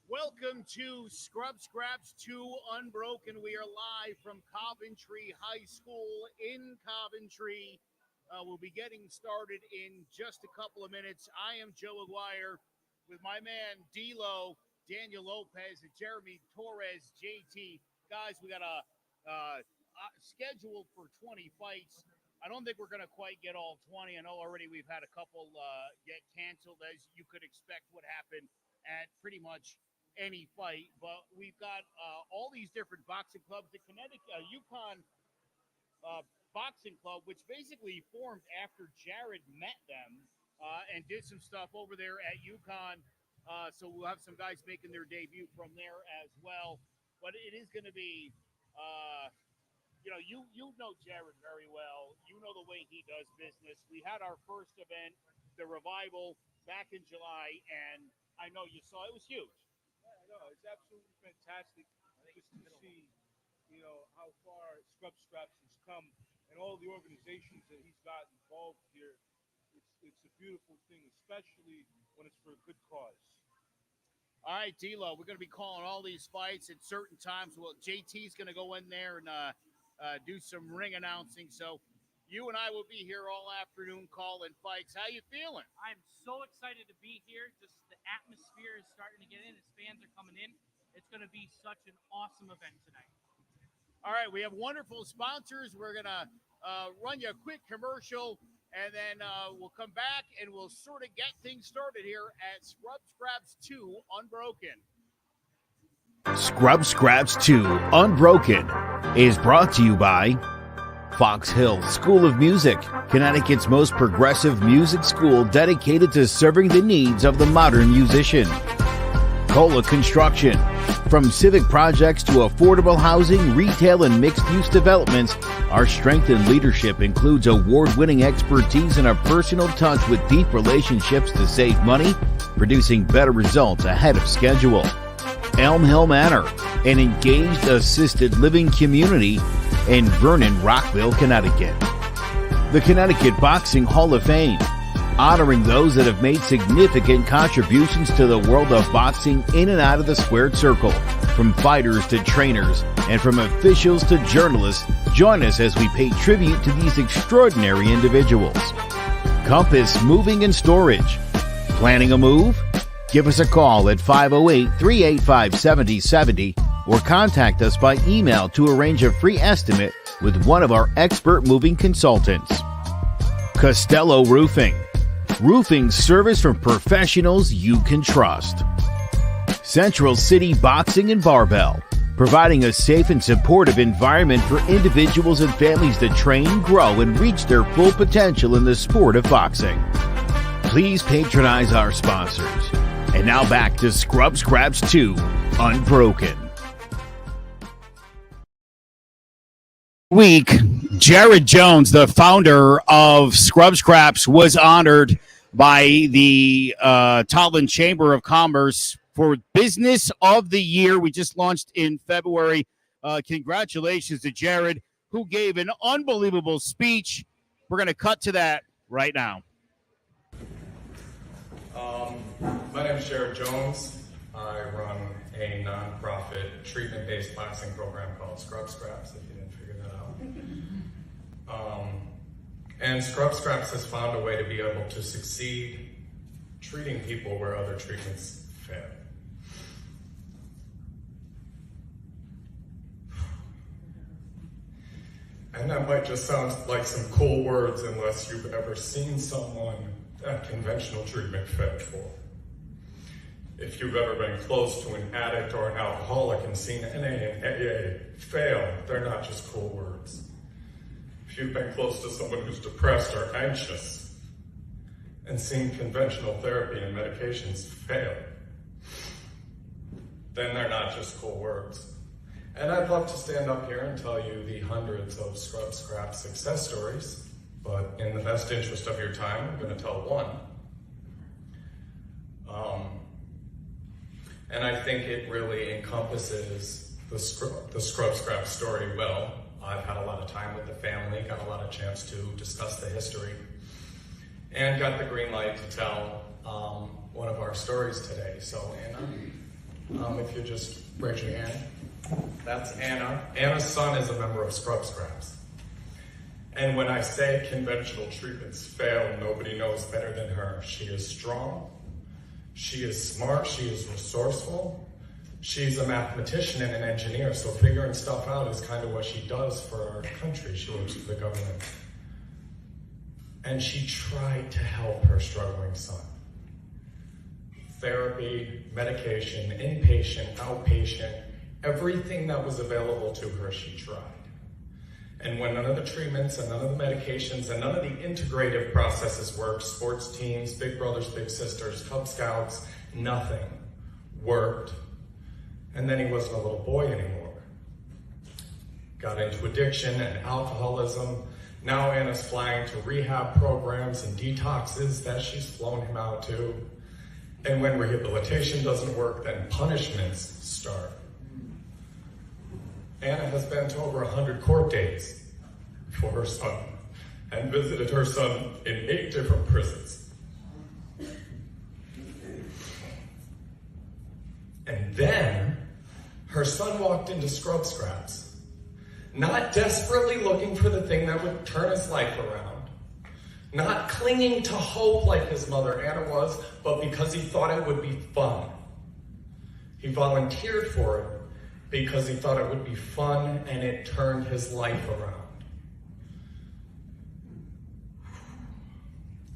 Welcome to Scrub Scraps 2 Unbroken. We are live from Coventry High School in Coventry. We'll be getting started in just a couple of minutes. I am Joe Aguirre with my man D-Lo, Daniel Lopez, and Jeremy Torres, JT. Guys, we got a schedule for 20 fights. I don't think we're going to quite get all 20. I know already we've had a couple get canceled, as you could expect would happen at pretty much any fight, but we've got all these different boxing clubs. The Connecticut Yukon Boxing Club, which basically formed after Jared met them and did some stuff over there at Yukon. So we'll have some guys making their debut from there as well. But it is going to be, you know Jared very well. You know the way he does business. We had our first event, the Revival, back in July, and I know you saw it was huge. No, it's absolutely fantastic just to see, how far Scrub Scraps has come and all the organizations that he's got involved here. It's a beautiful thing, especially when it's for a good cause. All right, D-Lo, we're going to be calling all these fights at certain times. Well, JT's going to go in there and do some ring announcing. So you and I will be here all afternoon calling fights. How you feeling? I'm so excited to be here. Just the atmosphere is starting to get in. As fans are coming in, it's going to be such an awesome event tonight. All right, we have wonderful sponsors. We're going to run you a quick commercial, and then we'll come back and we'll sort of get things started here at Scrub Scraps 2 Unbroken. Scrub Scraps 2 Unbroken is brought to you by Fox Hill School of Music, Connecticut's most progressive music school dedicated to serving the needs of the modern musician. Cola Construction. From civic projects to affordable housing, retail, and mixed-use developments, our strength in leadership includes award-winning expertise and a personal touch with deep relationships to save money, producing better results ahead of schedule. Elm Hill Manor, an engaged assisted living community in Vernon, Rockville, Connecticut. The Connecticut Boxing Hall of Fame, honoring those that have made significant contributions to the world of boxing in and out of the squared circle. From fighters to trainers, and from officials to journalists, join us as we pay tribute to these extraordinary individuals. Compass Moving and Storage. Planning a move? Give us a call at 508-385-7070 or contact us by email to arrange a free estimate with one of our expert moving consultants. Costello Roofing. Roofing service from professionals you can trust. Central City Boxing and Barbell. Providing a safe and supportive environment for individuals and families to train, grow, and reach their full potential in the sport of boxing. Please patronize our sponsors. And now back to Scrub Scraps 2 Unbroken. Week, Jared Jones, the founder of Scrub Scraps, was honored by the Totland Chamber of Commerce for Business of the Year. We just launched in February. Congratulations to Jared, who gave an unbelievable speech. We're going to cut to that right now. My name is Jared Jones. I run a nonprofit treatment-based boxing program called Scrub Scraps, if you didn't figure that out. And Scrub Scraps has found a way to be able to succeed treating people where other treatments fail. And that might just sound like some cool words unless you've ever seen someone that conventional treatment failed for. If you've ever been close to an addict or an alcoholic and seen NA and AA fail, they're not just cool words. If you've been close to someone who's depressed or anxious and seen conventional therapy and medications fail, then they're not just cool words. And I'd love to stand up here and tell you the hundreds of Scrub Scrap success stories, but in the best interest of your time, I'm going to tell one. And I think it really encompasses the Scrub Scrap story well. I've had a lot of time with the family, got a lot of chance to discuss the history, and got the green light to tell one of our stories today. So, Anna, If you just raise your hand. That's Anna. Anna's son is a member of Scrub Scraps. And when I say conventional treatments fail, nobody knows better than her. She is strong. She is smart. She is resourceful. She's a mathematician and an engineer, so figuring stuff out is kind of what she does for our country. She works for the government. And she tried to help her struggling son. Therapy, medication, inpatient, outpatient, everything that was available to her, she tried. And when none of the treatments and none of the medications and none of the integrative processes worked, sports teams, big brothers, big sisters, Cub Scouts, nothing worked. And then he wasn't a little boy anymore. Got into addiction and alcoholism. Now Anna's flying to rehab programs and detoxes that she's flown him out to. And when rehabilitation doesn't work, then punishments start. Anna has been to over 100 court dates for her son and visited her son in 8 different prisons. And then her son walked into Scrub Scraps, not desperately looking for the thing that would turn his life around, not clinging to hope like his mother Anna was, but because he thought it would be fun. He volunteered for it because he thought it would be fun, and it turned his life around.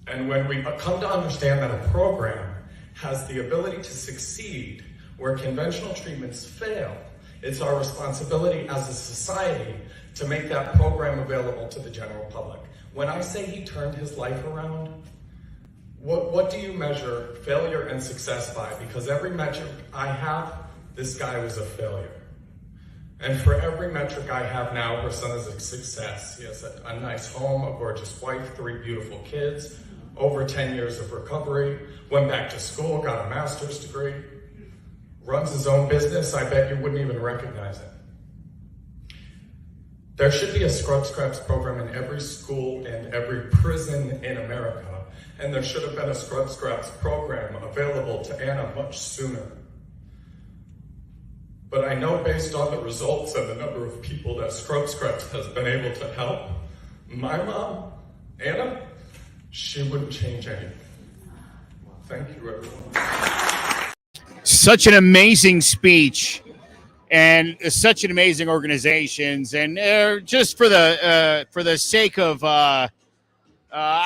And when we come to understand that a program has the ability to succeed where conventional treatments fail, it's our responsibility as a society to make that program available to the general public. When I say he turned his life around, what do you measure failure and success by? Because every metric I have, this guy was a failure. And for every metric I have now, her son is a success. He has a nice home, a gorgeous wife, 3 beautiful kids, over 10 years of recovery, went back to school, got a master's degree, runs his own business. I bet you wouldn't even recognize it. There should be a Scrub Scraps program in every school and every prison in America. And there should have been a Scrub Scraps program available to Anna much sooner. But I know based on the results and the number of people that Scrub Scraps has been able to help, my mom, Anna, she wouldn't change anything. Thank you, everyone. Such an amazing speech, and such an amazing organizations. And just for the sake of, I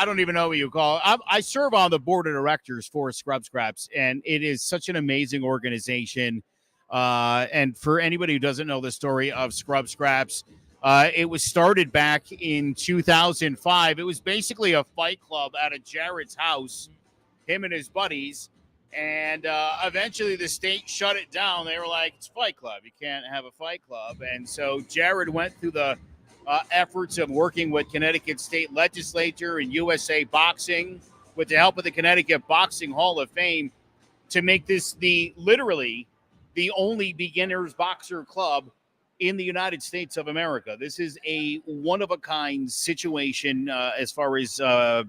don't even know what you call it. I serve on the board of directors for Scrub Scraps, and it is such an amazing organization. And for anybody who doesn't know the story of Scrub Scraps, it was started back in 2005. It was basically a fight club out of Jared's house, him and his buddies. And eventually the state shut it down. They were like, it's Fight Club. You can't have a fight club. And so Jared went through the efforts of working with Connecticut State Legislature and USA Boxing with the help of the Connecticut Boxing Hall of Fame to make this literally the only beginners boxer club in the United States of America. This is a one-of-a-kind situation as far as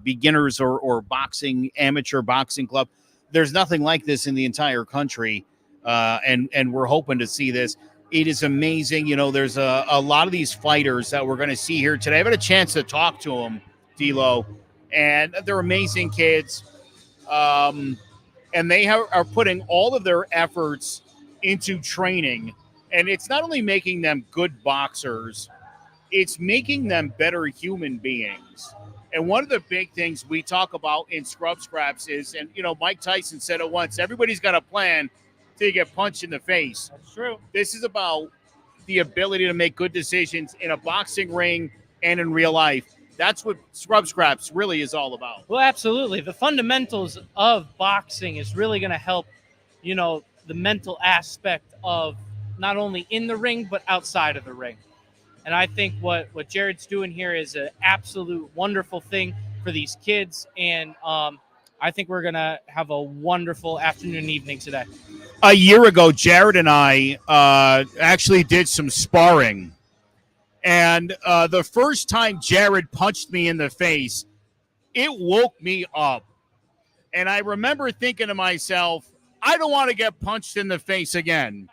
beginners or boxing, amateur boxing club. There's nothing like this in the entire country, and we're hoping to see this. It is amazing. You know, there's a lot of these fighters that we're going to see here today. I've had a chance to talk to them, D-Lo, and they're amazing kids. And they are putting all of their efforts into training, and it's not only making them good boxers, it's making them better human beings. And one of the big things we talk about in Scrub Scraps is, and you know, Mike Tyson said it once, everybody's got a plan till you get punched in the face. That's true. This is about the ability to make good decisions in a boxing ring and in real life. That's what Scrub Scraps really is all about. Well, absolutely. The fundamentals of boxing is really going to help, you know, the mental aspect of not only in the ring, but outside of the ring. And I think what Jared's doing here is an absolute wonderful thing for these kids. And I think we're going to have a wonderful afternoon and evening today. A year ago, Jared and I actually did some sparring. And the first time Jared punched me in the face, it woke me up. And I remember thinking to myself, I don't want to get punched in the face again.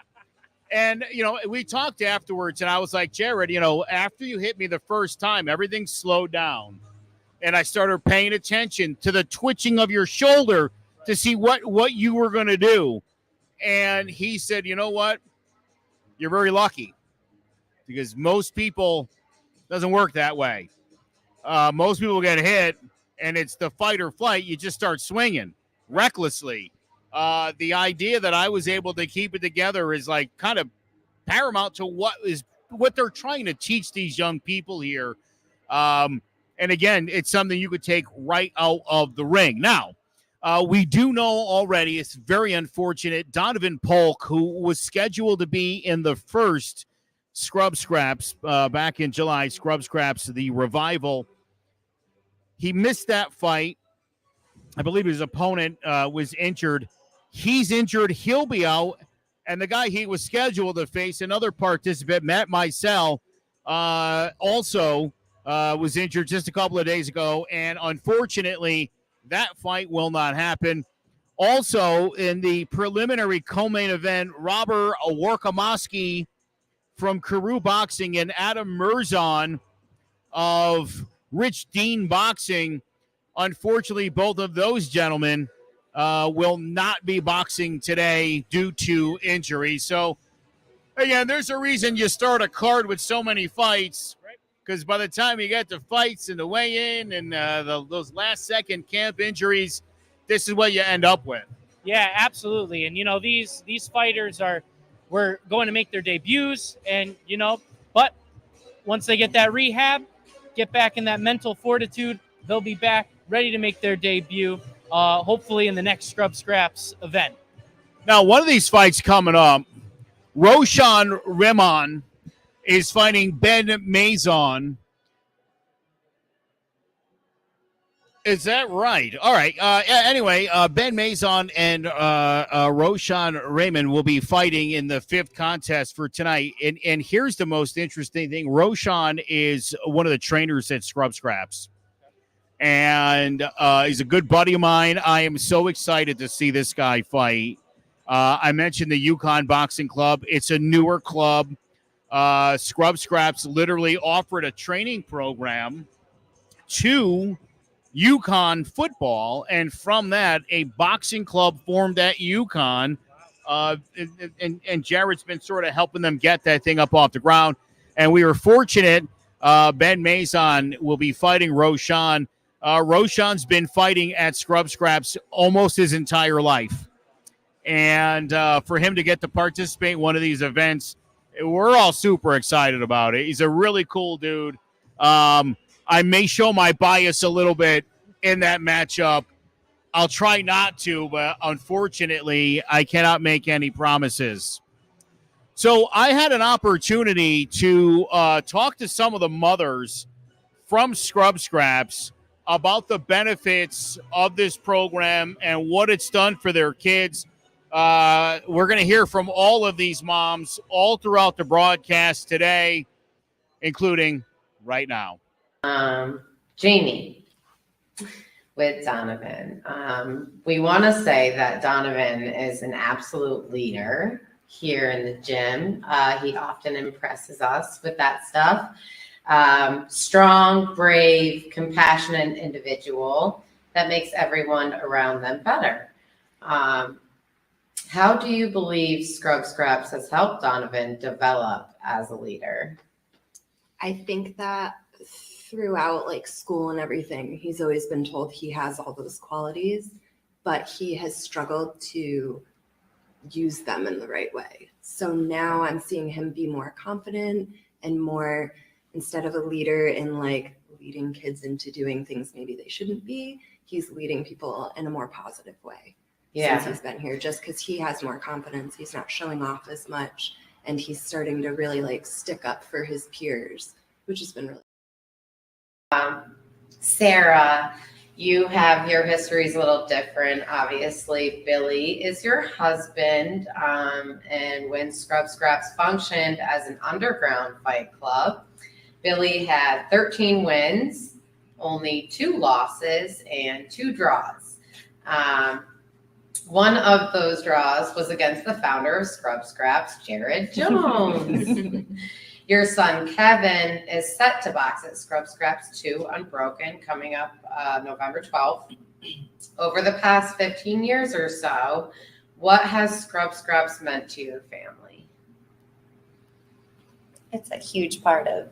And, we talked afterwards, and I was like, Jared, after you hit me the first time, everything slowed down. And I started paying attention to the twitching of your shoulder to see what you were going to do. And he said, you know what? You're very lucky, because most people, doesn't work that way. Most people get hit, and it's the fight or flight. You just start swinging recklessly. The idea that I was able to keep it together is like kind of paramount to what they're trying to teach these young people here. And again, it's something you could take right out of the ring. Now, we do know already, it's very unfortunate, Donovan Polk, who was scheduled to be in the first Scrub Scraps back in July, Scrub Scraps, the revival, he missed that fight. I believe his opponent was injured. He's injured. He'll be out. And the guy he was scheduled to face, another participant, Matt Micel, also was injured just a couple of days ago. And unfortunately, that fight will not happen. Also, in the preliminary co-main event, Robert Warkamoski from Karoo Boxing and Adam Merzon of Rich Dean Boxing. Unfortunately, both of those gentlemen will not be boxing today due to injury. So, again, there's a reason you start a card with so many fights, because by the time you get to fights and the weigh-in and those last-second camp injuries, this is what you end up with. Yeah, absolutely. And, these fighters were going to make their debuts, and, but once they get that rehab, get back in that mental fortitude, they'll be back ready to make their debut, hopefully in the next Scrub Scraps event. Now, one of these fights coming up, Roshan Rimon is fighting Ben Mazon. Is that right? All right. Anyway, Ben Mazon and Roshan Raymond will be fighting in the fifth contest for tonight. And here's the most interesting thing. Roshan is one of the trainers at Scrub Scraps. And he's a good buddy of mine. I am so excited to see this guy fight. I mentioned the Yukon Boxing Club. It's a newer club. Scrub Scraps literally offered a training program to Yukon football, and from that, a boxing club formed at Yukon. And Jared's been sort of helping them get that thing up off the ground. And we were fortunate. Ben Mazon will be fighting Roshan. Roshan's been fighting at Scrub Scraps almost his entire life. And for him to get to participate in one of these events, we're all super excited about it. He's a really cool dude. I may show my bias a little bit in that matchup. I'll try not to, but unfortunately, I cannot make any promises. So I had an opportunity to talk to some of the mothers from Scrub Scraps about the benefits of this program and what it's done for their kids. We're going to hear from all of these moms all throughout the broadcast today, including right now. Jamie with Donovan. We want to say that Donovan is an absolute leader here in the gym. He often impresses us with that stuff. Strong, brave, compassionate individual that makes everyone around them better. How do you believe Scrub Scraps has helped Donovan develop as a leader? I think that throughout school and everything, he's always been told he has all those qualities, but he has struggled to use them in the right way. So now I'm seeing him be more confident and more, instead of a leader in leading kids into doing things maybe they shouldn't be, he's leading people in a more positive way. Yeah. Since he's been here, just because he has more confidence, he's not showing off as much, and he's starting to really stick up for his peers, which has been really. Sarah, you have your history's a little different. Obviously, Billy is your husband, and when Scrub Scraps functioned as an underground fight club, Billy had 13 wins, only 2 losses, and 2 draws. One of those draws was against the founder of Scrub Scraps, Jared Jones. Your son Kevin is set to box at Scrub Scraps 2 Unbroken coming up November 12th. Over the past 15 years or so, what has Scrub Scraps meant to your family? It's a huge part of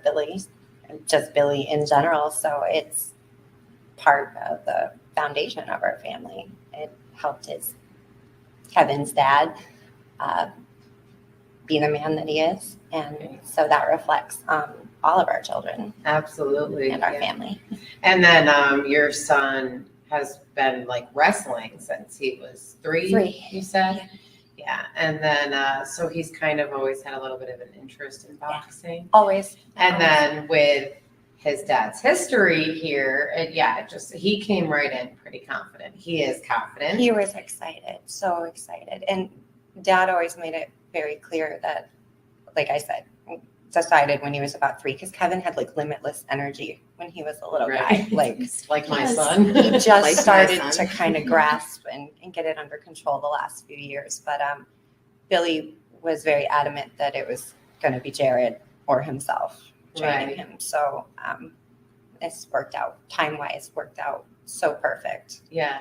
Billy, just Billy in general. So it's part of the foundation of our family. It helped Kevin's dad be the man that he is. And so that reflects all of our children. Absolutely. And our family. And then your son has been like wrestling since he was three. You said? Yeah. And then, so he's kind of always had a little bit of an interest in boxing. Always. And then with his dad's history here, he came right in pretty confident. He is confident. He was excited, so excited. And Dad always made it very clear that, like I said, decided when he was about 3, because Kevin had like limitless energy when he was a little guy. Like my son. He just Like started my son. to kind of grasp and get it under control the last few years. But Billy was very adamant that it was going to be Jared or himself training him. So it's worked out, time-wise, worked out so perfect. Yeah.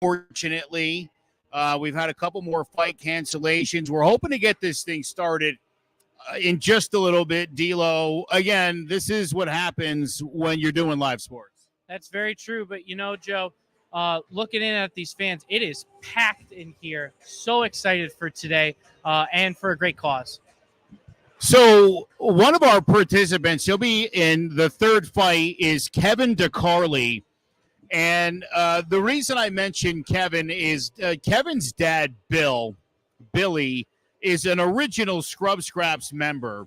unfortunately. We've had a couple more fight cancellations. We're hoping to get this thing started in just a little bit. D-Lo, again, this is what happens when you're doing live sports. That's very true. But, Joe, looking in at these fans, it is packed in here. So excited for today and for a great cause. So one of our participants, he'll be in the third fight, is Kevin DeCarly. And the reason I mentioned Kevin is Kevin's dad, Billy, is an original Scrub Scraps member.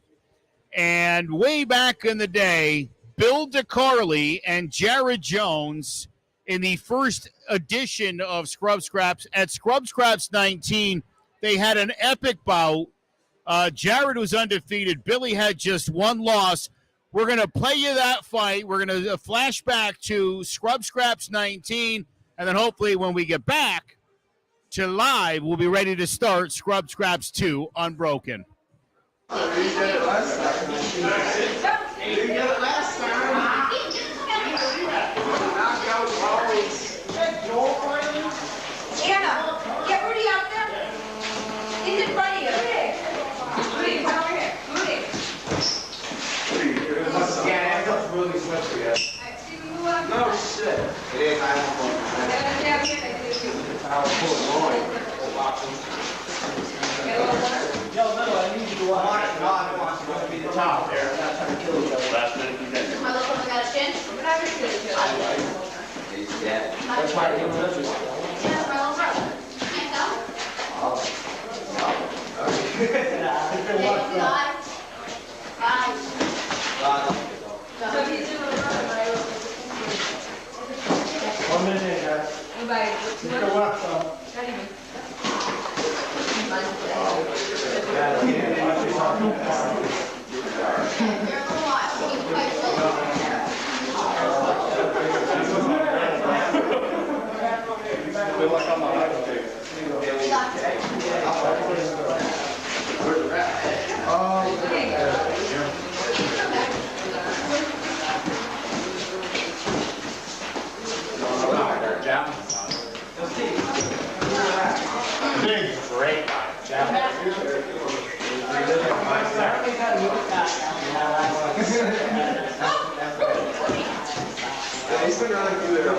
And way back in the day, Bill DeCarly and Jared Jones, in the first edition of Scrub Scraps, at Scrub Scraps 19, they had an epic bout. Jared was undefeated. Billy had just one loss. We're going to play you that fight. We're going to flash back to Scrub Scraps 19, and then hopefully when we get back to live, we'll be ready to start Scrub Scraps 2 Unbroken. You did it last time. You did it last time. Anna, get Rudy out there. He's in front of you. Rudy, come over here. Rudy. Yeah, that's really slippery. No shit. It is. I will pull it going. Yo, Little, I need you to watch it. I want to be the top there. I'm not trying to kill each other. Last minute, you did. My little one got a chin. We're not going to kill each other. Yeah. That's why he was with you. Yeah, my little brother. Can't tell. So he's doing a run, right? 1 minute, guys. Anybody? Mr. Watson. Not even. Good luck on the live. Great. He's been running through there.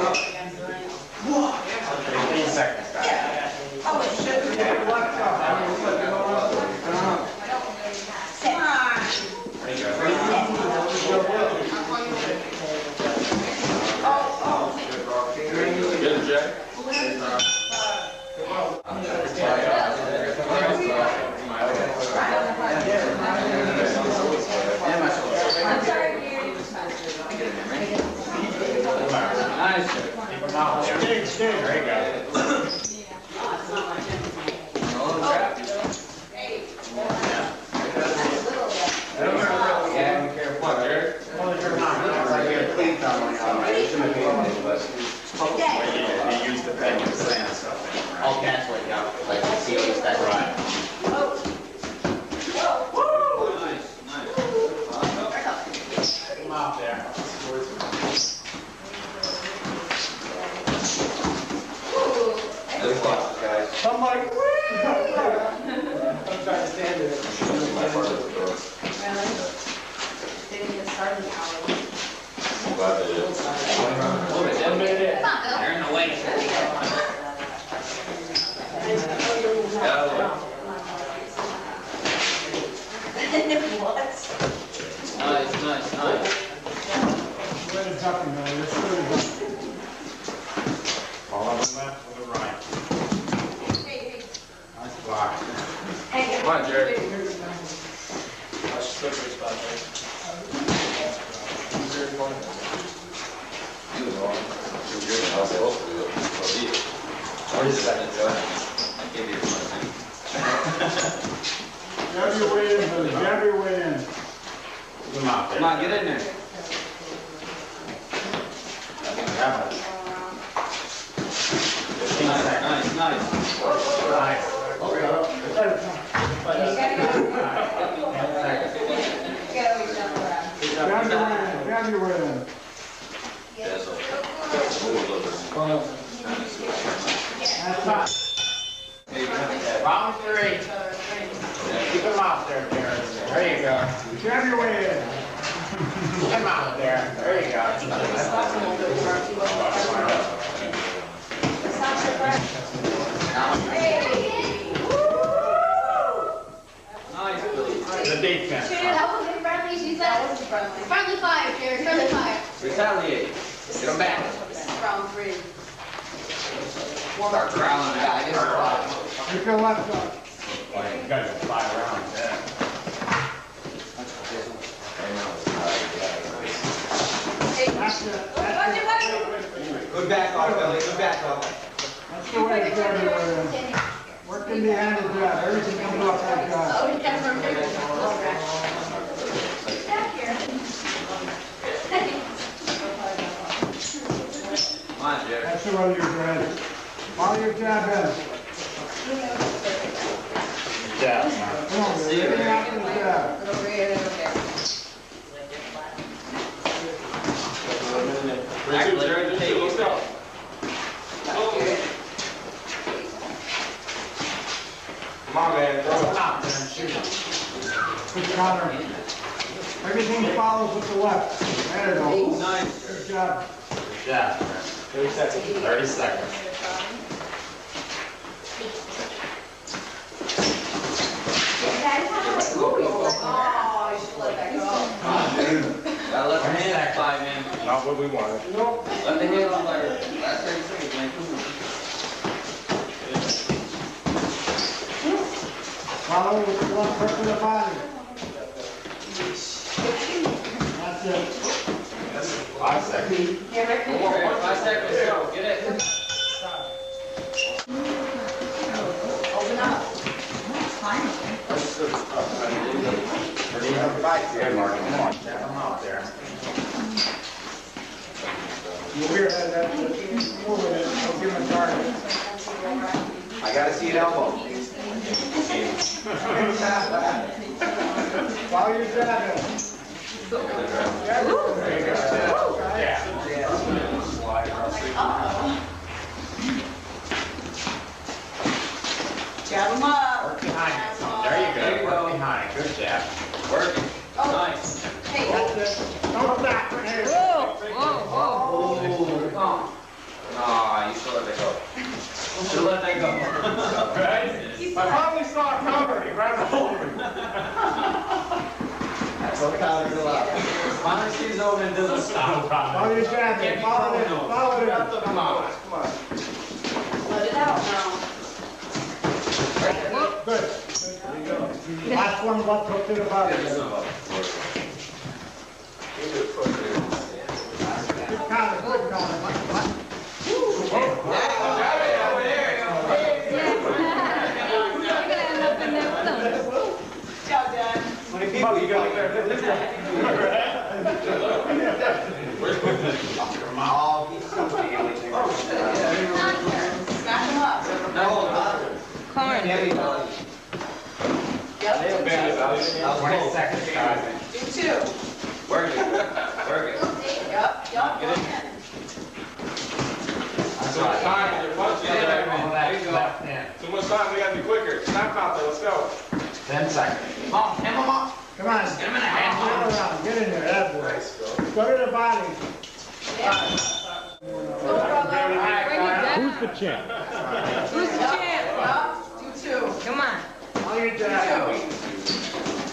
15 seconds. Oh, shit. Good, Jack. I'm sorry, Nice. Keep him out. There you go. Yeah, be careful. What, Jared? He used the pen to say stuff. I'll cancel it out. Like, see what he's back right. Come out there. Good luck, guys. Somebody. I'm trying to stand it. Didn't get started now. I'm glad they did. 1 minute. They're in the way. What? Nice. Where the ducking go? It's really good. All on the left or the right? Nice block. Come on, Jared. Watch slippery spot there. He was on. Too good. I was supposed to do it. Or is it like I give you one. Jab your way in, brother. Jab your way in. Come on, come on, get in there. Nice. Grab your way in. That's fine. Round 3. Keep him out there, Jared. There you go. Grab your way in. Keep him out there. There you go. The defense. That wasn't friendly, she said. That wasn't friendly. Friendly fire, Jared, friendly fire. Retaliate. Get him back. This is round 3. Start growling at it. Take your left up. You guys are 5 rounds, yeah. That's it. Good back off, Billy. Good back off. That's the way it's everywhere. Working behind the jab. Everything comes off that guy. Oh, you can't remember. Back here. Come on, Jerry. That's the way you're ready. Follow your jab in. Yeah. Come on, See you, get out the jab. Over here, okay. Actually, let's go. Come on, man. Throw it out there and shoot him. Good counter. Everything follows with the left. There you go. Nice. Good job. Good job. 30 seconds. 30 seconds. Oh, you should let that go. Gotta let the hand fly, man. Not what we wanted. Nope. Let the hand fly. Last 30 seconds, man. Follow with the left hook to the body. That's it. 5 seconds. Here, Rick. One more. 5 seconds. Go. Get it. Open up. Good, Mark. Come on. Tap him out there. You hear that? Move it. Don't give him a target. I gotta see an elbow. Follow your jab in. There you go. Yeah. Slide across the Jab him up. Work behind it. There you go. Work behind. Good jab. Working. Oh. Nice. Hey. That's it. Don't back. There. Aw, you should let that go. Should let that go. Right? I finally saw it coming. He grabbed the shoulder. That's what counter's allowed. Finally sees over and doesn't stop. Follow your jab in. Follow it in. Follow it in. Come on. Let it out now. Good. Last one, left hook to the body. Good counter. Good counter. Job done. 20 people, you got there. Smash him up. No. Corn. Yep, 20 seconds, guys. do 2. Work it. Work it. Yep. Get in. Too much time. You're punching there. There you go. Too much time. We gotta be quicker. Snap out there. Let's go. 10 seconds. Come on, him up. Come on. Get him in the Turn hand. around. Get in there. That boy. Go to the body. Who's the champ? Who's the champ? Yep. Do 2. Come on. Follow your jab.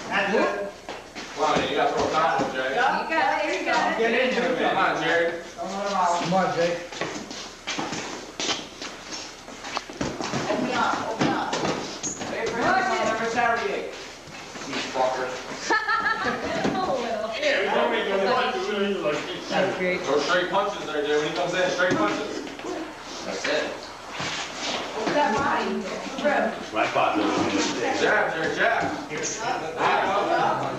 That's it. Come on, you gotta throw a combo, Jay. Yep. You got it. Here you go. Get into it. Come on, Jerry. Don't let him out. Come on, Jake. Open up. Open up. Retaliate. You fucker. Throw straight punches there, Jay. When he comes in, straight punches. That's it. Open that body. Rib. Jab, Jerry, jab. There you go.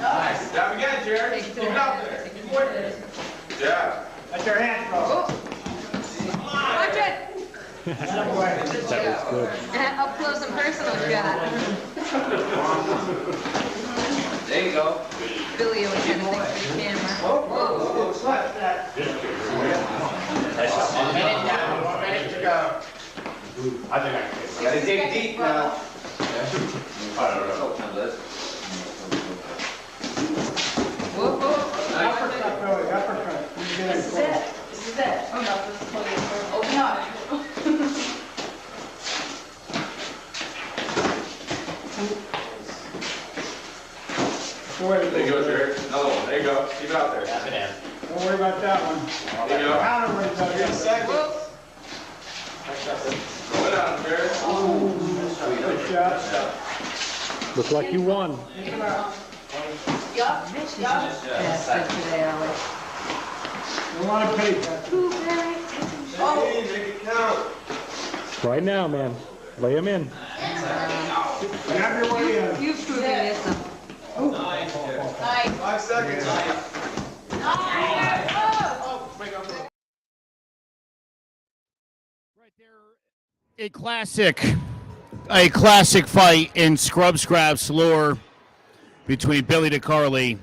Nice. Jab again, Jerry. Keep it out there. Keep quicker. Jab. Let your hand go. Watch it. That way. Up close and personal shot. There you go. Billy always had to think for the camera. Whoa. Slap that. That's just 1 minute down. 1 minute to go. I think I can take it. Gotta dig deep now. I don't know. Whoop, whoop. Uppercut, Billy, uppercut. This is it. This is it. Oh, no, this is plenty of room. Open up. There you go, Jared. Another one. There you go. Keep it out there. Tap it in. Don't worry about that one. There you go. Counter right there. 3 seconds. Throw it on, Jared. Good shot. Look like you won. Yup, yup. You want to pay that. Hey, make it count. Right now, man. Lay him in. Grab your way in. You've proven yourself. 9. 9. 5 seconds. 9. Oh. Right there, a classic fight in Scrubscraps lore between Billy DeCarly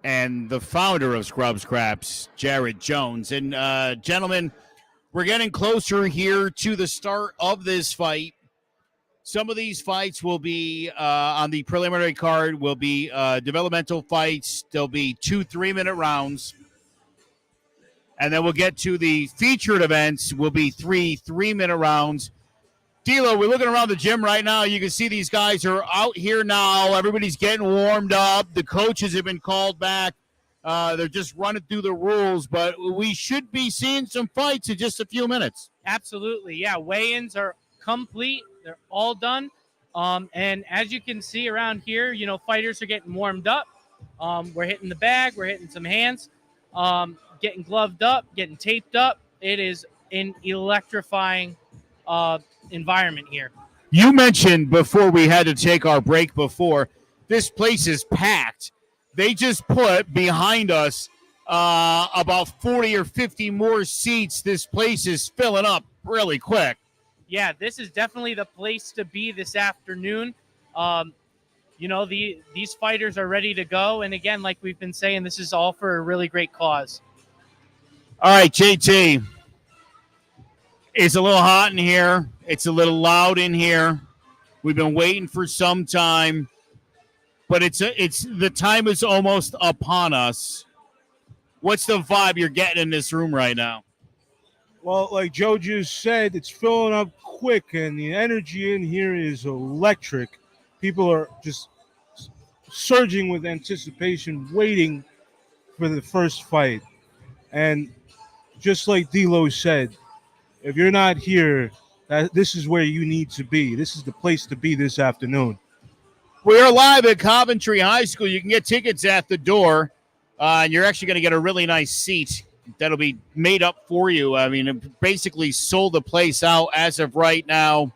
and the founder of Scrubscraps, Jared Jones. And gentlemen, we're getting closer here to the start of this fight. Some of these fights will be on the preliminary card, will be developmental fights. There'll be 2 3-minute rounds. And then we'll get to the featured events, will be 3 3-minute rounds. D'Lo, we're looking around the gym right now. You can see these guys are out here now. Everybody's getting warmed up. The coaches have been called back. They're just running through the rules, but we should be seeing some fights in just a few minutes. Absolutely. Yeah, weigh-ins are complete. They're all done. And as you can see around here, fighters are getting warmed up. We're hitting the bag. We're hitting some hands, getting gloved up, getting taped up. It is an electrifying environment here. You mentioned before we had to take our break before, this place is packed. They just put behind us about 40 or 50 more seats. This place is filling up really quick. Yeah, this is definitely the place to be this afternoon. These fighters are ready to go. And again, like we've been saying, this is all for a really great cause. All right, JT. It's a little hot in here. It's a little loud in here. We've been waiting for some time, but it's the time is almost upon us. What's the vibe you're getting in this room right now? Well, like Joe just said, it's filling up quick, and the energy in here is electric. People are just surging with anticipation, waiting for the first fight. And just like D'Lo said, if you're not here, this is where you need to be. This is the place to be this afternoon. We are live at Coventry High School. You can get tickets at the door, and you're actually going to get a really nice seat that'll be made up for you. I mean, it basically sold the place out as of right now.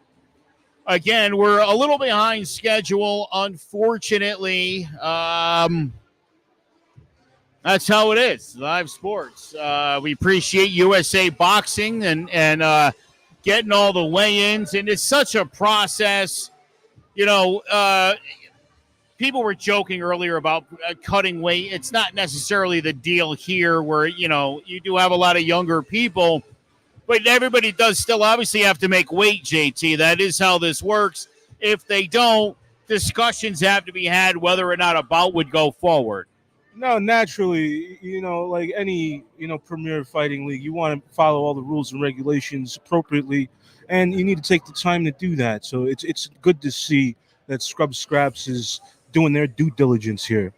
Again, we're a little behind schedule, unfortunately. That's how it is, live sports. We appreciate USA Boxing and getting all the weigh-ins, and it's such a process. People were joking earlier about cutting weight. It's not necessarily the deal here where, you do have a lot of younger people, but everybody does still obviously have to make weight, JT. That is how this works. If they don't, discussions have to be had whether or not a bout would go forward. No, naturally, like any, premier fighting league, you want to follow all the rules and regulations appropriately, and you need to take the time to do that. So it's good to see that Scrubscraps is doing their due diligence here.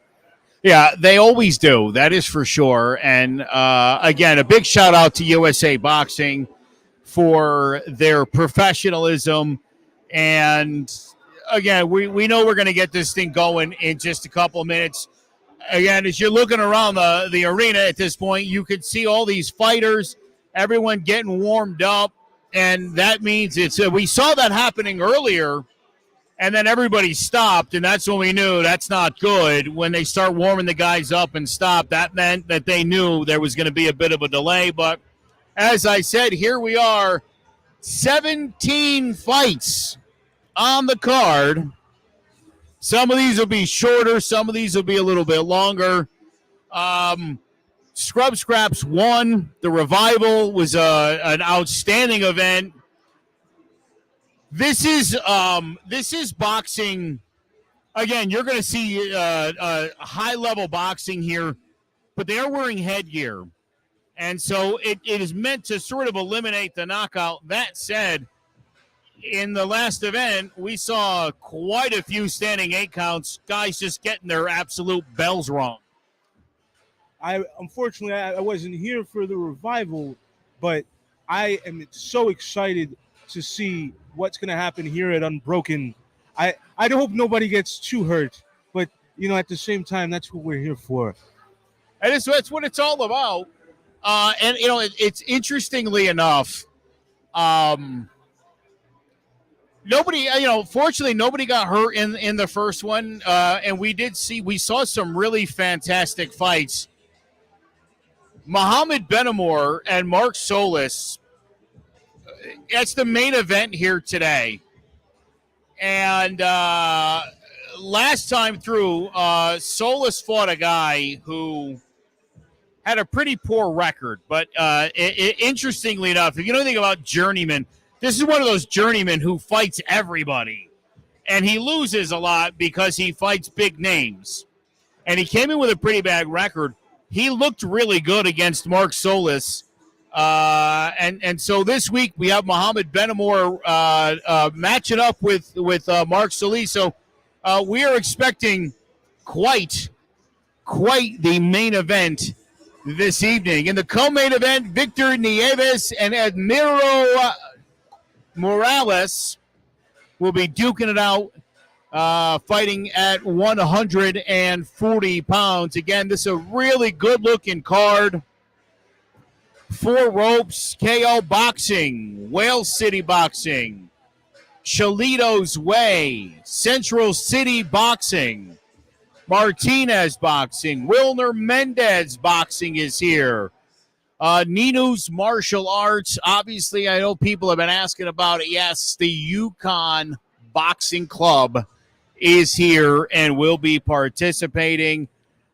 Yeah, they always do. That is for sure. And again, a big shout out to USA Boxing for their professionalism. And again, we know we're going to get this thing going in just a couple of minutes. Again, as you're looking around the arena at this point, you can see all these fighters, everyone getting warmed up. And that means we saw that happening earlier. And then everybody stopped, and that's when we knew that's not good. When they start warming the guys up and stop, that meant that they knew there was going to be a bit of a delay. But as I said, here we are, 17 fights on the card. Some of these will be shorter. Some of these will be a little bit longer. Scrubscraps won. The Revival was an outstanding event. This is boxing. Again, you're going to see high level boxing here, but they are wearing headgear, and so it is meant to sort of eliminate the knockout. That said, in the last event, we saw quite a few standing 8 counts, guys just getting their absolute bells wrong. Unfortunately I wasn't here for the revival, but I am so excited to see what's going to happen here at Unbroken. I hope nobody gets too hurt, but at the same time, that's what we're here for. And that's what it's all about. And it's interestingly enough, nobody, fortunately, nobody got hurt in the first one, and we saw some really fantastic fights. Mohamed Benamor and Mark Solis. That's the main event here today. And last time through, Solis fought a guy who had a pretty poor record. But interestingly enough, if you know anything about journeyman, this is one of those journeymen who fights everybody. And he loses a lot because he fights big names. And he came in with a pretty bad record. He looked really good against Mark Solis. And so this week we have Mohamed Benamor matching up with Mark Solis. So we are expecting quite the main event this evening. In the co-main event, Victor Nieves and Admiro Morales will be duking it out, fighting at 140 pounds. Again, this is a really good-looking card. 4 ropes, KO Boxing, Wales City Boxing, Cholito's Way, Central City Boxing, Martinez Boxing, Wilner Mendez Boxing is here. Ninu's Martial Arts. Obviously, I know people have been asking about it. Yes, the Yukon Boxing Club is here and will be participating.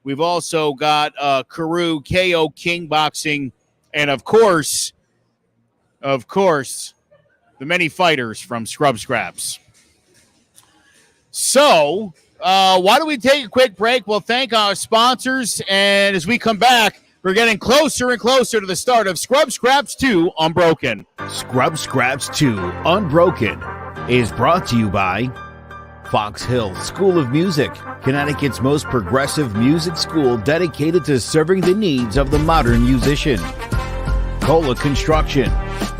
We've also got Karoo, KO King Boxing, and of course, the many fighters from Scrub Scraps. So, why don't we take a quick break? We'll thank our sponsors, and as we come back, we're getting closer and closer to the start of Scrub Scraps 2 Unbroken. Scrub Scraps 2 Unbroken is brought to you by Fox Hill School of Music, Connecticut's most progressive music school dedicated to serving the needs of the modern musician. Cola Construction.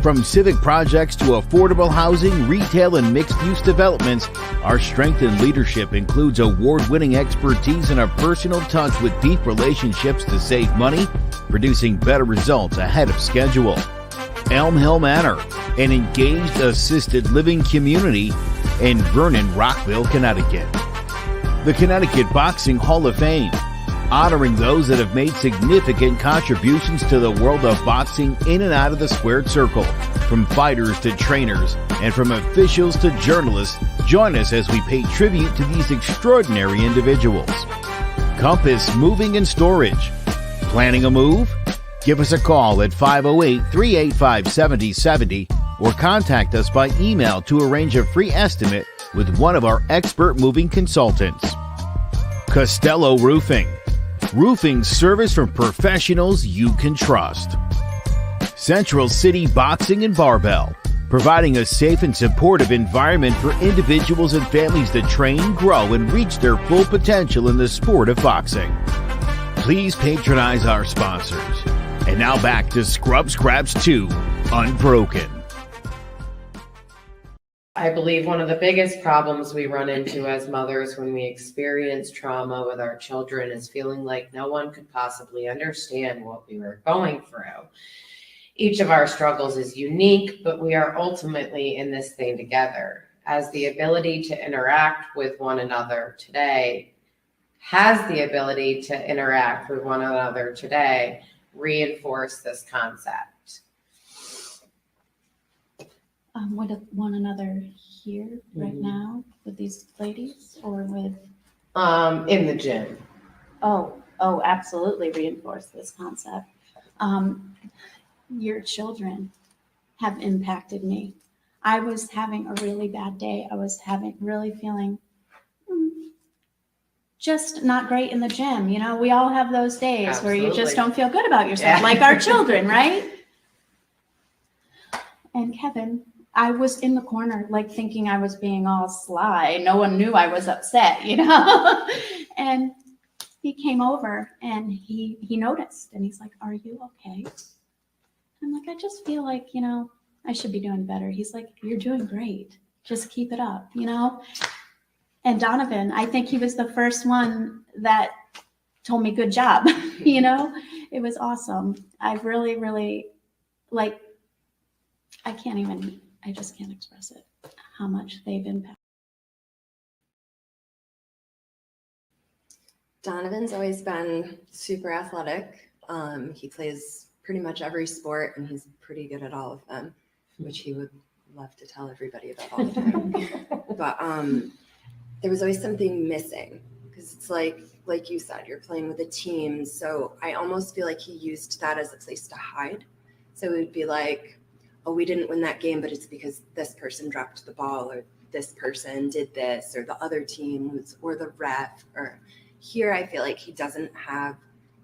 From civic projects to affordable housing, retail, and mixed-use developments, our strength in leadership includes award-winning expertise and a personal touch with deep relationships to save money, producing better results ahead of schedule. Elm Hill Manor, an engaged assisted living community in Vernon, Rockville, Connecticut. The Connecticut Boxing Hall of Fame, honoring those that have made significant contributions to the world of boxing in and out of the squared circle. From fighters to trainers, and from officials to journalists, join us as we pay tribute to these extraordinary individuals. Compass Moving and Storage. Planning a move? Give us a call at 508-385-7070 or contact us by email to arrange a free estimate with one of our expert moving consultants. Costello Roofing. Roofing service from professionals you can trust. Central City Boxing and Barbell, providing a safe and supportive environment for individuals and families to train, grow, and reach their full potential in the sport of boxing. Please patronize our sponsors. And now back to Scrub Scraps 2 Unbroken. I believe one of the biggest problems we run into as mothers when we experience trauma with our children is feeling like no one could possibly understand what we were going through. Each of our struggles is unique, but we are ultimately in this thing together. As the ability to interact with one another today, reinforce this concept. With one another here right now with these ladies or with in the gym. Oh, absolutely reinforce this concept. Your children have impacted me. I was having a really bad day. I was really feeling just not great in the gym. You know, we all have those days where you just Absolutely. don't feel good about yourself, Yeah. like our children, right? And Kevin, I was in the corner, like thinking I was being all sly. No one knew I was upset, you know? And he came over and he noticed and he's like, "Are you okay?" I'm like, "I just feel like, you know, I should be doing better." He's like, "You're doing great. Just keep it up, you know?" And Donovan, I think he was the first one that told me good job, you know? It was awesome. I really, really, like, I just can't express it, how much they've impacted. Donovan's always been super athletic. He plays pretty much every sport, and he's pretty good at all of them, which he would love to tell everybody about all the time. But there was always something missing, because it's like you said, you're playing with a team. So I almost feel like he used that as a place to hide. So it would be like, "Oh, we didn't win that game, but it's because this person dropped the ball, or this person did this, or the other team was, or the ref." Or here, I feel like he doesn't have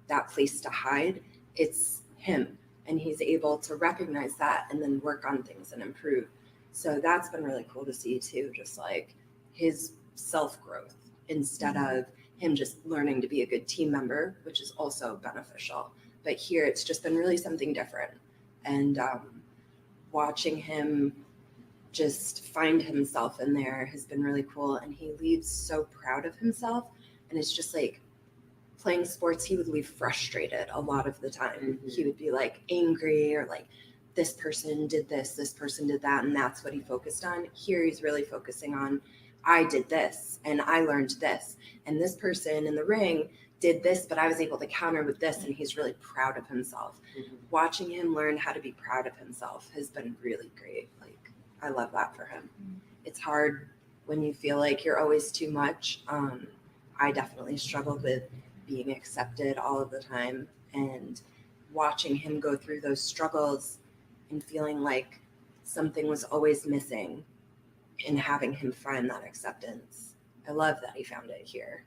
that place to hide. It's him, and he's able to recognize that and then work on things and improve. So that's been really cool to see too, just like his self-growth instead of him just learning to be a good team member, which is also beneficial. But here it's just been really something different. And watching him just find himself in there has been really cool. And he leaves so proud of himself. And it's just like playing sports, he would leave frustrated a lot of the time. He would be like angry, or like, this person did this person did that. And that's what he focused on. Here he's really focusing on, I did this and I learned this. And this person in the ring did this, but I was able to counter with this. And he's really proud of himself. Watching him learn how to be proud of himself has been really great. Like, I love that for him. It's hard when you feel like you're always too much. I definitely struggled with being accepted all of the time, and watching him go through those struggles and feeling like something was always missing, and having him find that acceptance. I love that he found it here.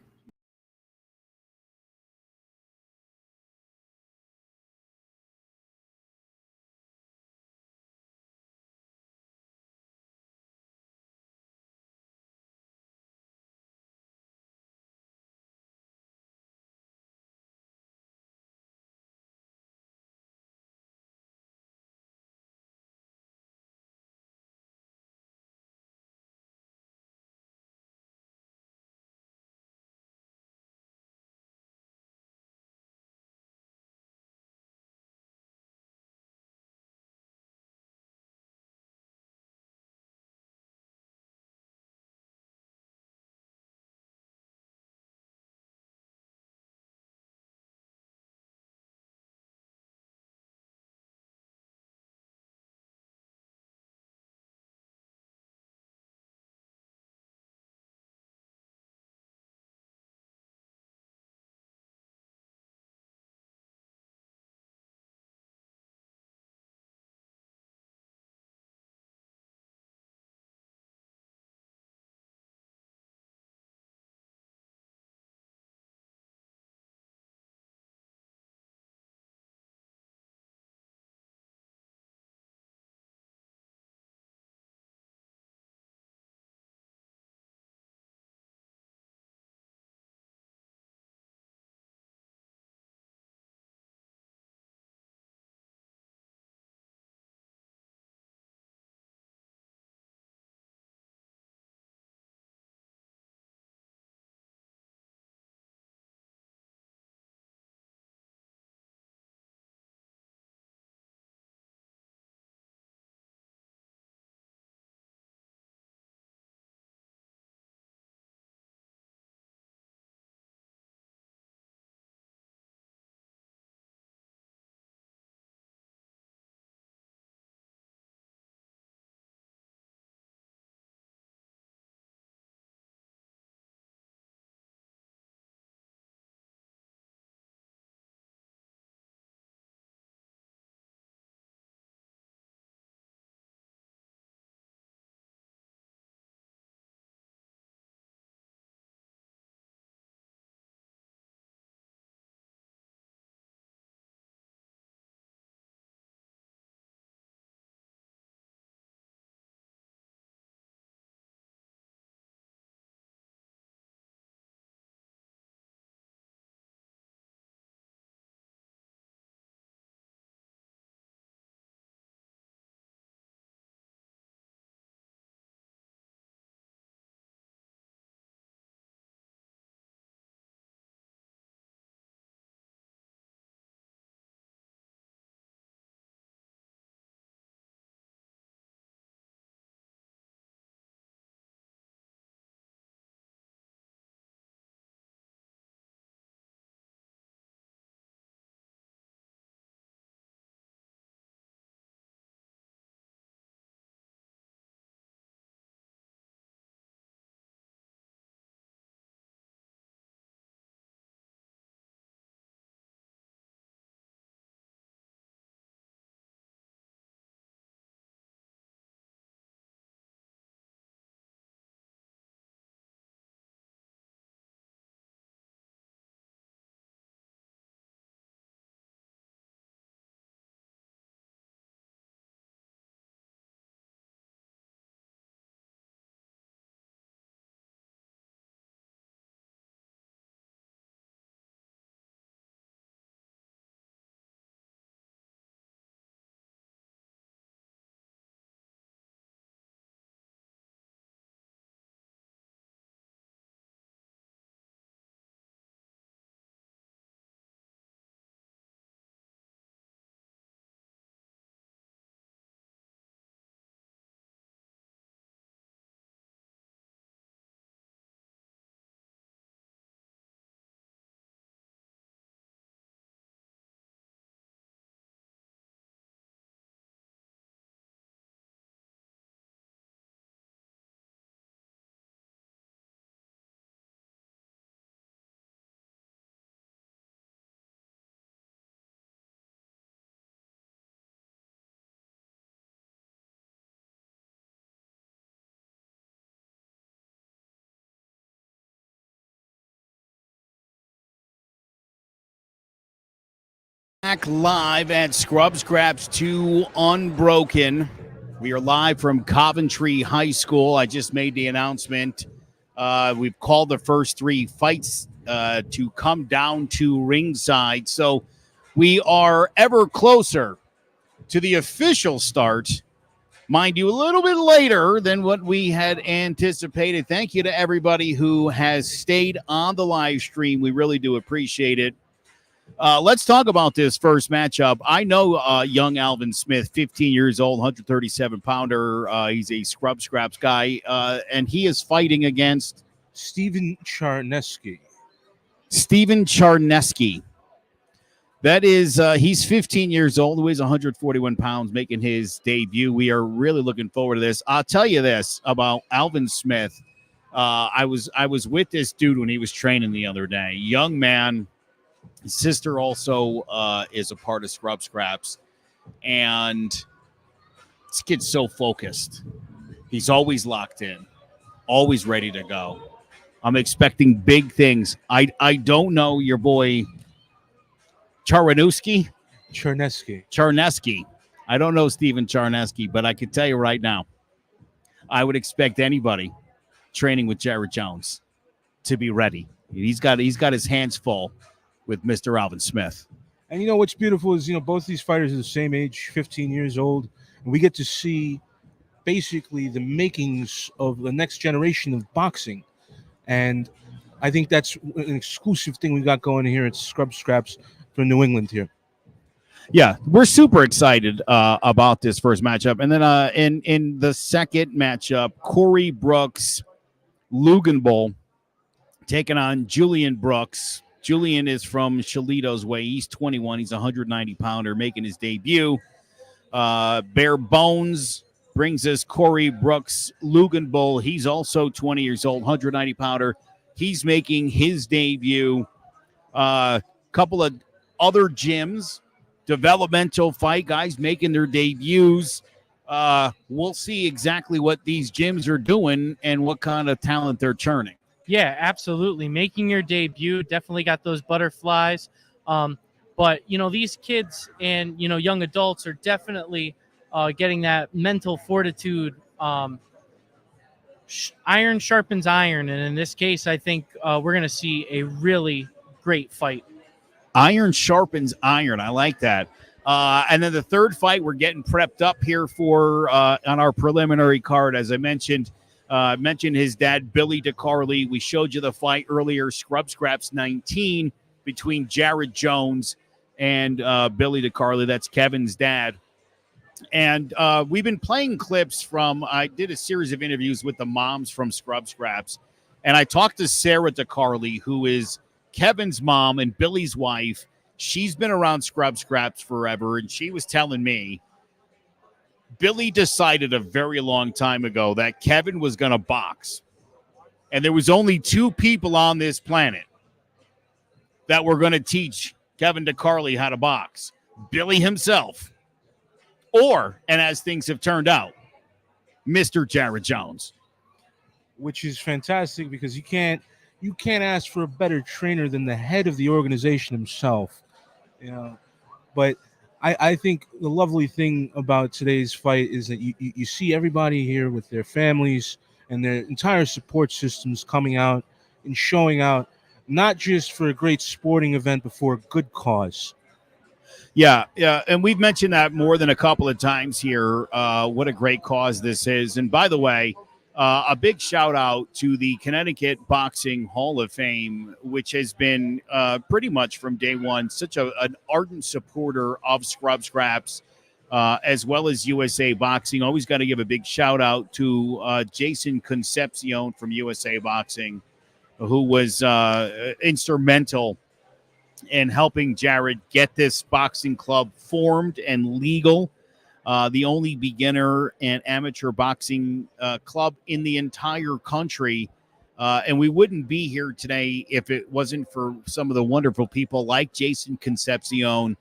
back live at Scrub Scraps 2 Unbroken. We are live from Coventry High School. I just made the announcement. We've called the first 3 fights to come down to ringside. So we are ever closer to the official start. Mind you, a little bit later than what we had anticipated. Thank you to everybody who has stayed on the live stream. We really do appreciate it. Let's talk about this first matchup. I know young Alvin Smith, 15 years old, 137-pounder. He's a Scrub Scraps guy, and he is fighting against Steven Charneski. Steven Charneski. That is, he's 15 years old, weighs 141 pounds, making his debut. We are really looking forward to this. I'll tell you this about Alvin Smith. I was with this dude when he was training the other day. Young man. His sister also is a part of Scrub Scraps, and this kid's so focused. He's always locked in, always ready to go. I'm expecting big things. I don't know your boy Charneski. I don't know Steven Charneski, but I can tell you right now, I would expect anybody training with Jared Jones to be ready. He's got his hands full with Mr. Alvin Smith. And what's beautiful is, both these fighters are the same age, 15 years old, and we get to see basically the makings of the next generation of boxing. And I think that's an exclusive thing we got going here at Scrub Scraps for New England here. Yeah, we're super excited about this first matchup. And then in the second matchup, Corey Brooks, Luganbull, taking on Julian Brooks. Julian is from Shalito's Way. He's 21. He's a 190-pounder making his debut. Bare Bones brings us Corey Brooks Luganbull. He's also 20 years old, 190-pounder. He's making his debut. Couple of other gyms, developmental fight guys making their debuts. We'll see exactly what these gyms are doing and what kind of talent they're churning. Yeah, absolutely. Making your debut, definitely got those butterflies. But, these kids and, young adults are definitely getting that mental fortitude. Iron sharpens iron. And in this case, I think we're going to see a really great fight. Iron sharpens iron. I like that. And then the third fight we're getting prepped up here for on our preliminary card, as I mentioned. Mentioned his dad, Billy DeCarly. We showed you the fight earlier, Scrub Scraps 19, between Jared Jones and Billy DeCarly. That's Kevin's dad. And we've been playing clips from, I did a series of interviews with the moms from Scrub Scraps. And I talked to Sarah DeCarly, who is Kevin's mom and Billy's wife. She's been around Scrub Scraps forever. And she was telling me, Billy decided a very long time ago that Kevin was going to box. And there was only 2 people on this planet that were going to teach Kevin DeCarly how to box. Billy himself, and as things have turned out, Mr. Jared Jones. Which is fantastic because you can't ask for a better trainer than the head of the organization himself. But I think the lovely thing about today's fight is that you see everybody here with their families and their entire support systems coming out and showing out, not just for a great sporting event, but for a good cause. Yeah, and we've mentioned that more than a couple of times here, what a great cause this is. And by the way, a big shout out to the Connecticut Boxing Hall of Fame, which has been pretty much from day one such an ardent supporter of Scrub Scraps, as well as USA Boxing. Always got to give a big shout out to Jason Concepcion from USA Boxing, who was instrumental in helping Jared get this boxing club formed and legal. The only beginner and amateur boxing club in the entire country. And we wouldn't be here today if it wasn't for some of the wonderful people like Jason Concepcion,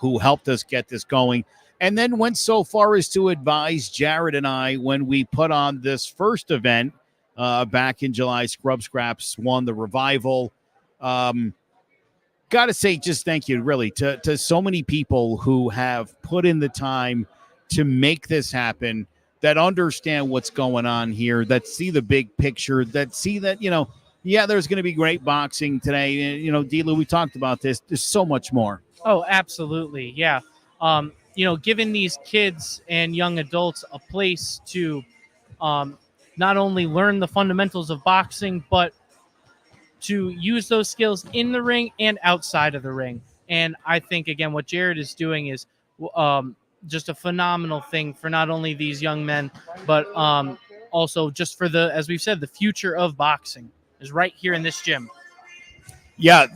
who helped us get this going. And then went so far as to advise Jared and I when we put on this first event back in July. Scrub Scraps won the Revival. got to say just thank you, really, to so many people who have put in the time to make this happen, that understand what's going on here, that see the big picture, that see that, yeah, there's going to be great boxing today. D'Lo, we talked about this. There's so much more. Oh, absolutely. Yeah. Giving these kids and young adults a place to not only learn the fundamentals of boxing, but to use those skills in the ring and outside of the ring. And I think, again, what Jared is doing is just a phenomenal thing for not only these young men, but also just for as we've said, the future of boxing is right here in this gym. Yeah,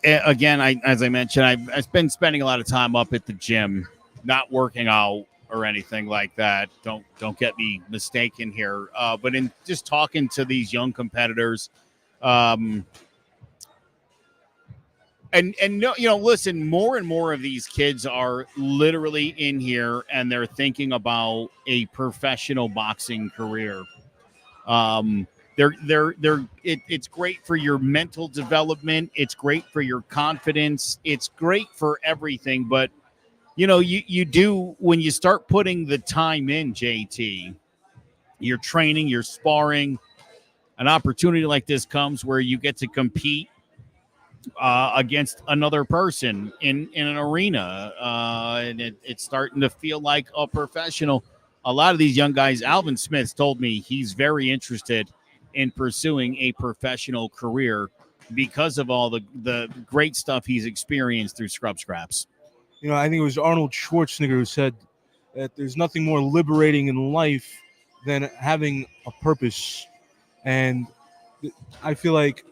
again, as I mentioned, I've been spending a lot of time up at the gym, not working out or anything like that. Don't get me mistaken here. But in just talking to these young competitors, and listen, more and more of these kids are literally in here and they're thinking about a professional boxing career. It's great for your mental development. It's great for your confidence. It's great for everything. But, you do, when you start putting the time in, JT, you're training, you're sparring, an opportunity like this comes where you get to compete against another person in an arena. And it's starting to feel like a professional. A lot of these young guys, Alvin Smith told me he's very interested in pursuing a professional career because of all the great stuff he's experienced through Scrub Scraps. I think it was Arnold Schwarzenegger who said that there's nothing more liberating in life than having a purpose. And I feel like,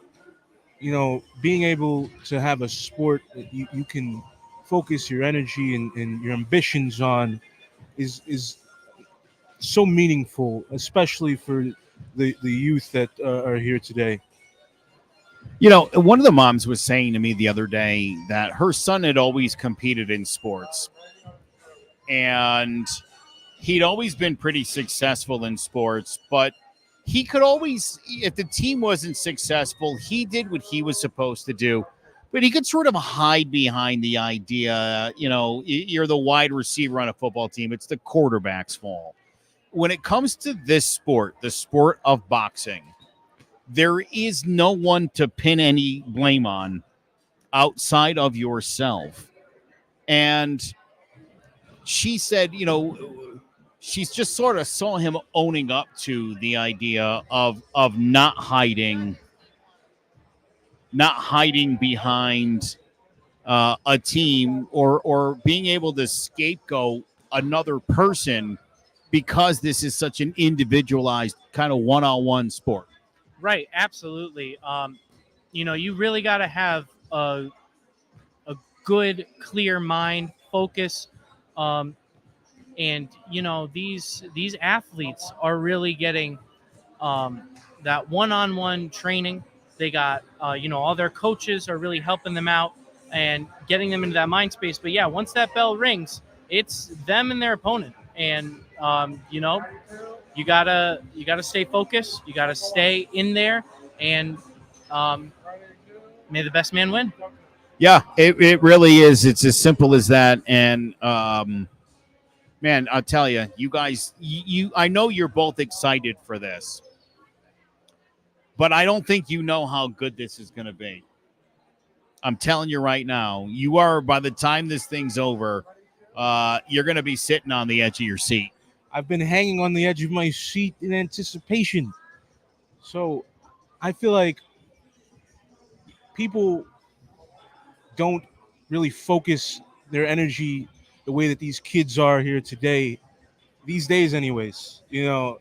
being able to have a sport that you can focus your energy and your ambitions on is so meaningful, especially for the youth that are here today. One of the moms was saying to me the other day that her son had always competed in sports. And he'd always been pretty successful in sports, but he could always, if the team wasn't successful, he did what he was supposed to do. But he could sort of hide behind the idea, you're the wide receiver on a football team. It's the quarterback's fault. When it comes to this sport, the sport of boxing, there is no one to pin any blame on outside of yourself. And she said, she's just sort of saw him owning up to the idea of not hiding behind a team or being able to scapegoat another person because this is such an individualized kind of one-on-one sport. Right, absolutely. You really got to have a good, clear mind, focus. And these athletes are really getting that one-on-one training. They got all their coaches are really helping them out and getting them into that mind space. But yeah, once that bell rings, it's them and their opponent. And you gotta stay focused. You gotta stay in there, and may the best man win. Yeah, it really is. It's as simple as that. And man, I'll tell you, you guys, I know you're both excited for this, but I don't think you know how good this is going to be. I'm telling you right now, you are, by the time this thing's over, you're going to be sitting on the edge of your seat. I've been hanging on the edge of my seat in anticipation. So I feel like people don't really focus their energy the way that these kids are here today, these days anyways. You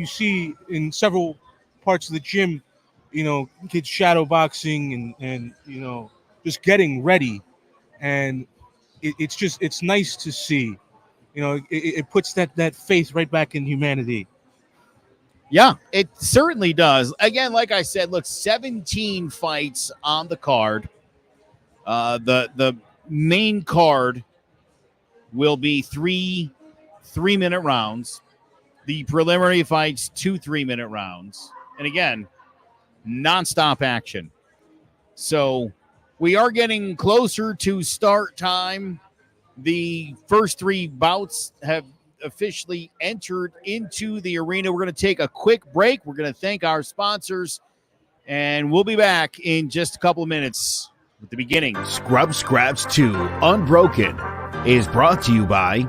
see in several parts of the gym, kids shadow boxing and just getting ready. And it's nice to see. It puts that faith right back in humanity. Yeah, it certainly does. Again, like I said, look, 17 fights on the card. The main card will be three 3-minute rounds. The preliminary fights, 2 3-minute rounds. And again, nonstop action. So we are getting closer to start time. The first 3 bouts have officially entered into the arena. We're going to take a quick break. We're going to thank our sponsors, and we'll be back in just a couple of minutes with the beginning. Scrub Scraps 2 Unbroken is brought to you by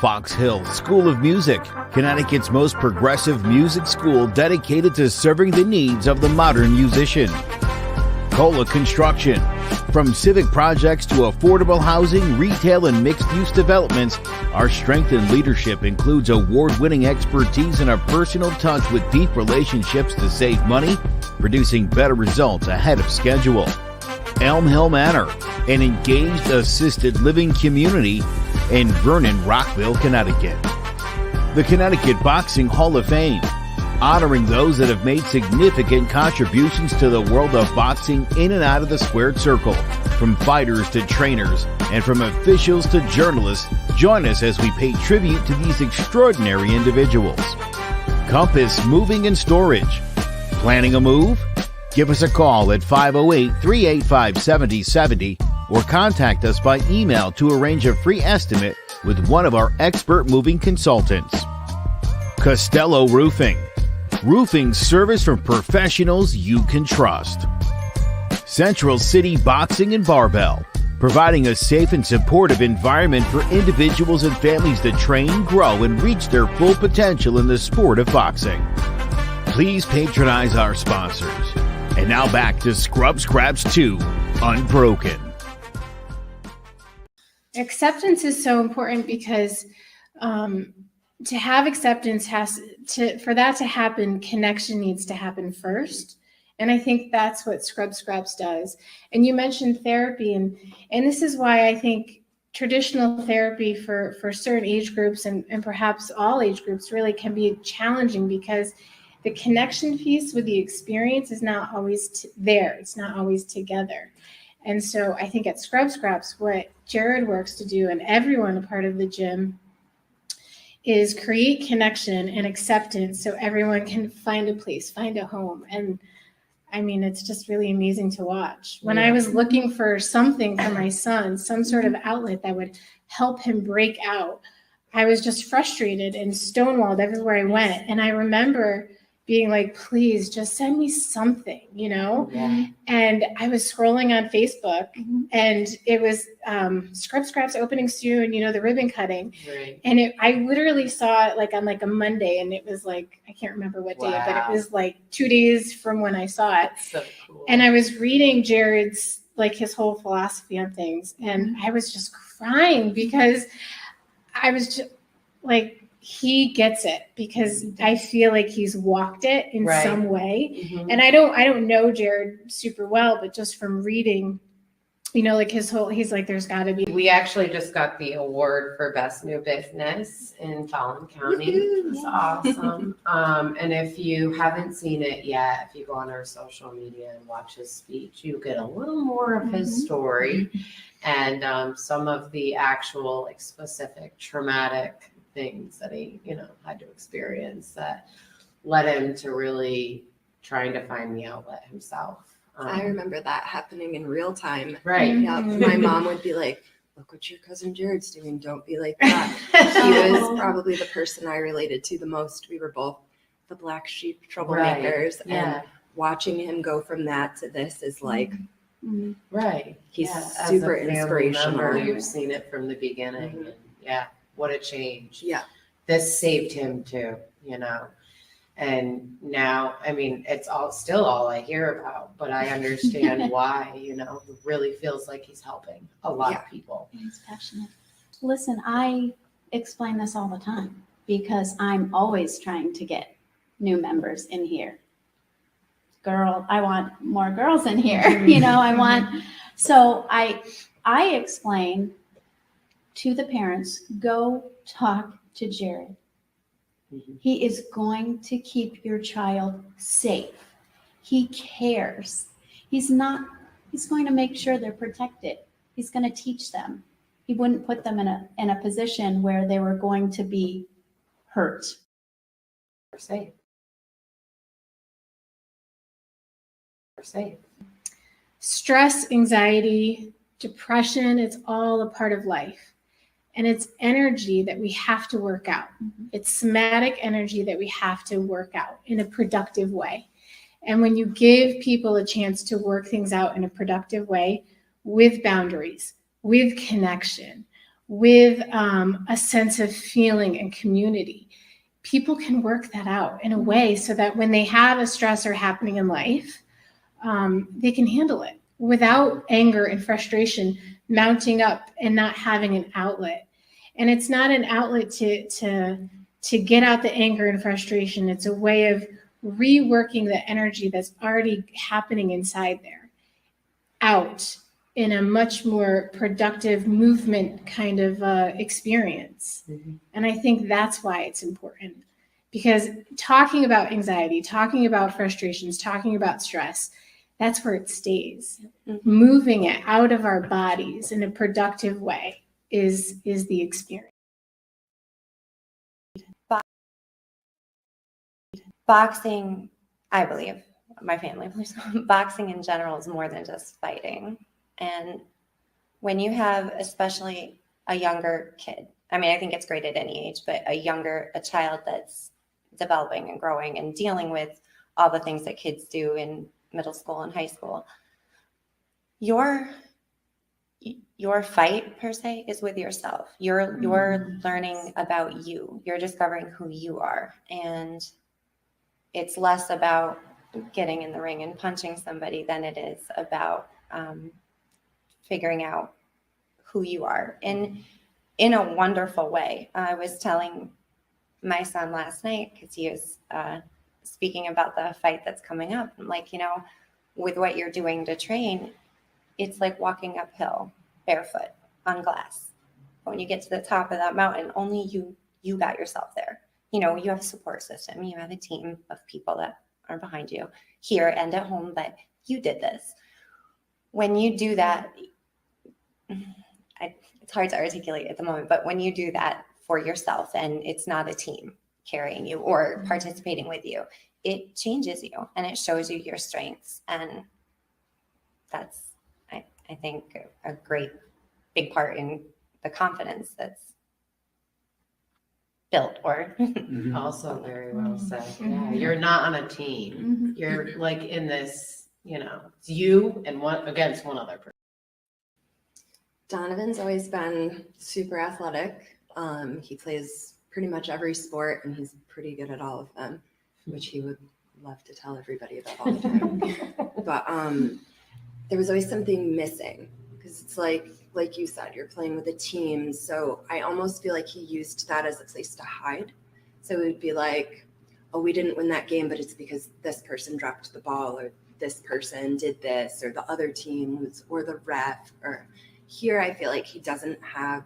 Fox Hill School of Music, Connecticut's most progressive music school dedicated to serving the needs of the modern musician. Cola Construction. From civic projects to affordable housing, retail, and mixed-use developments, our strength in leadership includes award-winning expertise and a personal touch with deep relationships to save money, producing better results ahead of schedule. Elm Hill Manor, an engaged assisted living community in Vernon, Rockville, Connecticut. The Connecticut Boxing Hall of Fame, honoring those that have made significant contributions to the world of boxing in and out of the squared circle. From fighters to trainers, and from officials to journalists, join us as we pay tribute to these extraordinary individuals. Compass Moving and Storage. Planning a move? Give us a call at 508-385-7070 or contact us by email to arrange a free estimate with one of our expert moving consultants. Costello Roofing. Roofing service from professionals you can trust. Central City Boxing and Barbell, providing a safe and supportive environment for individuals and families to train, grow, and reach their full potential in the sport of boxing. Please patronize our sponsors. And now back to Scrub Scraps 2 Unbroken. Acceptance is so important because to have acceptance for that to happen, connection needs to happen first. And I think that's what Scrub Scraps does. And you mentioned therapy, and this is why I think traditional therapy for certain age groups and perhaps all age groups really can be challenging, because the connection piece with the experience is not always there. It's not always together. And so I think at Scrub Scraps, what Jared works to do, and everyone a part of the gym, is create connection and acceptance so everyone can find a place, find a home. And I mean, it's just really amazing to watch. When I was looking for something for my son, some sort of outlet that would help him break out, I was just frustrated and stonewalled everywhere I went. And I remember being like, please just send me something, And I was scrolling on Facebook, and it was Scrub Scraps opening soon, the ribbon cutting. Right. And I literally saw it like on like a Monday, and it was like, I can't remember what day, but it was like 2 days from when I saw it. That's so cool. And I was reading Jared's, like his whole philosophy on things. And I was just crying because I was just like, he gets it, because I feel like he's walked it in some way. And I don't know Jared super well, but just from reading, like he's like, there's gotta be. We actually just got the award for Best New Business in Fallon County. It was awesome. And if you haven't seen it yet, if you go on our social media and watch his speech, you get a little more of his story and some of the actual specific traumatic things that he, had to experience that led him to really trying to find the outlet himself. I remember that happening in real time. Right. Yep. My mom would be like, look what your cousin Jared's doing. Don't be like that. He was probably the person I related to the most. We were both the black sheep troublemakers. Right. Yeah. And watching him go from that to this is like, right. He's As super a family inspirational. member, you've seen it from the beginning. And what a change. Yeah. This saved him too, And now, I mean, it's still all I hear about, but I understand why, it really feels like he's helping a lot of people. He's passionate. Listen, I explain this all the time because I'm always trying to get new members in here. I want more girls in here, so I explain to the parents, go talk to Jared. He is going to keep your child safe. He cares. He's going to make sure they're protected. He's going to teach them. He wouldn't put them in a position where they were going to be hurt. We're safe. Stress, anxiety, depression, it's all a part of life. And it's energy that we have to work out. It's somatic energy that we have to work out in a productive way. And when you give people a chance to work things out in a productive way with boundaries, with connection, with a sense of feeling and community, people can work that out in a way so that when they have a stressor happening in life, they can handle it without anger and frustration mounting up and not having an outlet. And it's not an outlet to get out the anger and frustration. It's a way of reworking the energy that's already happening inside there out in a much more productive movement kind of experience. And I think that's why it's important, because talking about anxiety, talking about frustrations, talking about stress, that's where it stays. Moving it out of our bodies in a productive way is the experience. Boxing, I believe, my family believes, boxing in general is more than just fighting. And when you have especially a younger kid, I mean, I think it's great at any age, but a child that's developing and growing and dealing with all the things that kids do in middle school and high school, your fight per se is with yourself. You're learning about you. You're discovering who you are. And it's less about getting in the ring and punching somebody than it is about figuring out who you are in a wonderful way. I was telling my son last night, because he was speaking about the fight that's coming up. I'm like, with what you're doing to train, it's like walking uphill barefoot on glass. When you get to the top of that mountain, only you got yourself there. You have a support system. You have a team of people that are behind you here and at home, but you did this. When you do that, it's hard to articulate at the moment, but when you do that for yourself and it's not a team carrying you or participating with you, it changes you and it shows you your strengths. And that's, I think, a great big part in the confidence that's built or Also very well said. Yeah, you're not on a team. You're like in this, it's you and one against one other person. Donovan's always been super athletic. He plays pretty much every sport and he's pretty good at all of them, which he would love to tell everybody about all the time. But there was always something missing, because it's like you said, you're playing with a team. So I almost feel like he used that as a place to hide. So it would be like, oh, we didn't win that game, but it's because this person dropped the ball, or this person did this, or the other team was, or the ref. Or here I feel like he doesn't have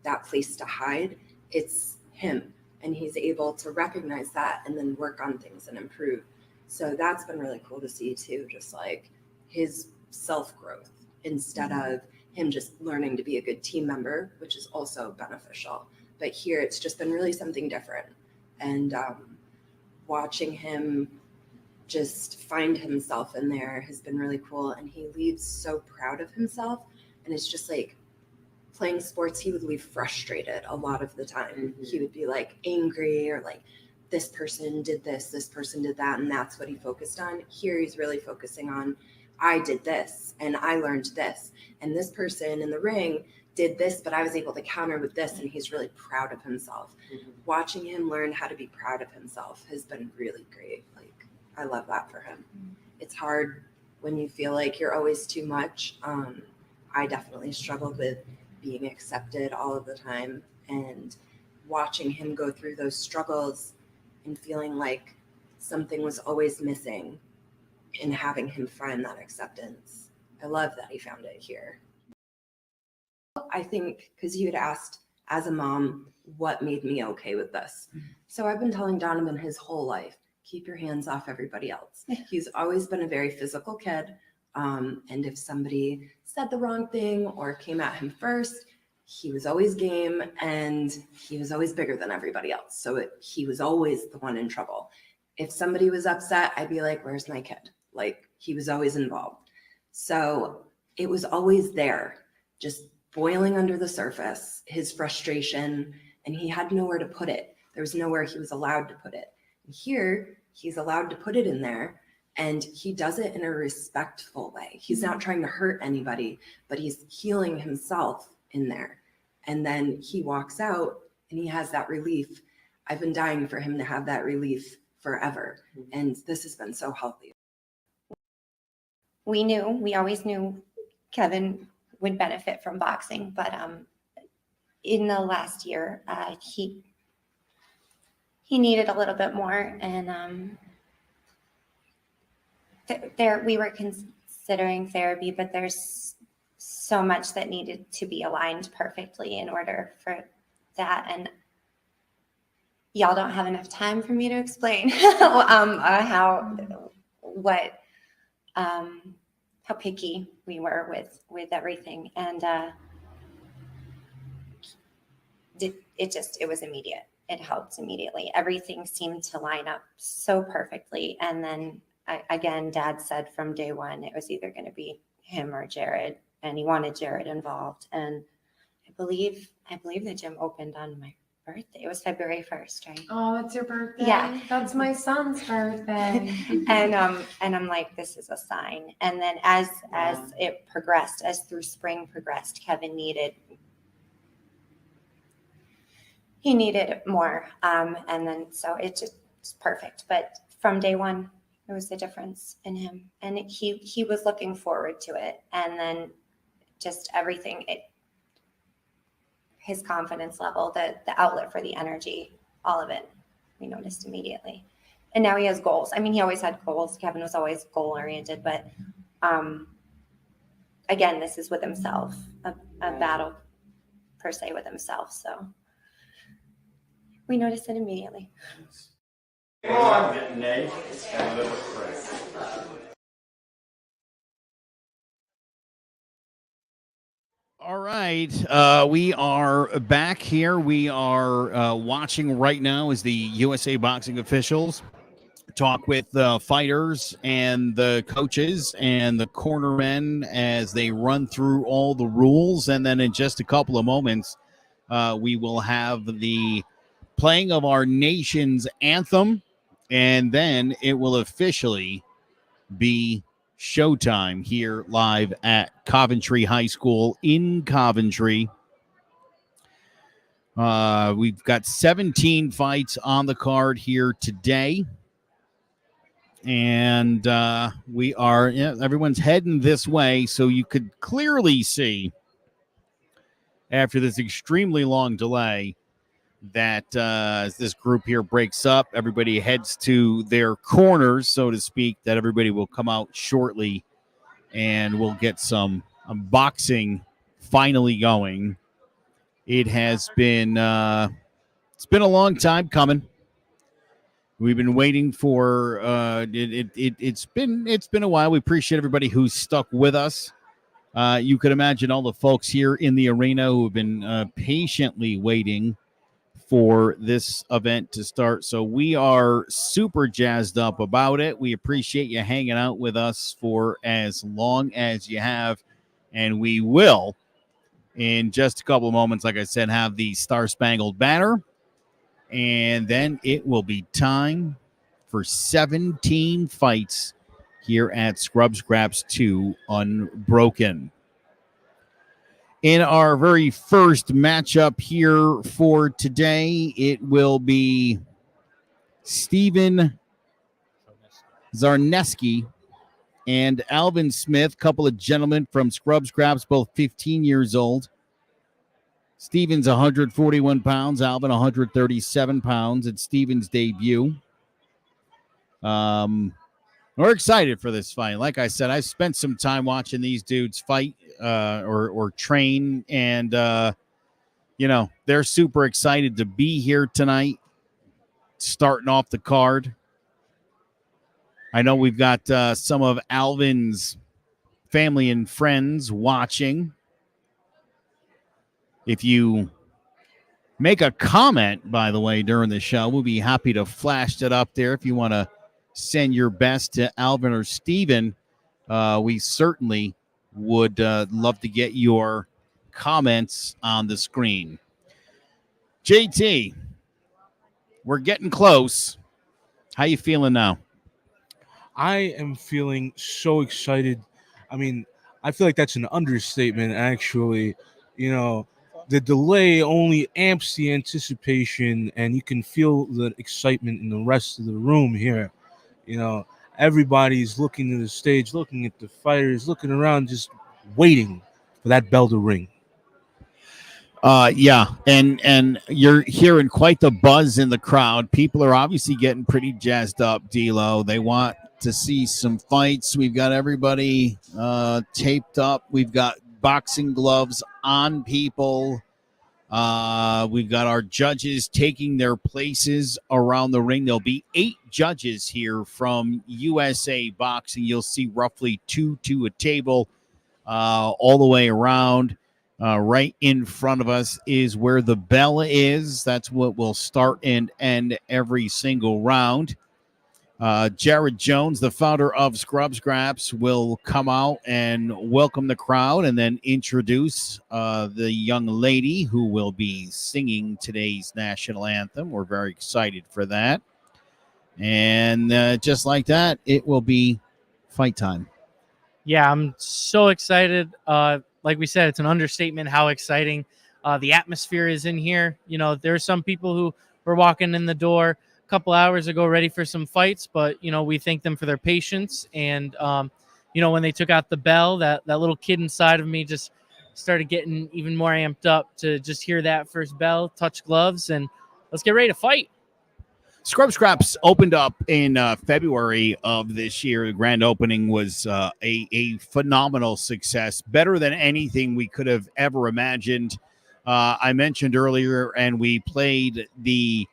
that place to hide. It's him, and he's able to recognize that and then work on things and improve. So that's been really cool to see too, just like his self-growth instead of him just learning to be a good team member, which is also beneficial. But here it's just been really something different. And watching him just find himself in there has been really cool. And he leaves so proud of himself. And it's just like playing sports, he would leave frustrated a lot of the time. He would be like angry or like, this person did this person did that. And that's what he focused on. Here he's really focusing on, I did this and I learned this. And this person in the ring did this, but I was able to counter with this. And he's really proud of himself. Watching him learn how to be proud of himself has been really great. Like, I love that for him. It's hard when you feel like you're always too much. I definitely struggled with being accepted all of the time, and watching him go through those struggles and feeling like something was always missing and having him find that acceptance. I love that he found it here. I think because you had asked as a mom, what made me okay with this? So I've been telling Donovan his whole life, keep your hands off everybody else. He's always been a very physical kid. And if somebody said the wrong thing or came at him first, he was always game, and he was always bigger than everybody else. So he was always the one in trouble. If somebody was upset, I'd be like, where's my kid? Like, he was always involved. So it was always there, just boiling under the surface, his frustration, and he had nowhere to put it. There was nowhere he was allowed to put it. And here, he's allowed to put it in there, and he does it in a respectful way. He's not trying to hurt anybody, but he's healing himself in there. And then he walks out and he has that relief. I've been dying for him to have that relief forever. And this has been so healthy. We always knew Kevin would benefit from boxing, but in the last year, he needed a little bit more, and we were considering therapy, but there's so much that needed to be aligned perfectly in order for that, and y'all don't have enough time for me to explain how picky we were with everything, and it was immediate. It helped immediately. Everything seemed to line up so perfectly, and then again, Dad said from day one it was either going to be him or Jared, and he wanted Jared involved. And I believe the gym opened on my birthday. It was February 1st, right? Oh, that's your birthday? Yeah. That's my son's birthday. and I'm like, this is a sign. And then as it progressed, as through spring progressed, Kevin needed more. And then so it's perfect. But from day one, there was a difference in him, and he was looking forward to it. And then just everything, his confidence level, the outlet for the energy, all of it, we noticed immediately. And now he has goals. I mean, he always had goals. Kevin was always goal oriented, but again, this is with himself, a battle per se with himself. So we noticed it immediately. All right. We are back here. We are watching right now as the USA Boxing officials talk with the fighters and the coaches and the cornermen as they run through all the rules. And then in just a couple of moments, we will have the playing of our nation's anthem, and then it will officially be showtime here live at Coventry High School in Coventry. We've got 17 fights on the card here today. And everyone's heading this way, so you could clearly see after this extremely long delay that as this group here breaks up, everybody heads to their corners, so to speak, that everybody will come out shortly and we'll get some boxing finally going. It has been it's been a long time coming. We've been waiting for it's been a while. We appreciate everybody who's stuck with us. You could imagine all the folks here in the arena who have been patiently waiting for this event to start. So we are super jazzed up about it. We appreciate you hanging out with us for as long as you have. And we will, in just a couple of moments, like I said, have the Star-Spangled Banner. And then it will be time for 17 fights here at Scrub Scraps 2 Unbroken. In our very first matchup here for today, it will be Steven Zarneski and Alvin Smith, couple of gentlemen from Scrub Scraps, both 15 years old. Steven's 141 pounds, Alvin 137 pounds. It's Steven's debut. We're excited for this fight. Like I said, I've spent some time watching these dudes fight or train, and they're super excited to be here tonight, starting off the card. I know we've got some of Alvin's family and friends watching. If you make a comment, by the way, during the show, we'll be happy to flash that up there if you want to send your best to Alvin or Steven. we certainly would love to get your comments on the screen. JT, we're getting close. How you feeling now? I am feeling so excited. I mean, I feel like that's an understatement, actually. You know, the delay only amps the anticipation, and you can feel the excitement in the rest of the room here. You know, everybody's looking to the stage, looking at the fighters, looking around, just waiting for that bell to ring. Yeah, and you're hearing quite the buzz in the crowd. People are obviously getting pretty jazzed up, D'Lo. They want to see some fights. We've got everybody taped up. We've got boxing gloves on people. We've got our judges taking their places around the ring. There'll be 8 judges here from USA Boxing. You'll see roughly 2 to a table all the way around. Right in front of us is where the bell is. That's what will start and end every single round. Jared Jones, the founder of Scrub Scraps, will come out and welcome the crowd and then introduce the young lady who will be singing today's national anthem. We're very excited for that. And just like that, it will be fight time. Yeah, I'm so excited. Like we said, it's an understatement how exciting the atmosphere is in here. You know, there are some people who were walking in the door a couple hours ago ready for some fights, but, you know, we thank them for their patience. And, you know, when they took out the bell, that little kid inside of me just started getting even more amped up to just hear that first bell, touch gloves, and let's get ready to fight. Scrub Scraps opened up in February of this year. The grand opening was a phenomenal success, better than anything we could have ever imagined. I mentioned earlier, and we played the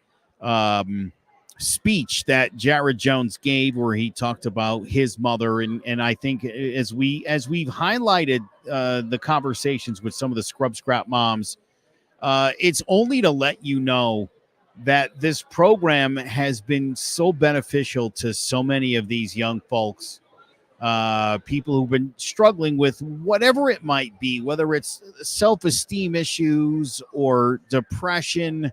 speech that Jared Jones gave, where he talked about his mother, and I think as we've highlighted the conversations with some of the Scrub Scrap moms, it's only to let you know that this program has been so beneficial to so many of these young folks, people who've been struggling with whatever it might be, whether it's self-esteem issues or depression,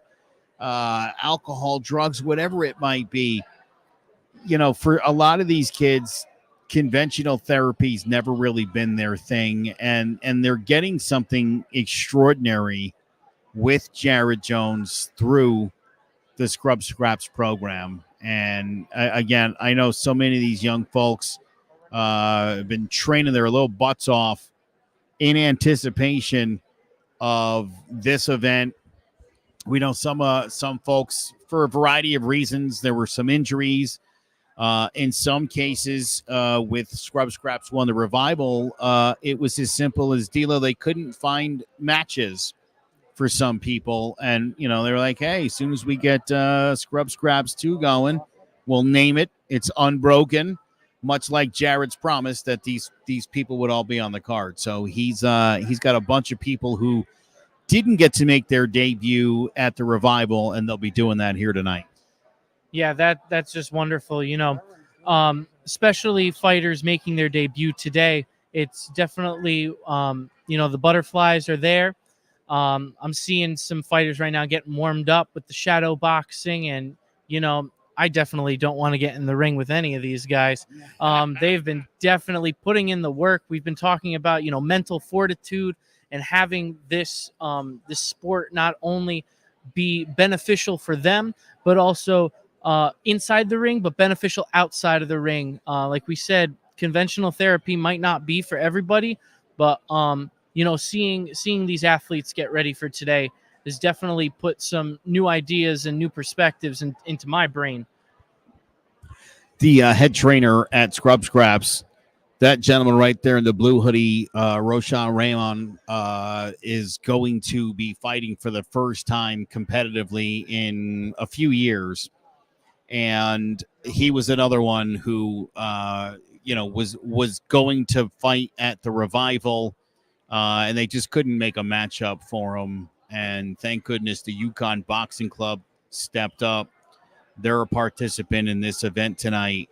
alcohol, drugs, whatever it might be. You know, for a lot of these kids, conventional therapy's never really been their thing, and they're getting something extraordinary with Jared Jones through the Scrub Scraps program. And again, I know so many of these young folks have been training their little butts off in anticipation of this event. We know some folks, for a variety of reasons, there were some injuries. In some cases, with Scrub Scraps won the revival, it was as simple as D'Lo, they couldn't find matches for some people, and you know, they were like, hey, as soon as we get Scrub Scraps 2 going, we'll name it. It's Unbroken, much like Jared's promise that these people would all be on the card. So he's got a bunch of people who didn't get to make their debut at the revival, and they'll be doing that here tonight. Yeah, that's just wonderful. You know, especially fighters making their debut today. It's definitely, you know, the butterflies are there. I'm seeing some fighters right now getting warmed up with the shadow boxing, and you know, I definitely don't want to get in the ring with any of these guys. They've been definitely putting in the work. We've been talking about, you know, mental fortitude and having this this sport not only be beneficial for them, but also inside the ring, but beneficial outside of the ring. Like we said, conventional therapy might not be for everybody, but you know, seeing these athletes get ready for today has definitely put some new ideas and new perspectives into my brain. The head trainer at Scrub Scraps, that gentleman right there in the blue hoodie, Roshan Raymond, is going to be fighting for the first time competitively in a few years. And he was another one who, you know, was going to fight at the revival, and they just couldn't make a matchup for him. And thank goodness the Yukon Boxing Club stepped up. They're a participant in this event tonight.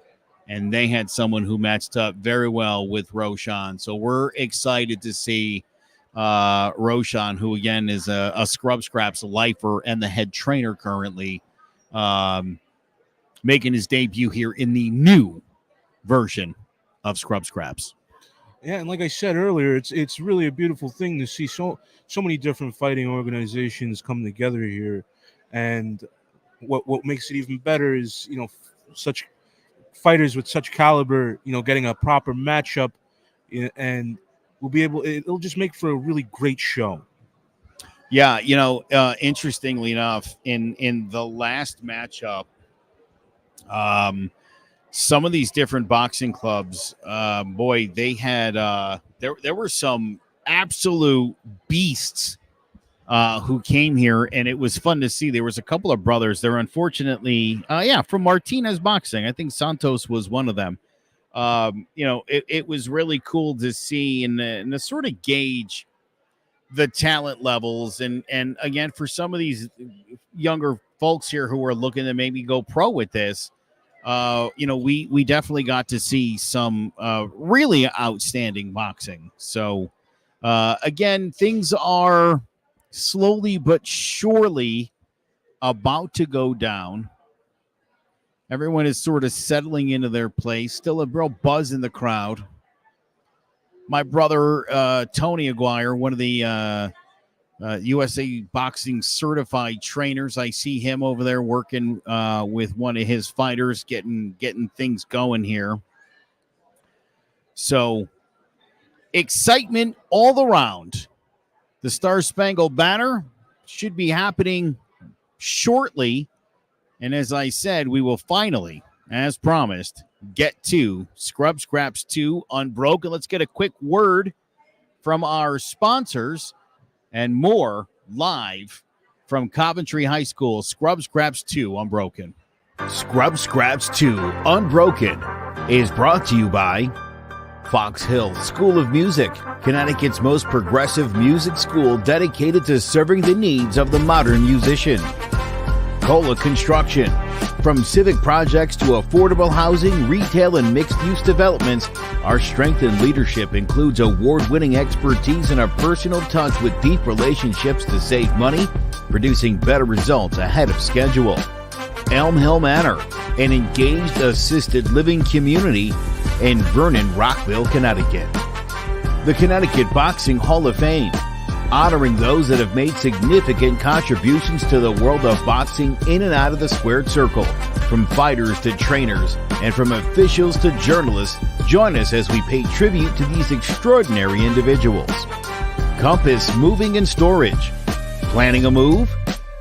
and they had someone who matched up very well with Roshan. So we're excited to see Roshan, who again is a Scrub Scraps lifer and the head trainer currently, making his debut here in the new version of Scrub Scraps. Yeah, and like I said earlier, it's really a beautiful thing to see so many different fighting organizations come together here, and what makes it even better is such fighters with such caliber, getting a proper matchup, and it'll just make for a really great show. Yeah, interestingly enough, in the last matchup, some of these different boxing clubs, boy, they had there were some absolute beasts who came here, and it was fun to see. There was a couple of brothers. They're unfortunately, from Martinez Boxing. I think Santos was one of them. It was really cool to see and to sort of gauge the talent levels, and again, for some of these younger folks here who are looking to maybe go pro with this, we definitely got to see some really outstanding boxing. So again, things are slowly but surely about to go down. Everyone is sort of settling into their place. Still a real buzz in the crowd. My brother Tony Aguirre, one of the USA Boxing certified trainers, I see him over there working with one of his fighters, getting things going here. So excitement all around. The Star Spangled Banner should be happening shortly, and as I said, we will finally, as promised, get to Scrub Scraps 2 Unbroken. Let's get a quick word from our sponsors and more live from Coventry High School. Scrub Scraps 2 Unbroken. Scrub Scraps 2 Unbroken is brought to you by Fox Hill School of Music, Connecticut's most progressive music school dedicated to serving the needs of the modern musician. Cola Construction. From civic projects to affordable housing, retail, and mixed-use developments, our strength in leadership includes award-winning expertise and a personal touch with deep relationships to save money, producing better results ahead of schedule. Elm Hill Manor, an engaged assisted living community in Vernon, Rockville, Connecticut. The Connecticut Boxing Hall of Fame, honoring those that have made significant contributions to the world of boxing in and out of the squared circle. From fighters to trainers and from officials to journalists, join us as we pay tribute to these extraordinary individuals. Compass Moving and Storage. Planning a move?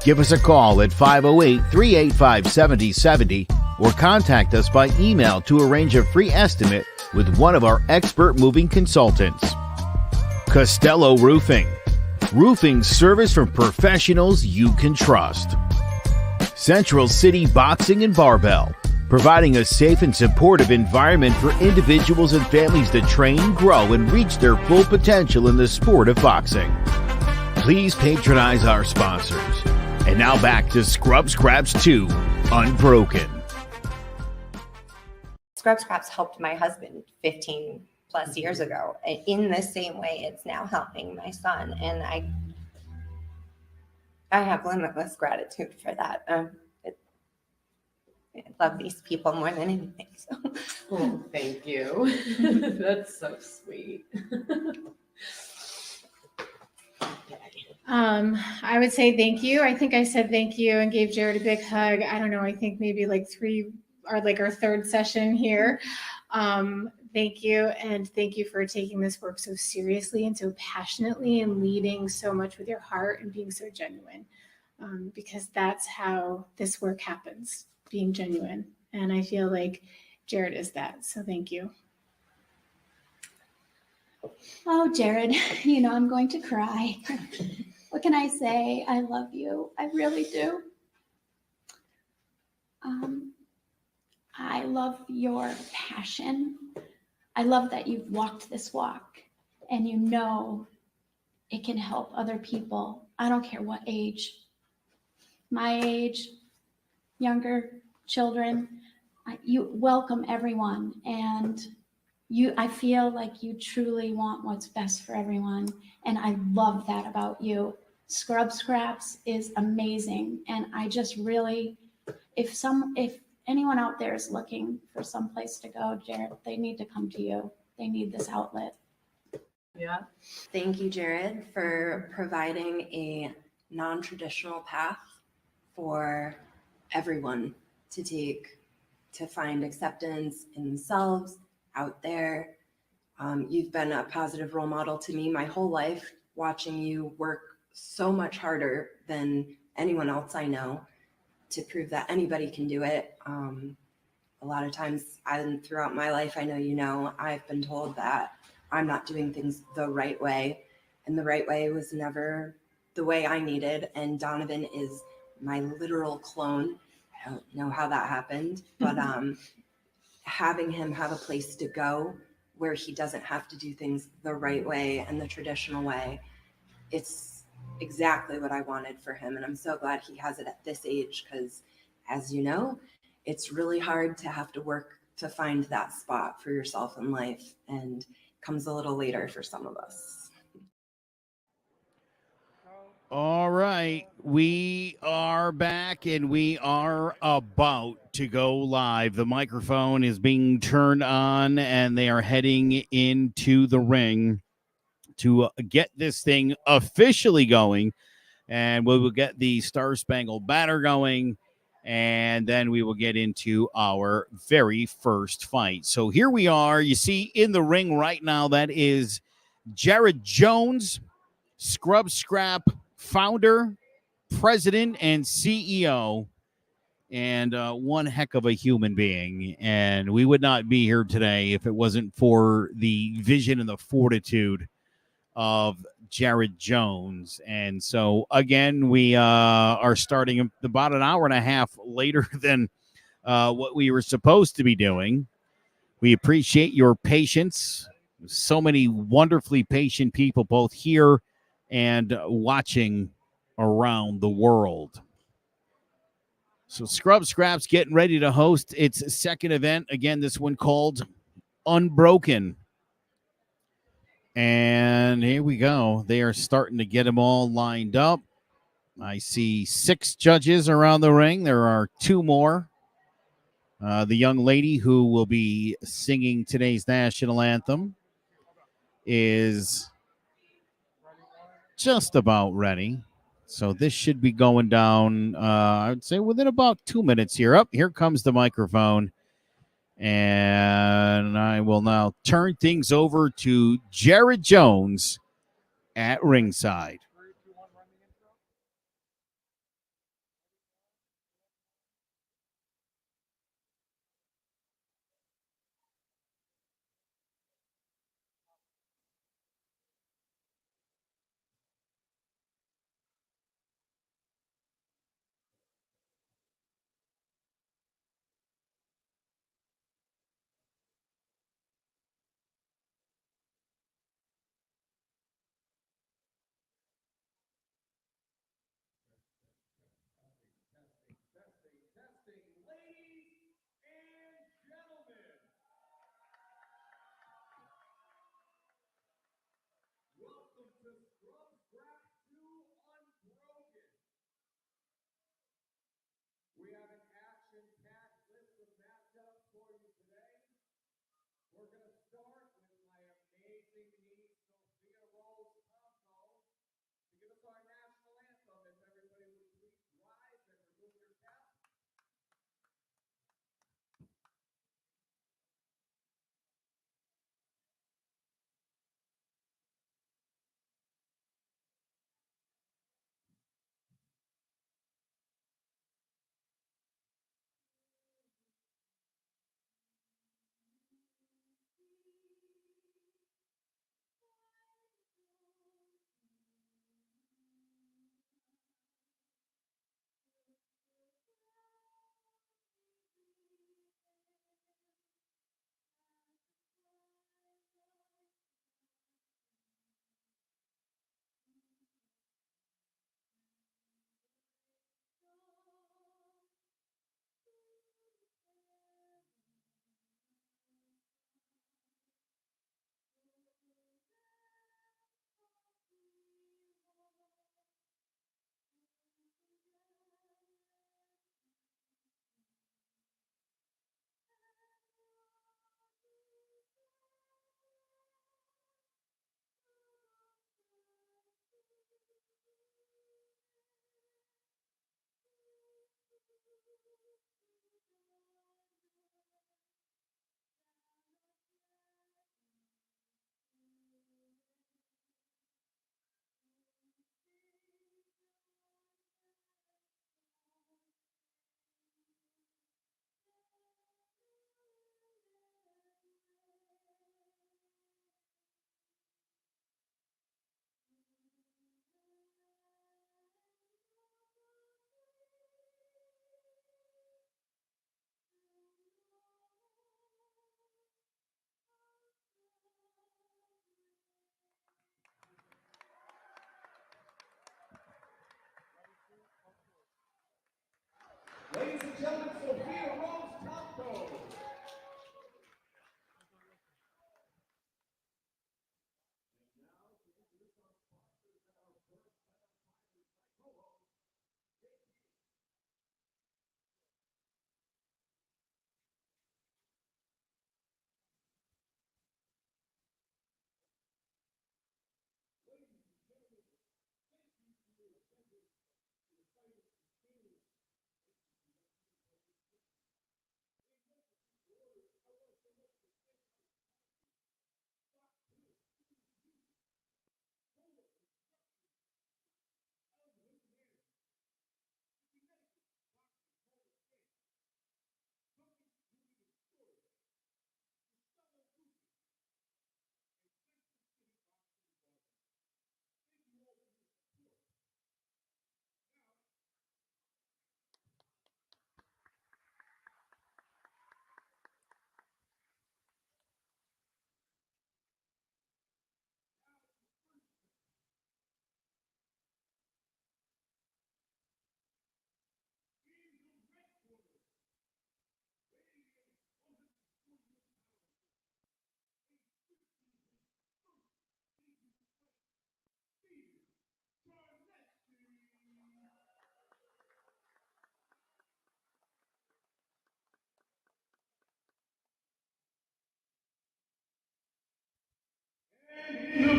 Give us a call at 508-385-7070 or contact us by email to arrange a free estimate with one of our expert moving consultants. Costello Roofing. Roofing service from professionals you can trust. Central City Boxing and Barbell, providing a safe and supportive environment for individuals and families to train, grow, and reach their full potential in the sport of boxing. Please patronize our sponsors. And now back to Scrub Scraps 2 Unbroken. Scrub Scraps helped my husband 15 plus years ago. In the same way, it's now helping my son. And I have limitless gratitude for that. I love these people more than anything. So. Oh, thank you. That's so sweet. I would say thank you. I think I said thank you and gave Jared a big hug. I don't know. I think maybe like our third session here. Thank you. And thank you for taking this work so seriously and so passionately and leading so much with your heart and being so genuine. Because that's how this work happens, being genuine. And I feel like Jared is that. So thank you. Oh, Jared, I'm going to cry. What can I say? I love you. I really do. I love your passion. I love that you've walked this walk and it can help other people. I don't care what age, my age, younger children. You welcome everyone, and I feel like you truly want what's best for everyone, and I love that about you. Scraps is amazing, and I just really, if anyone out there is looking for some place to go, Jared, they need to come to you. They need this outlet. Yeah. Thank you, Jared, for providing a non-traditional path for everyone to take to find acceptance in themselves out there. You've been a positive role model to me my whole life, watching you work so much harder than anyone else I know to prove that anybody can do it. A lot of times throughout my life, I know you know, I've been told that I'm not doing things the right way, and the right way was never the way I needed. And Donovan is my literal clone. I don't know how that happened, but having him have a place to go where he doesn't have to do things the right way and the traditional way, it's exactly what I wanted for him. And I'm so glad he has it at this age, because as you know, it's really hard to have to work to find that spot for yourself in life, and comes a little later for some of us. All right, we are back and we are about to go live. The microphone is being turned on and they are heading into the ring to get this thing officially going. And we will get the Star Spangled Banner going, and then we will get into our very first fight. So here we are. You see in the ring right now, that is Jared Jones, Scrub Scrap founder, president, and CEO, and one heck of a human being. And we would not be here today if it wasn't for the vision and the fortitude of Jared Jones. And so, again, we are starting about an hour and a half later than what we were supposed to be doing. We appreciate your patience. So many wonderfully patient people, both here and watching around the world. So Scrub Scraps getting ready to host its second event. Again, this one called Unbroken. And here we go. They are starting to get them all lined up. I see 6 judges around the ring. There are 2 more. The young lady who will be singing today's national anthem is just about ready. So this should be going down, I would say, within about 2 minutes here. Up, here comes the microphone. And I will now turn things over to Jared Jones at ringside. We have an action-packed list of matchups for you today. We're going to start with my amazing niece, Sophia Rose Tomko, to give us our national anthem. If everybody would please rise and remove your cap.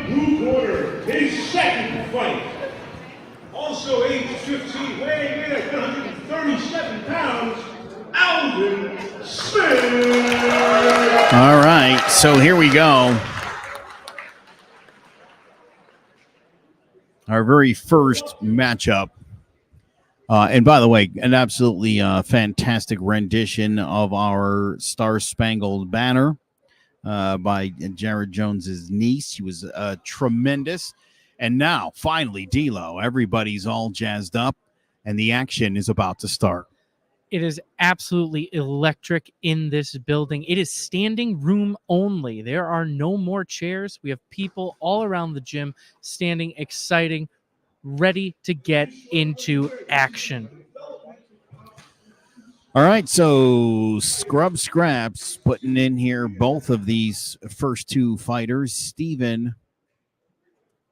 Blue corner, his second fight. Also age 15, weighing in at 137 pounds, Alvin Smith. All right, so here we go. Our very first matchup. And by the way, an absolutely fantastic rendition of our Star Spangled Banner by Jared Jones's niece. She was tremendous. And now, finally, D-Lo, everybody's all jazzed up, and the action is about to start. It is absolutely electric in this building. It is standing room only. There are no more chairs. We have people all around the gym standing, exciting, ready to get into action. All right, so Scrub Scraps putting in here both of these first two fighters, Steven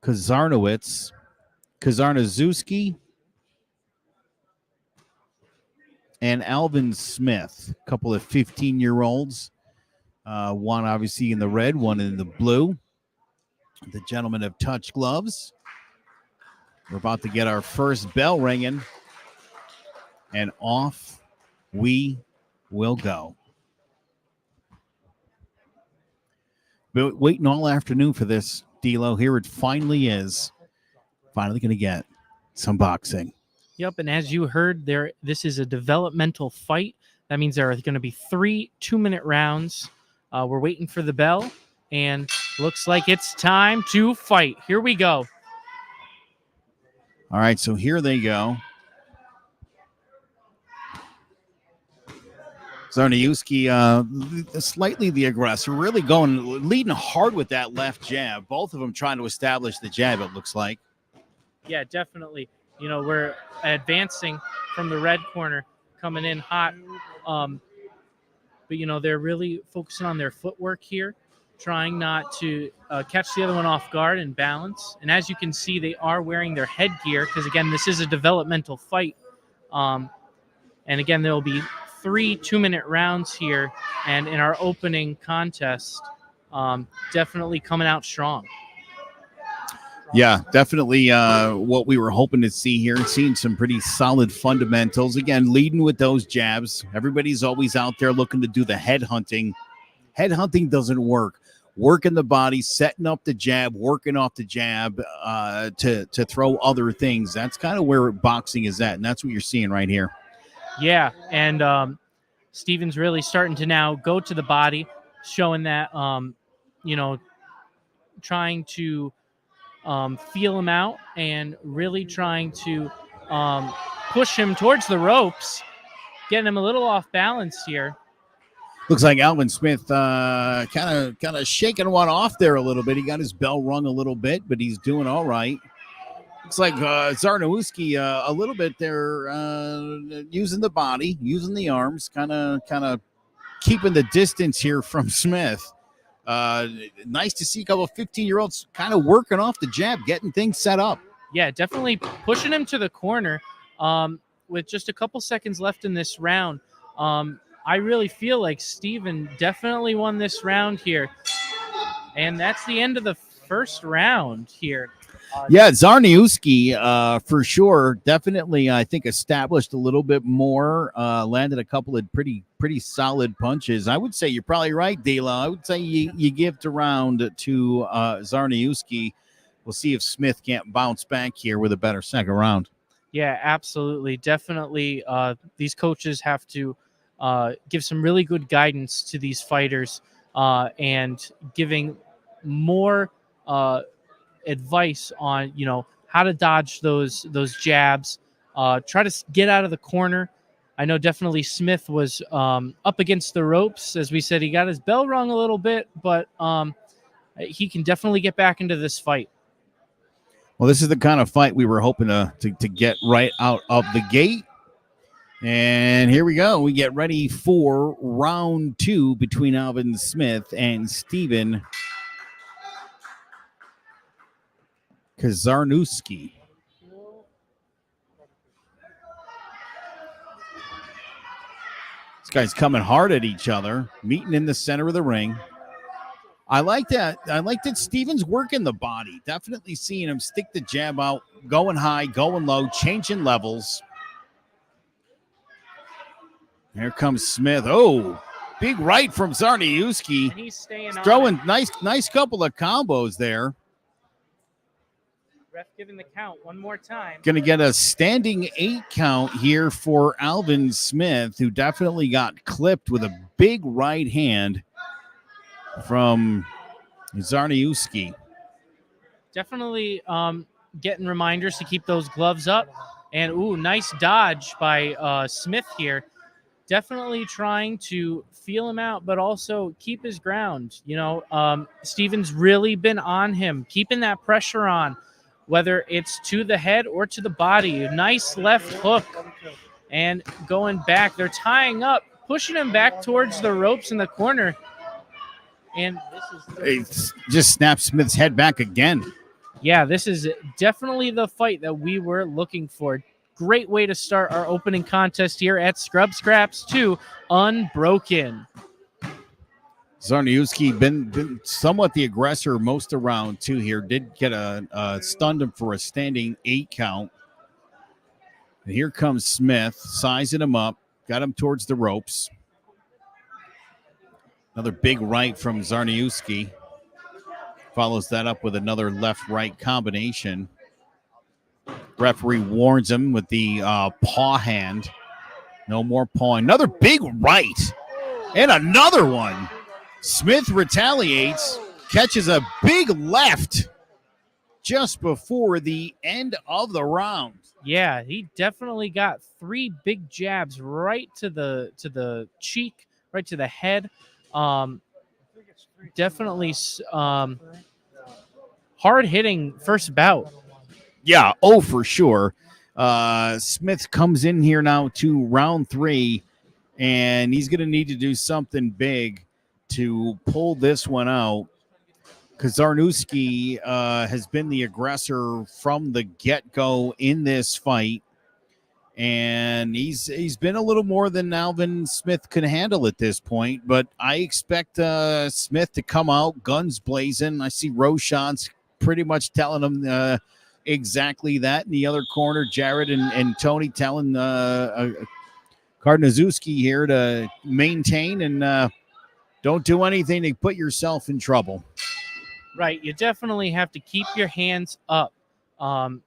Kazarnowski, and Alvin Smith, a couple of 15-year-olds. One obviously in the red, one in the blue. The gentlemen have touched gloves. We're about to get our first bell ringing, and off we will go. Been waiting all afternoon for this, D-Lo. Here it finally is. Finally going to get some boxing. Yep, and as you heard, this is a developmental fight. That means there are going to be 3 2-minute rounds. We're waiting for the bell, and looks like it's time to fight. Here we go. All right, so here they go. Zarniewski, slightly the aggressor, really leading hard with that left jab. Both of them trying to establish the jab, it looks like. Yeah, definitely. You know, we're advancing from the red corner, coming in hot. But, you know, they're really focusing on their footwork here, trying not to catch the other one off guard and balance. And as you can see, they are wearing their headgear because, again, this is a developmental fight. And, again, there will be 3 2-minute rounds here. And in our opening contest, definitely coming out strong. Yeah, definitely what we were hoping to see here. Seeing some pretty solid fundamentals. Again, leading with those jabs. Everybody's always out there looking to do the head hunting. Head hunting doesn't work. Working the body, setting up the jab, working off the jab to throw other things. That's kind of where boxing is at, and that's what you're seeing right here. Yeah, and Steven's really starting to now go to the body, showing that, you know, trying to feel him out and really trying to push him towards the ropes, getting him a little off balance here. Looks like Alvin Smith kind of shaking one off there a little bit. He got his bell rung a little bit, but he's doing all right. Looks like Zarniewski a little bit there, using the body, using the arms, kind of keeping the distance here from Smith. Nice to see a couple of 15-year-olds kind of working off the jab, getting things set up. Yeah, definitely pushing him to the corner with just a couple seconds left in this round. I really feel like Steven definitely won this round here. And that's the end of the first round here. Yeah, Zarniewski, for sure, definitely, I think, established a little bit more, landed a couple of pretty solid punches. I would say you're probably right, D-Lo. I would say you give the round to Zarniewski. We'll see if Smith can't bounce back here with a better second round. Yeah, absolutely. Definitely, these coaches have to give some really good guidance to these fighters and giving more advice on, you know, how to dodge those jabs, try to get out of the corner. I know definitely Smith was up against the ropes. As we said, he got his bell rung a little bit, but he can definitely get back into this fight. Well, this is the kind of fight we were hoping to get right out of the gate. And here we go. We get ready for round 2 between Alvin Smith and Steven Kazarnowski. These guys coming hard at each other, meeting in the center of the ring. I like that. I like that Steven's working the body. Definitely seeing him stick the jab out, going high, going low, changing levels. Here comes Smith. Oh, big right from Zarniewski. And he's staying on Throwing it. nice couple of combos there. Ref giving the count one more time. Going to get a standing 8 count here for Alvin Smith, who definitely got clipped with a big right hand from Zarniewski. Definitely getting reminders to keep those gloves up. And, ooh, nice dodge by Smith here. Definitely trying to feel him out, but also keep his ground. You know, Steven's really been on him, keeping that pressure on, whether it's to the head or to the body. Nice left hook and going back. They're tying up, pushing him back towards the ropes in the corner. And this is It just snaps Smith's head back again. Yeah, this is definitely the fight that we were looking for. Great way to start our opening contest here at Scrub Scraps 2 Unbroken. Zarniewski been somewhat the aggressor most around too here. Did get a stunned him for a standing 8 count. And here comes Smith, sizing him up, got him towards the ropes. Another big right from Zarniewski. Follows that up with another left-right combination. Referee warns him with the paw hand. No more pawing. Another big right. And another one. Smith retaliates, catches a big left just before the end of the round. Yeah, he definitely got 3 big jabs right to the cheek, right to the head. Definitely hard-hitting first bout. Yeah, oh, for sure. Smith comes in here now to round 3, and he's going to need to do something big to pull this one out, because Zarniewski has been the aggressor from the get-go in this fight, and he's been a little more than Alvin Smith can handle at this point, but I expect Smith to come out guns blazing. I see Roshan's pretty much telling him exactly that. In the other corner, Jared and Tony telling Karnazewski here to maintain and don't do anything to put yourself in trouble. Right, you definitely have to keep your hands up,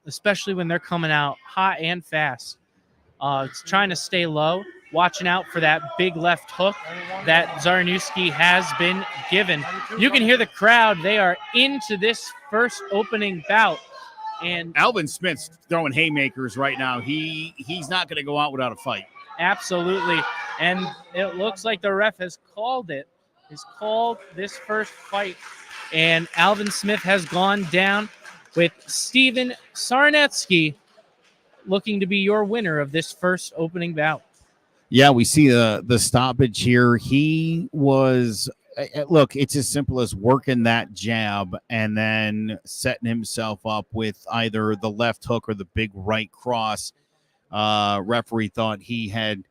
especially when they're coming out hot and fast. It's trying to stay low, watching out for that big left hook that Zarniewski has been given. You can hear the crowd. They are into this first opening bout. And Alvin Smith's throwing haymakers right now. He's not going to go out without a fight. Absolutely. And it looks like the ref has called it. Has called this first fight. And Alvin Smith has gone down with Steven Sarnetsky looking to be your winner of this first opening bout. Yeah, we see the stoppage here. He was, look, it's as simple as working that jab and then setting himself up with either the left hook or the big right cross. Referee thought he had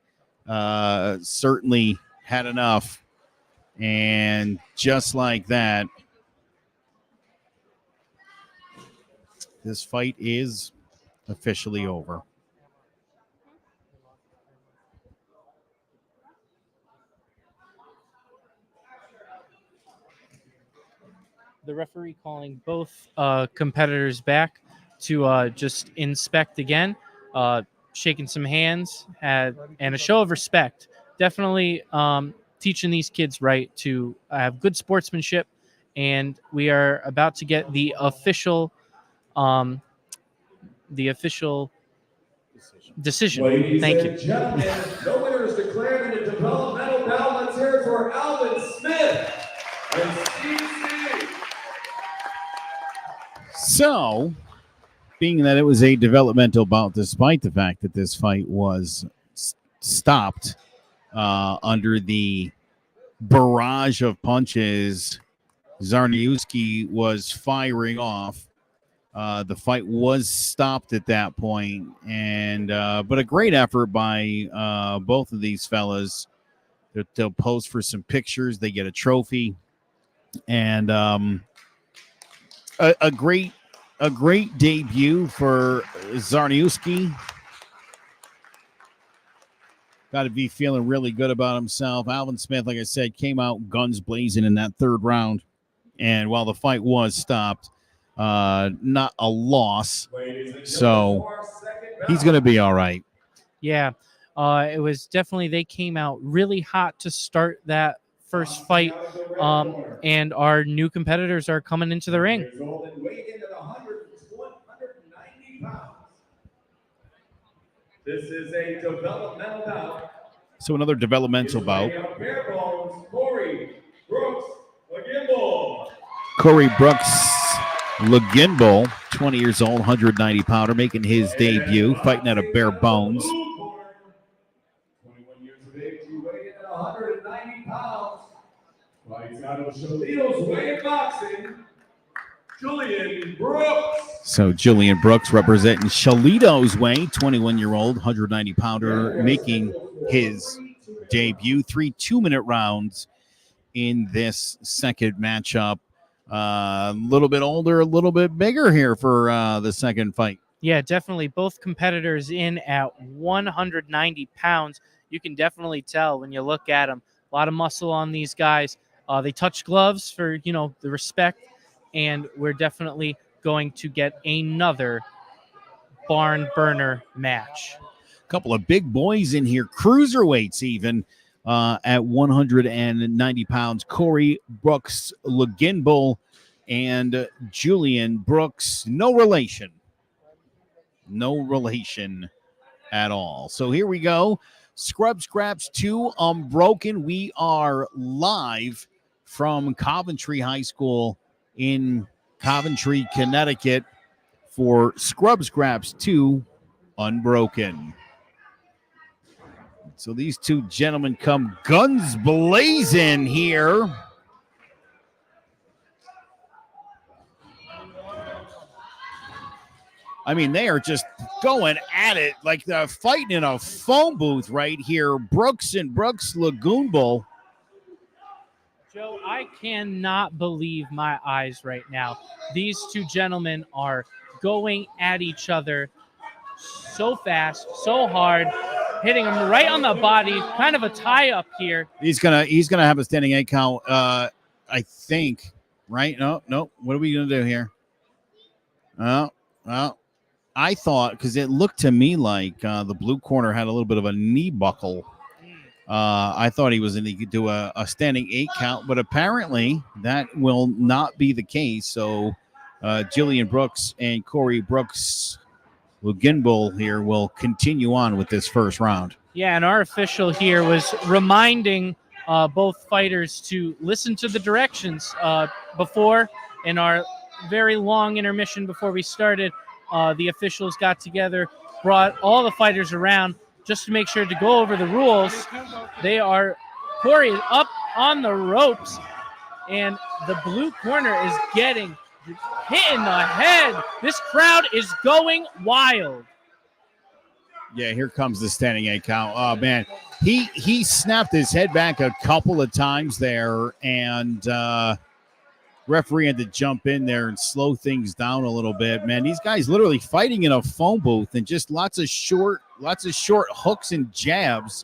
certainly had enough. And just like that, this fight is officially over. The referee calling both competitors back to just inspect again, shaking some hands, and a show of respect. Definitely teaching these kids right to have good sportsmanship, and we are about to get the official decision. Ladies Thank and you. gentlemen, the winner is declared in the developmental bout. Let's hear it for Alvin Smith and Steve. So, being that it was a developmental bout, despite the fact that this fight was stopped under the barrage of punches Zarniewski was firing off, the fight was stopped at that point, and but a great effort by both of these fellas. They'll pose for some pictures. They get a trophy. And a great debut for Zarniewski. Got to be feeling really good about himself. Alvin Smith, like I said, came out guns blazing in that third round. And while the fight was stopped, not a loss. So he's going to be all right. Yeah, it was definitely, they came out really hot to start that first fight. And our new competitors are coming into the ring. This is a developmental bout. So another developmental bout. Corey Brooks Leginbull, 20 years old, 190 pounder, making his debut, fighting out of bare bones. 21 years of age, he weighed in at 190 pounds. Fights out of Shalito's way of boxing, Julian Brooks. So Julian Brooks representing Shalito's way, 21-year-old, 190 pounder, making his debut. 3 2-minute rounds in this second matchup. A little bit older, a little bit bigger here for the second fight. Yeah, definitely. Both competitors in at 190 pounds. You can definitely tell when you look at them. A lot of muscle on these guys. They touch gloves for, the respect. And we're definitely going to get another barn burner match. A couple of big boys in here, cruiserweights even, at 190 pounds. Corey Brooks Leginbull and Julian Brooks. No relation at all. So here we go. Scrub Scraps 2 Unbroken. We are live from Coventry High School in Coventry, Connecticut for Scrub Scraps 2 Unbroken. So these two gentlemen come guns blazing here. I mean, they are just going at it like they're fighting in a phone booth right here. Brooks and Brooks Leginbull. Joe, I cannot believe my eyes right now. These two gentlemen are going at each other so fast, so hard, hitting them right on the body. Kind of a tie-up here. He's gonna have a standing 8 count, I think. Right? No. What are we gonna do here? Well, I thought, because it looked to me like the blue corner had a little bit of a knee buckle. I thought he could do a standing 8 count, but apparently that will not be the case. So Jillian Brooks and Corey Brooks Leginbull here will continue on with this first round. Yeah, and our official here was reminding both fighters to listen to the directions before, in our very long intermission before we started. The officials got together, brought all the fighters around just to make sure to go over the rules. Corey is up on the ropes, and the blue corner is getting hit in the head. This crowd is going wild. Yeah, here comes the standing 8 count. Oh, man. He snapped his head back a couple of times there, and referee had to jump in there and slow things down a little bit. Man, these guys literally fighting in a phone booth and just lots of short hooks and jabs.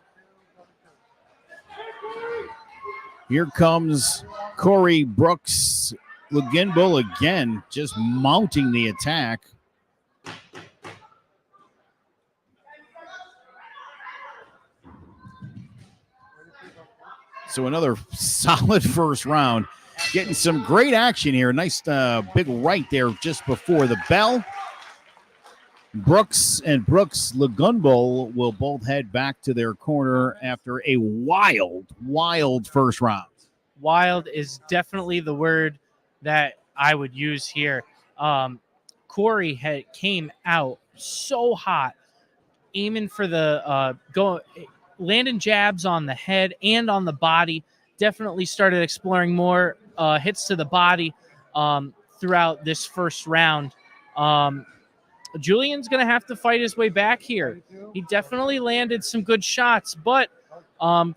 Here comes Corey Brooks Leginbull again, just mounting the attack. So another solid first round. Getting some great action here. Nice big right there just before the bell. Brooks and Brooks Leginbull will both head back to their corner after a wild first round. Wild is definitely the word that I would use here. Corey came out so hot, aiming for the landing jabs on the head and on the body. Definitely started exploring more hits to the body throughout this first round. Julian's going to have to fight his way back here. He definitely landed some good shots, but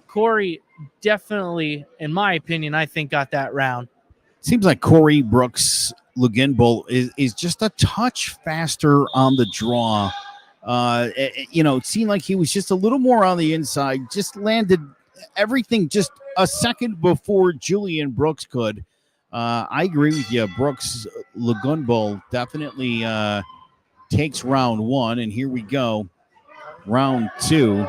Corey definitely, in my opinion, I think got that round. Seems like Corey Brooks Luginbull is just a touch faster on the draw. It seemed like he was just a little more on the inside, just landed everything just a second before Julian Brooks could. I agree with you. Brooks Luginbull definitely takes round one, and here we go. Round two.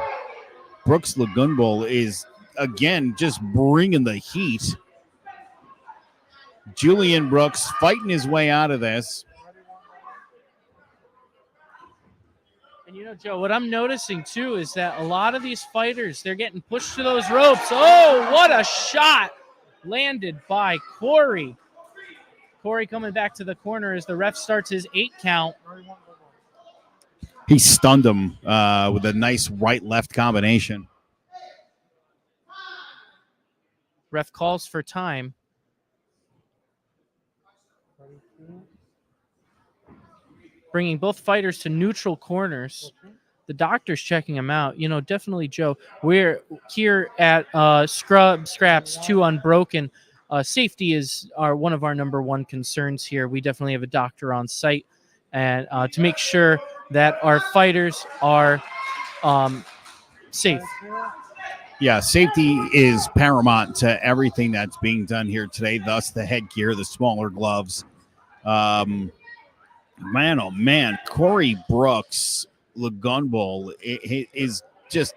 Brooks Luginbull is, again, just bringing the heat. Julian Brooks fighting his way out of this. And Joe, what I'm noticing too is that a lot of these fighters, they're getting pushed to those ropes. Oh, what a shot landed by Corey. Corey coming back to the corner as the ref starts his 8 count. He stunned him with a nice right-left combination. Ref calls for time. Bringing both fighters to neutral corners. The doctor's checking them out. Definitely, Joe, we're here at Scraps 2 Unbroken. Safety is one of our number one concerns here. We definitely have a doctor on site and to make sure that our fighters are safe. Yeah, safety is paramount to everything that's being done here today, thus the headgear, the smaller gloves. Man, oh man, Corey Brooks Luginbull is just,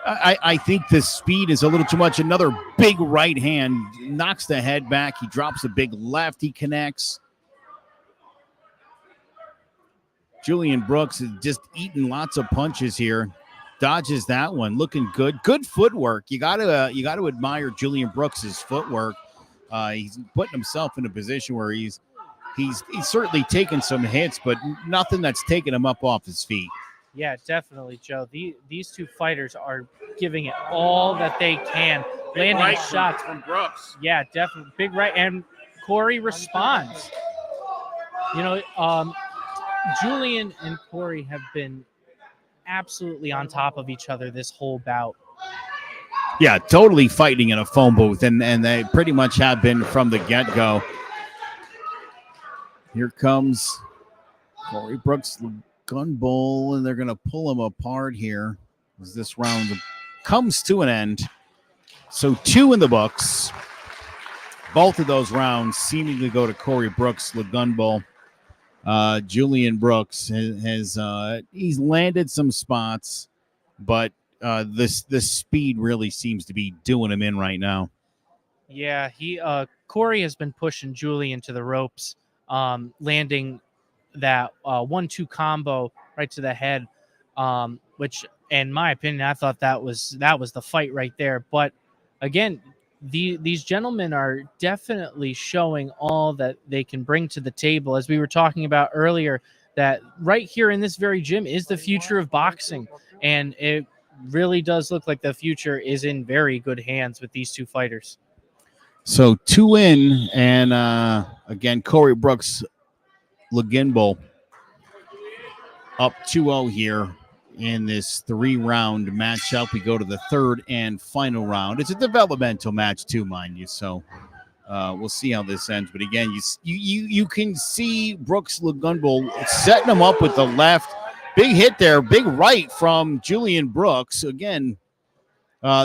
I think the speed is a little too much. Another big right hand knocks the head back. He drops a big left. He connects. Julian Brooks is just eating lots of punches here. Dodges that one. Looking good. Good footwork. You got to admire Julian Brooks's footwork. He's putting himself in a position where he's certainly taken some hits, but nothing that's taken him up off his feet. Yeah, definitely, Joe. These two fighters are giving it all that they can. Landing right shots from Brooks. Yeah, definitely. Big right. And Corey responds. Julian and Corey have been absolutely on top of each other this whole bout. Yeah, totally fighting in a phone booth, and they pretty much have been from the get-go. Here comes Corey Brooks Luginbull, and they're going to pull him apart here as this round comes to an end. So 2 in the books. Both of those rounds seemingly go to Corey Brooks Luginbull. Julian Brooks has he's landed some spots, but the speed really seems to be doing him in right now. Yeah, Corey has been pushing Julian to the ropes. Landing that 1-2 combo right to the head, which, in my opinion, I thought that was the fight right there. But again, these gentlemen are definitely showing all that they can bring to the table. As we were talking about earlier, that right here in this very gym is the future of boxing, and it really does look like the future is in very good hands with these two fighters. So 2 in, and again, Corey Brooks Luginbull up 2-0 here in this 3-round matchup. We go to the third and final round. It's a developmental match too, mind you. So we'll see how this ends. But again, you can see Brooks Luginbull setting him up with the left. Big hit there, big right from Julian Brooks. Again,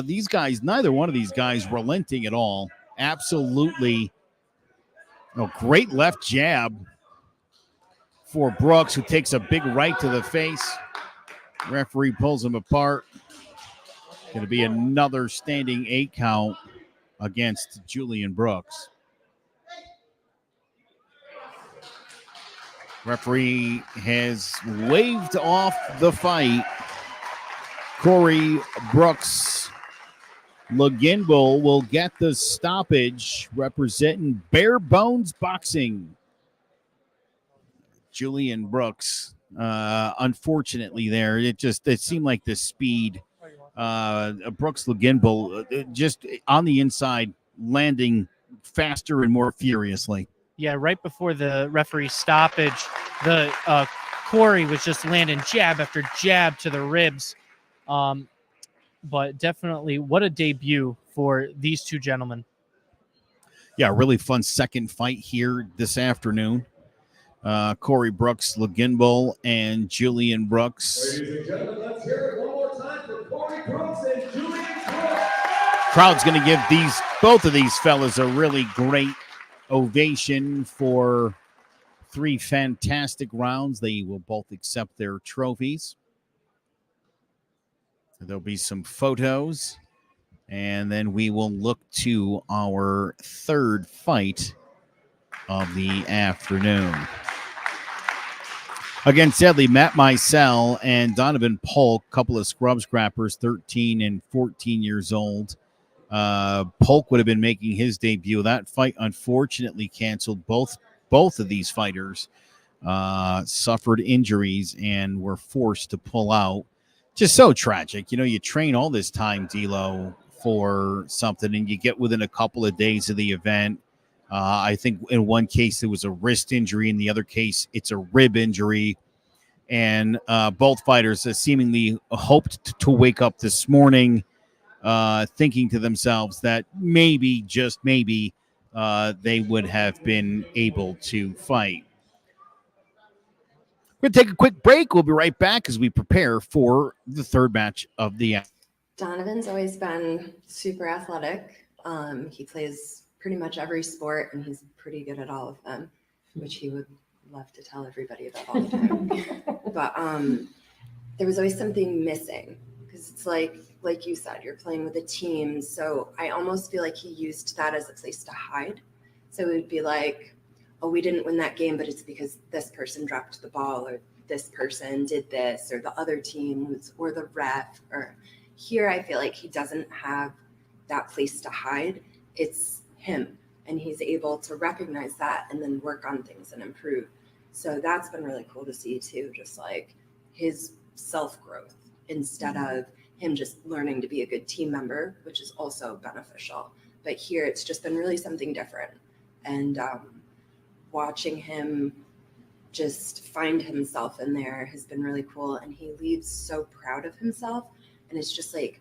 these guys, neither one of these guys relenting at all. Absolutely. Great left jab for Brooks, who takes a big right to the face. Referee pulls him apart. Going to be another standing 8 count against Julian Brooks. Referee has waved off the fight. Corey Brooks Luginbull will get the stoppage, representing Bare Bones Boxing. Julian Brooks, unfortunately, there it seemed like the speed. Brooks Luginbull just on the inside, landing faster and more furiously. Yeah, right before the referee stoppage, the Corey was just landing jab after jab to the ribs. But definitely, what a debut for these two gentlemen. Yeah, really fun second fight here this afternoon. Corey Brooks, Leginbull, and Julian Brooks. Ladies and gentlemen, let's hear it one more time for Corey Brooks and Julian Brooks. Crowd's going to give both of these fellas a really great ovation for 3 fantastic rounds. They will both accept their trophies. There'll be some photos, and then we will look to our third fight of the afternoon. Again, sadly, Matt Micel and Donovan Polk, couple of scrub scrappers, 13 and 14 years old. Polk would have been making his debut. That fight unfortunately canceled. Both of these fighters suffered injuries and were forced to pull out. Just so tragic. You know, you train all this time, D'Lo, for something, and you get within a couple of days of the event. I think in one case it was a wrist injury. In the other case, it's a rib injury. And both fighters seemingly hoped to wake up this morning thinking to themselves that maybe, just maybe, they would have been able to fight. We're going to take a quick break. We'll be right back as we prepare for the third match of the afternoon. Donovan's always been super athletic. He plays pretty much every sport, and he's pretty good at all of them, which he would love to tell everybody about all the time. But there was always something missing, because it's like you said, you're playing with a team. So I almost feel like he used that as a place to hide. So it would be like, oh, we didn't win that game, but it's because this person dropped the ball, or this person did this, or the other team was, or the ref. Or here, I feel like he doesn't have that place to hide. It's him, and he's able to recognize that and then work on things and improve. So that's been really cool to see too, just like his self-growth instead of him just learning to be a good team member, which is also beneficial. But here it's just been really something different. And watching him just find himself in there has been really cool. And he leaves so proud of himself. And it's just like,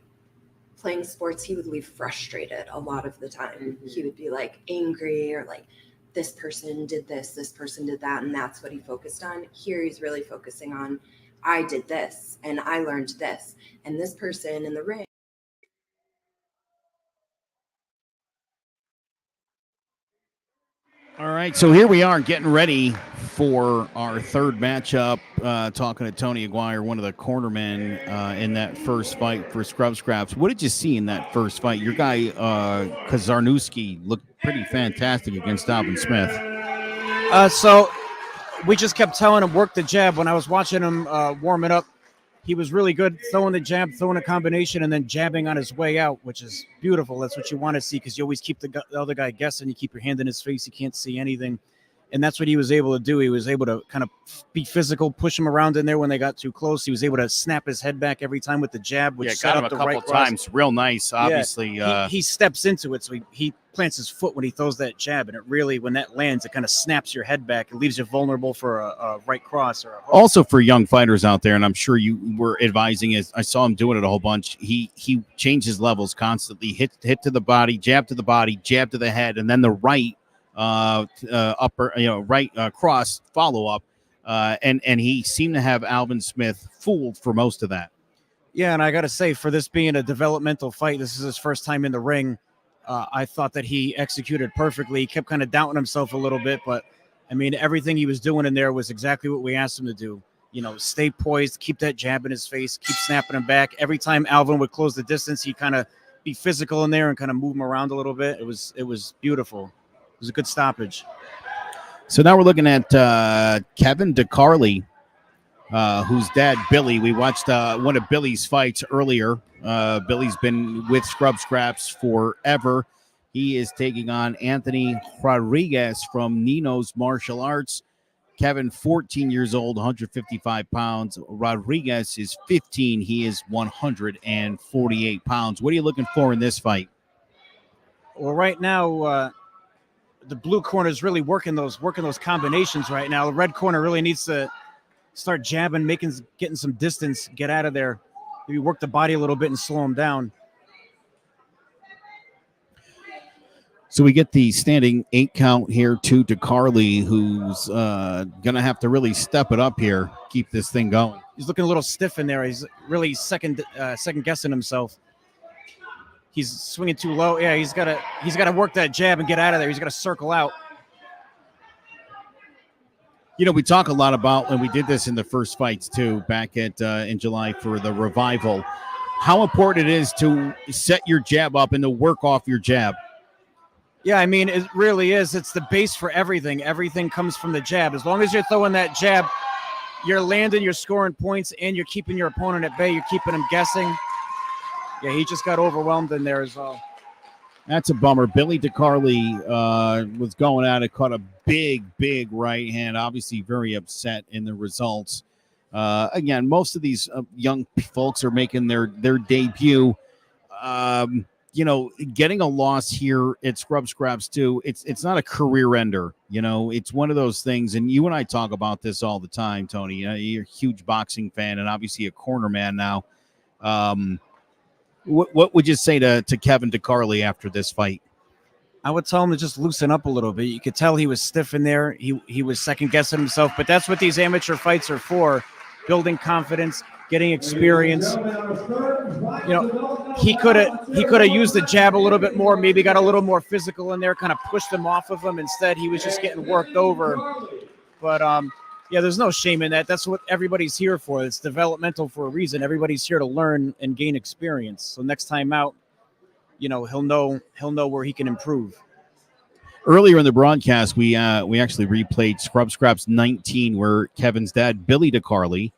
playing sports, he would leave frustrated a lot of the time. Mm-hmm. He would be like angry, or like, this person did this person did that, and that's what he focused on. Here he's really focusing on, I did this and I learned this, and this person in the ring. All right, so here we are getting ready for our third matchup, talking to Tony Aguirre, one of the cornermen in that first fight for Scrub Scraps. What did you see in that first fight? Your guy, Kazarnowski, looked pretty fantastic against Alvin Smith. So we just kept telling him, work the jab. When I was watching him warming up, he was really good throwing the jab, throwing a combination, and then jabbing on his way out, which is beautiful. That's what you want to see, because you always keep the other guy guessing. You keep your hand in his face. You can't see anything. And that's what he was able to do. He was able to kind of be physical, push him around in there when they got too close. He was able to snap his head back every time with the jab, which set got him up a the couple right cross. times. Real nice, obviously. Yeah, he steps into it, so he plants his foot when he throws that jab, and it really, when that lands, it kind of snaps your head back. It leaves you vulnerable for a right cross or a hook. Also for young fighters out there, and I'm sure you were advising, as I saw him doing it a whole bunch, he changes levels constantly. Hit to the body, jab to the body, jab to the head, and then the right upper, right cross follow up, and he seemed to have Alvin Smith fooled for most of that. Yeah, and I got to say, for this being a developmental fight, this is his first time in the ring. I thought that he executed perfectly. He kept kind of doubting himself a little bit, but I mean, everything he was doing in there was exactly what we asked him to do. Stay poised, keep that jab in his face, keep snapping him back. Every time Alvin would close the distance, he'd kind of be physical in there and kind of move him around a little bit. It was beautiful. It was a good stoppage. So now we're looking at Kevin DeCarly, whose dad, Billy. We watched one of Billy's fights earlier. Billy's been with Scrub Scraps forever. He is taking on Anthony Rodriguez from Nino's Martial Arts. Kevin, 14 years old, 155 pounds. Rodriguez is 15. He is 148 pounds. What are you looking for in this fight? Well, right now, the blue corner is really working those combinations right now. The red corner really needs to start jabbing, getting some distance, get out of there. Maybe work the body a little bit and slow him down. So we get the standing 8 count here to DeCarly, who's going to have to really step it up here, keep this thing going. He's looking a little stiff in there. He's really second guessing himself. He's swinging too low. Yeah, he's got to work that jab and get out of there. He's got to circle out. You know, we talk a lot about, and we did this in the first fights too, back at in July for the revival, how important it is to set your jab up and to work off your jab. Yeah, I mean, it really is. It's the base for everything. Everything comes from the jab. As long as you're throwing that jab, you're landing, you're scoring points, and you're keeping your opponent at bay. You're keeping him guessing. Yeah, he just got overwhelmed in there as well. That's a bummer. Billy DeCarly was going at it, caught a big right hand. Obviously very upset in the results. Again, most of these young folks are making their debut. You know, getting a loss here at Scrub Scraps too, it's not a career ender. You know, it's one of those things, and you and I talk about this all the time, Tony. You're a huge boxing fan and obviously a corner man now. What would you say to Kevin DeCarly after this fight? I would tell him to just loosen up a little bit. You could tell he was stiff in there. He was second guessing himself, but that's what these amateur fights are for: building confidence, getting experience. You know, he could have used the jab a little bit more, maybe got a little more physical in there, kind of pushed him off of him. Instead, he was just getting worked over. But yeah, there's no shame in that. That's what everybody's here for. It's developmental for a reason. Everybody's here to learn and gain experience. So next time out, you know, he'll know where he can improve. Earlier in the broadcast, we actually replayed Scrub Scraps 19, where Kevin's dad, Billy DeCarly,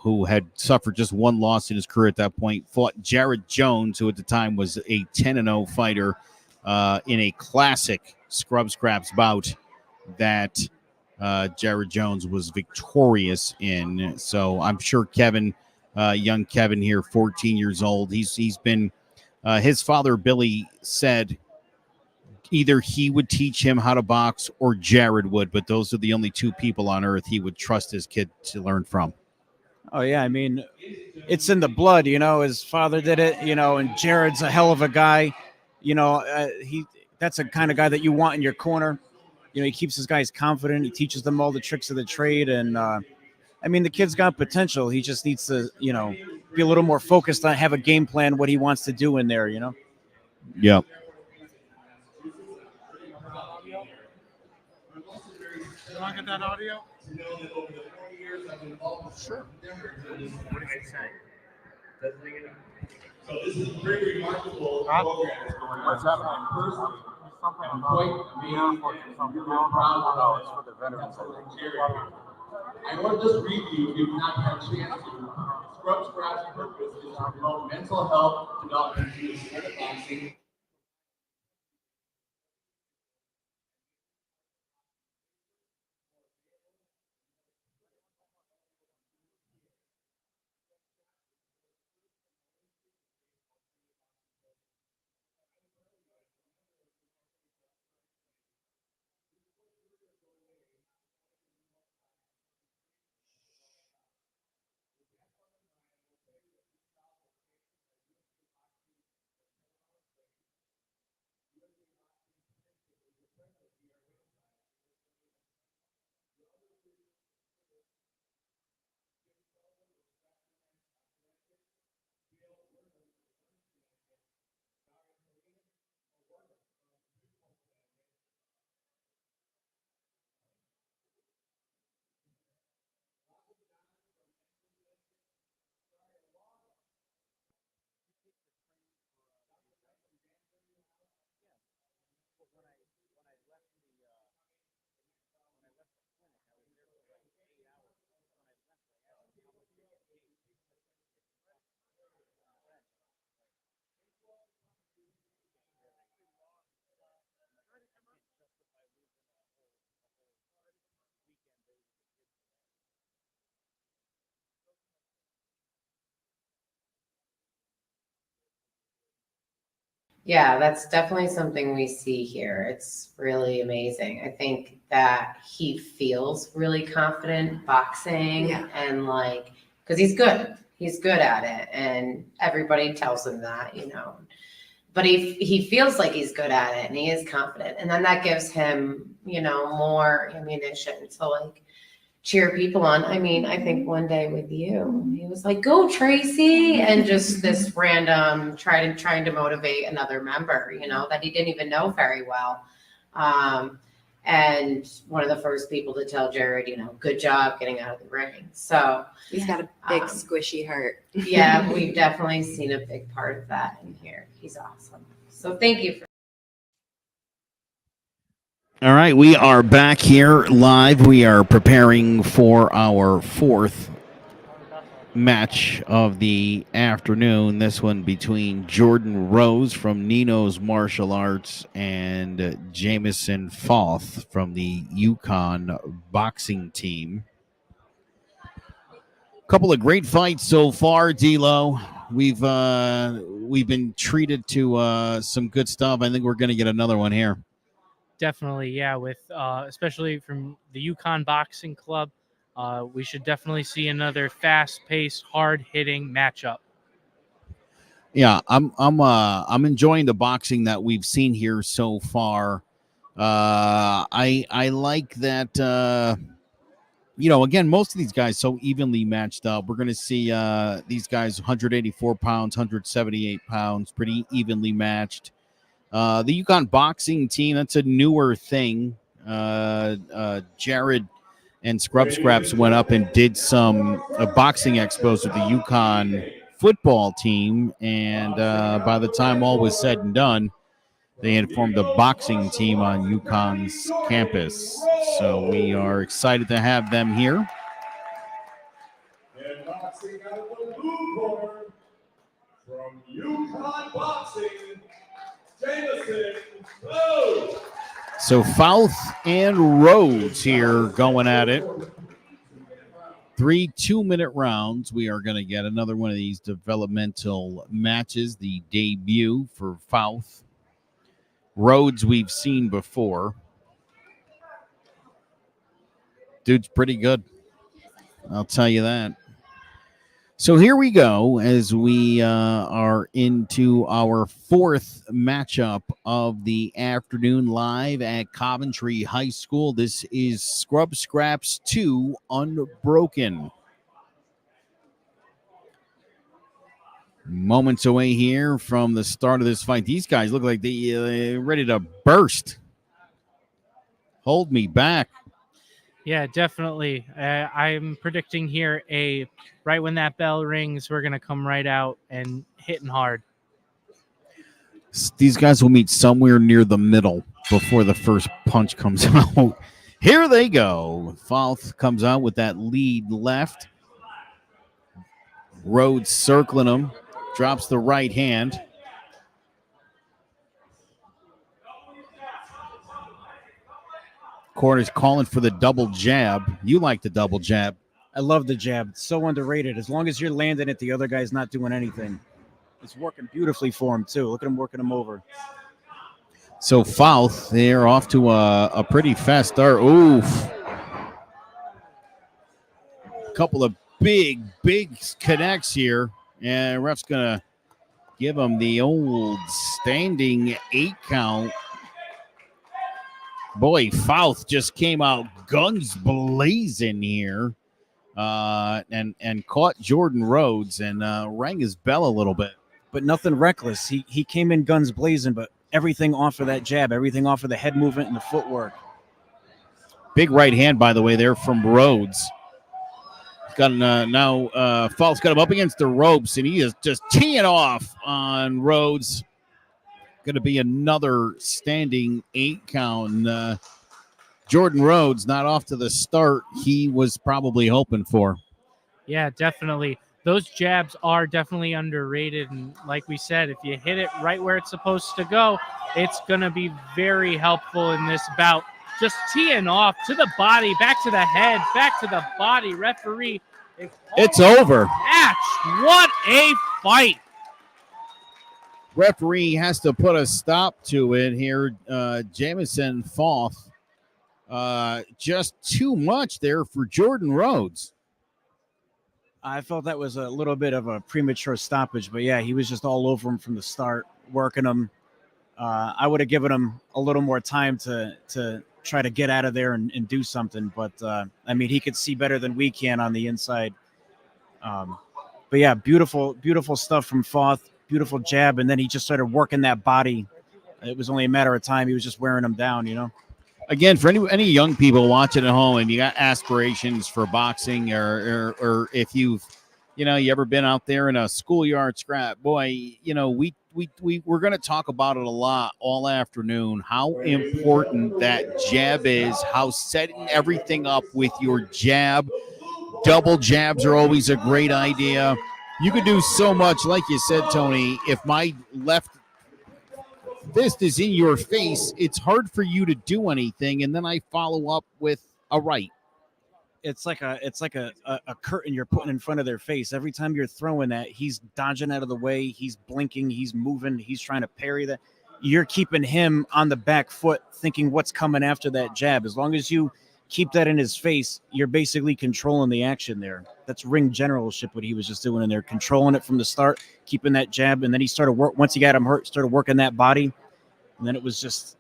who had suffered just one loss in his career at that point, fought Jared Jones, who at the time was a 10-0 fighter, in a classic Scrub Scraps bout that Jared Jones was victorious in. So I'm sure Kevin, young Kevin here, 14 years old, he's been, his father, Billy, said either he would teach him how to box or Jared would, but those are the only two people on earth he would trust his kid to learn from. Oh, yeah. I mean, it's in the blood, you know. His father did it, you know, and Jared's a hell of a guy. You know, that's a kind of guy that you want in your corner. You know, he keeps his guys confident. He teaches them all the tricks of the trade. And, I mean, the kid's got potential. He just needs to, you know, be a little more focused on, have a game plan, what he wants to do in there, you know? Yeah. You want to get that audio? Sure. What did he say? So this is very remarkable program that's going on. What's happening? Personally, I'm quite amazed and really proud of it. For the veterans. I want to just read you, if you've not had a chance to, Scrub Scraps' purpose is to promote mental health development through the sport of boxing. Yeah, that's definitely something we see here. It's really amazing. I think that he feels really confident boxing and like, because he's good at it. And everybody tells him that, you know. but he feels like he's good at it and he is confident. And then that gives him, more ammunition to like cheer people on. I mean, I think one day with you, he was like, "Go Tracy," and just this random trying to motivate another member, that he didn't even know very well. And one of the first people to tell Jared, good job getting out of the ring. So he's got a big squishy heart. Yeah, we've definitely seen a big part of that in here. He's awesome. So thank you for. All right, we are back here live. We are preparing for our fourth match of the afternoon. This one between Jordan Rose from Nino's Martial Arts and Jamison Foth from the Yukon boxing team. Couple of great fights so far, D-Lo. We've been treated to some good stuff. I think we're going to get another one here. Definitely, yeah. With especially from the Yukon Boxing Club, we should definitely see another fast-paced, hard-hitting matchup. Yeah, I'm enjoying the boxing that we've seen here so far. I like that. Again, most of these guys so evenly matched up. We're going to see these guys 184 pounds, 178 pounds, pretty evenly matched. The Yukon boxing team, that's a newer thing. Jared and Scraps went up and did some boxing expos with the Yukon football team. And by the time all was said and done, they had formed a boxing team on Yukon's campus. So we are excited to have them here. And boxing out of the blue corner from Yukon Boxing, Jamison Rose. So Fouth and Rhodes here going at it. 3 2-minute rounds. We are going to get another one of these developmental matches. The debut for Fouth. Rhodes we've seen before. Dude's pretty good. I'll tell you that. So here we go as we are into our fourth matchup of the afternoon live at Coventry High School. This is Scraps 2 Unbroken. Moments away here from the start of this fight. These guys look like they're ready to burst. Hold me back. Yeah, definitely. I'm predicting here right when that bell rings, we're going to come right out and hitting hard. These guys will meet somewhere near the middle before the first punch comes out. Here they go. Fouth comes out with that lead left. Rhodes circling him. Drops the right hand. Corner's calling for the double jab. You like the double jab. I love the jab. It's so underrated. As long as you're landing it, the other guy's not doing anything. It's working beautifully for him, too. Look at him working him over. So Fouth, they're off to a pretty fast start. Oof. Couple of big connects here. And ref's going to give him the old standing 8 count. Boy, Fouth just came out guns blazing here and caught Jordan Rhodes and rang his bell a little bit. But nothing reckless. He came in guns blazing, but everything off of that jab, everything off of the head movement and the footwork. Big right hand, by the way, there from Rhodes. Got now Fouth's got him up against the ropes, and he is just teeing off on Rhodes. Going to be another standing 8 count. Jordan Rhodes not off to the start he was probably hoping for. Yeah, definitely. Those jabs are definitely underrated. And like we said, if you hit it right where it's supposed to go, it's going to be very helpful in this bout. Just teeing off to the body, back to the head, back to the body. Referee. It's over. Match. What a fight. Referee has to put a stop to it here. Jamison Foth. Just too much there for Jordan Rhodes. I felt that was a little bit of a premature stoppage, but yeah, he was just all over him from the start. working him. I would have given him a little more time to try to get out of there and do something. But I mean, he could see better than we can on the inside. But yeah, beautiful stuff from Foth. Beautiful jab, and then he just started working that body. It was only a matter of time. He was just wearing him down, you know. Again, for any young people watching at home, and you got aspirations for boxing, or if you've, you ever been out there in a schoolyard scrap, boy, we're going to talk about it a lot all afternoon. How important that jab is. How setting everything up with your jab. Double jabs are always a great idea. You could do so much, like you said, Tony. If my left fist is in your face, it's hard for you to do anything, and then I follow up with a right. It's like a curtain you're putting in front of their face. Every time you're throwing that, he's dodging out of the way, he's blinking, he's moving, he's trying to parry that. You're keeping him on the back foot, thinking what's coming after that jab. As long as you keep that in his face, you're basically controlling the action there. That's ring generalship, what he was just doing in there, controlling it from the start, keeping that jab, and then he started once he got him hurt, started working that body, and then it was just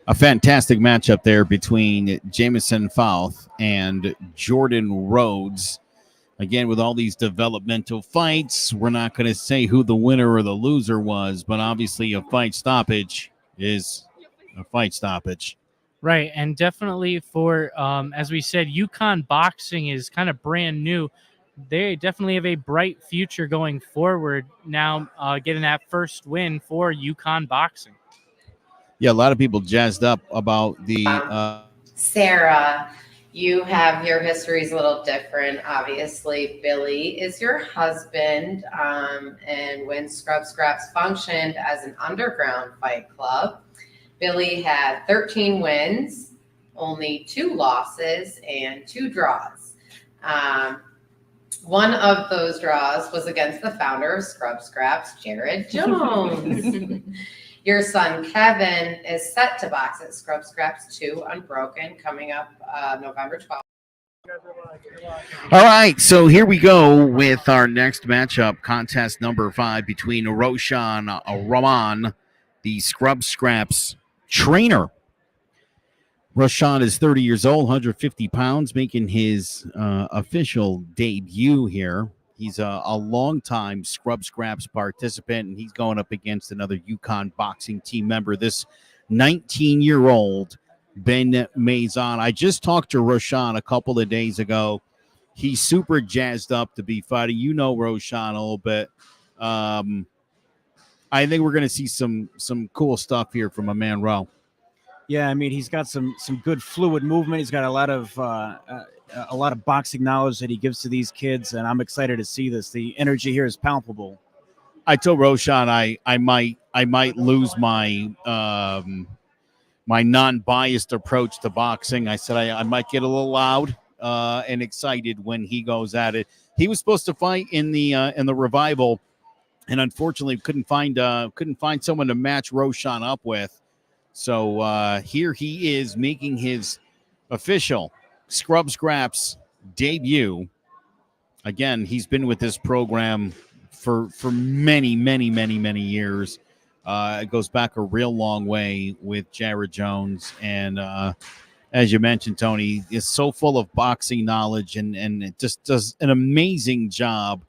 a fantastic matchup there between Jamison Foth and Jordan Rhodes. Again, with all these developmental fights, we're not going to say who the winner or the loser was, but obviously a fight stoppage is a fight stoppage. Right, and definitely for, as we said, UConn boxing is kind of brand new. They definitely have a bright future going forward now, getting that first win for UConn boxing. Yeah, a lot of people jazzed up about the... Sarah, you have your history's a little different. Obviously, Billy is your husband, and when Scrub Scraps functioned as an underground fight club, Billy had 13 wins, only 2 losses, and 2 draws. One of those draws was against the founder of Scrub Scraps, Jared Jones. Your son, Kevin, is set to box at Scrub Scraps 2 Unbroken coming up November 12th. All right, so here we go with our next matchup, contest number 5 between Roshan Rahman, the Scrub Scraps trainer. Roshan is 30 years old, 150 pounds, making his official debut here. He's a longtime Scrub Scraps participant, and he's going up against another UConn boxing team member, this 19-year-old Ben Mazon. I just talked to Roshan a couple of days ago. He's super jazzed up to be fighting. You know Roshan a little bit. I think we're going to see some cool stuff here from a man Rowe. Yeah, I mean, he's got some good fluid movement. He's got a lot of boxing knowledge that he gives to these kids, and I'm excited to see this. The energy here is palpable. I told Roshan I might lose my my non-biased approach to boxing. I said I might get a little loud and excited when he goes at it. He was supposed to fight in the revival, and unfortunately couldn't find someone to match Roshan up with. So here he is making his official Scrub Scraps debut. Again, he's been with this program for many, many, many, many years. It goes back a real long way with Jared Jones. And as you mentioned, Tony, is so full of boxing knowledge and it just does an amazing job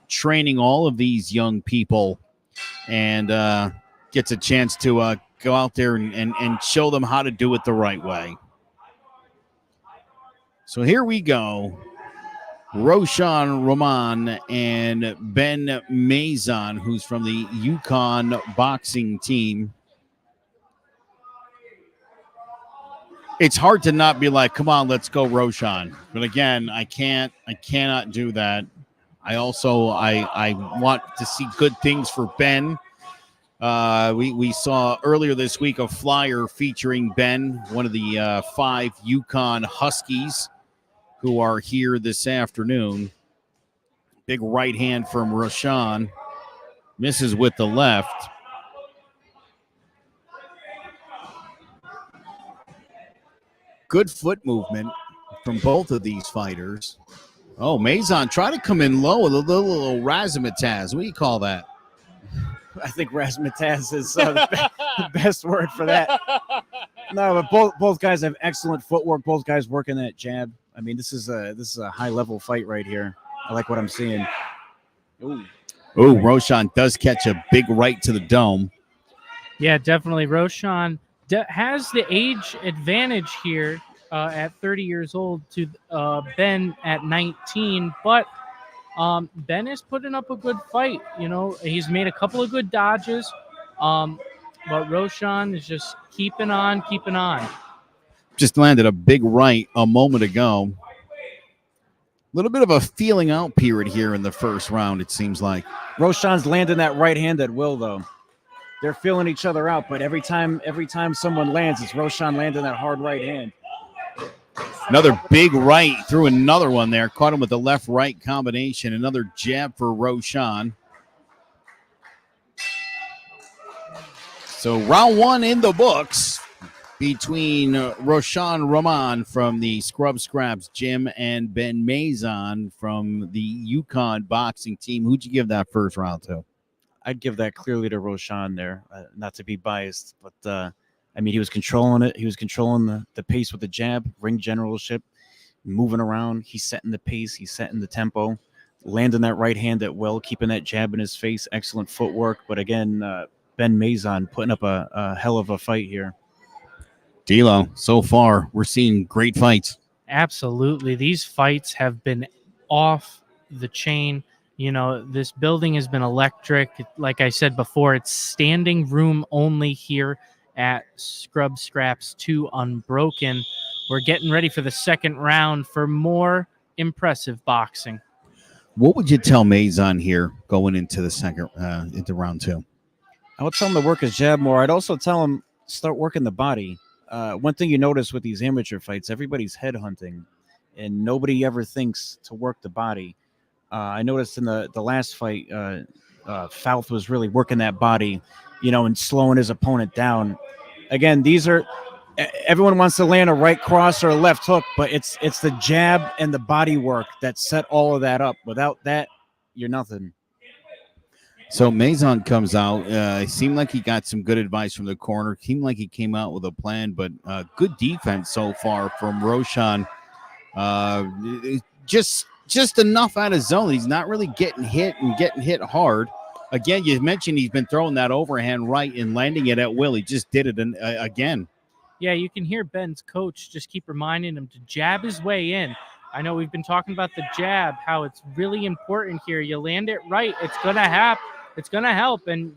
training all of these young people, and gets a chance to go out there and show them how to do it the right way. So here we go. Roshan Rahman and Ben Mazon, who's from the UConn boxing team. It's hard to not be like, come on, let's go, Roshan. But again, I cannot do that. I want to see good things for Ben. We saw earlier this week a flyer featuring Ben, one of the 5 UConn Huskies who are here this afternoon. Big right hand from Roshan. Misses with the left. Good foot movement from both of these fighters. Oh, Mazon try to come in low with a little razzmatazz. What do you call that? I think razzmatazz is the best word for that. No, but both guys have excellent footwork. Both guys working that jab. I mean, this is a high level fight right here. I like what I'm seeing. Ooh, Roshan does catch a big right to the dome. Yeah, definitely. Roshan has the age advantage here at 30 years old to Ben at 19, but Ben is putting up a good fight. You know, he's made a couple of good dodges, but Roshan is just keeping on. Just landed a big right a moment ago. A little bit of a feeling out period here in the first round, it seems like. Roshan's landing that right hand at will, though. They're feeling each other out, but every time someone lands, it's Roshan landing that hard right hand. Another big right, threw another one there. Caught him with the left-right combination. Another jab for Roshan. So round one in the books between Roshan Rahman from the Scrub Scraps gym and Ben Mazon from the Yukon boxing team. Who'd you give that first round to? I'd give that clearly to Roshan there, not to be biased, but I mean, he was controlling it. He was controlling the pace with the jab, ring generalship, moving around. He's setting the pace. He's setting the tempo, landing that right hand at will, keeping that jab in his face. Excellent footwork. But again, Ben Mazon putting up a hell of a fight here. D'Lo, so far, we're seeing great fights. Absolutely. These fights have been off the chain. You know, this building has been electric. Like I said before, it's standing room only here at Scrub Scraps 2 Unbroken. We're getting ready for the second round for more impressive boxing. What would you tell Mazon here going into the second, into round two? I would tell him to work his jab more. I'd also tell him start working the body. One thing you notice with these amateur fights, everybody's head hunting, and nobody ever thinks to work the body. I noticed in the last fight, Fouth was really working that body, and slowing his opponent down. Again, everyone wants to land a right cross or a left hook, but it's the jab and the body work that set all of that up. Without that, you're nothing. So Mazon comes out. It seemed like he got some good advice from the corner. Seemed like he came out with a plan, but good defense so far from Roshan. Just enough out of zone. He's not really getting hit hard. Again, you mentioned he's been throwing that overhand right and landing it at will. He just did it again. Yeah, you can hear Ben's coach just keep reminding him to jab his way in. I know we've been talking about the jab, how it's really important here. You land it right, it's going to happen. It's going to help. And,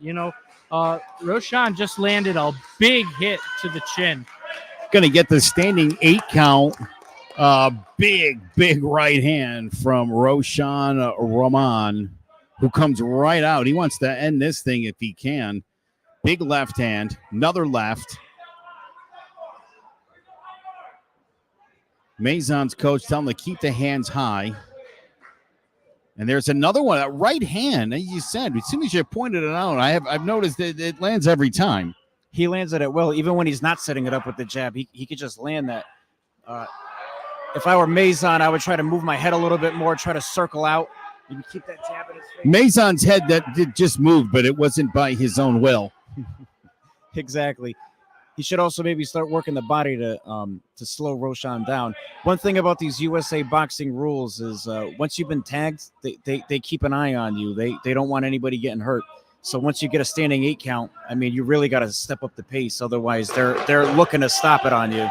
Roshan just landed a big hit to the chin. Going to get the standing 8 count. Big right hand from Roshan Rahman, who comes right out. He wants to end this thing if he can. Big left hand, another left. Mazon's coach telling him to keep the hands high. And there's another one, that right hand, as you said, as soon as you pointed it out, I've noticed that it lands every time. He lands it at will, even when he's not setting it up with the jab. He could just land that. If I were Mazon, I would try to move my head a little bit more, try to circle out, and keep that jab in his face. Mazon's head that did just move, but it wasn't by his own will. Exactly. He should also maybe start working the body to slow Roshan down. One thing about these USA boxing rules is once you've been tagged, they keep an eye on you. They don't want anybody getting hurt. So once you get a standing 8 count, I mean, you really got to step up the pace. Otherwise, they're looking to stop it on you.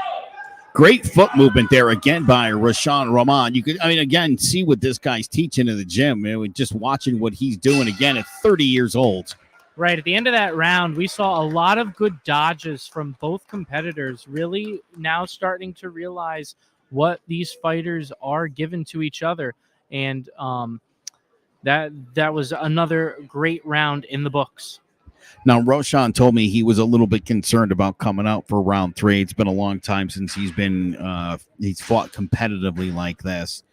Great foot movement there again by Roshan Rahman. You could, again, see what this guy's teaching in the gym. Just watching what he's doing again at 30 years old. Right. At the end of that round, we saw a lot of good dodges from both competitors, really now starting to realize what these fighters are given to each other. And that was another great round in the books. Now, Roshan told me he was a little bit concerned about coming out for round 3. It's been a long time since he's fought competitively like this.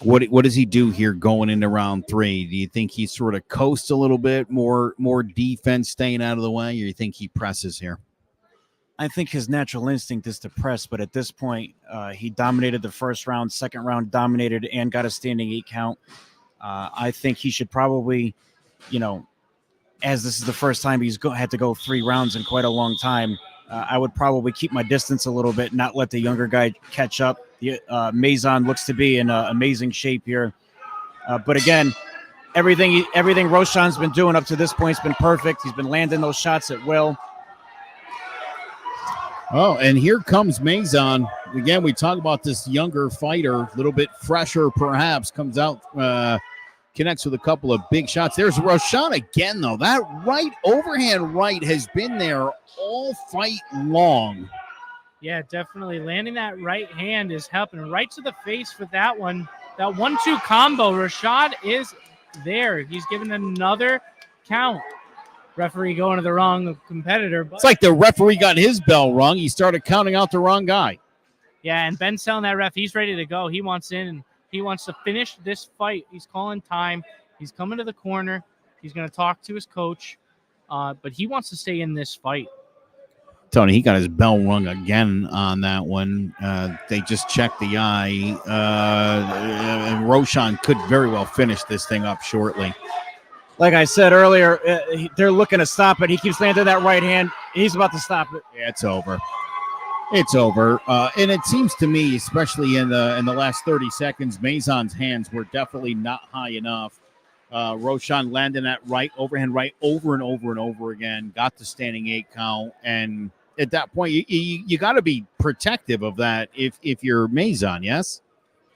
What does he do here going into round 3? Do you think he sort of coasts a little bit, more defense staying out of the way, or you think he presses here? I think his natural instinct is to press, but at this point, he dominated the first round, second round dominated, and got a standing 8 count. I think he should probably you know, as this is the first time he's had to go 3 rounds in quite a long time, I would probably keep my distance a little bit, not let the younger guy catch up. Maison looks to be in amazing shape here. But again, everything Roshan's been doing up to this point has been perfect. He's been landing those shots at will. Oh, and here comes Maison. Again, we talk about this younger fighter, a little bit fresher perhaps, comes out, connects with a couple of big shots. There's Roshan again, though. That right overhand right has been there all fight long. Yeah, definitely. Landing that right hand is helping. Right to the face for that one. That 1-2 combo. Rashad is there. He's given another count. Referee going to the wrong competitor. But it's like the referee got his bell rung. He started counting out the wrong guy. yeah, and Ben's telling that ref he's ready to go. He wants in, and he wants to finish this fight. He's calling time. He's coming to the corner. He's going to talk to his coach, but he wants to stay in this fight. Tony, he got his bell rung again on that one. They just checked the eye, and Roshan could very well finish this thing up shortly. Like I said earlier, they're looking to stop it. He keeps landing that right hand. He's about to stop it. Yeah, it's over. It's over. And it seems to me, especially in the last 30 seconds, Maison's hands were definitely not high enough. Roshan landing that right overhand right over and over and over again, got the standing 8 count. And at that point, you got to be protective of that if you're Maison, yes?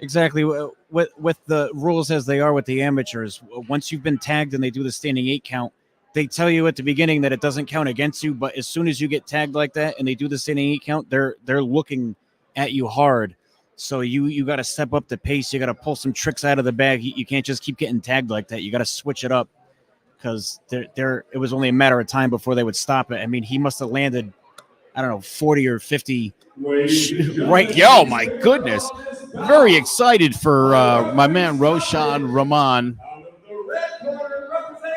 Exactly. With the rules as they are with the amateurs, once you've been tagged and they do the standing 8 count, they tell you at the beginning that it doesn't count against you. But as soon as you get tagged like that and they do the standing 8 count, they're looking at you hard. So you got to step up the pace. You got to pull some tricks out of the bag. You can't just keep getting tagged like that. You got to switch it up because it was only a matter of time before they would stop it. I mean, he must have landed, I don't know, 40 or 50 right. Yo, my goodness. Very excited for my man Roshan Rahman.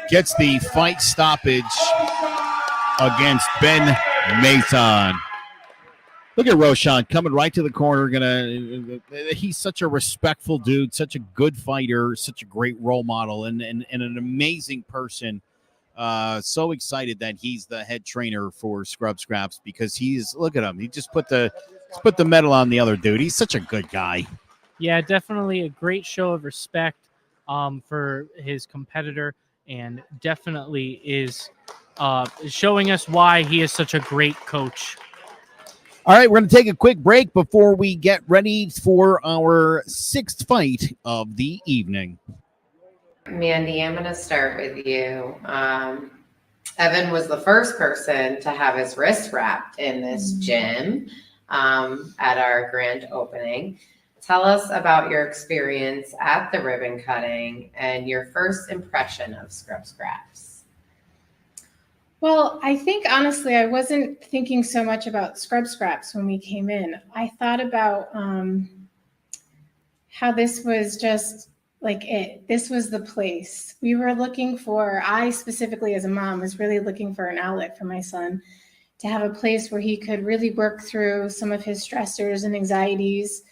Gets the fight stoppage against Ben Maison. Look at Roshan coming right to the corner. He's such a respectful dude, such a good fighter, such a great role model, and an amazing person. So excited that he's the head trainer for Scrub Scraps because look at him. He just put the medal on the other dude. He's such a good guy. Yeah, definitely a great show of respect for his competitor, and definitely is showing us why he is such a great coach. All right, we're going to take a quick break before we get ready for our 6th fight of the evening. Mandy, I'm going to start with you. Evan was the first person to have his wrist wrapped in this gym at our grand opening. Tell us about your experience at the ribbon cutting and your first impression of Scrub Scraps. Well, I think honestly, I wasn't thinking so much about Scrub Scraps when we came in. I thought about how this was just like it. This was the place. We were looking for, I specifically as a mom was really looking for an outlet for my son to have a place where he could really work through some of his stressors and anxieties.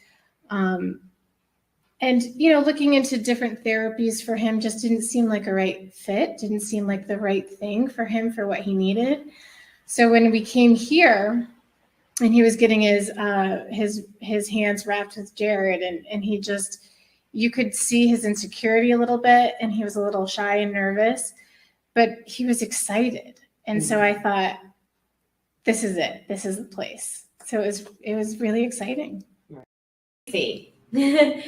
And, looking into different therapies for him just didn't seem like a right fit, didn't seem like the right thing for him for what he needed. So when we came here and he was getting his hands wrapped with Jared and he just, you could see his insecurity a little bit and he was a little shy and nervous, but he was excited. And so I thought, this is it. This is the place. So it was really exciting. See. Thank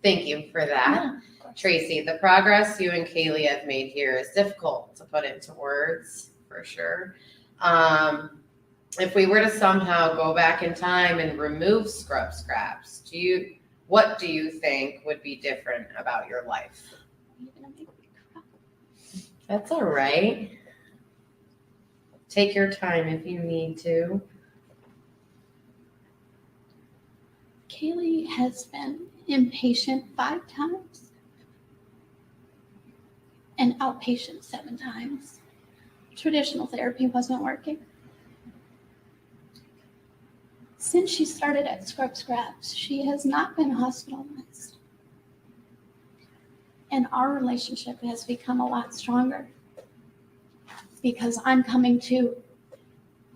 you for that. Tracy, the progress you and Kaylee have made here is difficult to put into words, for sure. If we were to somehow go back in time and remove Scrub Scraps, what do you think would be different about your life? That's all right. Take your time if you need to. Kaylee has been inpatient 5 times and outpatient 7 times. Traditional therapy wasn't working. Since she started at Scrub Scraps, she has not been hospitalized. And our relationship has become a lot stronger because I'm coming too.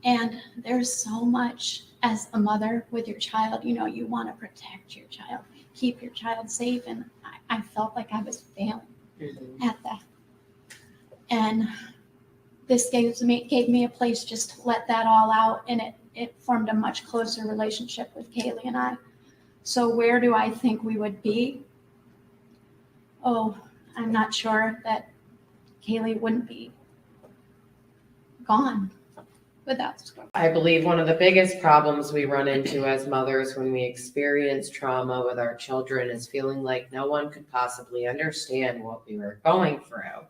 And there's so much as a mother with your child, you know, you want to protect your child, keep your child safe. And I felt like I was failing at that. And this gave me a place just to let that all out. And it formed a much closer relationship with Kaylee and I. So where do I think we would be? Oh, I'm not sure that Kaylee wouldn't be gone without Scrub. I believe one of the biggest problems we run into as mothers when we experience trauma with our children is feeling like no one could possibly understand what we were going through.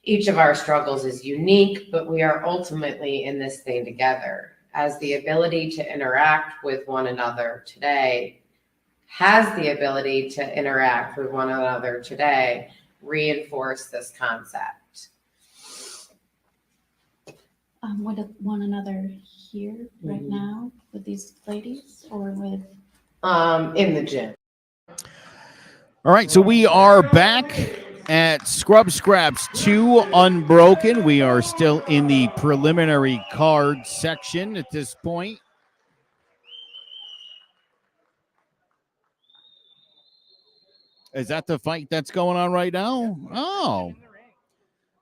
Each of our struggles is unique, but we are ultimately in this thing together. As the ability to interact with one another today, reinforce this concept. With one another here right now with these ladies or with in the gym. All right, so we are back at Scrub Scraps 2 Unbroken. We are still in the preliminary card section at this point. Is that the fight that's going on right now? Oh.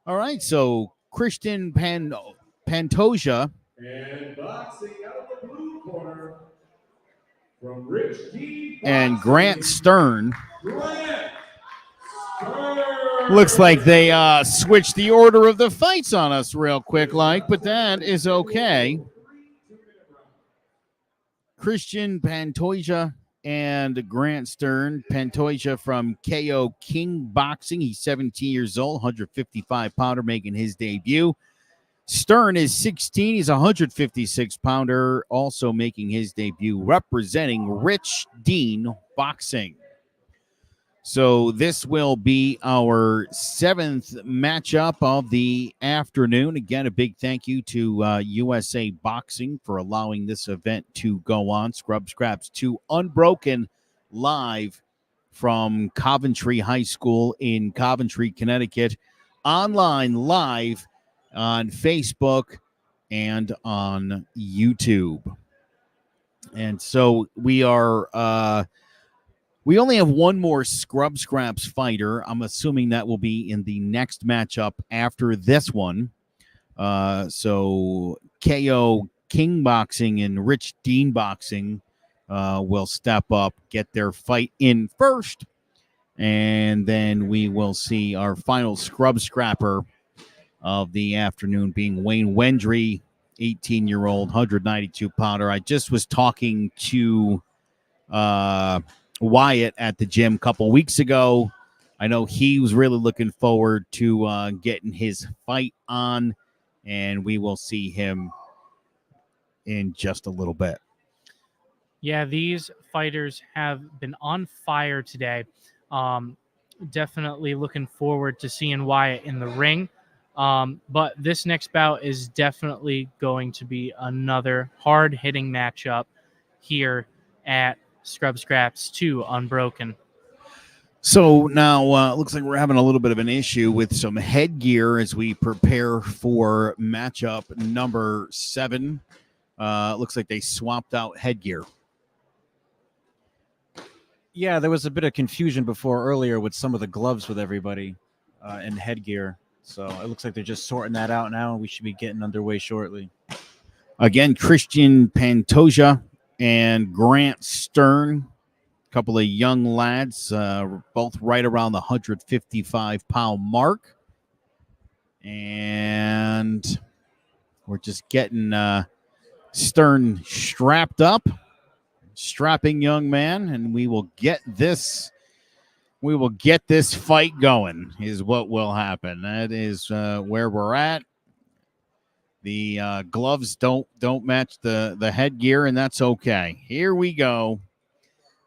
All right, so Christian Pantoja. And boxing out of the blue corner from Rich D. And Grant Stern. Grant Looks like they switched the order of the fights on us real quick, but that is okay. Christian Pantoja and Grant Stern. Pantoja from KO King Boxing. He's 17 years old, 155-pounder, making his debut. Stern is 16. He's a 156-pounder, also making his debut, representing Rich Dean Boxing. So this will be our 7th matchup of the afternoon. Again, a big thank you to USA Boxing for allowing this event to go on. Scrub Scraps 2 Unbroken live from Coventry High School in Coventry, Connecticut. Online live on Facebook and on YouTube. And so we are... we only have one more Scrub Scraps fighter. I'm assuming that will be in the next matchup after this one. So KO King Boxing and Rich Dean Boxing will step up, get their fight in first, and then we will see our final Scrub Scrapper of the afternoon being Wayne Wendry, 18-year-old, 192-pounder. I just was talking to Wyatt at the gym a couple weeks ago. I know he was really looking forward to getting his fight on, and we will see him in just a little bit. Yeah, these fighters have been on fire today. Definitely looking forward to seeing Wyatt in the ring. But this next bout is definitely going to be another hard-hitting matchup here at Scrub Scraps 2 Unbroken. So now looks like we're having a little bit of an issue with some headgear as we prepare for matchup number 7. Looks like they swapped out headgear. Yeah, there was a bit of confusion earlier with some of the gloves with everybody and headgear. So it looks like they're just sorting that out now, and we should be getting underway shortly. Again, Christian Pantoja and Grant Stern, a couple of young lads, both right around the 155-pound mark. And we're just getting Stern strapped up. Strapping young man, and we will get this fight going is what will happen. That is where we're at. The gloves don't match the headgear, and that's okay. Here we go.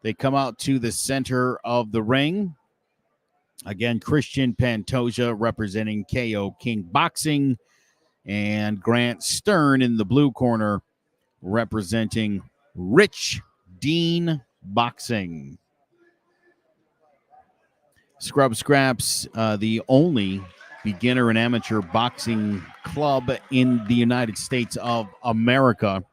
They come out to the center of the ring. Again, Christian Pantoja representing KO King Boxing, and Grant Stern in the blue corner representing Rich Dean Boxing. Scrub Scraps, the only beginner and amateur boxing club in the United States of America,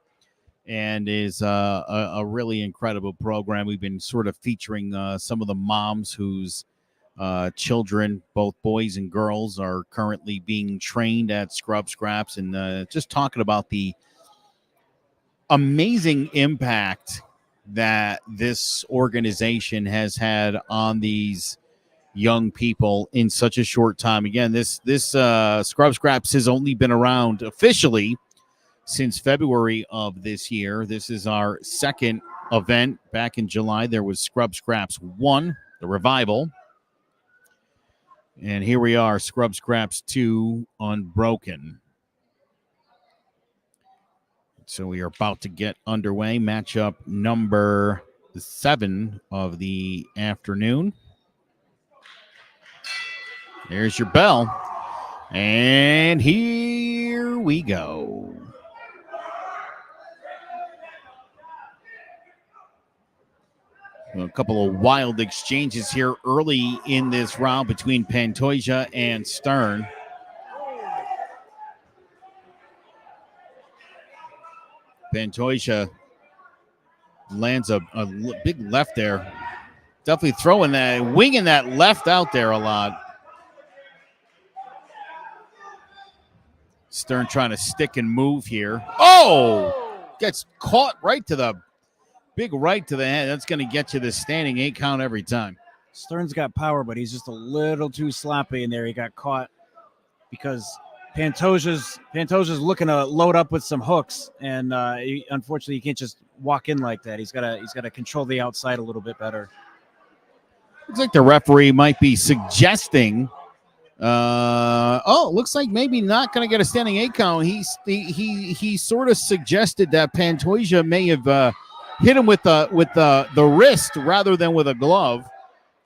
and is a really incredible program. We've been sort of featuring some of the moms whose children, both boys and girls, are currently being trained at Scrub Scraps, and just talking about the amazing impact that this organization has had on these young people in such a short time. Again, this Scrub Scraps has only been around officially since February of this year. This is our second event. Back in July, there was Scrub Scraps 1, the revival. And here we are, Scrub Scraps 2, Unbroken. So we are about to get underway. Matchup number 7 of the afternoon. There's your bell. And here we go. A couple of wild exchanges here early in this round between Pantoja and Stern. Pantoja lands a big left there. Definitely throwing that, winging that left out there a lot. Stern trying to stick and move here. Oh! Gets caught right to the big right to the head. That's going to get you the standing 8 count every time. Stern's got power, but he's just a little too sloppy in there. He got caught because Pantoja's looking to load up with some hooks, and unfortunately, he can't just walk in like that. He's got to control the outside a little bit better. Looks like the referee might be suggesting. Looks like maybe not going to get a standing 8 count. He sort of suggested that Pantoja may have hit him with the wrist rather than with a glove.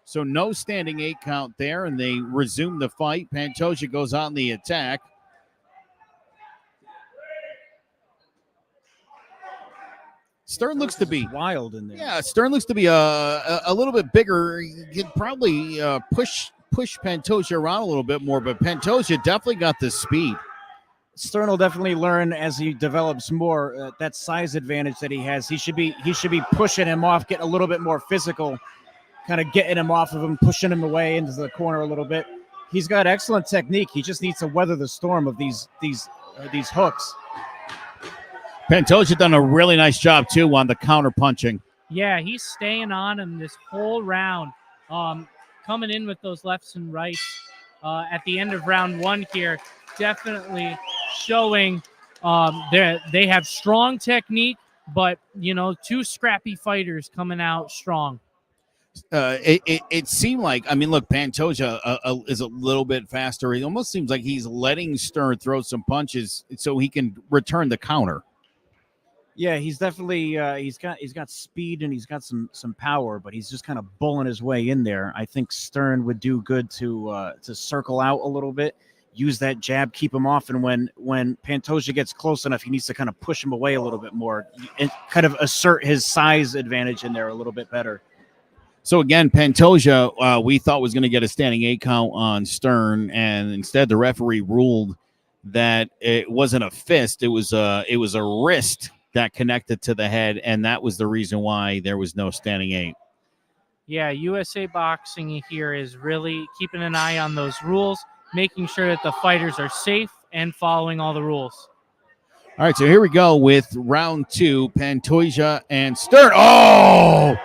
So no standing 8 count there, and they resume the fight. Pantoja goes on the attack. Stern looks to be wild in there. Yeah, Stern looks to be a little bit bigger. He could probably push Pantoja around a little bit more, but Pantoja definitely got the speed. Stern will definitely learn as he develops more that size advantage that he has. He should be pushing him off, getting a little bit more physical, kind of getting him off of him, pushing him away into the corner a little bit. He's got excellent technique. He just needs to weather the storm of these hooks. Pantoja done a really nice job too on the counter punching. Yeah, he's staying on him this whole round, coming in with those lefts and rights at the end of round 1 here. Definitely showing they have strong technique, but, 2 scrappy fighters coming out strong. It seemed like, look, Pantoja is a little bit faster. It almost seems like he's letting Stern throw some punches so he can return the counter. Yeah, he's definitely he's got speed and he's got some power, but he's just kind of bulling his way in there. I think Stern would do good to circle out a little bit, use that jab, keep him off, and when Pantoja gets close enough, he needs to kind of push him away a little bit more and kind of assert his size advantage in there a little bit better. So again, Pantoja, we thought was going to get a standing 8 count on Stern, and instead the referee ruled that it wasn't a fist; it was a wrist that connected to the head, and that was the reason why there was no standing 8. Yeah, USA Boxing here is really keeping an eye on those rules, making sure that the fighters are safe and following all the rules. All right, so here we go with round 2, Pantoja and Stern. Oh!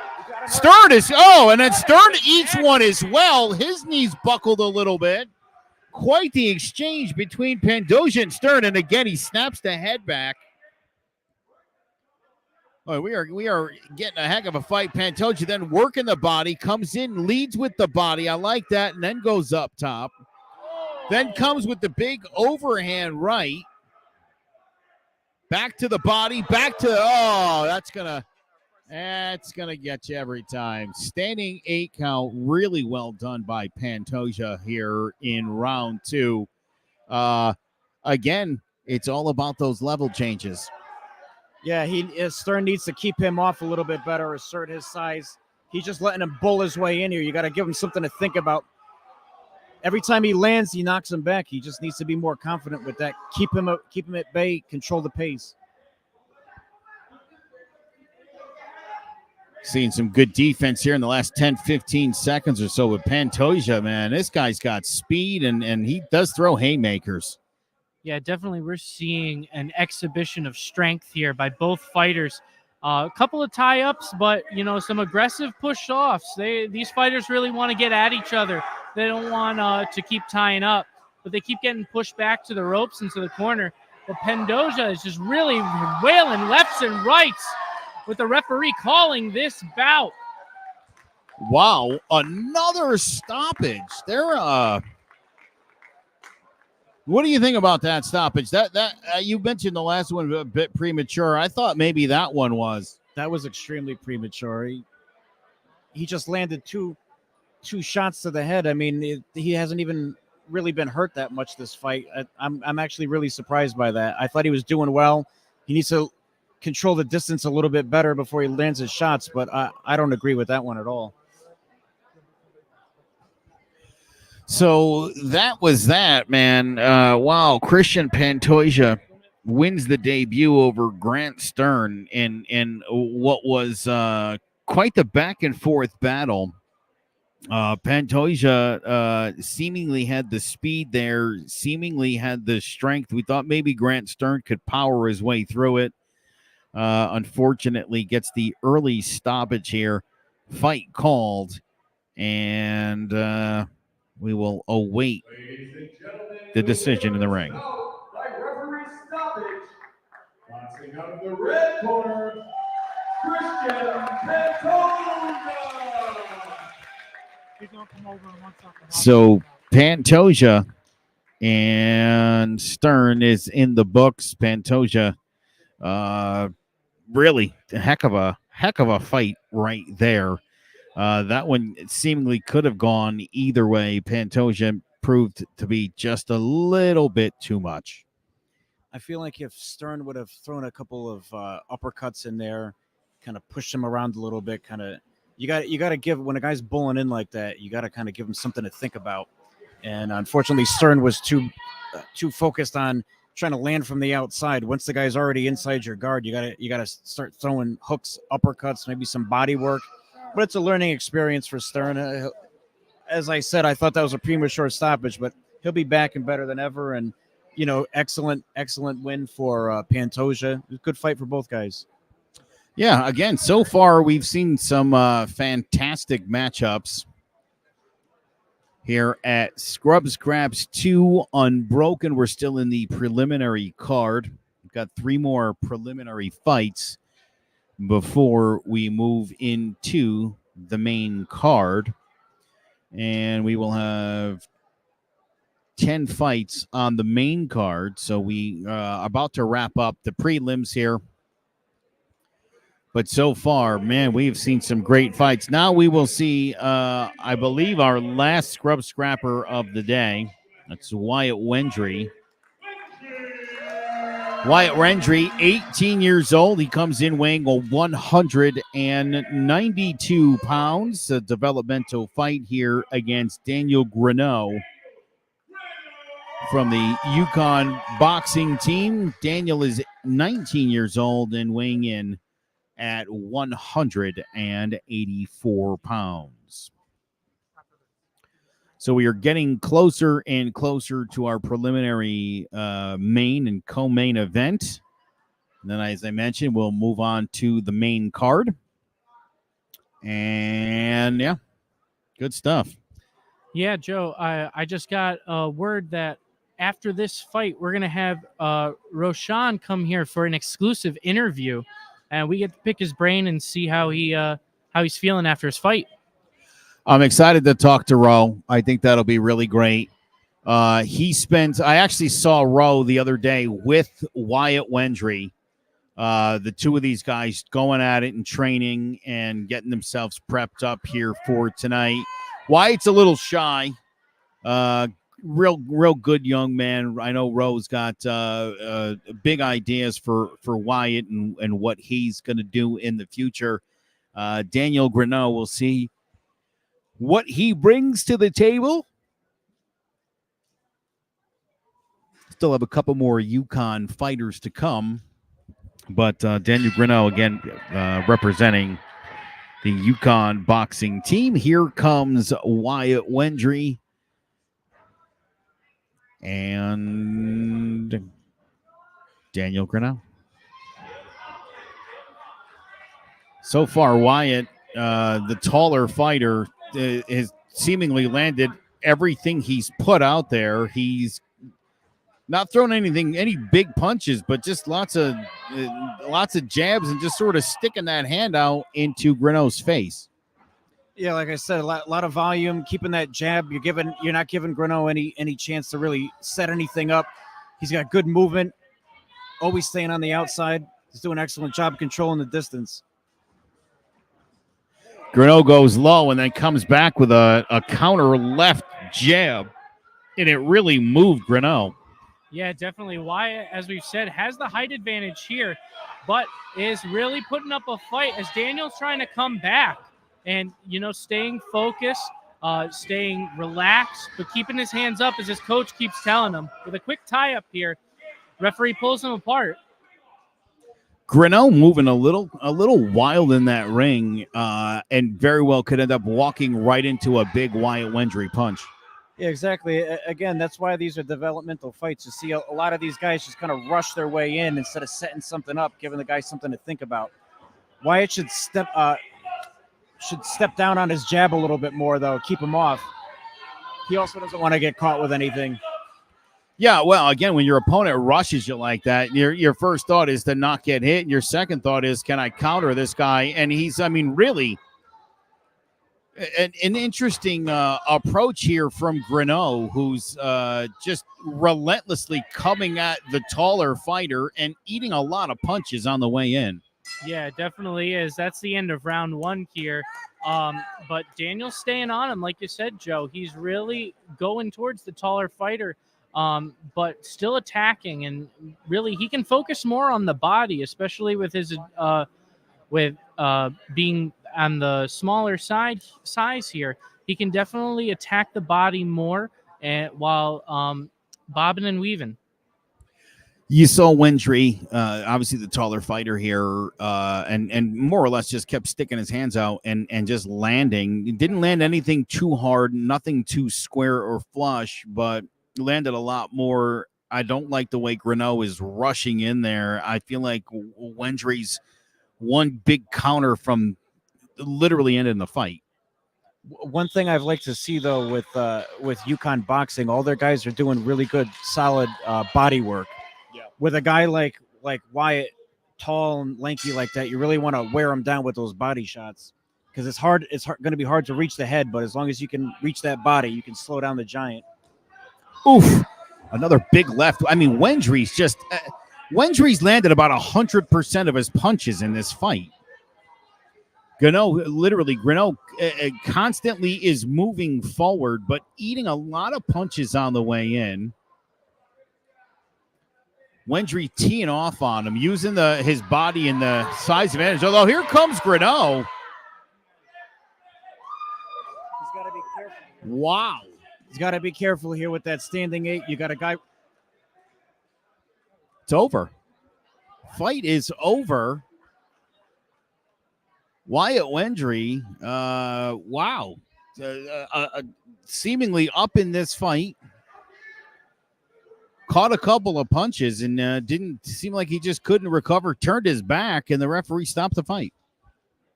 Stern is, and then Stern eats one as well. His knees buckled a little bit. Quite the exchange between Pantoja and Stern, and again, he snaps the head back. Oh, we are getting a heck of a fight. Pantoja then working the body, comes in, leads with the body. I like that, and then goes up top. Then comes with the big overhand right. Back to the body, that's gonna get you every time. Standing 8 count, really well done by Pantoja here in round 2. Again, it's all about those level changes. Yeah, Stern needs to keep him off a little bit better, assert his size, He's just letting him bull his way in here. You got to give him something to think about. Every time he lands, he knocks him back. He just needs to be more confident with that. Keep him at bay, control the pace. Seeing some good defense here in the last 10, 15 seconds or so with Pantoja, man. This guy's got speed, and he does throw haymakers. Yeah, definitely. We're seeing an exhibition of strength here by both fighters. A couple of tie-ups, but, some aggressive push-offs. These fighters really want to get at each other. They don't want to keep tying up, but they keep getting pushed back to the ropes and to the corner. But Pantoja is just really wailing lefts and rights with the referee calling this bout. Wow, another stoppage. What do you think about that stoppage? That you mentioned the last one a bit premature. I thought maybe that one was. That was extremely premature. He just landed two shots to the head. I mean, he hasn't even really been hurt that much this fight. I'm actually really surprised by that. I thought he was doing well. He needs to control the distance a little bit better before he lands his shots, but I don't agree with that one at all. So that was that, man. Wow, Christian Pantoja wins the debut over Grant Stern in what was quite the back and forth battle. Pantoja seemingly had the speed there, seemingly had the strength. We thought maybe Grant Stern could power his way through it. Unfortunately, gets the early stoppage here. Fight called, and we will await the decision in the ring. By referee stoppage, boxing out of the red corner, Christian Pantoja. So Pantoja and Stern is in the books. Pantoja, really a heck of a fight right there. That one seemingly could have gone either way. Pantoja proved to be just a little bit too much. I feel like if Stern would have thrown a couple of uppercuts in there, kind of pushed him around a little bit, you got to give, when a guy's bulling in like that, you got to kind of give him something to think about. And unfortunately, Stern was too focused on trying to land from the outside. Once the guy's already inside your guard, you got to start throwing hooks, uppercuts, maybe some body work. But it's a learning experience for Stern. As I said, I thought that was a premature stoppage, but he'll be back and better than ever. And excellent win for Pantoja. Good fight for both guys. Yeah, again, so far we've seen some fantastic matchups here at Scrub Scraps 2 Unbroken. We're still in the preliminary card. We've got 3 more preliminary fights before we move into the main card. And we will have 10 fights on the main card. So we are about to wrap up the prelims here. But so far, man, we've seen some great fights. Now we will see, I believe, our last Scrub Scrapper of the day. That's Wyatt Wendry. Wyatt Wendry, 18 years old. He comes in weighing 192 pounds. A developmental fight here against Daniel Greneau from the Yukon boxing team. Daniel is 19 years old and weighing in at 184 pounds. So we are getting closer and closer to our preliminary main and co-main event. And then, as I mentioned, we'll move on to the main card. And, yeah, good stuff. Yeah, Joe, I just got a word that after this fight, we're going to have Roshan come here for an exclusive interview. And we get to pick his brain and see how he's feeling after his fight. I'm excited to talk to Ro. I think that'll be really great. I actually saw Ro the other day with Wyatt Wendry. The two of these guys going at it and training and getting themselves prepped up here for tonight. Wyatt's a little shy. Real good young man. I know Ro's got big ideas for Wyatt and what he's going to do in the future. Daniel Grineau. We'll see what he brings to the table. Still have a couple more Yukon fighters to come. But Daniel Grineau, again, representing the Yukon boxing team. Here comes Wyatt Wendry. And Daniel Grineau. So far, Wyatt, the taller fighter, has seemingly landed everything he's put out there. He's not thrown any big punches, but just lots of jabs and just sort of sticking that hand out into Grineau's face. Yeah, like I said, a lot of volume, keeping that jab. You're not giving Grineau any chance to really set anything up. He's got good movement, always staying on the outside. He's doing an excellent job controlling the distance. Grineau goes low and then comes back with a counter left jab, and it really moved Grineau. Yeah, definitely. Wyatt, as we've said, has the height advantage here, but is really putting up a fight as Daniel's trying to come back and, staying focused, staying relaxed, but keeping his hands up as his coach keeps telling him. With a quick tie-up here, referee pulls him apart. Grineau moving a little wild in that ring, and very well could end up walking right into a big Wyatt Wendry punch. Yeah, exactly. Again, that's why these are developmental fights. You see a lot of these guys just kind of rush their way in instead of setting something up, giving the guy something to think about. Wyatt should step down on his jab a little bit more, though. Keep him off. He also doesn't want to get caught with anything. Yeah, well, again, when your opponent rushes you like that, your first thought is to not get hit, and your second thought is, can I counter this guy? And he's, really an interesting approach here from Grineau, who's just relentlessly coming at the taller fighter and eating a lot of punches on the way in. Yeah, it definitely is. That's the end of round one here. But Daniel's staying on him, like you said, Joe. He's really going towards the taller fighter, but still attacking. And really, he can focus more on the body, especially with his being on the smaller size here. He can definitely attack the body more, and while bobbing and weaving. You saw Wendry, obviously the taller fighter here, and more or less just kept sticking his hands out and just landing. He didn't land anything too hard, nothing too square or flush, but landed a lot more. I don't like the way Grineau is rushing in there. I feel like Wendry's one big counter from literally ending the fight. One thing I've liked to see, though, with Yukon boxing, all their guys are doing really good, solid body work. Yeah. With a guy like Wyatt, tall and lanky like that, you really want to wear him down with those body shots because it's hard. It's going to be hard to reach the head, but as long as you can reach that body, you can slow down the giant. Oof! Another big left. Wendry's landed about 100% of his punches in this fight. Grineau constantly is moving forward, but eating a lot of punches on the way in. Wendry teeing off on him, using his body and the size advantage. Although here comes Grineau. He's got to be careful. Wow. He's got to be careful here with that standing eight. You got a guy. It's over. Fight is over. Wyatt Wendry, wow. Seemingly up in this fight. Caught a couple of punches and didn't seem like he just couldn't recover, turned his back, and the referee stopped the fight.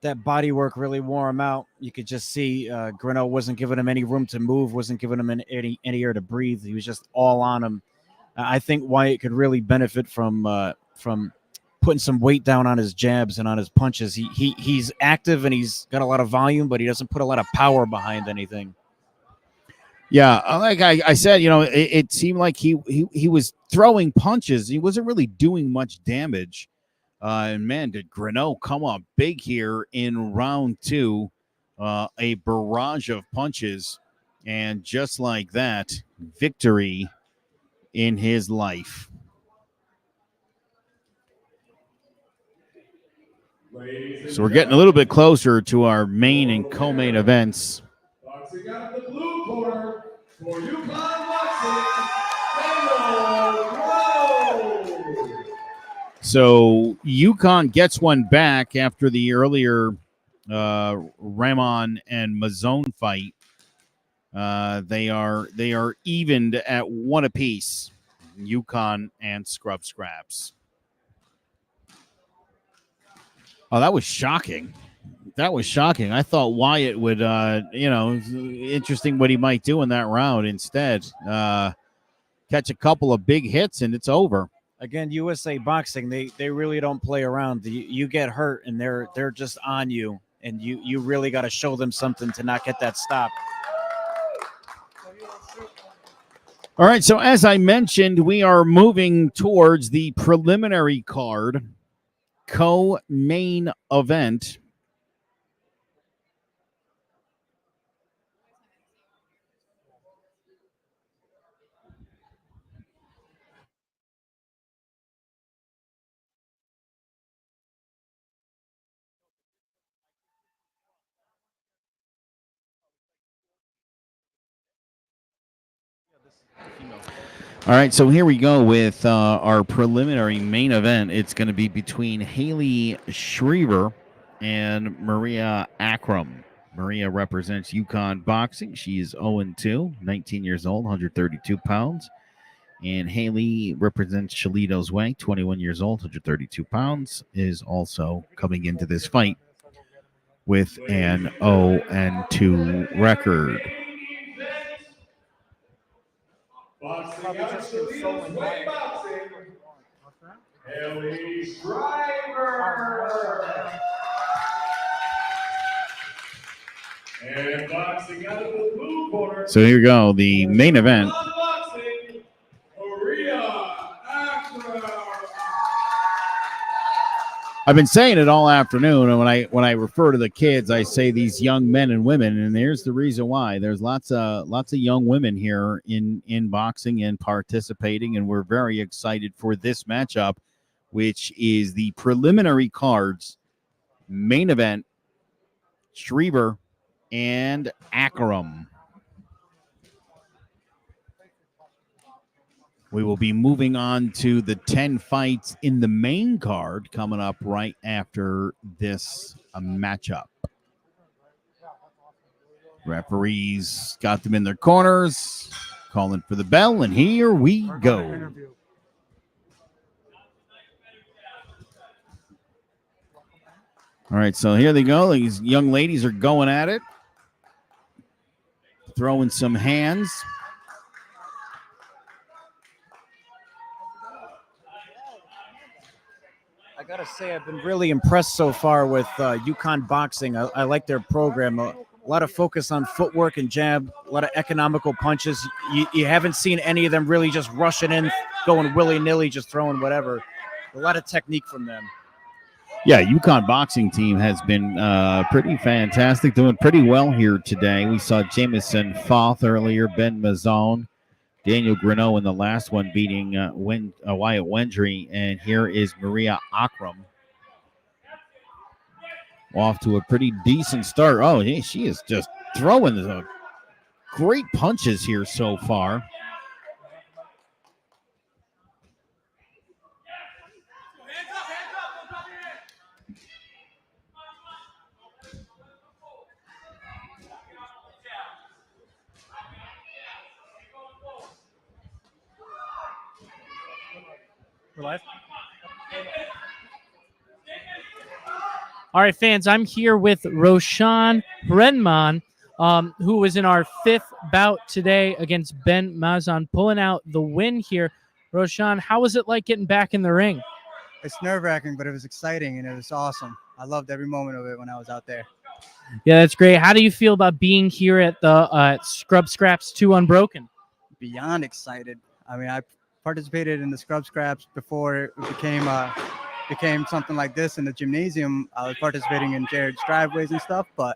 That body work really wore him out. You could just see Grineau wasn't giving him any room to move, wasn't giving him any air to breathe. He was just all on him. I think Wyatt could really benefit from putting some weight down on his jabs and on his punches. He's active and he's got a lot of volume, but he doesn't put a lot of power behind anything. Yeah, like I said, it seemed like he was throwing punches. He wasn't really doing much damage. And man, did Grineau come up big here in round two. A barrage of punches. And just like that, victory in his life. So we're getting a little bit closer to our main and co-main events. Boxing out of the blue corner for UConn Boxing, Manor. So UConn gets one back after the earlier Ramon and Mazzone fight. They are evened at one apiece, UConn and Scrub Scraps. Oh, that was shocking. That was shocking. I thought Wyatt would, interesting what he might do in that round. Instead, catch a couple of big hits and it's over. Again, USA Boxing, they really don't play around. You get hurt and they're just on you, and you really got to show them something to not get that stop. All right, so as I mentioned, we are moving towards the preliminary card co-main event. All right, so here we go with our preliminary main event. It's going to be between Haley Schriever and Maria Akram. Maria represents UConn Boxing. She is 0-2, 19 years old, 132 pounds. And Haley represents Shalito's Way, 21 years old, 132 pounds, is also coming into this fight with an 0-2 record. Boxing out of Shalito's Way Boxing, Haley Schreiber. And boxing out of the blue corner. So here we go, the main event. Boxing, Maria Akram. I've been saying it all afternoon, and when I refer to the kids, I say these young men and women, and there's the reason why. There's lots of young women here in boxing and participating, and we're very excited for this matchup, which is the preliminary cards main event, Schriever and Akram. We will be moving on to the 10 fights in the main card coming up right after this matchup. Referees got them in their corners, calling for the bell, and here we go. All right, so here they go. These young ladies are going at it, throwing some hands. I gotta say, I've been really impressed so far with UConn Boxing. I like their program. A lot of focus on footwork and jab, a lot of economical punches. You haven't seen any of them really just rushing in, going willy-nilly, just throwing whatever. A lot of technique from them. Yeah, UConn boxing team has been pretty fantastic, doing pretty well here today. We saw Jamison Foth earlier, Ben Mazzone, Daniel Greneau in the last one beating Wyatt Wendry, and here is Maria Akram. Off to a pretty decent start. Oh, she is just throwing the great punches here so far. We're live. All right, fans, I'm here with Roshan Brenman, who was in our fifth bout today against Ben Mazzone, pulling out the win here. Roshan, how was it like getting back in the ring? It's nerve-wracking, but it was exciting and it was awesome. I loved every moment of it when I was out there. Yeah, that's great. How do you feel about being here at the Scrub Scraps 2 Unbroken? Beyond excited. I mean, I participated in the Scrub Scraps before it became something like this in the gymnasium. I was participating in Jared's driveways and stuff, but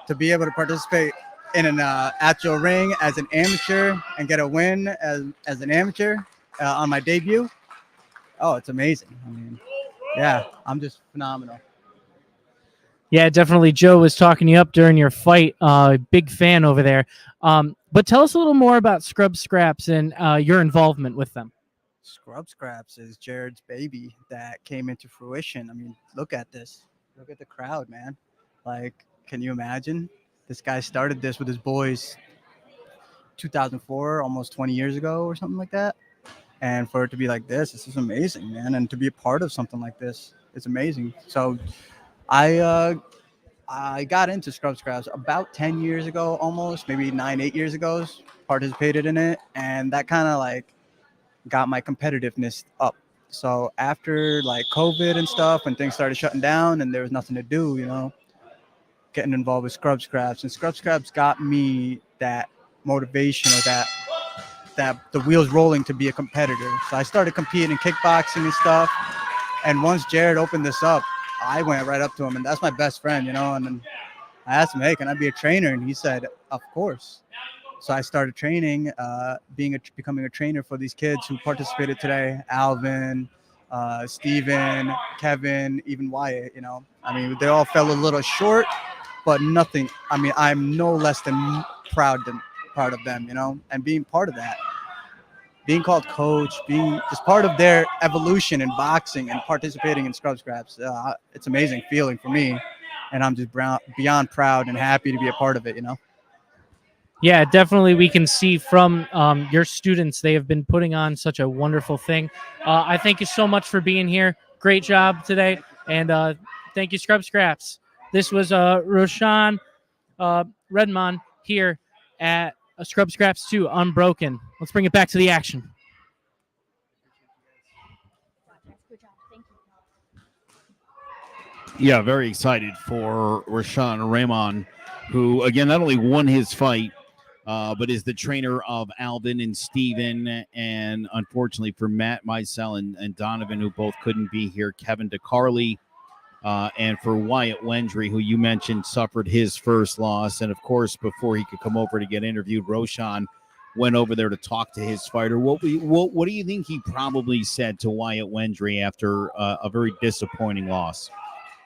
to be able to participate in an actual ring as an amateur and get a win as an amateur on my debut, oh, it's amazing. I mean, yeah, I'm just phenomenal. Yeah, definitely. Joe was talking you up during your fight. Big fan over there. But tell us a little more about Scrub Scraps and your involvement with them. Scrub Scraps is Jared's baby that came into fruition. I mean, look at this. Look at the crowd, man. Like, can you imagine? This guy started this with his boys 2004, almost 20 years ago or something like that. And for it to be like this is amazing, man. And to be a part of something like this, it's amazing. So I got into Scrub Scraps about 10 years ago, almost, maybe 8 years ago, participated in it. And that kind of like got my competitiveness up. So after like COVID and stuff, when things started shutting down and there was nothing to do, getting involved with Scrub Scraps. And Scrub Scraps got me that motivation or that the wheels rolling to be a competitor. So I started competing in kickboxing and stuff. And once Jared opened this up, I went right up to him, and that's my best friend, and then I asked him, hey, can I be a trainer? And he said, of course. So I started training, becoming a trainer for these kids who participated today, Alvin, Steven, Kevin, even Wyatt, I mean, they all fell a little short, but nothing. I mean, I'm no less than proud of them, and being part of that, being called coach, being just part of their evolution in boxing and participating in Scrub Scraps. It's an amazing feeling for me, and I'm just beyond proud and happy to be a part of it, Yeah, definitely. We can see from your students, they have been putting on such a wonderful thing. I thank you so much for being here. Great job today. And thank you, Scrub Scraps. This was Roshan Redmond here at Scrub Scraps 2 Unbroken. Let's bring it back to the action. Yeah, very excited for Rashawn Raymond, who, again, not only won his fight, but is the trainer of Alvin and Steven, and unfortunately for Matt, Micel, and Donovan, who both couldn't be here, Kevin DeCarly, and for Wyatt Wendry, who you mentioned suffered his first loss. And, of course, before he could come over to get interviewed, Roshan went over there to talk to his fighter. What do you think he probably said to Wyatt Wendry after a very disappointing loss?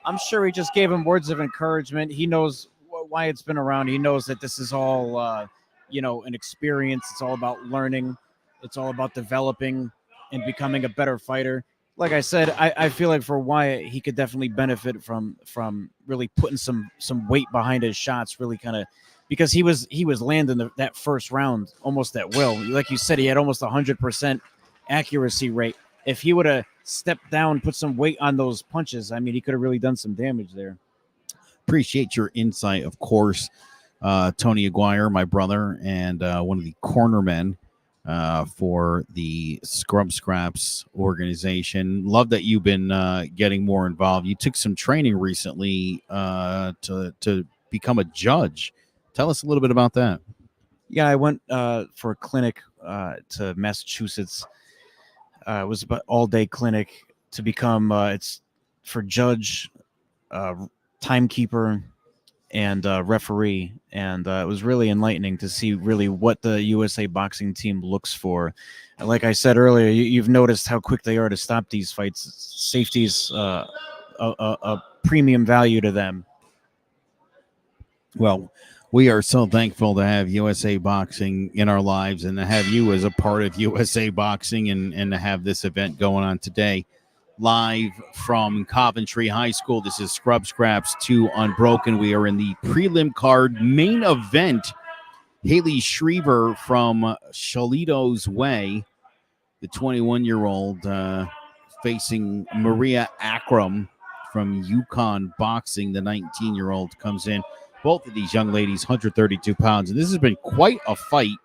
I'm sure he just gave him words of encouragement. He knows why it's been around. He knows that this is all, an experience. It's all about learning. It's all about developing and becoming a better fighter. Like I said, I feel like for Wyatt, he could definitely benefit from really putting some weight behind his shots, really kind of, because he was landing that first round almost at will. Like you said, he had almost 100% accuracy rate. If he would have stepped down, put some weight on those punches, I mean, he could have really done some damage there. Appreciate your insight, of course. Tony Aguirre, my brother, and one of the cornermen for the Scrub Scraps organization. Love that you've been getting more involved. You took some training recently to become a judge. Tell us a little bit about that. Yeah, I went for a clinic to Massachusetts. It was about all-day clinic to become it's for judge, timekeeper, and referee, and it was really enlightening to see really what the USA boxing team looks for. And like I said earlier, you've noticed how quick they are to stop these fights. Safety's a premium value to them. Well, we are so thankful to have USA Boxing in our lives and to have you as a part of USA Boxing and to have this event going on today. Live from Coventry High School, this is Scrub Scraps 2 Unbroken. We are in the prelim card main event. Haley Schriever from Shalito's Way, the 21-year-old, facing Maria Akram from Yukon Boxing, the 19-year-old, comes in. Both of these young ladies, 132 pounds. And this has been quite a fight.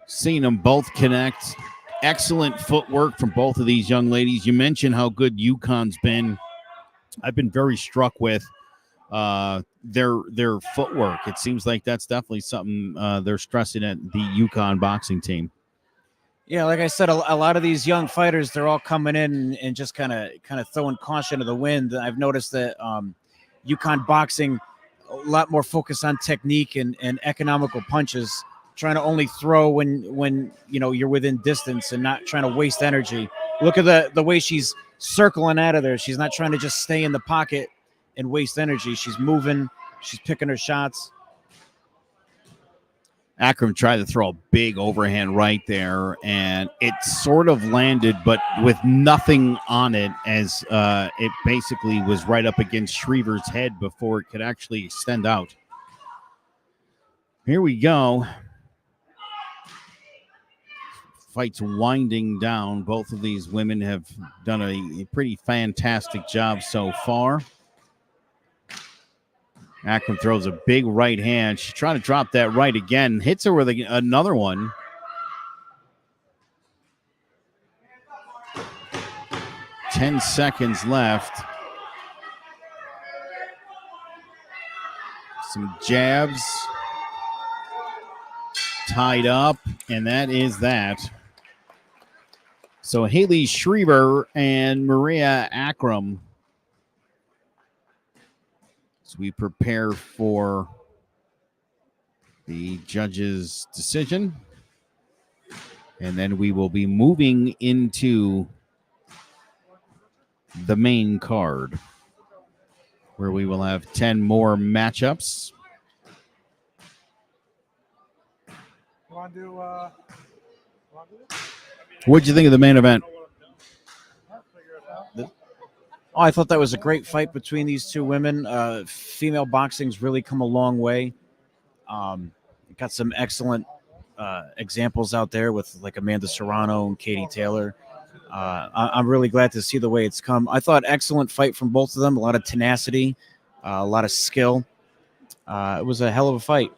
Seeing them both connect. Excellent footwork from both of these young ladies. You mentioned how good Yukon's been. I've been very struck with their footwork. It seems like that's definitely something they're stressing at the Yukon boxing team. Yeah, like I said, a lot of these young fighters, they're all coming in and just kind of throwing caution to the wind. I've noticed that Yukon boxing, a lot more focus on technique and economical punches, trying to only throw when you're within distance and not trying to waste energy. Look at the way she's circling out of there. She's not trying to just stay in the pocket and waste energy. She's moving. She's picking her shots. Akram tried to throw a big overhand right there, and it sort of landed, but with nothing on it, as it basically was right up against Shriver's head before it could actually extend out. Here we go. Fight's winding down. Both of these women have done a pretty fantastic job so far. Akram throws a big right hand. She's trying to drop that right again. Hits her with another one. Ten seconds left. Some jabs. Tied up, and that is that. So Haley Shriver and Maria Akram, as we prepare for the judge's decision. And then we will be moving into the main card, where we will have 10 more matchups. What'd you think of the main event? Oh, I thought that was a great fight between these two women. Female boxing's really come a long way. Got some excellent examples out there with like Amanda Serrano and Katie Taylor. I'm really glad to see the way it's come. I thought excellent fight from both of them. A lot of tenacity, a lot of skill. It was a hell of a fight.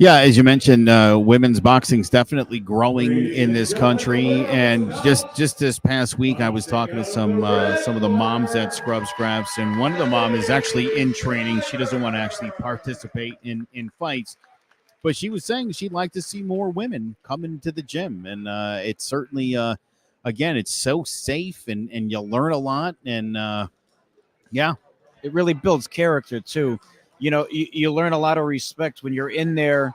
Yeah, as you mentioned, women's boxing is definitely growing in this country. And just this past week, I was talking to some of the moms at Scrub Scraps, and one of the moms is actually in training. She doesn't want to actually participate in fights, but she was saying she'd like to see more women come into the gym. And it's certainly, again, it's so safe, and you learn a lot. And, yeah. It really builds character, too. You know, you learn a lot of respect when you're in there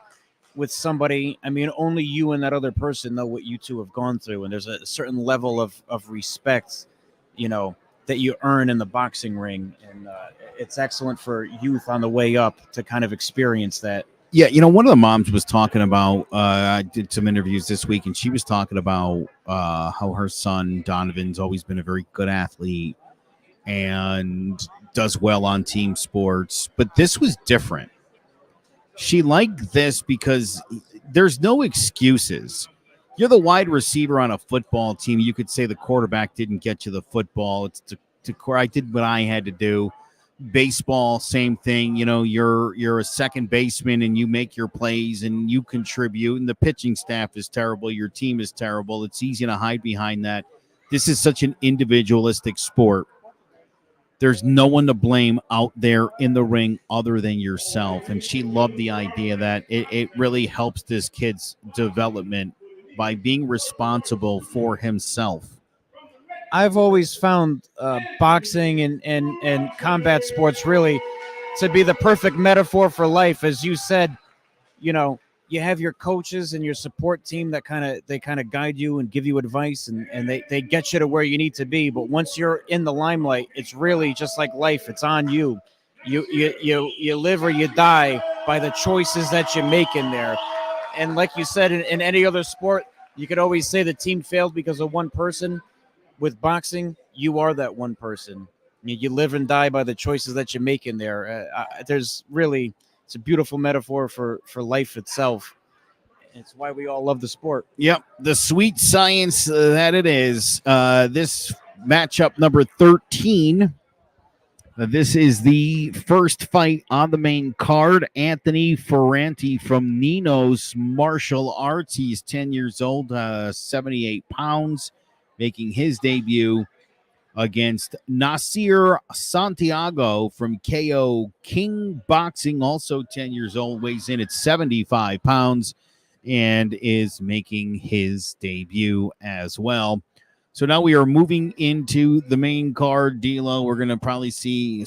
with somebody. I mean, only you and that other person know what you two have gone through. And there's a certain level of respect, you know, that you earn in the boxing ring. And it's excellent for youth on the way up to kind of experience that. Yeah, you know, one of the moms was talking about, I did some interviews this week, and she was talking about how her son, Donovan's always been a very good athlete and does well on team sports, but this was different. She liked this because there's no excuses. You're the wide receiver on a football team. You could say the quarterback didn't get you the football. It's I did what I had to do. Baseball, same thing. You know, you're a second baseman and you make your plays and you contribute, and the pitching staff is terrible. Your team is terrible. It's easy to hide behind that. This is such an individualistic sport. There's no one to blame out there in the ring other than yourself. And she loved the idea that it really helps this kid's development by being responsible for himself. I've always found boxing and combat sports really to be the perfect metaphor for life. As you said, you know, you have your coaches and your support team that kind of guide you and give you advice, and they get you to where you need to be. But once you're in the limelight, it's really just like life. It's on you. You live or you die by the choices that you make in there. And like you said, in any other sport, you could always say the team failed because of one person. With boxing, you are that one person. You live and die by the choices that you make in there. It's a beautiful metaphor for life itself. It's why we all love the sport. Yep, the sweet science that it is. This matchup number 13. This is the first fight on the main card. Anthony Ferranti from Nino's Martial Arts. He's 10 years old, 78 pounds, making his debut against Nasir Santiago from KO King Boxing, also 10 years old, weighs in at 75 pounds, and is making his debut as well. So now we are moving into the main card, D'Lo. We're going to probably see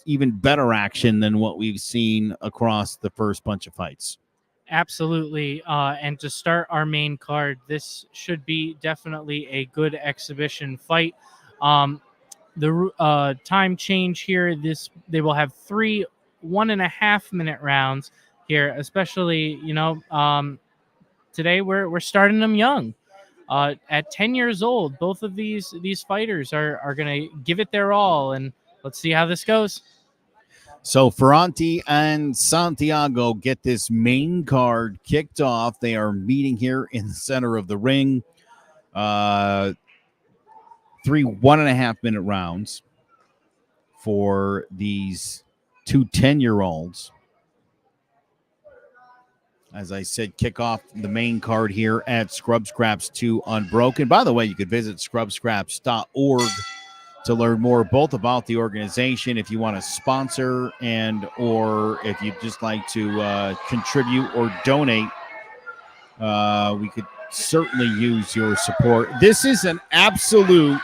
even better action than what we've seen across the first bunch of fights. Absolutely. And to start our main card, this should be definitely a good exhibition fight. the time change here. They will have 3 1.5-minute rounds here, especially today we're starting them young. At 10 years old, both of these fighters are going to give it their all, and let's see how this goes. So Ferranti and Santiago get this main card kicked off. They are meeting here in the center of the ring. 3 1.5-minute rounds for these two 10-year-olds. As I said, kick off the main card here at Scrub Scraps 2 Unbroken. By the way, you could visit scrubscraps.org to learn more both about the organization if you want to sponsor and or if you'd just like to contribute or donate. We could certainly use your support. This is an absolute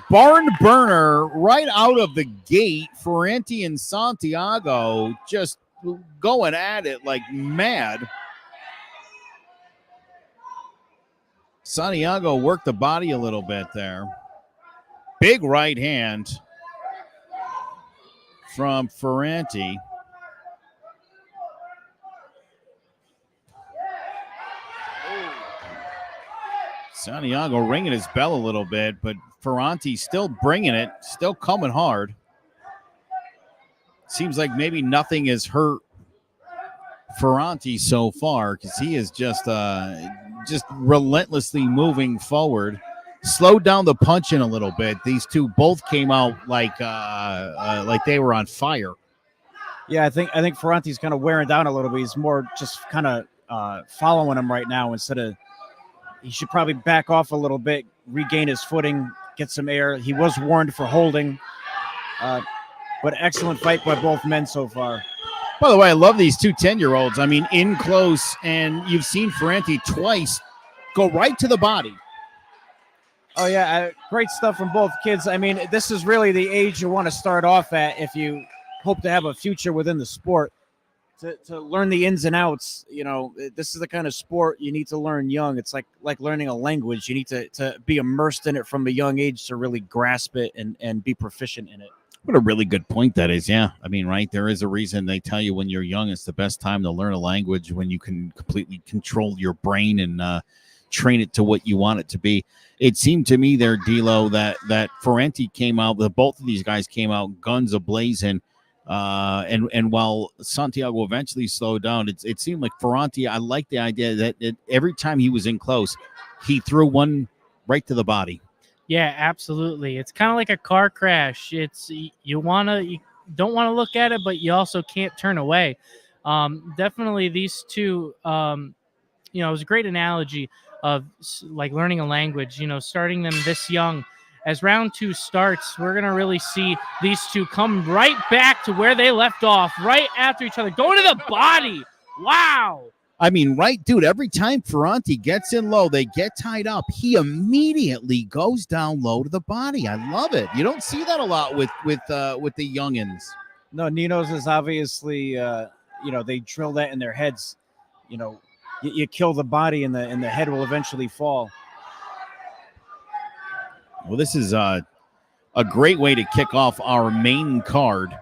barn burner right out of the gate. Ferranti and Santiago just going at it like mad. Santiago worked the body a little bit there. Big right hand from Ferranti. Santiago ringing his bell a little bit, but Ferranti still bringing it, still coming hard. Seems like maybe nothing has hurt Ferranti so far because he is just relentlessly moving forward. Slowed down the punching a little bit. These two both came out like they were on fire. Yeah, I think Ferranti's kind of wearing down a little bit. He's more just kind of following him right now instead of. He should probably back off a little bit, regain his footing, get some air. He was warned for holding, but excellent fight by both men so far. By the way, I love these two 10-year-olds. I mean, in close, and you've seen Ferranti twice go right to the body. Oh, yeah, great stuff from both kids. I mean, this is really the age you want to start off at if you hope to have a future within the sport. To learn the ins and outs, this is the kind of sport you need to learn young. It's like learning a language. You need to be immersed in it from a young age to really grasp it and be proficient in it. What a really good point that is. Yeah. I mean, right. There is a reason they tell you when you're young, it's the best time to learn a language when you can completely control your brain and train it to what you want it to be. It seemed to me there, D'Lo, that Ferranti came out, both of these guys came out guns a-blazing. And while Santiago eventually slowed down, it seemed like Ferranti, I like the idea that every time he was in close, he threw one right to the body. Yeah, absolutely. It's kind of like a car crash. It's you don't want to look at it, but you also can't turn away. Definitely these two, it was a great analogy of like learning a language, starting them this young. As round 2 starts, we're going to really see these two come right back to where they left off, right after each other, going to the body. Wow. I mean, right, dude, every time Ferranti gets in low, they get tied up. He immediately goes down low to the body. I love it. You don't see that a lot with the youngins. No, Nino's is obviously, they drill that in their heads. You kill the body and the head will eventually fall. Well, this is a great way to kick off our main card.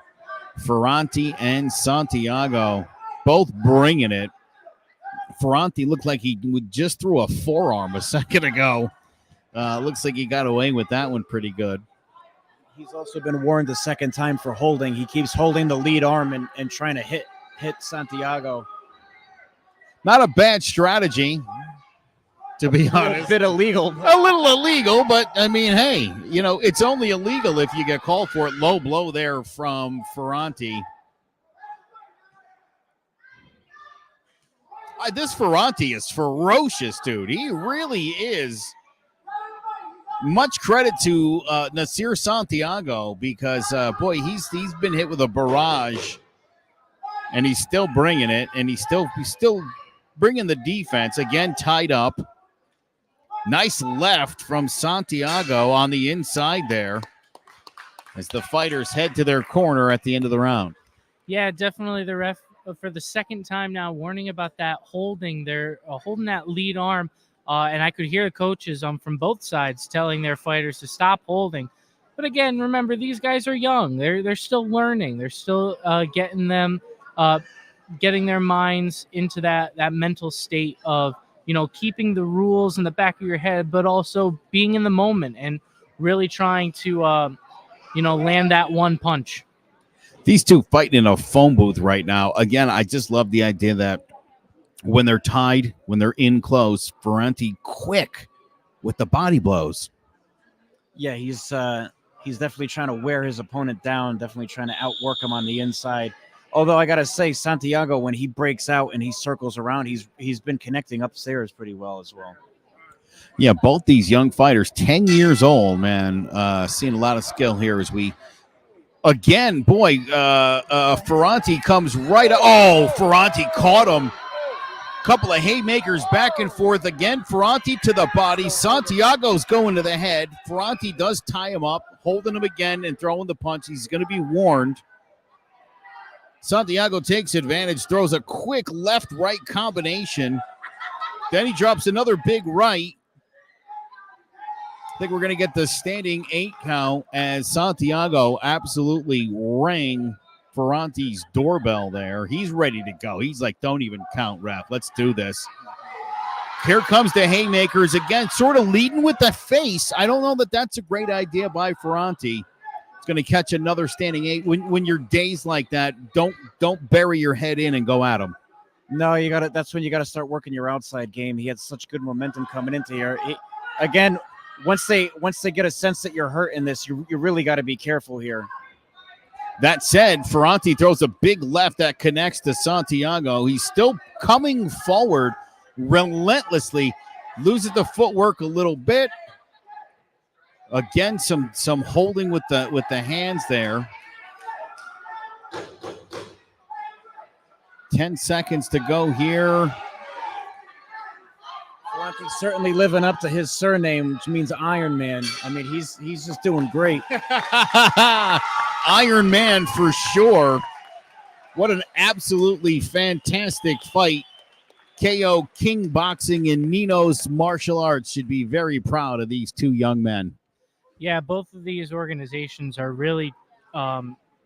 Ferranti and Santiago both bringing it. Ferranti looked like he just threw a forearm a second ago. Looks like he got away with that one pretty good. He's also been warned the second time for holding. He keeps holding the lead arm and trying to hit Santiago. Not a bad strategy, to be honest. A bit illegal. A little illegal, but I mean, hey, it's only illegal if you get called for it. Low blow there from Ferranti. This Ferranti is ferocious, dude. He really is. Much credit to Nasir Santiago because, boy, he's been hit with a barrage, and he's still bringing it, and he's still bringing the defense. Again, tied up. Nice left from Santiago on the inside there as the fighters head to their corner at the end of the round. Yeah, definitely the ref for the second time now warning about that holding. They're holding that lead arm, and I could hear the coaches from both sides telling their fighters to stop holding. But again, remember, these guys are young. They're still learning. They're still getting their minds into that mental state of, keeping the rules in the back of your head, but also being in the moment and really trying to, land that one punch. These two fighting in a phone booth right now. Again, I just love the idea that when they're tied, when they're in close, Ferranti quick with the body blows. Yeah, he's definitely trying to wear his opponent down, definitely trying to outwork him on the inside. Although I gotta say, Santiago, when he breaks out and he circles around, he's been connecting upstairs pretty well as well. Yeah, both these young fighters, 10 years old, man, seeing a lot of skill here as we, again, boy, Ferranti comes right. Ferranti caught him. Couple of haymakers back and forth again. Ferranti to the body. Santiago's going to the head. Ferranti does tie him up, holding him again and throwing the punch. He's going to be warned. Santiago takes advantage, throws a quick left-right combination. Then he drops another big right. I think we're going to get the standing 8 count as Santiago absolutely rang Ferranti's doorbell there. He's ready to go. He's like, don't even count, ref. Let's do this. Here comes the haymakers again, sort of leading with the face. I don't know that that's a great idea by Ferranti. It's going to catch another standing 8. When you're dazed like that, don't bury your head in and go at him. No, that's when you gotta start working your outside game. He had such good momentum coming into here. Again, once they get a sense that you're hurt in this, you really got to be careful here. That said, Ferranti throws a big left that connects to Santiago. He's still coming forward relentlessly, loses the footwork a little bit. Again, some holding with the hands there. 10 seconds to go here. Ferranti's certainly living up to his surname, which means Iron Man. I mean, he's just doing great. Iron Man for sure. What an absolutely fantastic fight. KO King Boxing and Nino's Martial Arts should be very proud of these two young men. Yeah, both of these organizations are really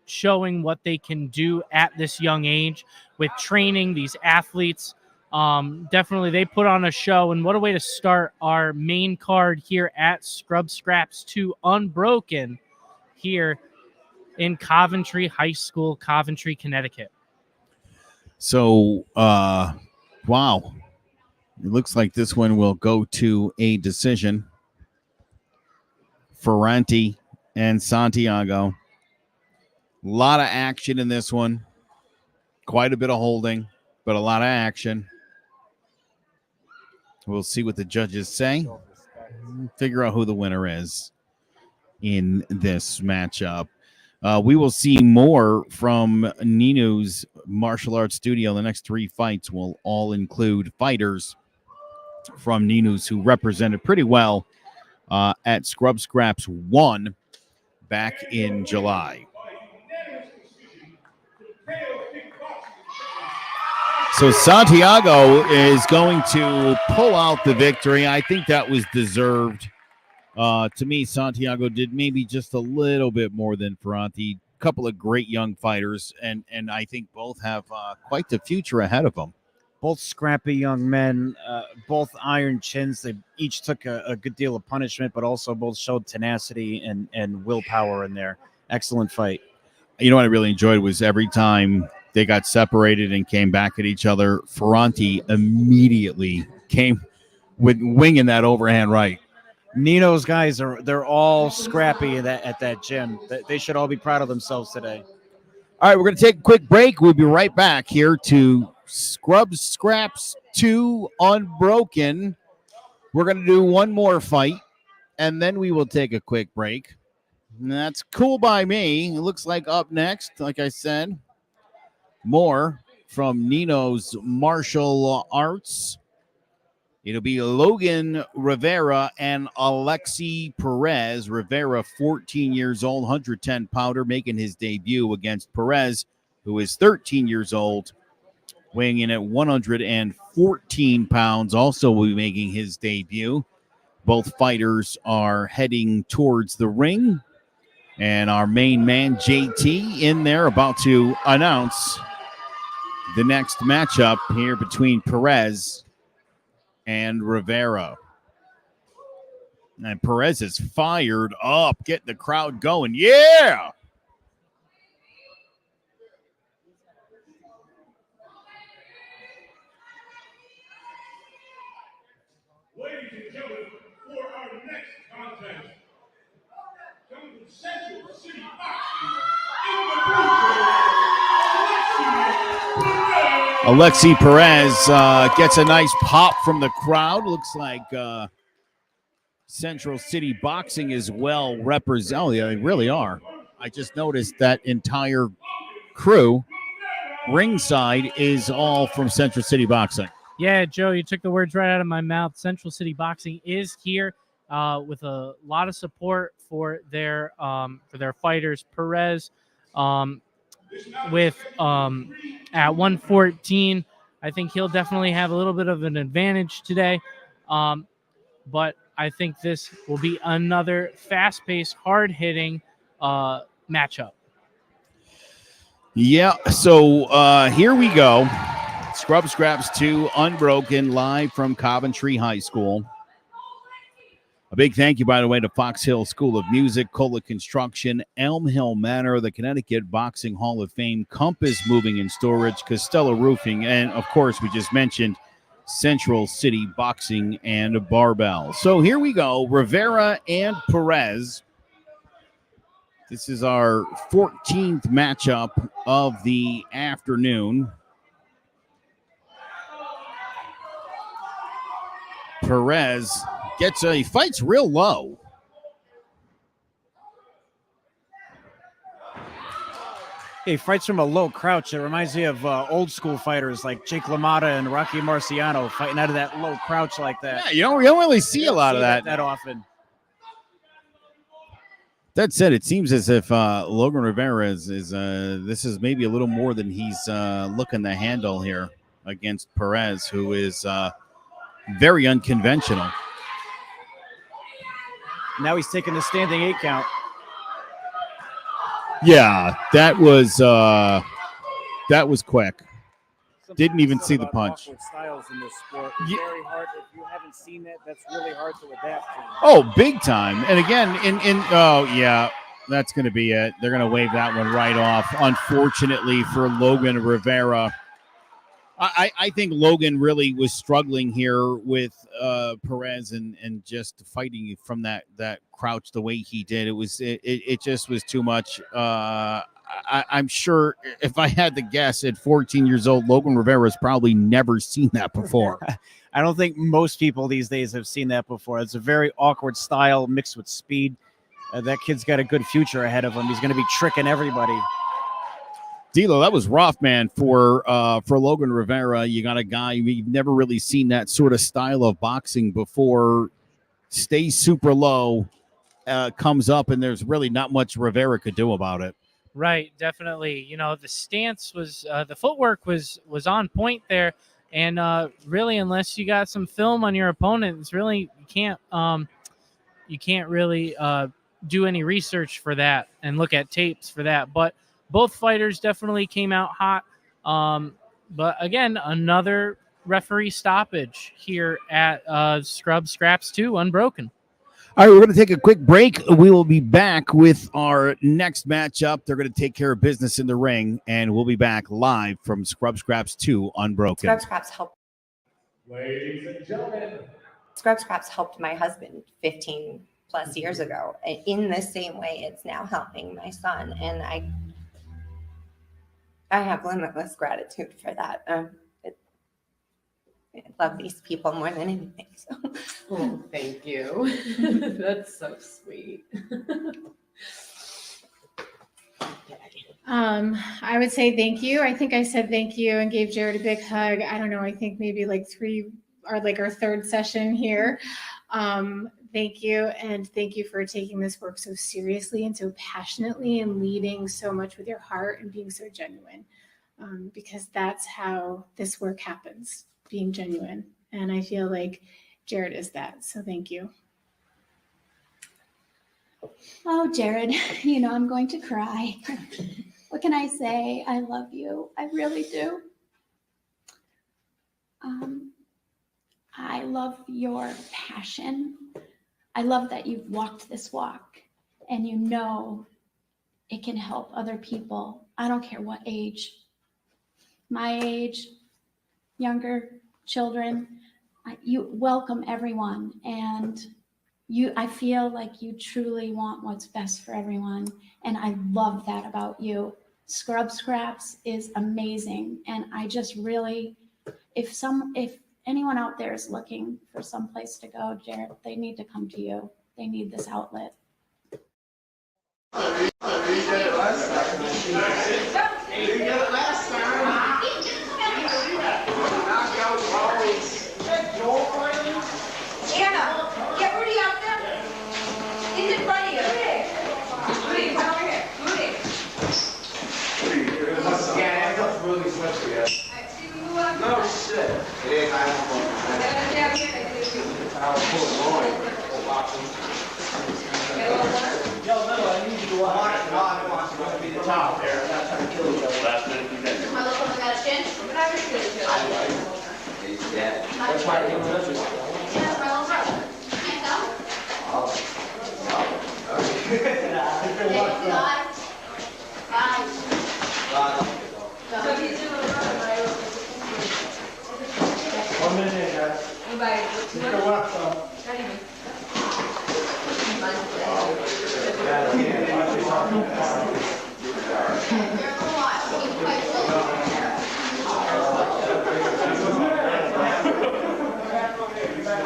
showing what they can do at this young age with training these athletes. Definitely, they put on a show, and what a way to start our main card here at Scrub Scraps 2 Unbroken here in Coventry High School, Coventry, Connecticut. So, wow. It looks like this one will go to a decision. Ferranti and Santiago. A lot of action in this one. Quite a bit of holding, but a lot of action. We'll see what the judges say. Figure out who the winner is in this matchup. We will see more from Nino's martial arts studio. The next 3 fights will all include fighters from Nino's who represented pretty well at Scrub Scraps 1 back in July. So Santiago is going to pull out the victory. I think that was deserved. To me, Santiago did maybe just a little bit more than Ferranti. A couple of great young fighters, and I think both have quite the future ahead of them. Both scrappy young men, both iron chins. They each took a good deal of punishment, but also both showed tenacity and willpower in there. Excellent fight. You know what I really enjoyed was every time they got separated and came back at each other, Ferranti immediately came with winging that overhand right. Nino's guys they're all scrappy at that gym. They should all be proud of themselves today. All right, we're going to take a quick break. We'll be right back here to Scrub Scraps 2 Unbroken. We're going to do one more fight, and then we will take a quick break. And that's cool by me. It looks like up next, like I said, more from Nino's martial arts. It'll be Logan Rivera and Alexi Perez. Rivera, 14 years old, 110 pounder, making his debut against Perez, who is 13 years old, weighing in at 114 pounds, also will be making his debut. Both fighters are heading towards the ring And our main man, JT, in there about to announce the next matchup here between Perez and Rivera. And Perez is fired up, getting the crowd going. Yeah! Ladies and gentlemen, for our next contest, coming from Central City Boxing, in the blue corner, Alexi Perez gets a nice pop from the crowd. Looks like Central City Boxing is well represented. Oh, yeah, they really are. I just noticed that entire crew ringside is all from Central City Boxing. Yeah, Joe, you took the words right out of my mouth. Central City Boxing is here with a lot of support for their fighters. Perez with at 114, I think he'll definitely have a little bit of an advantage today. But I think this will be another fast-paced, hard-hitting matchup. Yeah, so here we go. Scrub Scraps 2, Unbroken, live from Coventry High School. A big thank you, by the way, to Fox Hill School of Music, Cola Construction, Elm Hill Manor, the Connecticut Boxing Hall of Fame, Compass Moving and Storage, Costello Roofing, and, of course, we just mentioned Central City Boxing and Barbell. So here we go, Rivera and Perez. This is our 14th matchup of the afternoon. Perez fights real low. He fights from a low crouch. It reminds me of old school fighters like Jake LaMotta and Rocky Marciano fighting out of that low crouch like that. Yeah, you don't really see a lot of that often. That said, it seems as if Logan Rivera is this is maybe a little more than he's looking to handle here against Perez, who is very unconventional. Now he's taking the standing 8 count. Yeah, that was quick. Didn't even see the punch. Styles in this sport. It's very hard. If you haven't seen that, that's really hard to adapt to. Oh, big time. And again, that's going to be it. They're going to wave that one right off, unfortunately, for Logan Rivera. I think Logan really was struggling here with Perez and just fighting from that crouch the way he did. It just was too much. I'm sure if I had to guess, at 14 years old, Logan Rivera has probably never seen that before. I don't think most people these days have seen that before. It's a very awkward style mixed with speed. That kid's got a good future ahead of him. He's going to be tricking everybody. D'Lo, that was rough, man, for Logan Rivera. You got a guy you've never really seen that sort of style of boxing before. Stays super low, comes up, and there's really not much Rivera could do about it. Right, definitely. You know, the stance was, the footwork was on point there, and really, unless you got some film on your opponent, it's really you can't really do any research for that and look at tapes for that. But both fighters definitely came out hot. But again, another referee stoppage here at Scrub Scraps 2, Unbroken. All right, we're going to take a quick break. We will be back with our next matchup. They're going to take care of business in the ring, and we'll be back live from Scrub Scraps 2, Unbroken. Scrub Scraps helped. Ladies and gentlemen, Scrub Scraps helped my husband 15 plus years ago. In the same way, it's now helping my son, and I have limitless gratitude for that. I love these people more than anything. So. Oh, thank you. That's so sweet. I would say thank you. I think I said thank you and gave Jared a big hug. I don't know. I think maybe like 3 or like our 3rd session here. Thank you. And thank you for taking this work so seriously and so passionately and leading so much with your heart and being so genuine. Because that's how this work happens, being genuine. And I feel like Jared is that. So thank you. Oh, Jared, you know, I'm going to cry. What can I say? I love you. I really do. I love your passion. I love that you've walked this walk and you know it can help other people. I don't care what age. My age, younger children, you welcome everyone, and I feel like you truly want what's best for everyone, and I love that about you. Scraps is amazing, and I just really, if anyone out there is looking for some place to go, Jared, they need to come to you. They need this outlet. You did it last time. Anna, get Rudy out there. He's in front of you. Rudy, come over here. Rudy. Yeah, that's really switchy, yeah. No shit. It is, I won't go. I'll pull it going. Yo, Little, I need you to watch it. God wants to be the top there. I'm not trying to kill each other. Last minute, you guys. My little one got a chin. We're not going to kill each other. He's dead. That's why he was Yeah, my little brother. Can't tell. So he's doing a run. 1 minute, guys. Anybody? Go up, son. Not even.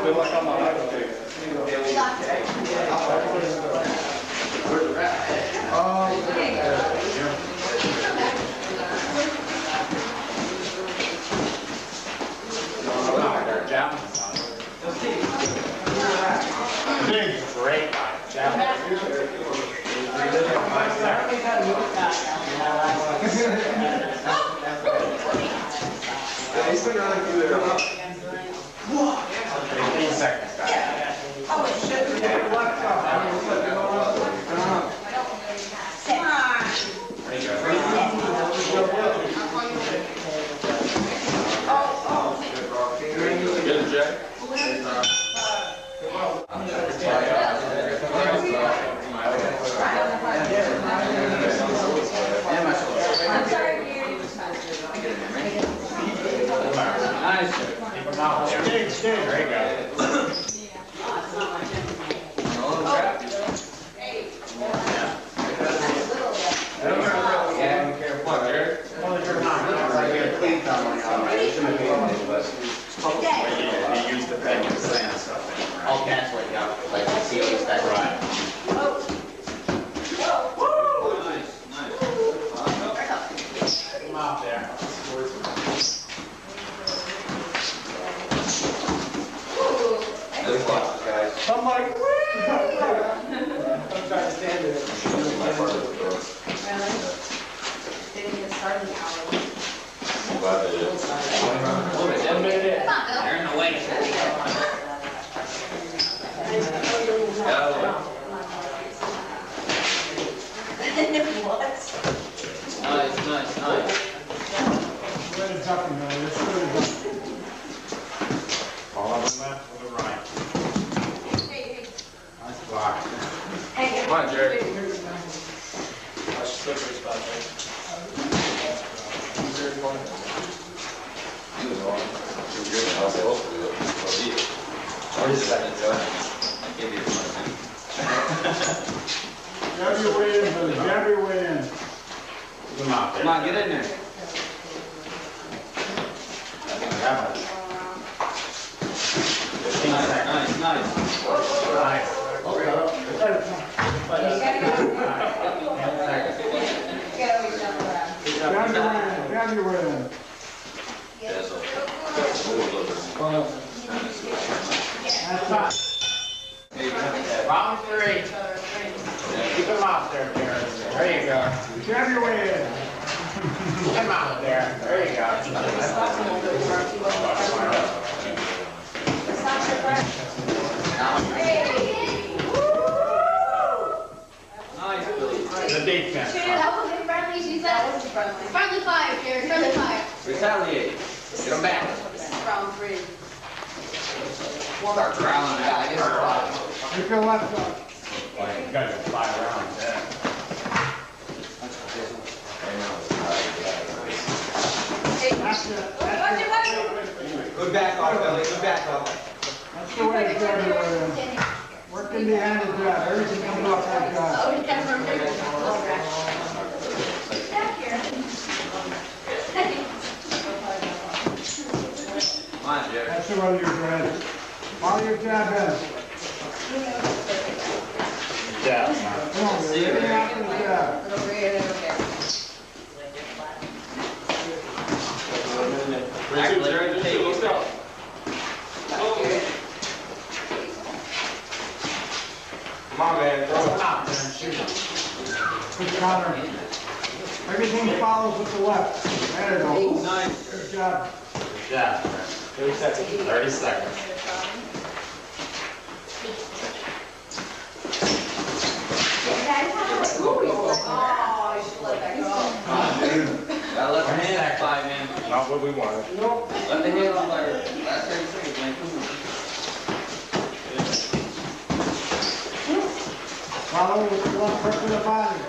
Good luck on the highway. Great. He's been running through there. 15 seconds, guys. Oh, it should be. Come on. Get it, Jack. I'm sorry, Nice. Keep him out there. There you go. He used the pen and sand stuff. I'll cancel it, yeah. Like, see what that right. Come out there. Guys. Somebody. I'm trying to stand there. Didn't get started an hour. I'm glad they did. They're in the way. What? Nice. Way to duck him, man. That's really good. All on the left or the right. Nice block. Come on, Jared. Watch the slippery spot there. He was on. He was good. I'll say, hopefully, it'll be it. Or just second, so I give you one. Jab your way in, brother. Jab your way in. Come on, get in there. 15 seconds. Nice. Jab your way in. Round 3. Keep him out there, Jared. There you go. Jab your way in. Keep him out there. There you go. a defense. That wasn't friendly, she said. That wasn't friendly. Friendly fire, Jared, friendly fire. Retaliate. Get them back. This is round 3. Start growling out. I guess. Take your left up. You guys are 5 rounds. Yeah. Good back off, Billy. Good back off. That's the way it's everywhere. Working behind the job. Everything comes off that job. Oh, you can't remember. Back here. Come on, Jerry. That's the way you're ready. Follow your jab in. Yeah. Come on, See you, get Barry. after the jab. Over here, over here. Actually, Jerry, just let's go. Come on, man. Throw it out there and shoot it. Good counter. Everything follows with the left. There you go. Nice. Good job. Good job. 30 seconds. 30 seconds. Oh, you should let that go. Come on, dude. Gotta let the hand fly, man. Not what we wanted. Nope. Let the hand fly. Last 30 seconds, man. Follow with the left hook to the body.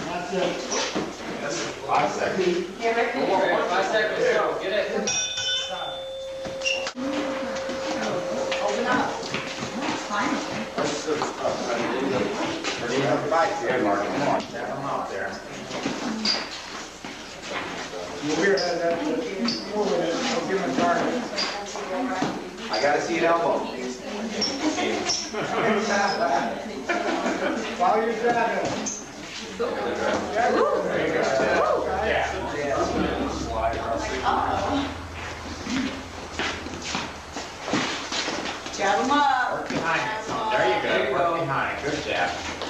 That's it. 5 seconds. One more. 5 seconds. Go. Get it. Open up. That's fine. You have fights here, Mark. Come on. Check them out there. Move your head, that's it. Move with it. Don't give him a target. I gotta see an elbow. Follow your jab in. There you go. Yeah. Slide across the Jab him up. Work behind it, son. There you go. Work behind it. Good jab.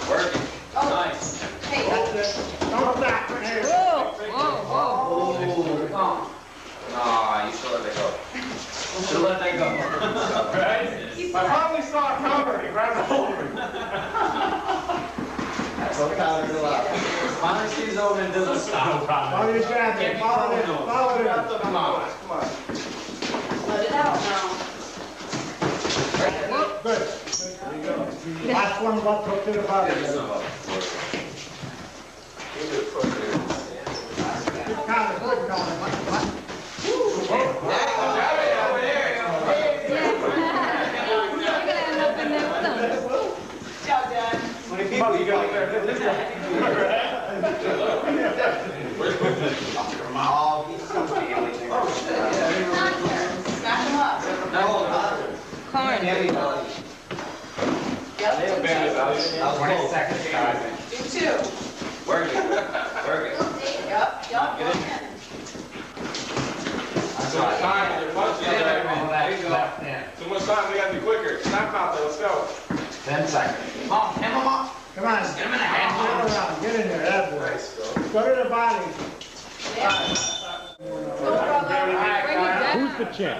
Working. Nice. Hey. That's it. Don't back. There you go. Whoa. Aw, you should let that go. Should let that go. Right? I finally saw it coming. He grabbed a hold of me. That's what counters allowed. Finally sees over and doesn't stop. Follow your jab in. Follow it in. Follow it in. Come on. Let it out now. Good. There you go. Last one, left hook to the body. Good counter, good counter. How many people you got there? Oh, he's so family. Smash him up. No, Corn. Yep. That was 20 seconds, guys. Do 2. Work it. Work it. Yep. Get in. That's right. Time. There you go. Too much time, we gotta be quicker. Snap out there, let's go. 10 seconds. Come on, hand them up. Come on. Get him in the hand. Get around. Get in there. That boy. Go to the body. Who's the champ?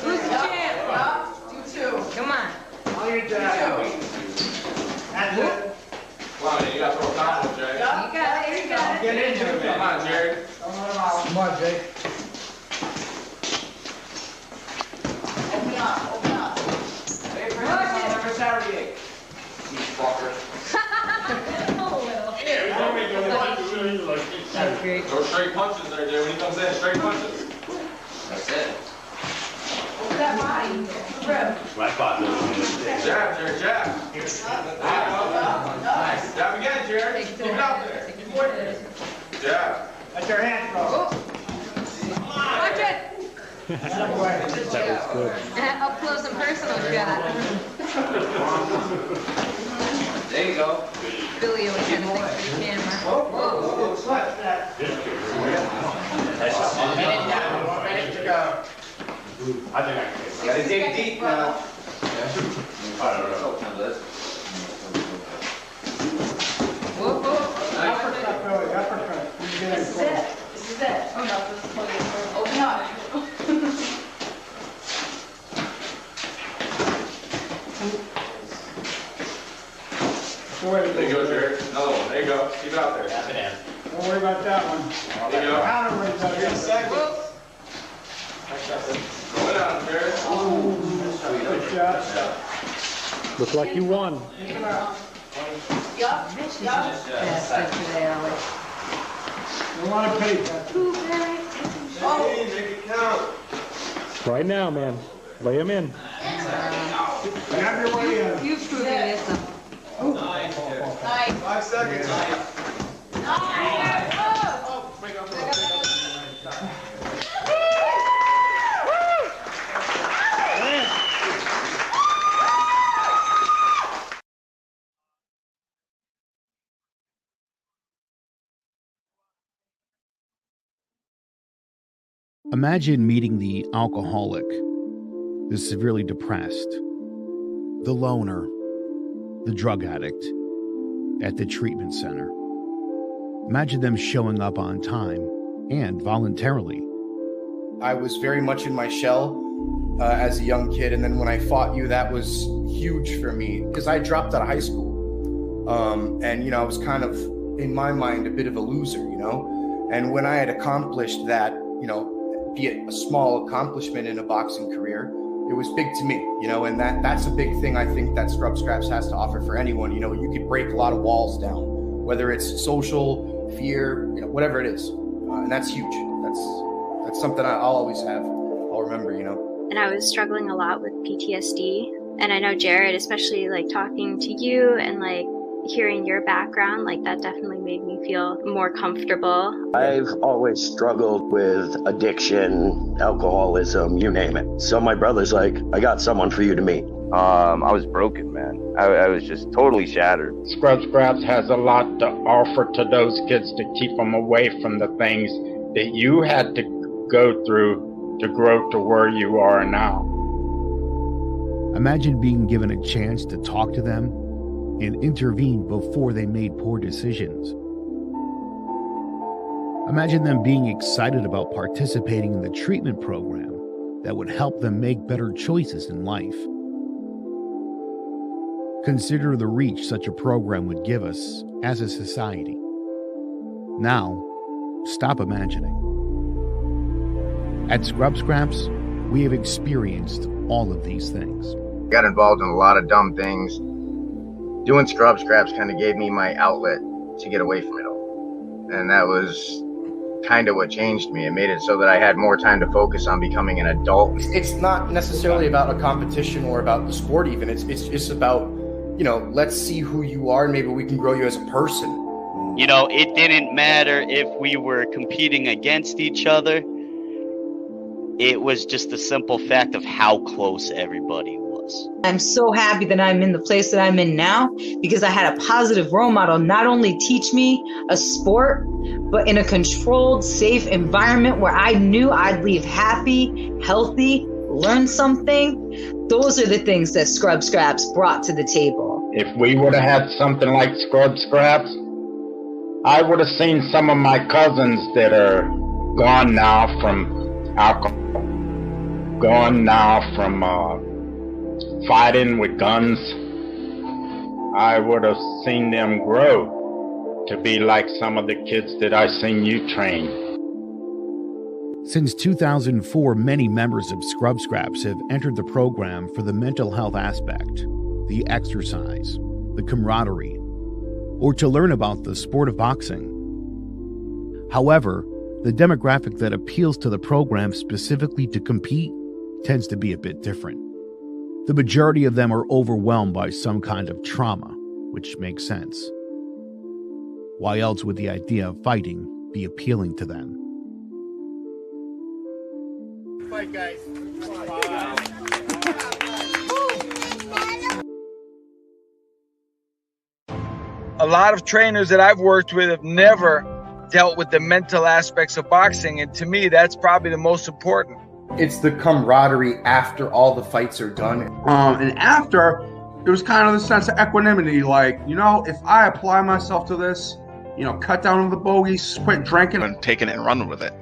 Who's the champ? Yep. Do 2. Come on. Follow your jab. That's it. Come on, you gotta throw a combo, Jay. You got it. You got it. Get in there. Come on, Jerry. Don't let him out. Come on, Jake. Open up. Open up. Hey, friends, number Saturday. You fucker. Throw straight punches there, Jay. When he comes in, straight punches. That's it. Open that body. Rib. My spot. Jab, Jerry, jab. Nice. Jab again, Jerry. Keep it out there. Jab. Let your hands go. Watch it. That way. That was good. Up close and personal, Jab. There you go. Billy always had a thing for the camera. Whoa. Clutch that. A minute down. 1 minute to go. I think I can get You gotta dig deep now. I don't know. Uppercut, Billy. Uppercut. You get in This is close. it. This is it. Oh no, this is for you. Open up. There you go, Jared. Another one. There you go. Keep it out there. Tap it in. Don't worry about that one. There you go. Counter when it's up Here in a second. Throw it out, Jared. Good shot. Looks like you won. Yup. Don't want to pay. Hey, make it count. Right now, man. Lay him in. Grab your way in. You've proven yourself. 5 seconds. Imagine meeting the alcoholic, the severely depressed, the loner, the drug addict at the treatment center. Imagine them showing up on time and voluntarily. I was very much in my shell as a young kid, and then when I fought you, that was huge for me because I dropped out of high school. And I was kind of, in my mind, a bit of a loser, And when I had accomplished that, be it a small accomplishment in a boxing career, it was big to me, and that's a big thing I think that Scrub Scraps has to offer for anyone. You could break a lot of walls down, whether it's social, fear, whatever it is. And that's huge. That's something I'll always have. I'll remember, And I was struggling a lot with PTSD. And I know Jared, especially like talking to you and like hearing your background, like that definitely made me feel more comfortable. I've always struggled with addiction, alcoholism, you name it. So my brother's like, I got someone for you to meet. I was broken, man. I was just totally shattered. Scrub Scraps has a lot to offer to those kids to keep them away from the things that you had to go through to grow to where you are now. Imagine being given a chance to talk to them and intervene before they made poor decisions. Imagine them being excited about participating in the treatment program that would help them make better choices in life. Consider the reach such a program would give us as a society. Now, stop imagining. At Scrub Scraps, we have experienced all of these things. Got involved in a lot of dumb things. Doing Scrub Scraps kind of gave me my outlet to get away from it all. And that was kind of what changed me. It made it so that I had more time to focus on becoming an adult. It's not necessarily about a competition or about the sport even. It's just about, let's see who you are and maybe we can grow you as a person. It didn't matter if we were competing against each other. It was just the simple fact of how close everybody was. I'm so happy that I'm in the place that I'm in now because I had a positive role model not only teach me a sport, but in a controlled, safe environment where I knew I'd leave happy, healthy, learn something. Those are the things that Scrub Scraps brought to the table. If we would have had something like Scrub Scraps, I would have seen some of my cousins that are gone now from alcohol, gone now from fighting with guns. I would have seen them grow to be like some of the kids that I seen you train. Since 2004, many members of Scrub Scraps have entered the program for the mental health aspect, the exercise, the camaraderie, or to learn about the sport of boxing. However, the demographic that appeals to the program specifically to compete tends to be a bit different. The majority of them are overwhelmed by some kind of trauma, which makes sense. Why else would the idea of fighting be appealing to them? Fight, guys. A lot of trainers that I've worked with have never dealt with the mental aspects of boxing, and to me, that's probably the most important. It's the camaraderie after all the fights are done. And after, there was kind of the sense of equanimity, like, if I apply myself to this, cut down on the bogeys, quit drinking. And taking it and running with it.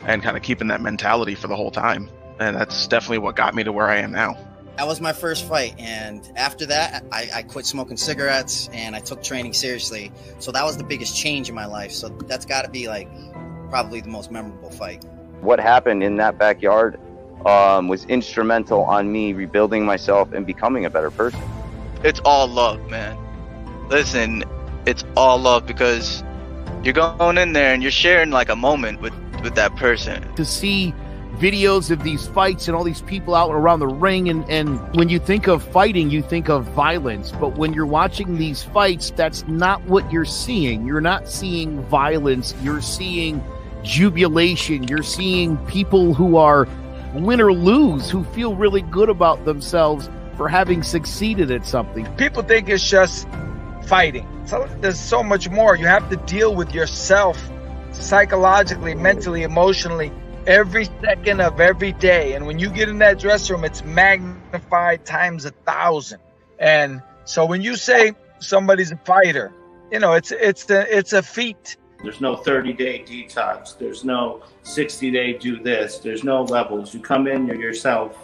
And kind of keeping that mentality for the whole time. And that's definitely what got me to where I am now. That was my first fight, and after that, I quit smoking cigarettes, and I took training seriously. So that was the biggest change in my life. So that's got to be like probably the most memorable fight. What happened in that backyard was instrumental on me rebuilding myself and becoming a better person. It's all love, man. Listen, it's all love because you're going in there and you're sharing like a moment with that person. To see videos of these fights and all these people out around the ring, and when you think of fighting, you think of violence, but when you're watching these fights, that's not what you're seeing. You're not seeing violence, you're seeing jubilation, you're seeing people who are win or lose, who feel really good about themselves for having succeeded at something. People think it's just fighting. So there's so much more. You have to deal with yourself psychologically, mentally, emotionally, every second of every day. And when you get in that dressing room, it's magnified times 1,000. And so when you say somebody's a fighter, you know, it's a feat. There's no 30-day detox. There's no 60-day do this. There's no levels. You come in, you're yourself.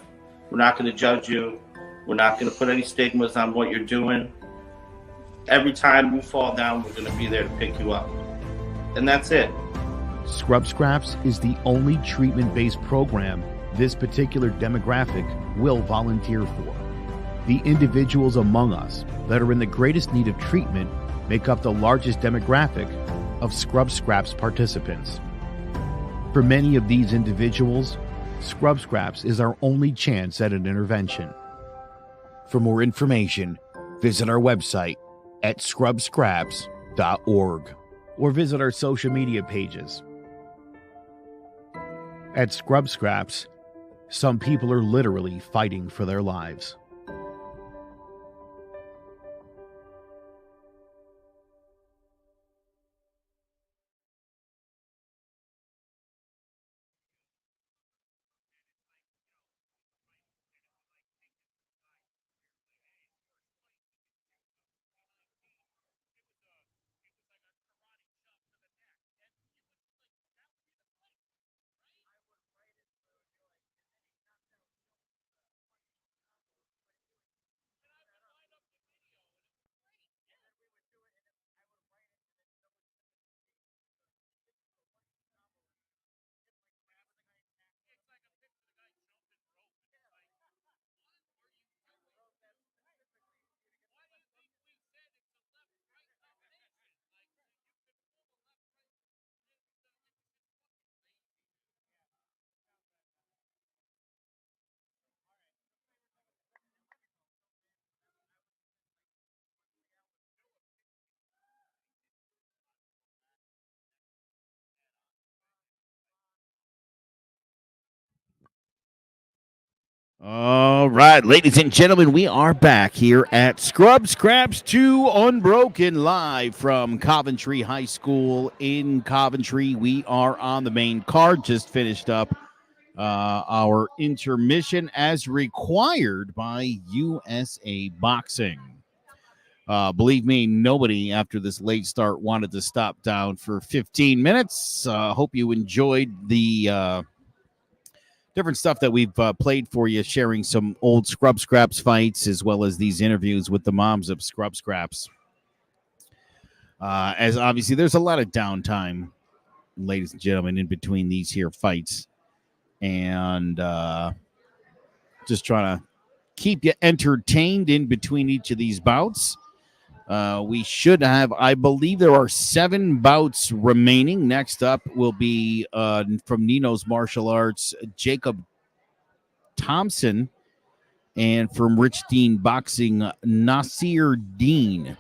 We're not going to judge you. We're not going to put any stigmas on what you're doing. Every time you fall down, we're going to be there to pick you up. And that's it. Scrub Scraps is the only treatment-based program this particular demographic will volunteer for. The individuals among us that are in the greatest need of treatment make up the largest demographic of Scrub Scraps participants. For many of these individuals, Scrub Scraps is our only chance at an intervention. For more information, visit our website at scrubscraps.org or visit our social media pages. At Scrub Scraps, some people are literally fighting for their lives. All right, ladies and gentlemen, we are back here at Scrub Scraps 2 Unbroken, live from Coventry High School in Coventry. We are on the main card, just finished up our intermission as required by USA Boxing. Believe me, nobody after this late start wanted to stop down for 15 minutes. Hope you enjoyed the different stuff that we've played for you, sharing some old Scrub Scraps fights as well as these interviews with the moms of Scrub Scraps. As obviously there's a lot of downtime, ladies and gentlemen, in between these here fights. And just trying to keep you entertained in between each of these bouts. We should have, I believe there are 7 bouts remaining. Next up will be from Nino's Martial Arts, Jacob Thompson, and from Rich Dean Boxing, Nasir Dean.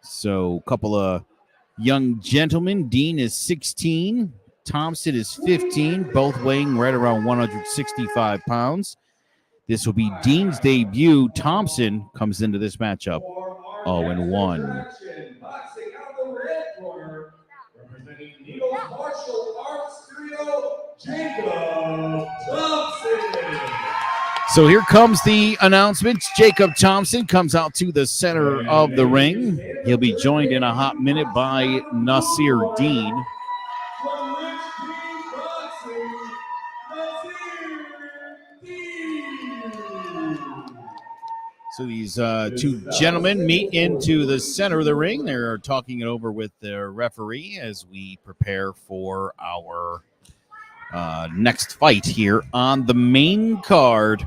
So a couple of young gentlemen. Dean is 16. Thompson is 15, both weighing right around 165 pounds. This will be Dean's debut. Thompson comes into this matchup 0-1. Boxing out of the red corner, representing Nino's Martial Arts Studio, Jacob Thompson. So here comes the announcements. Jacob Thompson comes out to the center of the ring. He'll be joined in a hot minute by Nasir Dean. From Rich Dean Boxing, Nasir Dean. So these two gentlemen meet into the center of the ring. They're talking it over with their referee as we prepare for our next fight here on the main card.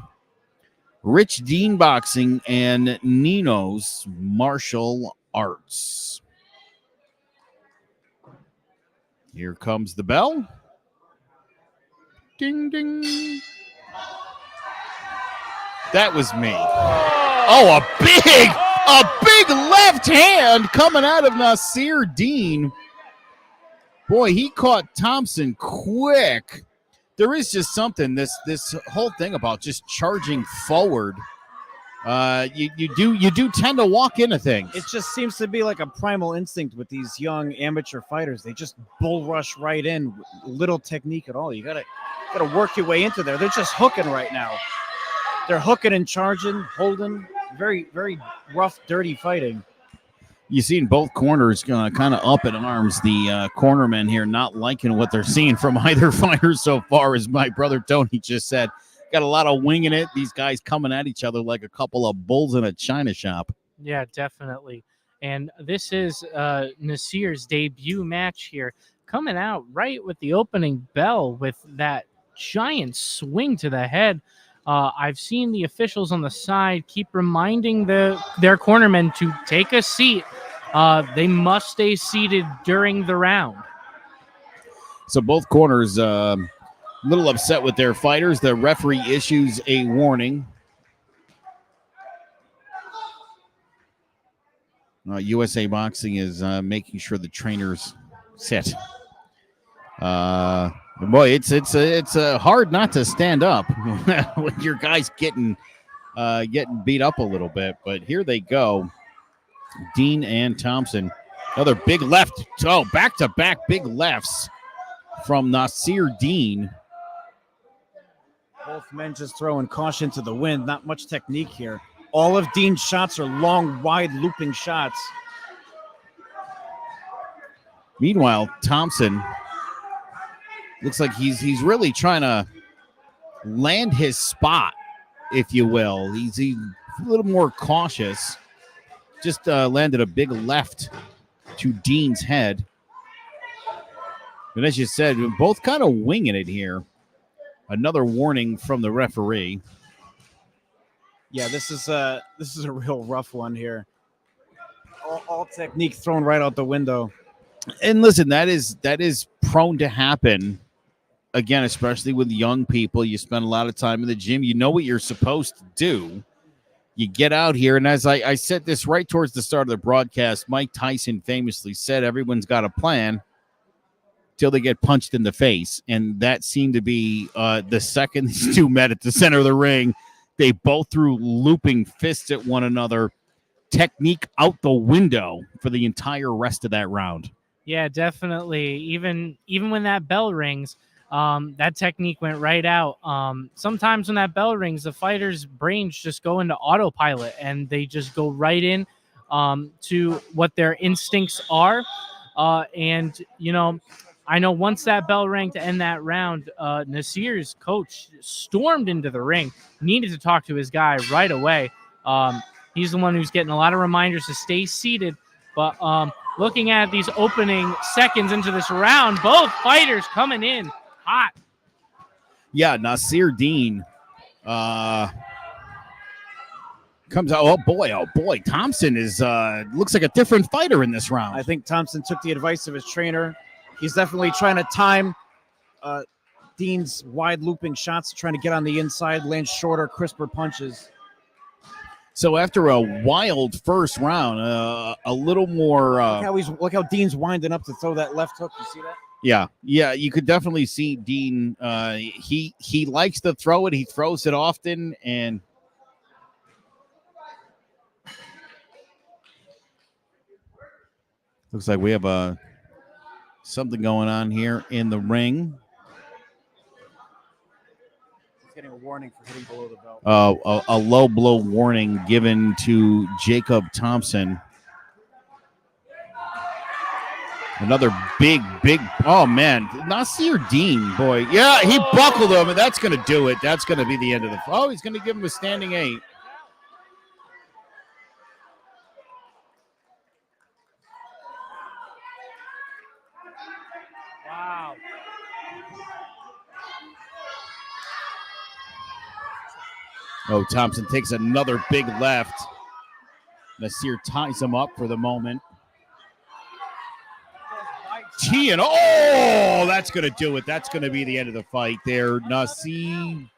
Rich Dean Boxing and Nino's Martial Arts. Here comes the bell. Ding, ding. That was me. Oh, a big left hand coming out of Nasir Dean. Boy, he caught Thompson quick. There is just something, this whole thing about just charging forward. You do tend to walk into things. It just seems to be like a primal instinct with these young amateur fighters. They just bull rush right in, little technique at all. You gotta work your way into there. They're just hooking right now. They're hooking and charging, holding. Very, very rough, dirty fighting. You seen both corners kind of up in arms. The cornermen here not liking what they're seeing from either fighter so far, as my brother Tony just said. Got a lot of wing in it. These guys coming at each other like a couple of bulls in a china shop. Yeah, definitely. And this is Nasir's debut match here, coming out right with the opening bell with that giant swing to the head. I've seen the officials on the side keep reminding their cornermen to take a seat. They must stay seated during the round. So both corners a little upset with their fighters. The referee issues a warning. USA Boxing is making sure the trainers sit. Boy, it's hard not to stand up when your guys getting beat up a little bit. But here they go, Dean and Thompson. Another big left. Oh, back-to-back big lefts from Nasir Dean. Both men just throwing caution to the wind. Not much technique here. All of Dean's shots are long, wide, looping shots. Meanwhile, Thompson looks like he's really trying to land his spot, if you will. He's a little more cautious. Just landed a big left to Dean's head. But as you said, we're both kind of winging it here. Another warning from the referee. Yeah, this is a real rough one here. All technique thrown right out the window. And listen, that is prone to happen. Again, especially with young people. You spend a lot of time in the gym. You know what you're supposed to do. You get out here, and as I said this right towards the start of the broadcast, Mike Tyson famously said everyone's got a plan till they get punched in the face. And that seemed to be the second these two met at the center of the ring. They both threw looping fists at one another. Technique out the window for the entire rest of that round. Yeah, definitely. Even when that bell rings, that technique went right out. Sometimes when that bell rings, the fighters' brains just go into autopilot and they just go right in to what their instincts are. And, you know, I know once that bell rang to end that round, Nasir's coach stormed into the ring, needed to talk to his guy right away. He's the one who's getting a lot of reminders to stay seated. But looking at these opening seconds into this round, both fighters coming in hot. Yeah, Nasir Dean comes out. Oh boy. Thompson is looks like a different fighter in this round. I think Thompson took the advice of his trainer. He's definitely trying to time Dean's wide looping shots, trying to get on the inside, land shorter, crisper punches. So after a wild first round, a little more. Look how Dean's winding up to throw that left hook. You see that? Yeah, you could definitely see Dean. He likes to throw it. He throws it often, and looks like we have something going on here in the ring. He's getting a warning for hitting below the belt. A low blow warning given to Jacob Thompson. Another big. Oh, man. Nasir Dean, boy. Yeah, he buckled him, and that's going to do it. That's going to be the end of the. Oh, he's going to give him a standing 8. Wow. Oh, Thompson takes another big left. Nasir ties him up for the moment. And oh, that's going to do it. That's going to be the end of the fight there. Nassim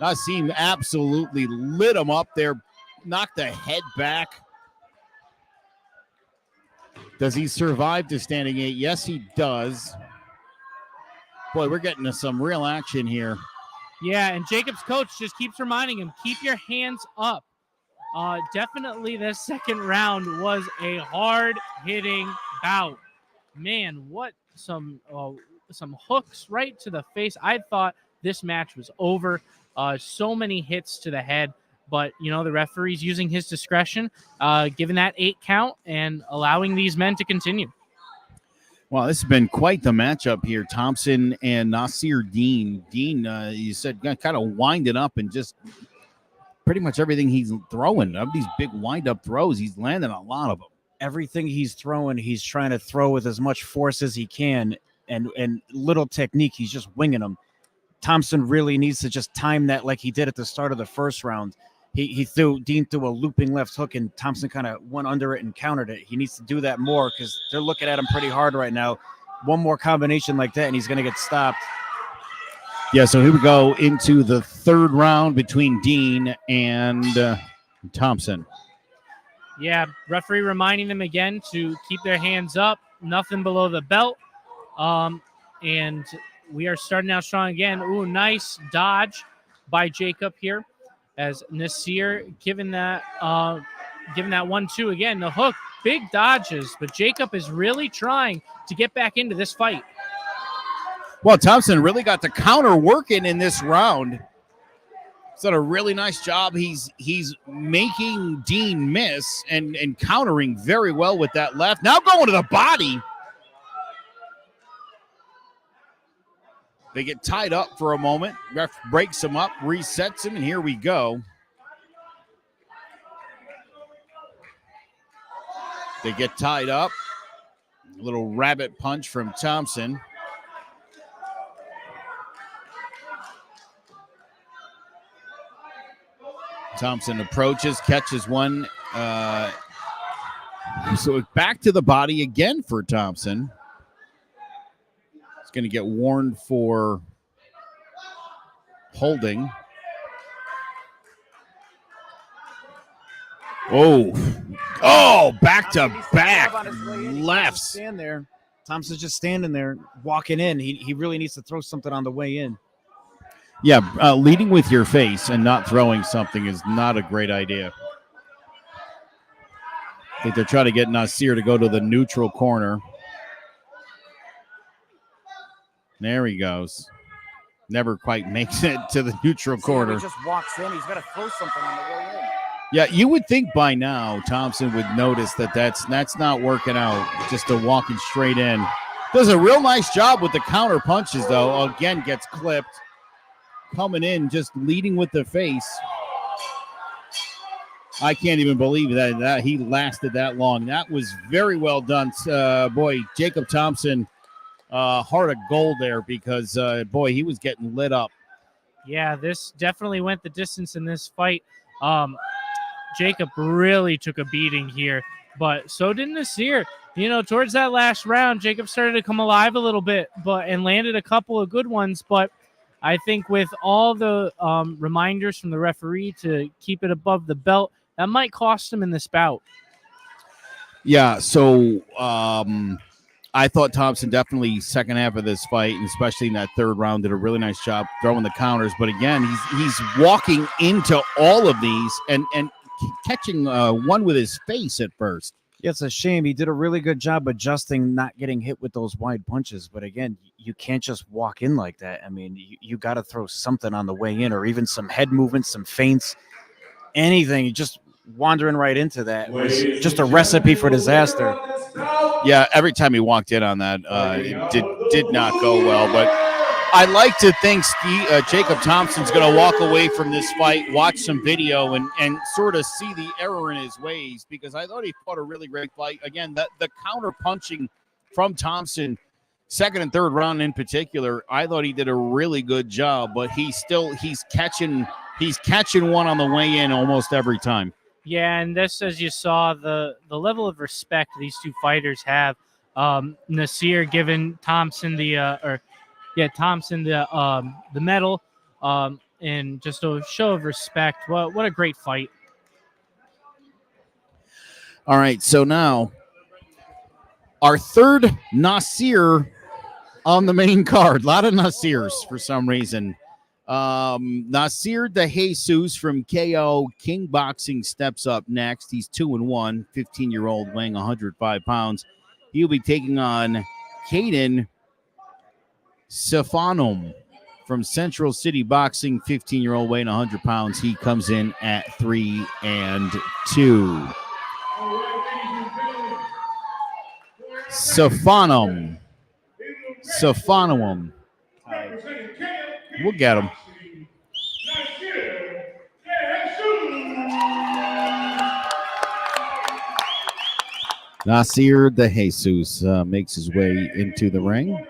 absolutely lit him up there, knocked the head back. Does he survive to standing 8? Yes, he does. Boy, we're getting to some real action here. Yeah, and Jacob's coach just keeps reminding him, keep your hands up. Definitely this second round was a hard-hitting bout. Man, what some hooks right to the face. I thought this match was over. So many hits to the head, but the referee's using his discretion, giving that 8 count and allowing these men to continue. Wow, this has been quite the matchup here. Thompson and Nasir Dean. Dean, you said, kind of winding up and just pretty much everything he's throwing. Of these big wind-up throws, he's landing a lot of them. Everything he's throwing, he's trying to throw with as much force as he can, and little technique, he's just winging them. Thompson really needs to just time that like he did at the start of the first round. Dean threw a looping left hook, and Thompson kind of went under it and countered it. He needs to do that more because they're looking at him pretty hard right now. One more combination like that, and he's going to get stopped. Yeah, so here we go into the third round between Dean and Thompson. Yeah, referee reminding them again to keep their hands up, nothing below the belt. And we are starting out strong again. Ooh, nice dodge by Jacob here as Nasir giving that 1-2 again. The hook, big dodges, but Jacob is really trying to get back into this fight. Well, Thompson really got the counter working in this round. He's done a really nice job. He's making Dean miss and countering very well with that left. Now going to the body. They get tied up for a moment. Ref breaks him up, resets him, and here we go. They get tied up. A little rabbit punch from Thompson. Thompson approaches, catches one. So back to the body again for Thompson. It's going to get warned for holding. Oh, back to back lefts. Stand there. Thompson's just standing there, walking in. He really needs to throw something on the way in. Yeah, leading with your face and not throwing something is not a great idea. I think they're trying to get Nasir to go to the neutral corner. There he goes. Never quite makes it to the neutral corner. He just walks in. He's got to throw something on the way in. Yeah, you would think by now Thompson would notice that's not working out. Just a walking straight in. Does a real nice job with the counter punches, though. Again, gets clipped. Coming in, just leading with the face. I can't even believe that he lasted that long. That was very well done. Boy, Jacob Thompson, heart of gold there because, boy, he was getting lit up. Yeah, this definitely went the distance in this fight. Jacob really took a beating here, but so did Nasir. Towards that last round, Jacob started to come alive a little bit, and landed a couple of good ones, but I think with all the reminders from the referee to keep it above the belt, that might cost him in this bout. Yeah, so I thought Thompson definitely second half of this fight, and especially in that third round, did a really nice job throwing the counters. But again, he's walking into all of these and catching one with his face at first. Yeah, it's a shame. He did a really good job adjusting, not getting hit with those wide punches. But again, you can't just walk in like that. I mean, you got to throw something on the way in, or even some head movements, some feints, anything. Just wandering right into that was just a recipe for disaster. Yeah, every time he walked in on that, it did not go well. But I like to think Jacob Thompson's going to walk away from this fight, watch some video, and sort of see the error in his ways, because I thought he fought a really great fight. Again, the counter punching from Thompson second and third round in particular, I thought he did a really good job, but he's catching one on the way in almost every time. Yeah, and this, as you saw, the level of respect these two fighters have. Nasir giving Thompson the medal, and just a show of respect. What a great fight. All right, so now our third Nasir on the main card. A lot of Nasirs for some reason. Nasir De Jesus from KO King Boxing steps up next. He's 2-1, 15-year-old weighing 105 pounds. He'll be taking on Caden Stefanum from Central City Boxing, 15-year-old weighing 100 pounds. He comes in at 3-2. Stefanum. We'll get him. Nasir De Jesus makes his way into the ring.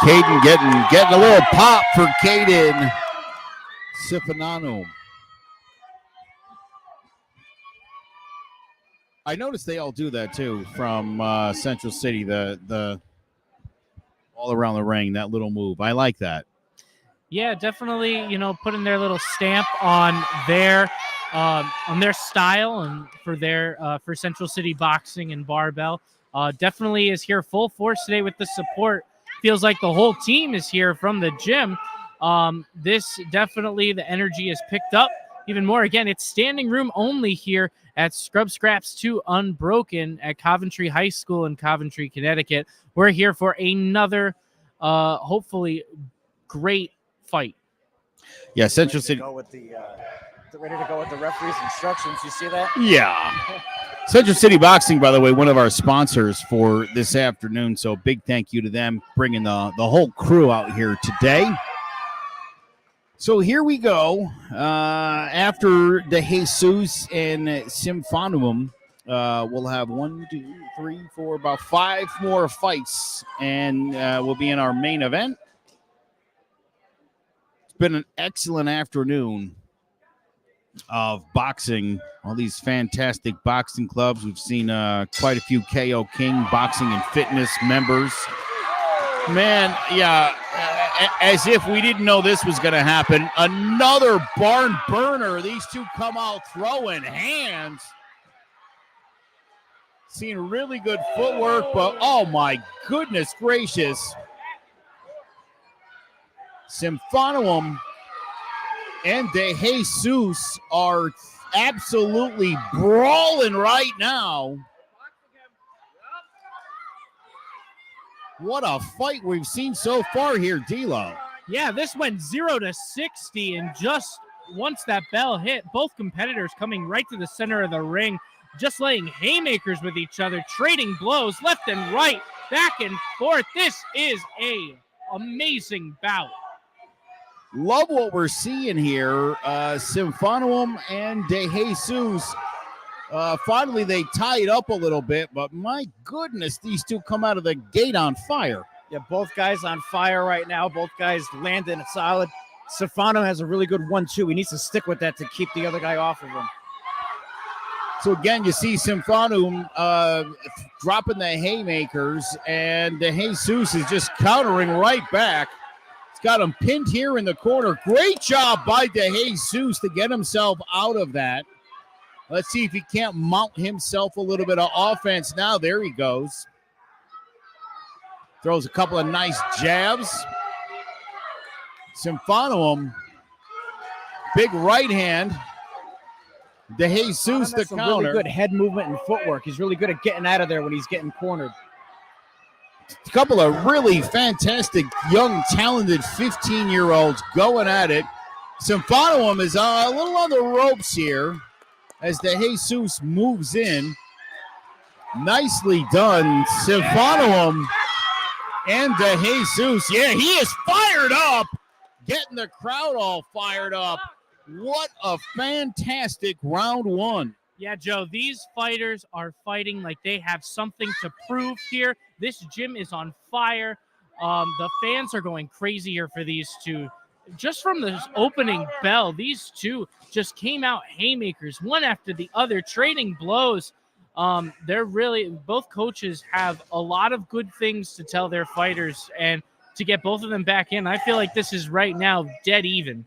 Caden getting a little pop for Caden Stefanum. I noticed they all do that too from Central City. The all around the ring, that little move. I like that. Yeah, definitely. Putting their little stamp on their style and for Central City Boxing and Barbell. Definitely is here full force today with the support. Feels like the whole team is here from the gym. This definitely, the energy is picked up even more. Again, it's standing room only here at Scrub Scraps 2 Unbroken at Coventry High School in Coventry, Connecticut. We're here for another, hopefully, great fight. Yeah, Central City. Ready to go with the referee's instructions. You see that? Yeah. Central City Boxing, by the way, one of our sponsors for this afternoon. So big thank you to them bringing the whole crew out here today. So here we go. After De Jesus and Stefanum, we'll have 1, 2, 3, 4, about 5 more fights, and we'll be in our main event. It's been an excellent afternoon of boxing. All these fantastic boxing clubs. We've seen quite a few KO King Boxing and Fitness members. Man, yeah, as if we didn't know this was going to happen. Another barn burner. These two come out throwing hands. Seeing really good footwork, but oh my goodness gracious. Stefanum and De Jesus are absolutely brawling right now. What a fight we've seen so far here, D'Lo. Yeah, this went 0-60, and just once that bell hit, both competitors coming right to the center of the ring, just laying haymakers with each other, trading blows left and right, back and forth. This is a amazing bout. Love what we're seeing here. Stefanum and De Jesus. Finally, they tie it up a little bit, but my goodness, these two come out of the gate on fire. Yeah, both guys on fire right now. Both guys landing it solid. Stefanum has a really good 1-2. He needs to stick with that to keep the other guy off of him. So again, you see Stefanum dropping the haymakers, and De Jesus is just countering right back. He's got him pinned here in the corner. Great job by De Jesus to get himself out of that. Let's see if he can't mount himself a little bit of offense now. There he goes. Throws a couple of nice jabs. Stefanum, big right hand. De Jesus the counter. Really good head movement and footwork. He's really good at getting out of there when he's getting cornered. A couple of really fantastic, young, talented 15-year-olds going at it. Stefanum is a little on the ropes here as De Jesus moves in. Nicely done. Stefanum and De Jesus. Yeah, he is fired up. Getting the crowd all fired up. What a fantastic round one. Yeah, Joe, these fighters are fighting like they have something to prove here. This gym is on fire. The fans are going crazy here for these two. Just from this opening bell, these two just came out haymakers, one after the other, trading blows. They're really, both coaches have a lot of good things to tell their fighters, and to get both of them back in, I feel like this is right now dead even.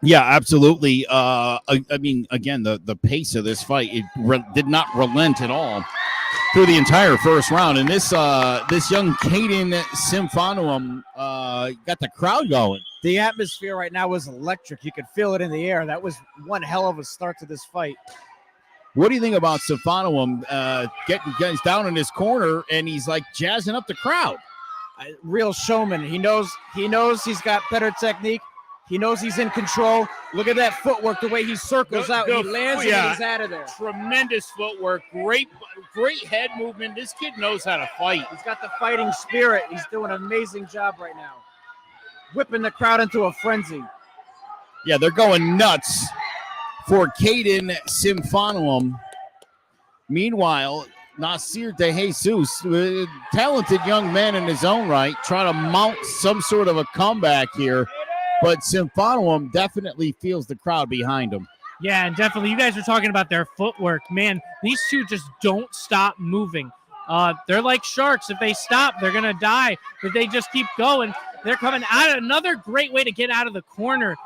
Yeah, absolutely. I mean, again, the pace of this fight, it did not relent at all through the entire first round. And this young Caden Symphonium got the crowd going. The atmosphere right now was electric. You could feel it in the air. That was one hell of a start to this fight. What do you think about Symphonium getting guys down in his corner, and he's like jazzing up the crowd? Real showman. He knows he's got better technique. He knows he's in control. Look at that footwork, the way he circles out. He lands it and he's out of there. Tremendous footwork. Great head movement. This kid knows how to fight. He's got the fighting spirit. He's doing an amazing job right now. Whipping the crowd into a frenzy. Yeah, they're going nuts for Caden Symphonium. Meanwhile, Nasir De Jesus, a talented young man in his own right, trying to mount some sort of a comeback here. But Symphonium definitely feels the crowd behind him. Yeah, and definitely. You guys are talking about their footwork. Man, these two just don't stop moving. They're like sharks. If they stop, they're going to die. But they just keep going. They're coming out. Another great way to get out of the corner.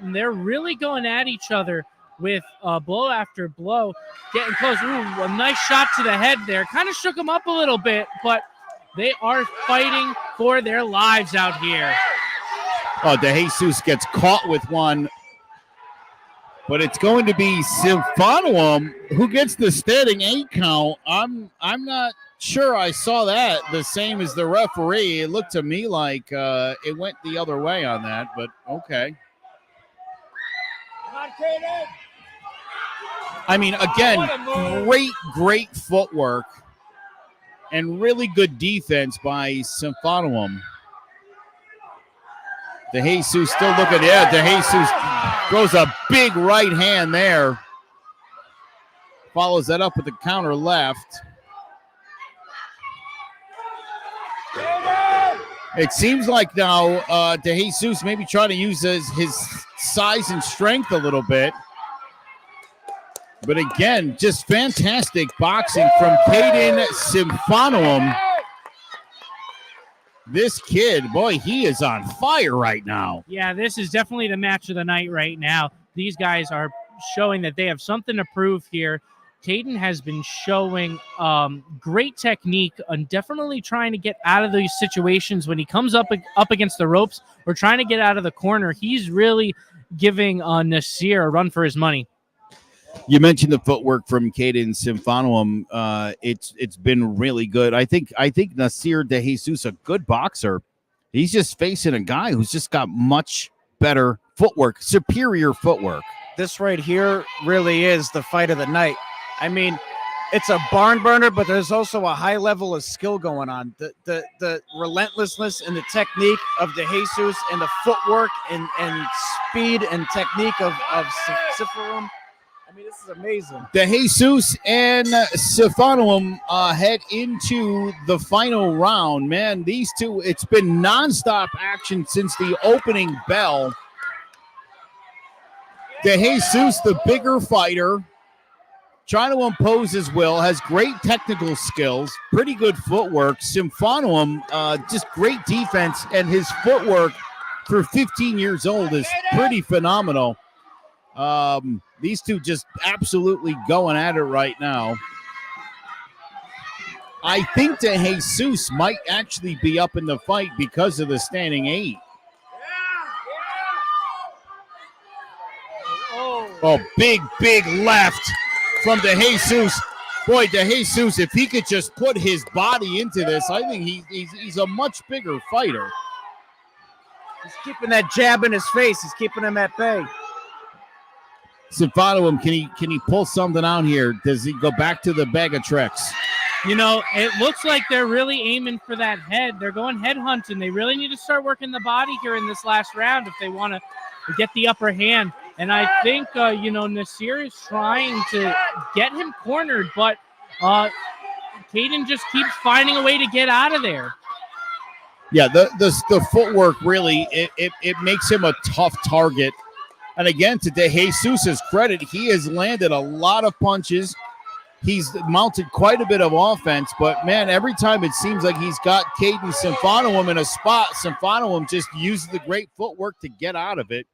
They're really going at each other with blow after blow, getting close. Ooh, a nice shot to the head there. Kind of shook them up a little bit, but they are fighting for their lives out here. Oh, De Jesus gets caught with one, but it's going to be Symphonium who gets the standing 8 count. I'm not sure I saw that the same as the referee. It looked to me like it went the other way on that, but okay. I mean, again, great footwork and really good defense by Symphonium. De Jesus still looking. Yeah, De Jesus throws a big right hand there. Follows that up with the counter left. It seems like now De Jesus maybe trying to use his size and strength a little bit. But again, just fantastic boxing from Caden Symphonium. This kid, boy, he is on fire right now. Yeah, this is definitely the match of the night right now. These guys are showing that they have something to prove here. Caden has been showing great technique and definitely trying to get out of these situations when he comes up against the ropes or trying to get out of the corner. He's really giving Nasir a run for his money. You mentioned the footwork from Caden Symphonium. It's been really good. I think Nasir De Jesus, a good boxer. He's just facing a guy who's just got much better footwork, superior footwork. This right here really is the fight of the night. I mean, it's a barn burner, but there's also a high level of skill going on. The relentlessness and the technique of De Jesus and the footwork and speed and technique of Symphonium. I mean, this is amazing. De Jesus and Symphonium head into the final round. Man, these two, it's been nonstop action since the opening bell. De Jesus, the bigger fighter, trying to impose his will, has great technical skills, pretty good footwork. Symphonium, just great defense, and his footwork for 15 years old is pretty phenomenal. These two just absolutely going at it right now. I think De Jesus might actually be up in the fight because of the standing 8. Oh, big left from De Jesus. Boy, De Jesus, if he could just put his body into this, I think he's a much bigger fighter. He's keeping that jab in his face. He's keeping him at bay. Symphonium, can he pull something out here? Does he go back to the bag of tricks? It looks like they're really aiming for that head. They're going head hunting. They really need to start working the body here in this last round if they want to get the upper hand. And I think, Nasir is trying to get him cornered, but Caden just keeps finding a way to get out of there. Yeah, the footwork really, it makes him a tough target. And again, to De Jesus' credit, he has landed a lot of punches. He's mounted quite a bit of offense, but man, every time it seems like he's got Caden Symphonowem in a spot, Symphonowem just uses the great footwork to get out of it.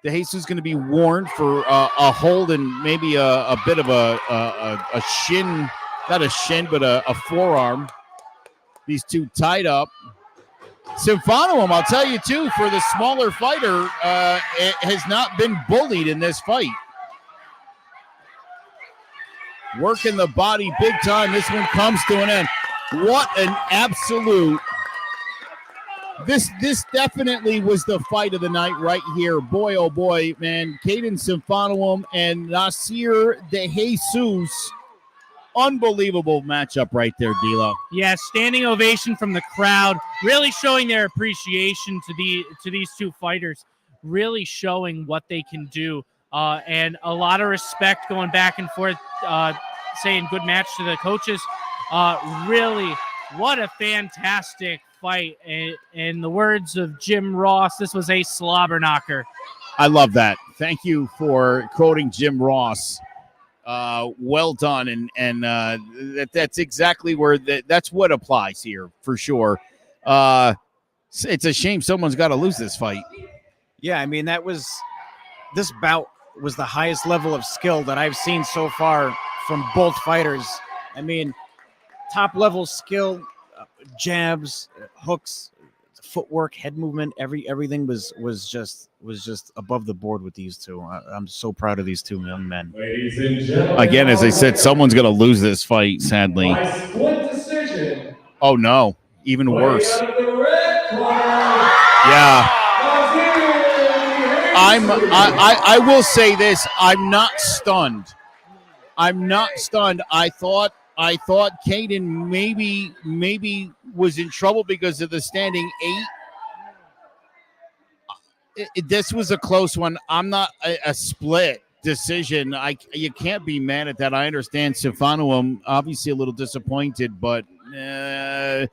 De Jesus is going to be warned for a hold and maybe a bit of a shin, not a shin, but a forearm. These two tied up. Symphonowem, I'll tell you too, for the smaller fighter, it has not been bullied in this fight. Working the body big time. This one comes to an end. What an absolute. This definitely was the fight of the night right here. Boy, oh boy, man. Caden Symphonowem and Nasir De Jesus. Unbelievable matchup right there, D'Lo. Yeah, standing ovation from the crowd, really showing their appreciation to these two fighters, really showing what they can do. And a lot of respect going back and forth, saying good match to the coaches. Really, what a fantastic fight. In the words of Jim Ross, this was a slobber knocker. I love that. Thank you for quoting Jim Ross. Well done. And that's exactly where that's what applies here for sure. It's a shame someone's got to lose this fight. Yeah, I mean, this bout was the highest level of skill that I've seen so far from both fighters. I mean, top level skill, jabs, hooks, footwork, head movement, everything was just above the board with these two. I'm so proud of these two young men. Ladies and gentlemen, again, as I said, someone's going to lose this fight, sadly. by split decision. Oh no, even worse. Out of the red corner, Yeah. I will say this. I'm not stunned. I thought Caden maybe was in trouble because of the standing 8. This was a close one. I'm not a split decision. You can't be mad at that. I understand Symphonowem obviously a little disappointed, but I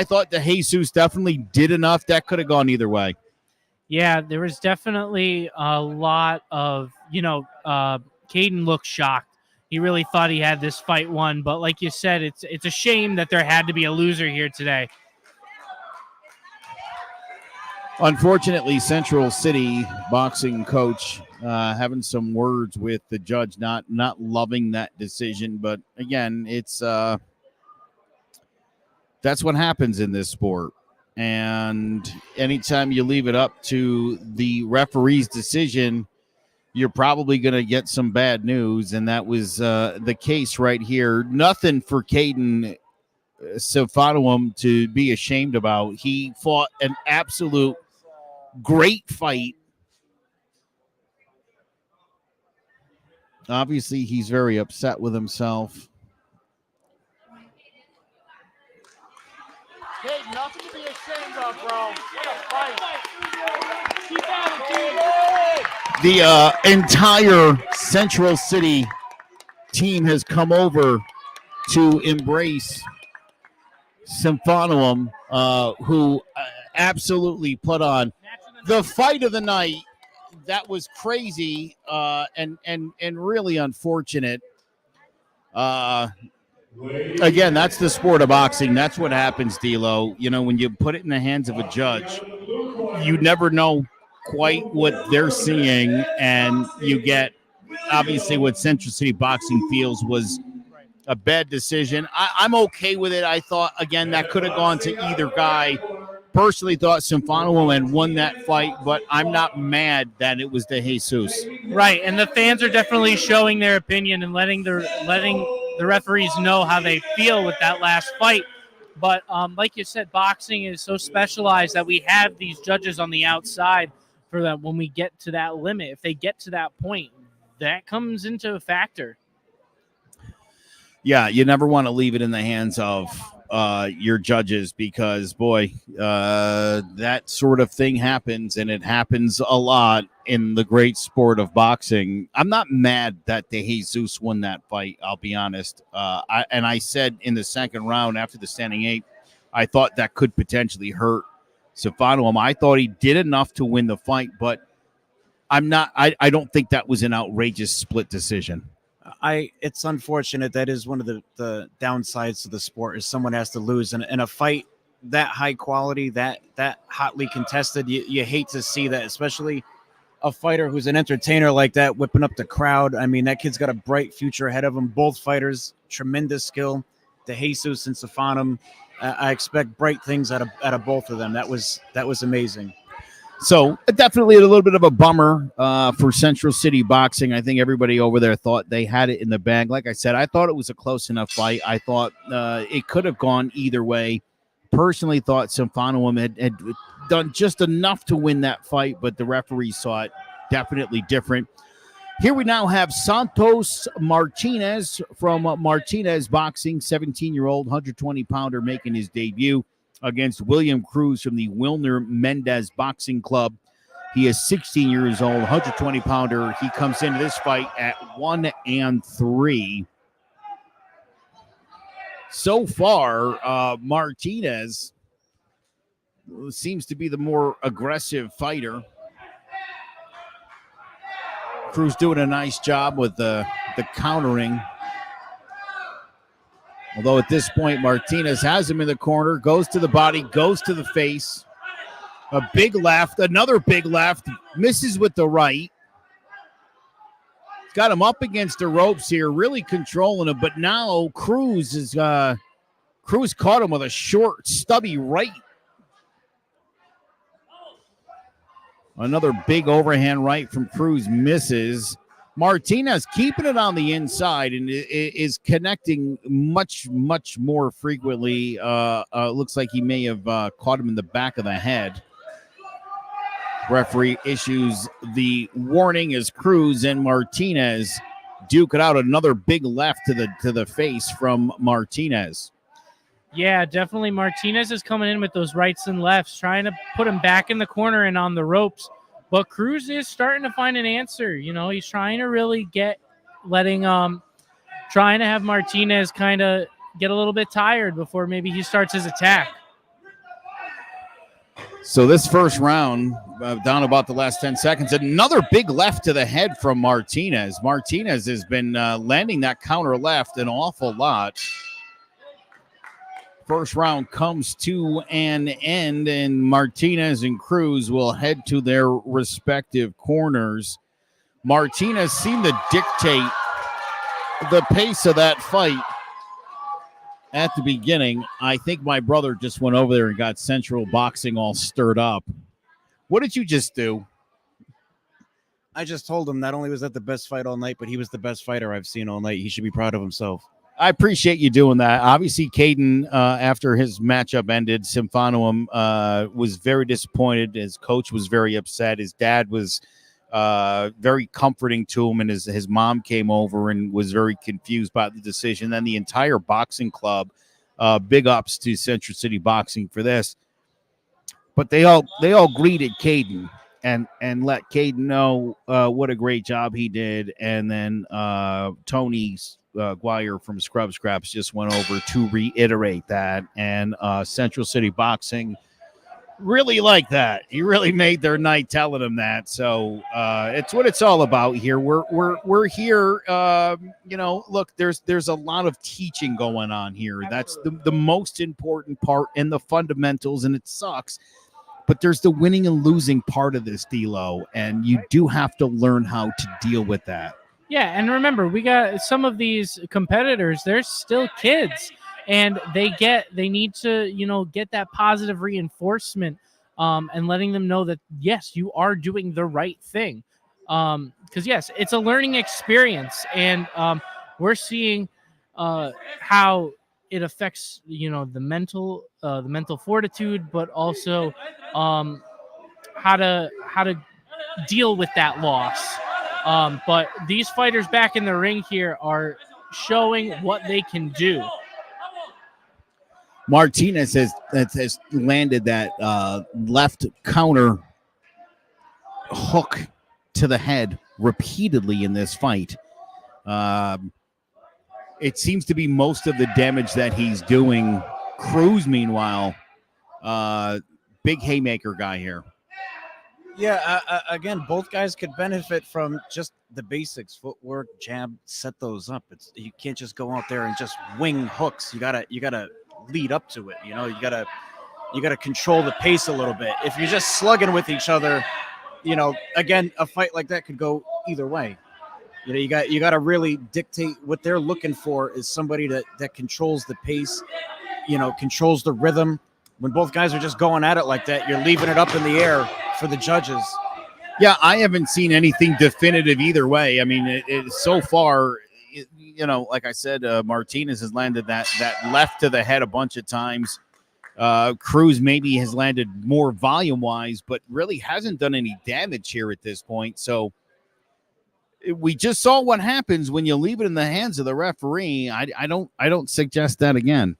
thought De Jesus definitely did enough. That could have gone either way. Yeah, there was definitely a lot of, Caden looked shocked. He really thought he had this fight won, but like you said, it's a shame that there had to be a loser here today. Unfortunately, Central City boxing coach having some words with the judge, not loving that decision. But again, it's that's what happens in this sport. And anytime you leave it up to the referee's decision, you're probably going to get some bad news. And that was the case right here. Nothing for Caden Symphonowem to be ashamed about. He fought an absolute great fight. Obviously, he's very upset with himself. Caden, nothing to be ashamed of, bro. What a fight. The entire Central City team has come over to embrace Symphonowem, who absolutely put on the fight of the night. That was crazy and really unfortunate. Again, that's the sport of boxing. That's what happens, D'Lo. When you put it in the hands of a judge, you never know quite what they're seeing, and you get obviously what Central City Boxing feels was a bad decision. I'm okay with it. I thought, again, that could have gone to either guy. Personally thought Symphonowem had won that fight, but I'm not mad that it was De Jesus. Right, and the fans are definitely showing their opinion and letting the referees know how they feel with that last fight. But like you said, boxing is so specialized that we have these judges on the outside for that when we get to that limit. If they get to that point, that comes into a factor. Yeah, you never want to leave it in the hands of your judges because, boy, that sort of thing happens, and it happens a lot in the great sport of boxing. I'm not mad that De Jesus won that fight, I'll be honest. I said in the second round after the standing 8, I thought that could potentially hurt Stefano. I thought he did enough to win the fight, but I don't think that was an outrageous split decision. It's unfortunate. That is one of the downsides to the sport, is someone has to lose in a fight that high quality, that hotly contested. You hate to see that, especially a fighter who's an entertainer like that, whipping up the crowd. I mean, that kid's got a bright future ahead of him. Both fighters, tremendous skill. De Jesus and Stefanem, I expect bright things out of both of them. That was amazing. So definitely a little bit of a bummer for Central City Boxing. I think everybody over there thought they had it in the bag. Like I said, I thought it was a close enough fight. I thought it could have gone either way. Personally thought Stefano had done just enough to win that fight, but the referee saw it definitely different. Here we now have Santos Martinez from Martinez Boxing, 17-year-old, 120-pounder making his debut against William Cruz from the Wilner Mendez Boxing Club. He is 16 years old, 120-pounder. He comes into this fight at 1-3. So far, Martinez seems to be the more aggressive fighter. Cruz doing a nice job with the countering. Although at this point, Martinez has him in the corner, goes to the body, goes to the face. A big left, another big left, misses with the right. He's got him up against the ropes here, really controlling him. But now Cruz caught him with a short, stubby right. Another big overhand right from Cruz misses. Martinez keeping it on the inside and is connecting much, much more frequently. Looks like he may have caught him in the back of the head. Referee issues the warning as Cruz and Martinez duke it out. Another big left to the face from Martinez. Yeah, definitely. Martinez is coming in with those rights and lefts, trying to put him back in the corner and on the ropes. But Cruz is starting to find an answer. You know, he's trying to really trying to have Martinez kind of get a little bit tired before maybe he starts his attack. So this first round, down about the last 10 seconds, another big left to the head from Martinez. Martinez has been landing that counter left an awful lot. First round comes to an end, and Martinez and Cruz will head to their respective corners. Martinez seemed to dictate the pace of that fight at the beginning. I think my brother just went over there and got Central Boxing all stirred up. What did you just do? I just told him not only was that the best fight all night, but he was the best fighter I've seen all night. He should be proud of himself. I appreciate you doing that. Obviously, Caden, after his matchup ended, Stefano was very disappointed. His coach was very upset. His dad was very comforting to him, and his mom came over and was very confused by the decision. Then the entire boxing club, big ups to Central City Boxing for this. But they all greeted Caden and let Caden know what a great job he did. And then Tony Guire from Scrub Scraps just went over to reiterate that. And Central City Boxing really liked that. He really made their night telling them that. So it's what it's all about here. We're here. Look, there's a lot of teaching going on here. That's the most important part and the fundamentals, and it sucks. But there's the winning and losing part of this, D-Lo, and you do have to learn how to deal with that. Yeah, and remember, we got some of these competitors, they're still kids, and they need to, get that positive reinforcement and letting them know that, yes, you are doing the right thing. Because, yes, it's a learning experience, and we're seeing how it affects, the mental fortitude, but also how to deal with that loss. But these fighters back in the ring here are showing what they can do. Martinez has landed that left counter hook to the head repeatedly in this fight. It seems to be most of the damage that he's doing. Cruz, meanwhile, big haymaker guy here. Yeah, again, both guys could benefit from just the basics: footwork, jab, set those up. You can't just go out there and just wing hooks. You gotta lead up to it. You know, you gotta control the pace a little bit. If you're just slugging with each other, you know, again, a fight like that could go either way. You know, you got to really dictate what they're looking for is somebody that controls the pace, you know, controls the rhythm. When both guys are just going at it like that, you're leaving it up in the air for the judges. Yeah, I haven't seen anything definitive either way. I mean, so far, you know, like I said, Martinez has landed that left to the head a bunch of times. Cruz maybe has landed more volume-wise, but really hasn't done any damage here at this point. So we just saw what happens when you leave it in the hands of the referee. I don't suggest that again.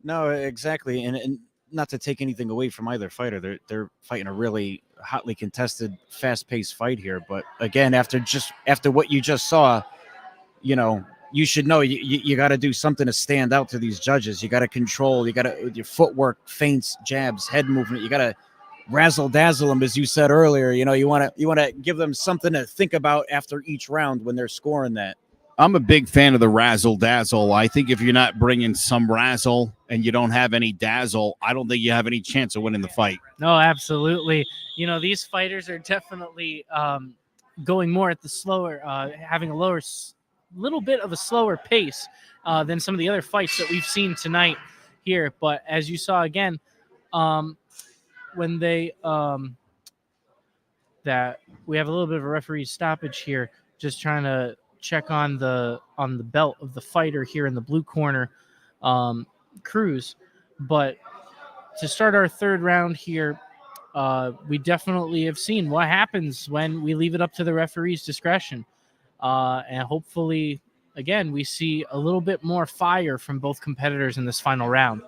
No, exactly, and not to take anything away from either fighter. They're fighting a really hotly contested, fast-paced fight here. But again, after what you just saw, you know, you should know you got to do something to stand out to these judges. You got to control. You got to your footwork, feints, jabs, head movement. You got to razzle dazzle them, as you said earlier. You know, you want to give them something to think about after each round when they're scoring that. I'm a big fan of the razzle dazzle. I think if you're not bringing some razzle and you don't have any dazzle, I don't think you have any chance of winning the fight. No, absolutely. You know, these fighters are definitely going more at the slower, having a little bit of a slower pace than some of the other fights that we've seen tonight here. But as you saw again, when they that we have a little bit of a referee stoppage here, just trying to check on the belt of the fighter here in the blue corner, Cruz. But to start our third round here, we definitely have seen what happens when we leave it up to the referee's discretion. And hopefully, again, we see a little bit more fire from both competitors in this final round.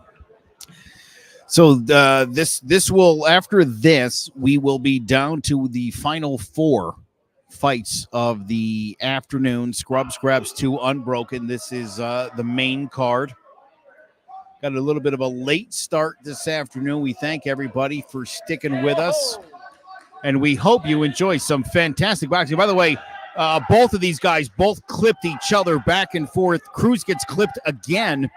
So this will, after this, we will be down to the final four fights of the afternoon. Scrubs 2 Unbroken. This is the main card. Got a little bit of a late start this afternoon. We thank everybody for sticking with us, and we hope you enjoy some fantastic boxing. By the way, both of these guys both clipped each other back and forth. Cruz gets clipped again.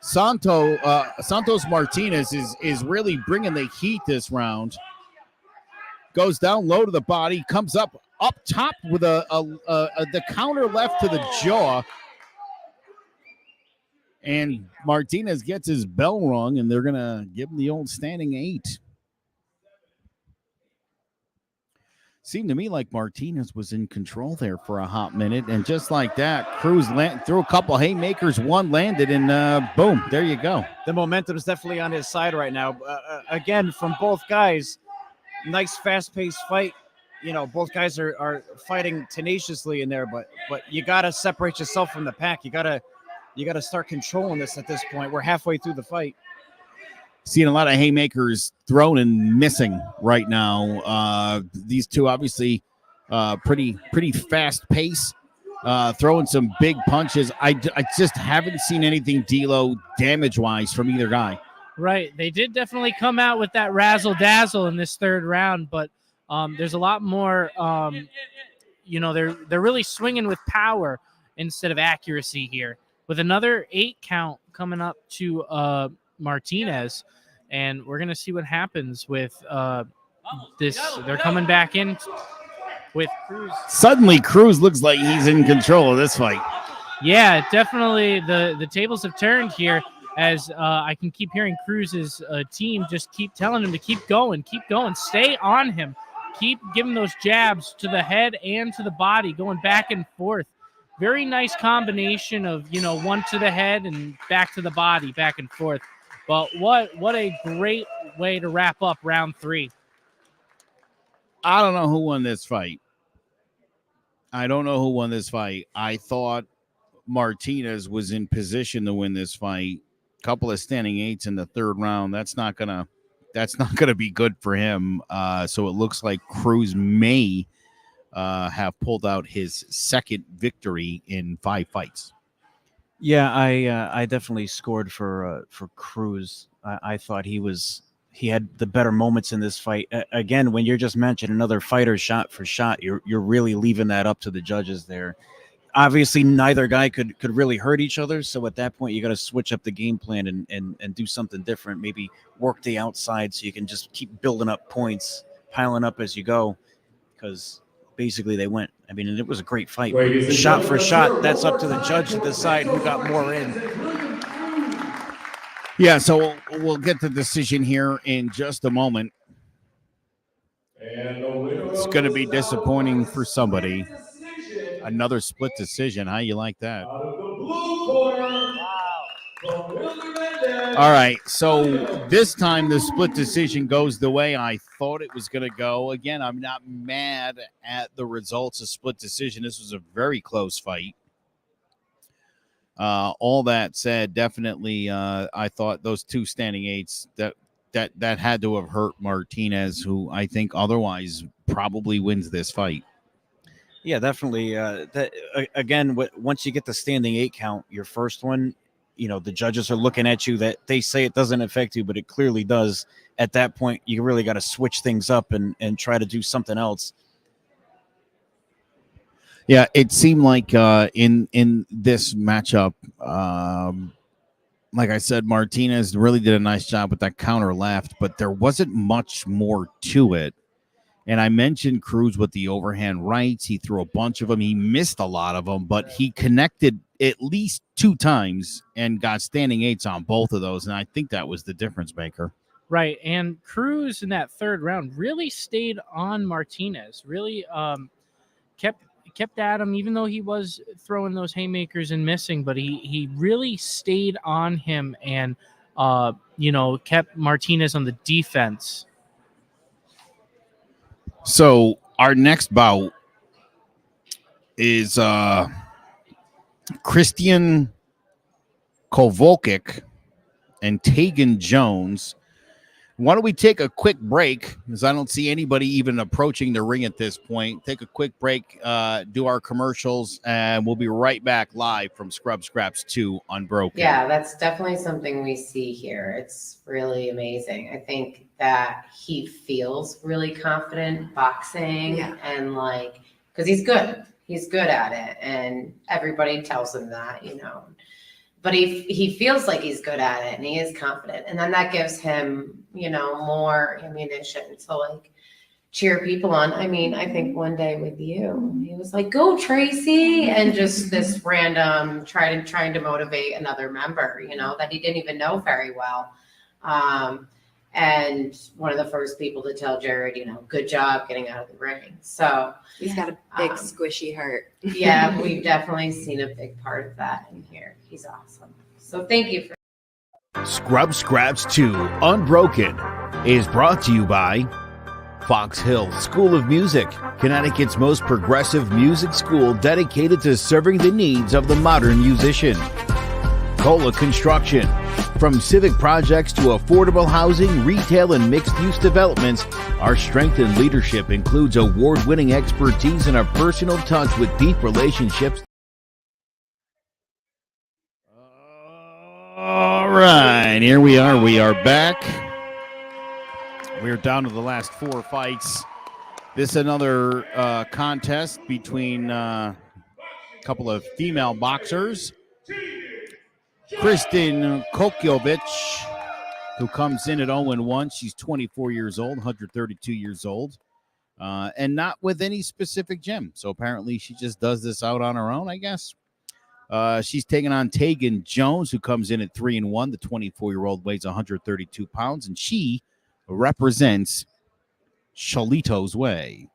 Santos Martinez is really bringing the heat this round. Goes down low to the body, comes up top with the counter left to the jaw. And Martinez gets his bell rung, and they're going to give him the old standing 8. Seemed to me like Martinez was in control there for a hot minute. And just like that, Cruz threw a couple haymakers, one landed, and boom, there you go. The momentum is definitely on his side right now. Again, from both guys, nice fast-paced fight. You know, both guys are fighting tenaciously in there, but you got to separate yourself from the pack. You got to start controlling this at this point. We're halfway through the fight. Seeing a lot of haymakers thrown and missing right now. These two obviously pretty fast pace, throwing some big punches. I just haven't seen anything D'Lo damage-wise from either guy. Right. They did definitely come out with that razzle-dazzle in this third round, but there's a lot more, they're really swinging with power instead of accuracy here. With another 8 count coming up to Martinez, and we're going to see what happens with this. They're coming back in with Cruz. Suddenly, Cruz looks like he's in control of this fight. Yeah, definitely the tables have turned here, as I can keep hearing Cruz's team just keep telling him to keep going, stay on him, keep giving those jabs to the head and to the body, going back and forth. Very nice combination of, one to the head and back to the body, back and forth. But what a great way to wrap up round 3. I don't know who won this fight. I thought Martinez was in position to win this fight. Couple of standing eights in the third round. That's not gonna be good for him. So it looks like Cruz may have pulled out his second victory in 5 fights. Yeah, I definitely scored for Cruz. I thought he had the better moments in this fight. Again, when you're just mentioning another fighter shot for shot, you're really leaving that up to the judges there. Obviously, neither guy could really hurt each other. So at that point, you got to switch up the game plan and do something different. Maybe work the outside so you can just keep building up points, piling up as you go. Because basically they went. I mean, and it was a great fight. Shot for shot, that's up to the judge to decide who got more in. Yeah, so we'll get the decision here in just a moment. It's going to be disappointing for somebody. Another split decision. How you like that? All right, so this time the split decision goes the way I thought it was going to go. Again, I'm not mad at the results of split decision. This was a very close fight. All that said, definitely, I thought those 2 standing eights that had to have hurt Martinez, who I think otherwise probably wins this fight. Yeah, definitely. Again, once you get the standing 8 count, your first one, the judges are looking at you. That they say it doesn't affect you, but it clearly does. At that point, you really got to switch things up and try to do something else. Yeah, it seemed like in this matchup, like I said, Martinez really did a nice job with that counter left, but there wasn't much more to it. And I mentioned Cruz with the overhand rights. He threw a bunch of them. He missed a lot of them, but he connected at least 2 times and got standing eights on both of those. And I think that was the difference maker. Right. And Cruz in that third round really stayed on Martinez, really kept at him, even though he was throwing those haymakers and missing, but he really stayed on him and, kept Martinez on the defense. So our next bout is Christian Kovalkic and Tegan Jones. Why don't we take a quick break, because I don't see anybody even approaching the ring at this point. Take a quick break, do our commercials, and we'll be right back live from Scrub Scraps 2 Unbroken. Yeah, that's definitely something we see here. It's really amazing. I think that he feels really confident boxing and because he's good. He's good at it, and everybody tells him that, But he feels like he's good at it, and he is confident. And then that gives him, more ammunition to cheer people on. I mean, I think one day with you, he was like, "Go Tracy," and just this random trying to motivate another member, that he didn't even know very well. And one of the first people to tell Jared, good job getting out of the ring. So he's got a big squishy heart. Yeah, we've definitely seen a big part of that in here. He's awesome. So thank you for Scrub Scraps 2 Unbroken is brought to you by Fox Hill School of Music, Connecticut's most progressive music school dedicated to serving the needs of the modern musician. Cola Construction. From civic projects to affordable housing, retail, and mixed-use developments, our strength in leadership includes award-winning expertise and a personal touch with deep relationships. All right, here we are. We are back. We're down to the last 4 fights. This is another contest between a couple of female boxers. Kristen Kokjovic, who comes in at 0-1. She's 24 years old, 132 years old, and not with any specific gym. So apparently she just does this out on her own, I guess. She's taking on Tegan Jones, who comes in at 3-1. The 24-year-old weighs 132 pounds, and she represents Shalito's Way.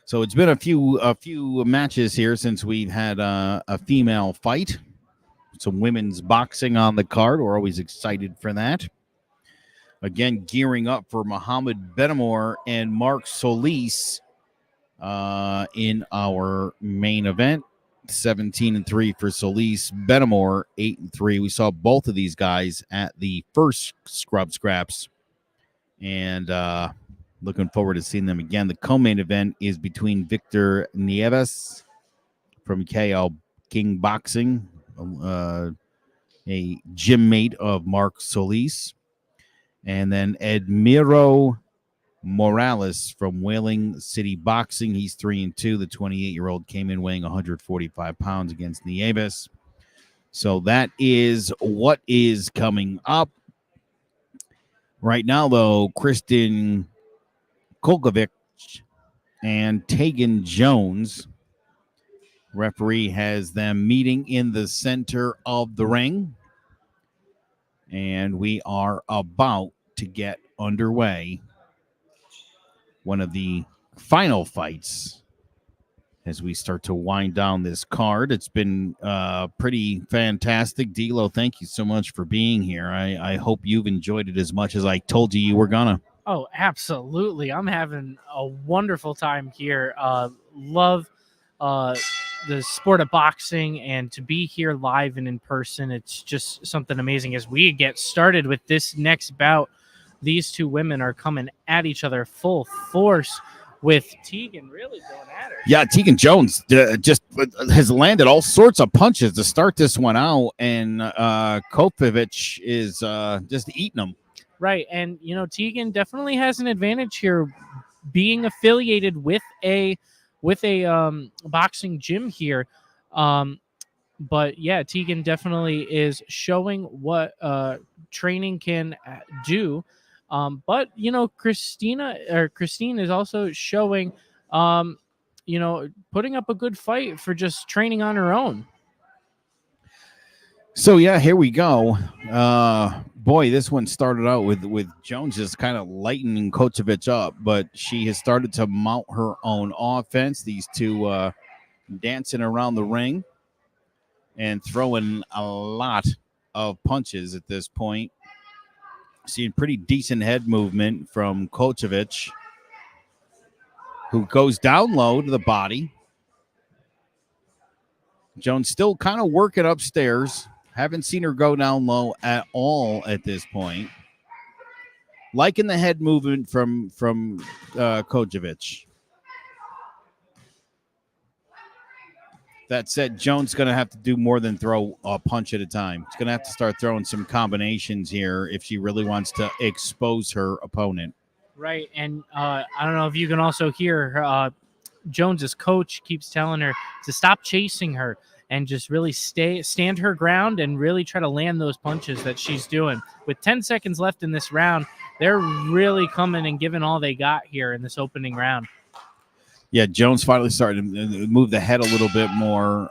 So it's been a few matches here since we've had a female fight. Some women's boxing on the card. We're always excited for that. Again, gearing up for Muhammad Benamor and Mark Solis. in our main event. 17-3 for Solis. Benamor 8-3. We saw both of these guys at the first Scrub Scraps, and looking forward to seeing them again. The co-main event is between Victor Nieves from KL King Boxing, a gym mate of Mark Solis, and then Edmiro Morales from Whaling City Boxing. He's 3-2. The 28-year-old came in weighing 145 pounds against Nieves. So that is what is coming up. Right now, though, Kristen Kolkovic and Tegan Jones, referee has them meeting in the center of the ring. And we are about to get underway. One of the final fights as we start to wind down this card. It's been pretty fantastic. D'Lo, thank you so much for being here. I hope you've enjoyed it as much as I told you were gonna. Oh, absolutely. I'm having a wonderful time here. Love the sport of boxing, and to be here live and in person, it's just something amazing. As we get started with this next bout, these two women are coming at each other full force, with Tegan really going at her. Yeah, Tegan Jones just has landed all sorts of punches to start this one out, and Kopovic is just eating them. Right, and Tegan definitely has an advantage here, being affiliated with a boxing gym here. But yeah, Tegan definitely is showing what training can do. But Christine is also showing, putting up a good fight for just training on her own. So yeah, here we go. Boy, this one started out with Jones just kind of lightening Kocevic up, but she has started to mount her own offense. These two dancing around the ring and throwing a lot of punches at this point. Seeing pretty decent head movement from Kocevic, who goes down low to the body. Jones still kind of working upstairs. Haven't seen her go down low at all at this point. Liking the head movement from Kocevic. That said, Jones going to have to do more than throw a punch at a time. She's going to have to start throwing some combinations here if she really wants to expose her opponent. Right, and I don't know if you can also hear Jones's coach keeps telling her to stop chasing her and just really stand her ground and really try to land those punches that she's doing. With 10 seconds left in this round, they're really coming and giving all they got here in this opening round. Yeah, Jones finally started to move the head a little bit more.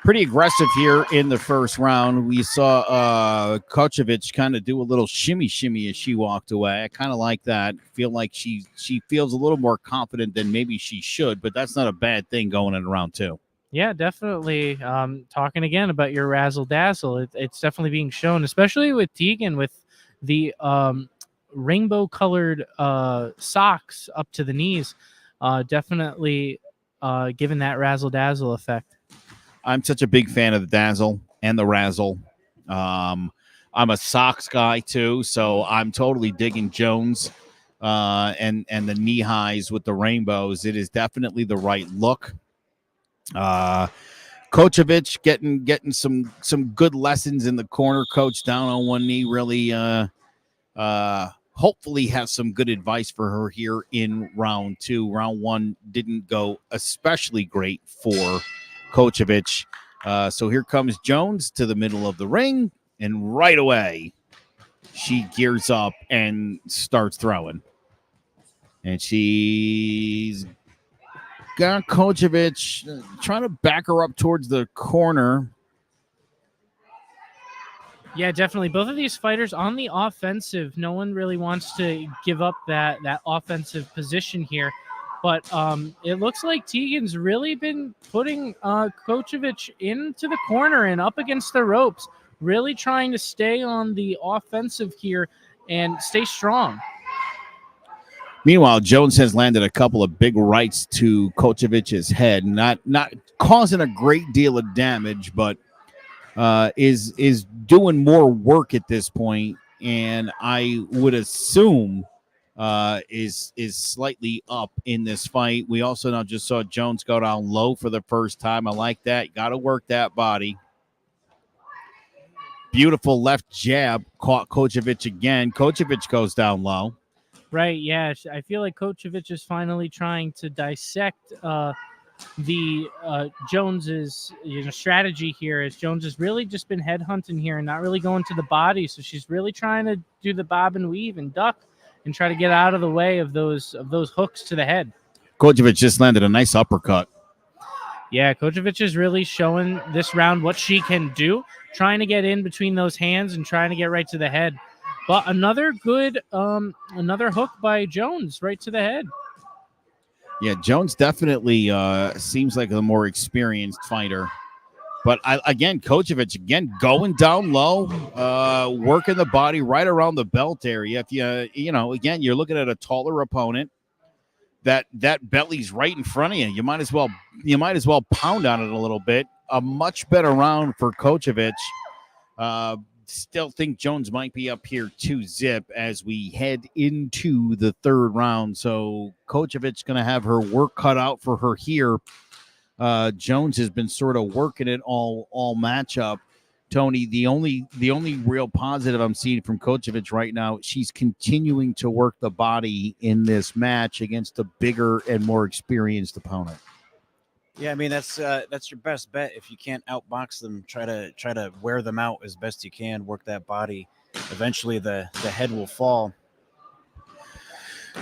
Pretty aggressive here in the first round. We saw Kocevic kind of do a little shimmy as she walked away. I kind of like that. Feel like she feels a little more confident than maybe she should, but that's not a bad thing going in round two. Yeah, definitely. Talking again about your razzle dazzle, it's definitely being shown, especially with Tegan with the rainbow colored socks up to the knees. Definitely given that razzle dazzle effect. I'm such a big fan of the dazzle and the razzle. I'm a socks guy too, so I'm totally digging Jones and the knee highs with the rainbows. It is definitely the right look. Kocevic getting some good lessons in the corner. Coach down on one knee, really hopefully has some good advice for her here in round two. Round one didn't go especially great for Kocevic. So here comes Jones to the middle of the ring, and right away she gears up and starts throwing. And she's got Kocevic trying to back her up towards the corner. Yeah, definitely. Both of these fighters on the offensive. No one really wants to give up that offensive position here. But it looks like Tegan's really been putting Kocevic into the corner and up against the ropes, really trying to stay on the offensive here and stay strong. Meanwhile, Jones has landed a couple of big rights to Kochevic's head, not causing a great deal of damage, but is doing more work at this point, and I would assume is slightly up in this fight. We also now just saw Jones go down low for the first time. I like that. Got to work that body. Beautiful left jab caught Kochevic again. Kochevic goes down low. Right, yeah. I feel like Kochevic is finally trying to dissect the Jones's strategy here. As Jones has really just been headhunting here and not really going to the body, so she's really trying to do the bob and weave and duck and try to get out of the way of those hooks to the head. Kochevic just landed a nice uppercut. Yeah, Kochevic is really showing this round what she can do, trying to get in between those hands and trying to get right to the head. But another good, another hook by Jones right to the head. Yeah, Jones definitely seems like a more experienced fighter. But again, Kochevic again going down low, working the body right around the belt area. If again, you're looking at a taller opponent. That belly's right in front of you. You might as well pound on it a little bit. A much better round for Kochevic. Still think Jones might be up here 2-zip as we head into the third round. So Kochevic's going to have her work cut out for her here. Jones has been sort of working it all matchup. Tony, the only real positive I'm seeing from Kochevic right now, she's continuing to work the body in this match against a bigger and more experienced opponent. Yeah, I mean that's your best bet. If you can't outbox them, try to wear them out as best you can. Work that body. Eventually, the head will fall.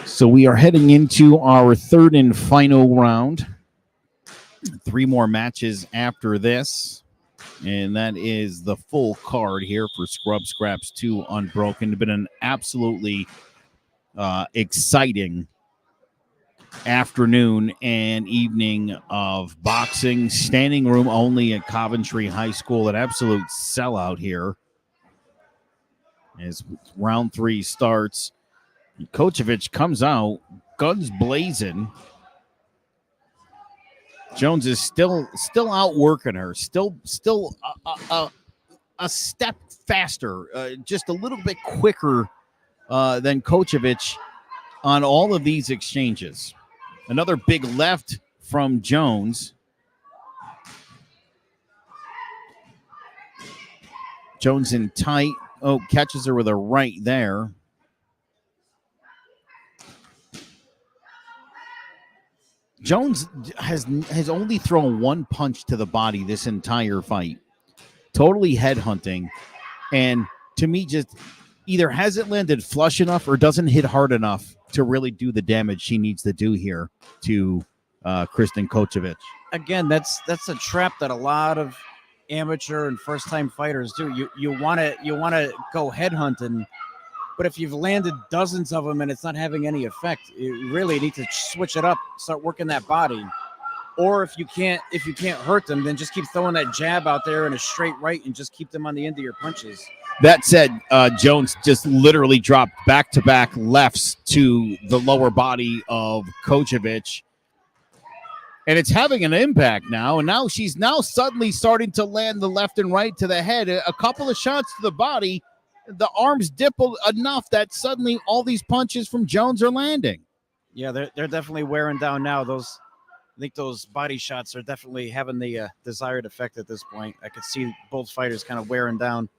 So we are heading into our third and final round. 3 more matches after this, and that is the full card here for Scrub Scraps 2 Unbroken. It's been an absolutely exciting afternoon and evening of boxing. Standing room only at Coventry High School. An absolute sellout here as round 3 starts. Kochevic comes out, guns blazing. Jones is still outworking her, still a step faster, just a little bit quicker than Kochevic on all of these exchanges. Another big left from Jones. Jones in tight. Oh, catches her with a right there. Jones has only thrown 1 punch to the body this entire fight. Totally headhunting. And to me, just either hasn't landed flush enough or doesn't hit hard enough to really do the damage she needs to do here to Kristen Kochevic. Again, that's a trap that a lot of amateur and first-time fighters do. You want to go headhunting, but if you've landed dozens of them and it's not having any effect, you really need to switch it up, start working that body. Or if you can't hurt them, then just keep throwing that jab out there in a straight right and just keep them on the end of your punches. That said, Jones just literally dropped back-to-back lefts to the lower body of Kochevic. And it's having an impact now. And now she's suddenly starting to land the left and right to the head. A couple of shots to the body. The arms dipple enough that suddenly all these punches from Jones are landing. Yeah, they're definitely wearing down now. I think those body shots are definitely having the desired effect at this point. I could see both fighters kind of wearing down.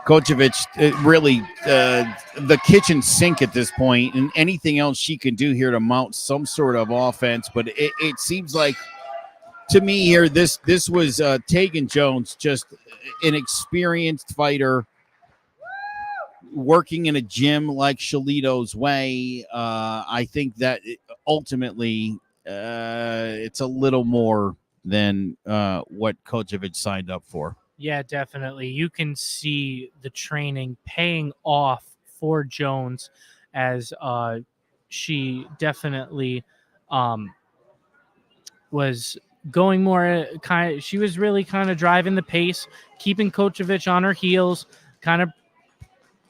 Kochevic really the kitchen sink at this point, and anything else she can do here to mount some sort of offense. But it seems like, to me here, this was Tegan Jones, just an experienced fighter working in a gym like Shalito's way. I think that ultimately it's a little more than what Kochevic signed up for. Yeah, definitely. You can see the training paying off for Jones as she definitely was going more she was really kind of driving the pace, keeping Kochevic on her heels, kind of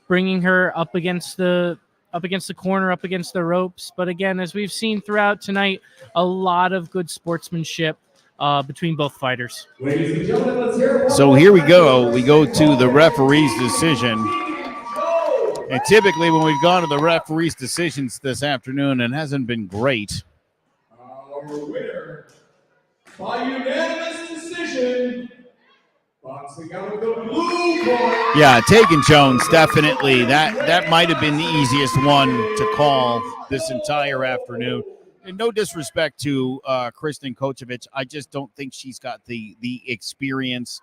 bringing her up against the up against the corner, up against the ropes. But again, as we've seen throughout tonight, a lot of good sportsmanship between both fighters. So here we go. We go to the referee's decision. And typically when we've gone to the referee's decisions this afternoon, it hasn't been great. Our winner, by unanimous decision, boxing out of the blue corner. Yeah, Tegan Jones, definitely. That might have been the easiest one to call this entire afternoon. And no disrespect to Kristen Kochevich. I just don't think she's got the experience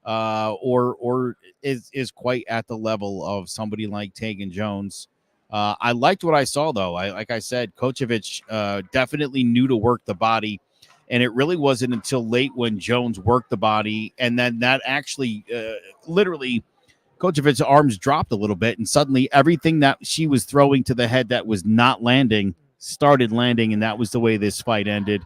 or is quite at the level of somebody like Tegan Jones. I liked what I saw, though. Like I said, Kochevich definitely knew to work the body. And it really wasn't until late when Jones worked the body. And then that actually literally Kochevich's arms dropped a little bit. And suddenly everything that she was throwing to the head that was not landing started landing. And that was the way this fight ended.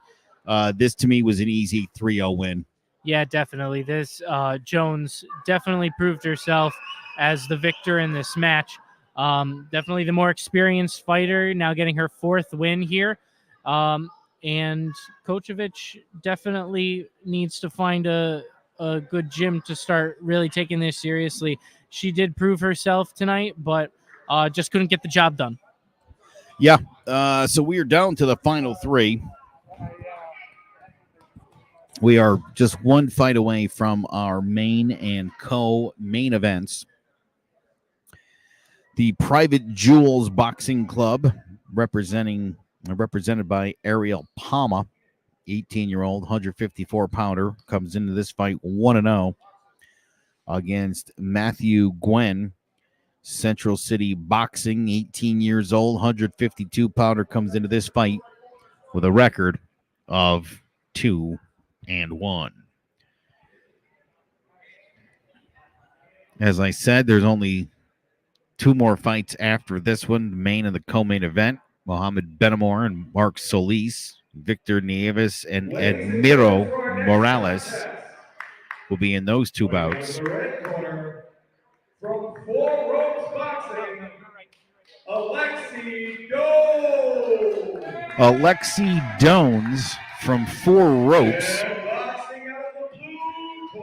This, to me, was an easy 3-0 win. Yeah, definitely. This Jones definitely proved herself as the victor in this match. Definitely the more experienced fighter, now getting her 4th win here. And Kochevich definitely needs to find a good gym to start really taking this seriously. She did prove herself tonight, but just couldn't get the job done. Yeah, so we are down to the final 3. We are just one fight away from our main and co-main events. The Private Jewels Boxing Club, represented by Ariel Palma, 18-year-old, 154-pounder, comes into this fight 1-0 against Matthew Gwen. Central City Boxing, 18 years old, 152-pounder, comes into this fight with a record of 2-1. As I said, there's only 2 more fights after this one, the main and the co-main event. Mohamed Benamor and Mark Solis, Victor Nieves, and Edmiro Morales will be in those 2 bouts. From 4 Ropes Boxing, Alexi Dones. Alexi Dones from 4 Ropes.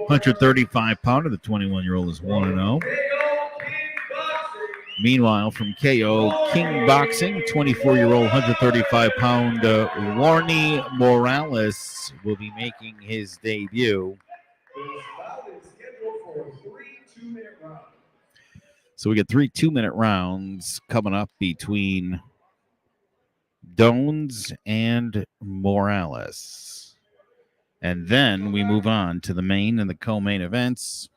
135-pounder, the 21-year-old is 1-0. Meanwhile, from KO King Boxing, 24-year-old, 135-pound Warney Morales will be making his debut. So we get 3 2-minute rounds coming up between Dones and Morales. And then we move on to the main and the co-main events.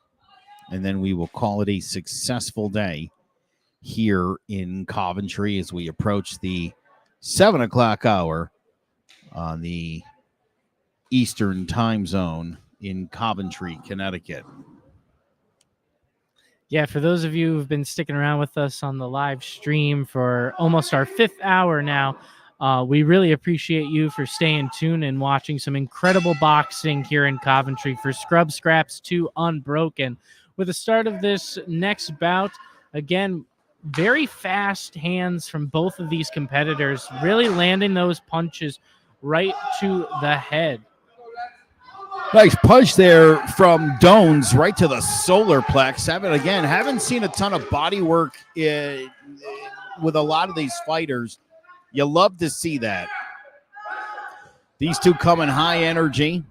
And then we will call it a successful day here in Coventry as we approach the 7 o'clock hour on the Eastern time zone in Coventry, Connecticut. Yeah, for those of you who've been sticking around with us on the live stream for almost our 5th hour now, we really appreciate you for staying tuned and watching some incredible boxing here in Coventry for Scrub Scraps 2 Unbroken. With the start of this next bout, again, very fast hands from both of these competitors, really landing those punches right to the head. Nice punch there from Dones right to the solar plex. Haven't seen a ton of body work with a lot of these fighters. You love to see that. These 2 come in high energy.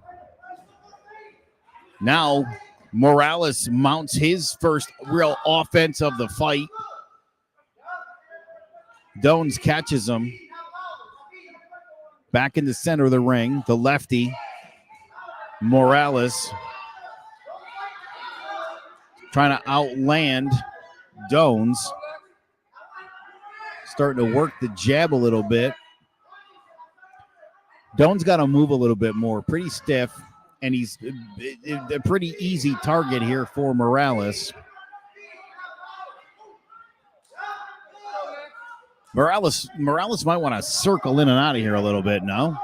Now Morales mounts his first real offense of the fight. Dones catches him. Back in the center of the ring, the lefty. Morales trying to outland Dones. Starting to work the jab a little bit. Dones got to move a little bit more. Pretty stiff. And he's a pretty easy target here for Morales. Morales might want to circle in and out of here a little bit, no?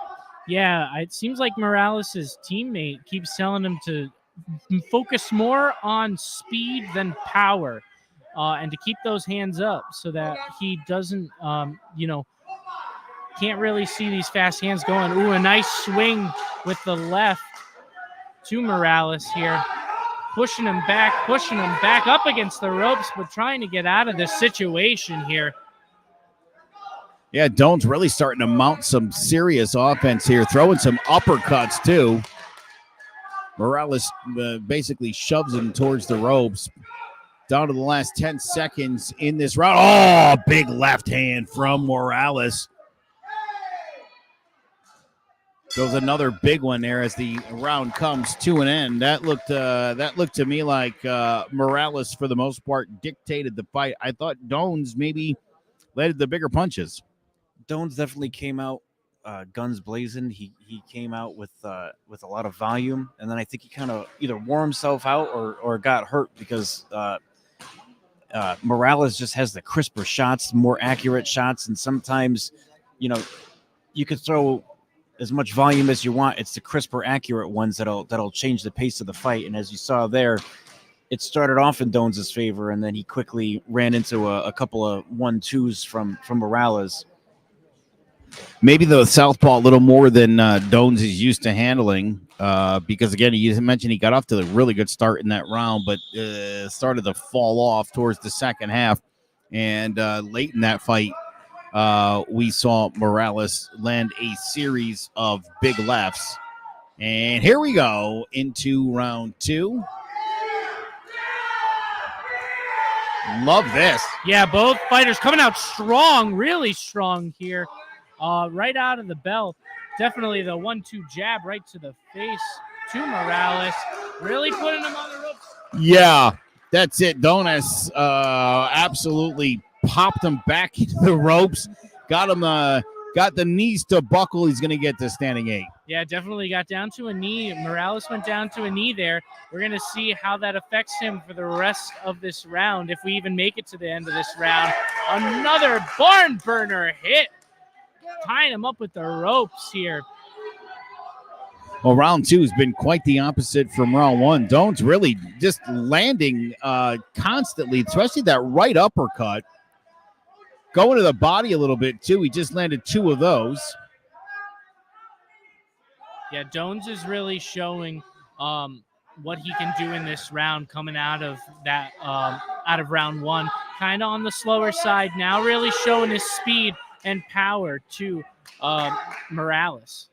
Yeah, it seems like Morales' teammate keeps telling him to focus more on speed than power. and to keep those hands up so that he doesn't, can't really see these fast hands going. Ooh, a nice swing with the left to Morales here. Pushing him back up against the ropes, but trying to get out of this situation here. Yeah, Doan's really starting to mount some serious offense here, throwing some uppercuts too. Morales basically shoves him towards the ropes. Down to the last 10 seconds in this round. Oh, big left hand from Morales. Goes another big one there as the round comes to an end. That looked to me like Morales, for the most part, dictated the fight. I thought Doan's maybe landed the bigger punches. Doan's definitely came out guns blazing. He came out with a lot of volume, and then I think he kind of either wore himself out or got hurt because Morales just has the crisper shots, more accurate shots, and sometimes, you could throw as much volume as you want. It's the crisper, accurate ones that'll change the pace of the fight. And as you saw there, it started off in Doan's favor, and then he quickly ran into a couple of 1-2s from Morales. Maybe the southpaw a little more than Doan's is used to handling, because again, you mentioned he got off to a really good start in that round, but started to fall off towards the second half. And late in that fight, we saw Morales land a series of big lefts. And here we go into round 2. Love this. Yeah, both fighters coming out strong, really strong here. Right out of the bell. Definitely the 1-2 jab right to the face to Morales. Really putting him on the ropes. Yeah, that's it. Donas absolutely popped him back into the ropes. Got him. Got the knees to buckle. He's going to get to standing 8. Yeah, definitely got down to a knee. Morales went down to a knee there. We're going to see how that affects him for the rest of this round, if we even make it to the end of this round. Another barn burner hit. Tying him up with the ropes here. Well, round 2 has been quite the opposite from round 1. Doan's really just landing constantly, especially that right uppercut. Going to the body a little bit, too. He just landed 2 of those. Yeah, Doan's is really showing what he can do in this round coming out of that, out of round 1. Kind of on the slower side now, really showing his speed and power to Morales.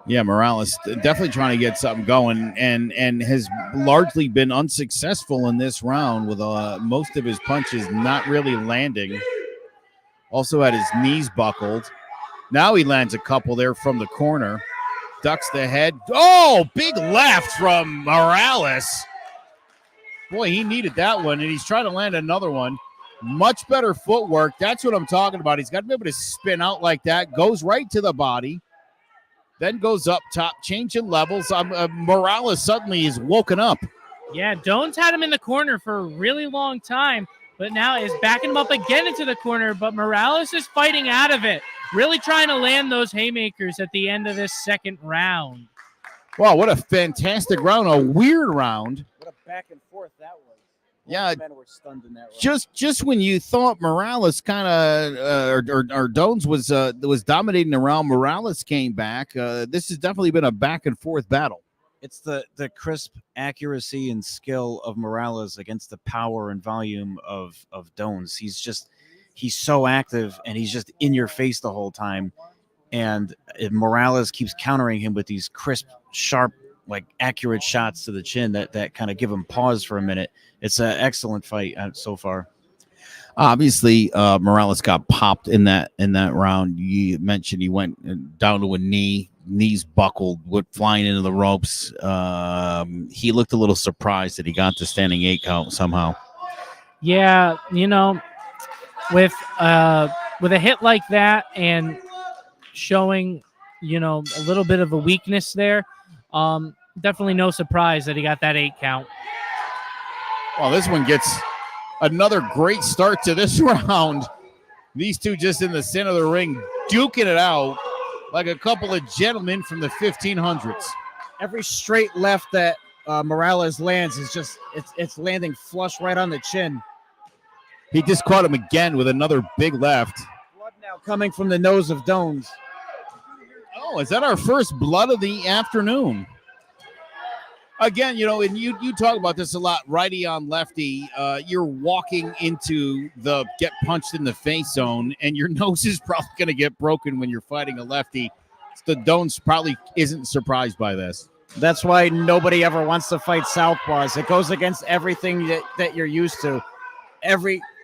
Yeah, Morales definitely trying to get something going, and has largely been unsuccessful in this round with most of his punches not really landing. Also had his knees buckled. Now he lands a couple there from the corner. Ducks the head. Oh, big left from Morales. Boy, he needed that one, and he's trying to land another one. Much better footwork. That's what I'm talking about. He's got to be able to spin out like that. Goes right to the body. Then goes up top, changing levels. Morales suddenly is woken up. Yeah, Doan's had him in the corner for a really long time, but now is backing him up again into the corner. But Morales is fighting out of it, really trying to land those haymakers at the end of this second round. Wow, what a fantastic round. A weird round. What a back and forth that was. Yeah, men were stunned in that round. Just when you thought Morales kind of or Doan's was dominating the round, Morales came back. This has definitely been a back and forth battle. It's the crisp accuracy and skill of Morales against the power and volume of Doan's. He's so active, and he's just in your face the whole time. And Morales keeps countering him with these crisp, sharp, like accurate shots to the chin that kind of give him pause for a minute. It's an excellent fight so far. Obviously, Morales got popped in that round. You mentioned he went down to a knee, knees buckled, went flying into the ropes. He looked a little surprised that he got the standing 8 count somehow. Yeah, with a hit like that and showing, a little bit of a weakness there, definitely no surprise that he got that 8 count. Well, this one gets another great start to this round. These two just in the center of the ring, duking it out like a couple of gentlemen from the 1500s. Every straight left that Morales lands is just it's landing flush right on the chin. He just caught him again with another big left. Blood now coming from the nose of Dones. Oh, is that our first blood of the afternoon? Again, and you talk about this a lot, righty on lefty. You're walking into the get punched in the face zone, and your nose is probably going to get broken when you're fighting a lefty. The Dones probably isn't surprised by this. That's why nobody ever wants to fight southpaws. It goes against everything that you're used to.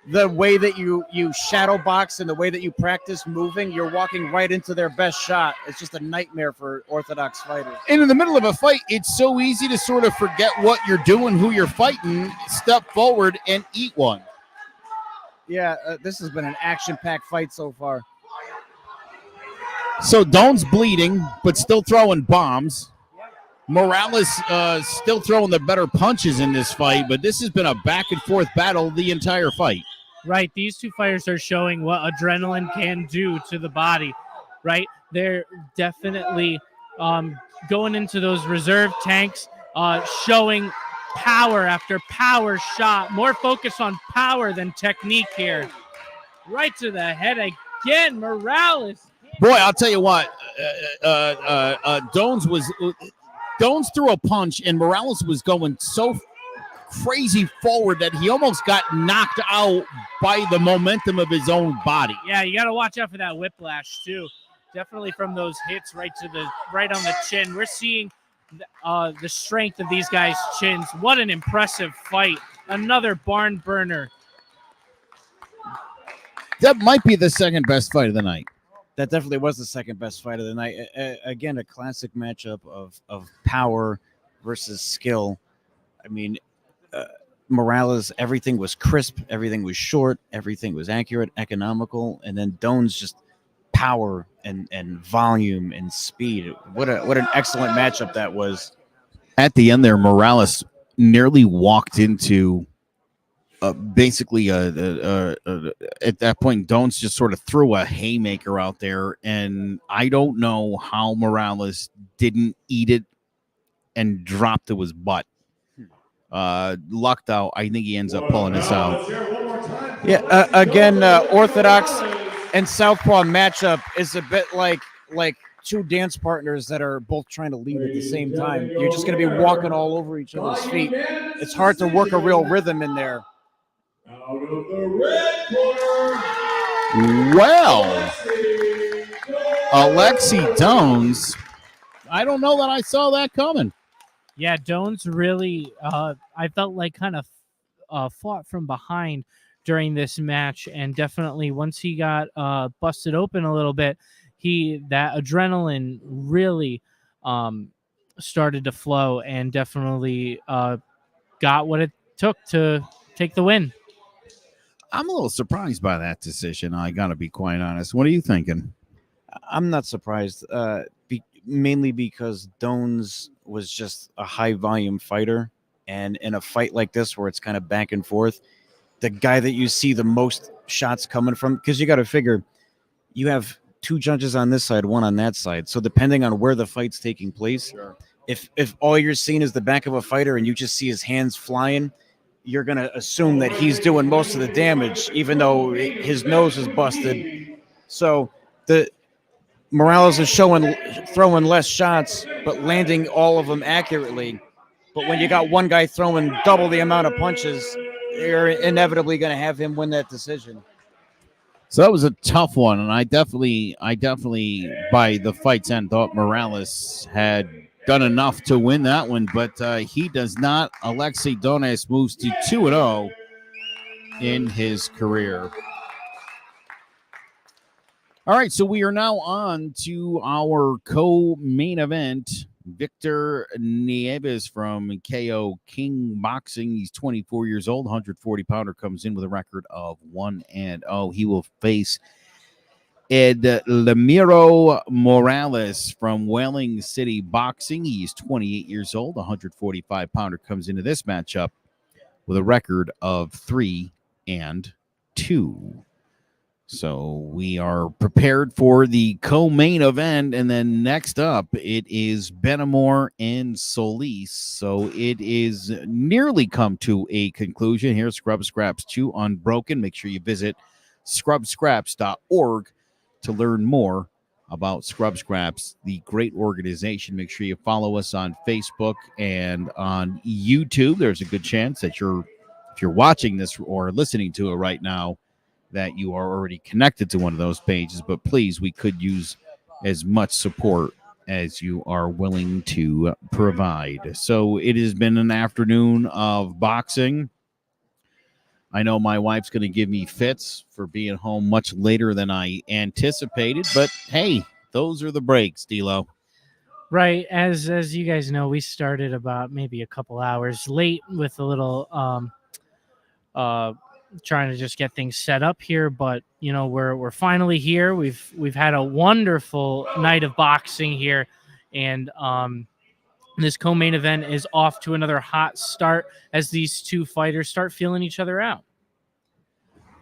The way that you shadow box and the way that you practice moving, you're walking right into their best shot. It's just a nightmare for orthodox fighters. And in the middle of a fight, it's so easy to sort of forget what you're doing, who you're fighting, step forward and eat one. Yeah, this has been an action-packed fight so far. So Done's bleeding, but still throwing bombs. Morales still throwing the better punches in this fight, but this has been a back-and-forth battle the entire fight. Right, these two fighters are showing what adrenaline can do to the body, right? They're definitely going into those reserve tanks, showing power after power shot, more focus on power than technique here. Right to the head again, Morales. Boy, I'll tell you what, Dones threw a punch, and Morales was going so crazy forward that he almost got knocked out by the momentum of his own body. Yeah, you got to watch out for that whiplash too. Definitely from those hits right on the chin. We're seeing the strength of these guys' chins. What an impressive fight! Another barn burner. That might be the second best fight of the night. That definitely was the second best fight of the night. Again, a classic matchup of power versus skill. I mean, Morales, everything was crisp, everything was short, everything was accurate, economical, and then Dones just power and volume and speed. What an excellent matchup that was. At the end there, Morales nearly walked into basically at that point, Dones just sort of threw a haymaker out there, and I don't know how Morales didn't eat it and drop to his butt. Lucked out. I think he ends up pulling this out. Yeah, again, Orthodox and Southpaw matchup is a bit like two dance partners that are both trying to lead at the same time. You're just going to be walking all over each other's feet. It's hard to work a real rhythm in there. Out of the red corner. Well, Alexi Dones, I don't know that I saw that coming. Yeah, Dones really, I felt like kind of fought from behind during this match, and definitely once he got busted open a little bit, that adrenaline really started to flow and definitely got what it took to take the win. I'm a little surprised by that decision. I got to be quite honest. What are you thinking? I'm not surprised, mainly because Dones was just a high volume fighter. And in a fight like this, where it's kind of back and forth, the guy that you see the most shots coming from, because you got to figure you have two judges on this side, one on that side. So depending on where the fight's taking place, sure. If all you're seeing is the back of a fighter and you just see his hands flying, you're going to assume that he's doing most of the damage, even though his nose is busted. So the Morales is throwing less shots, but landing all of them accurately. But when you got one guy throwing double the amount of punches, you're inevitably going to have him win that decision. So that was a tough one, and I definitely, by the fight's end, thought Morales had done enough to win that one, but he does not. Alexi Dones moves to 2-0 in his career. All right, so we are now on to our co-main event. Victor Nieves from KO King Boxing. He's 24 years old, 140-pounder, comes in with a record of 1-0. He will face Ed Lamiro Morales from Whaling City Boxing. He's 28 years old, 145-pounder, comes into this matchup with a record of 3-2. So we are prepared for the co-main event, and then next up it is Benamor and Solis. So it is nearly come to a conclusion here. Scrub Scraps 2 Unbroken. Make sure you visit scrubscraps.org to learn more about Scrub Scraps, the great organization. Make sure you follow us on Facebook and on YouTube. There's a good chance that if you're watching this or listening to it right now, that you are already connected to one of those pages. But please, we could use as much support as you are willing to provide. So it has been an afternoon of boxing. I know my wife's going to give me fits for being home much later than I anticipated, but hey, those are the breaks, D-Lo. Right, as you guys know, we started about maybe a couple hours late with a little trying to just get things set up here, but you know, we're finally here. We've had a wonderful night of boxing here, and this co-main event is off to another hot start as these two fighters start feeling each other out.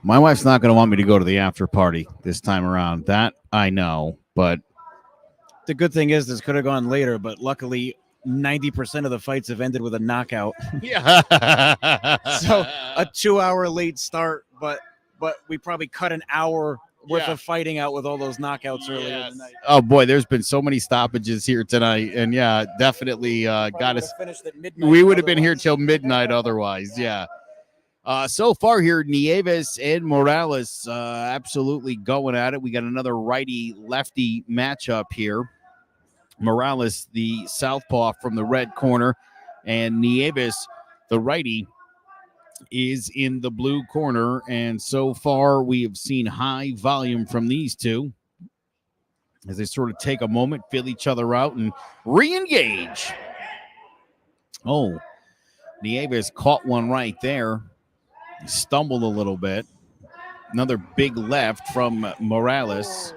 My wife's not going to want me to go to the after party this time around. That I know, but the good thing is this could have gone later, but luckily 90% of the fights have ended with a knockout. Yeah. So a 2-hour late start, but we probably cut an hour worth of fighting out with all those knockouts earlier in the night. Oh boy, there's been so many stoppages here tonight, and yeah, definitely got us. We would have been here till midnight otherwise. Yeah. So far here, Nieves and Morales absolutely going at it. We got another righty-lefty matchup here. Morales, the southpaw from the red corner, and Nieves, the righty, is in the blue corner. And so far, we have seen high volume from these two as they sort of take a moment, feel each other out, and re-engage. Oh, Nieves caught one right there. Stumbled a little bit. Another big left from Morales.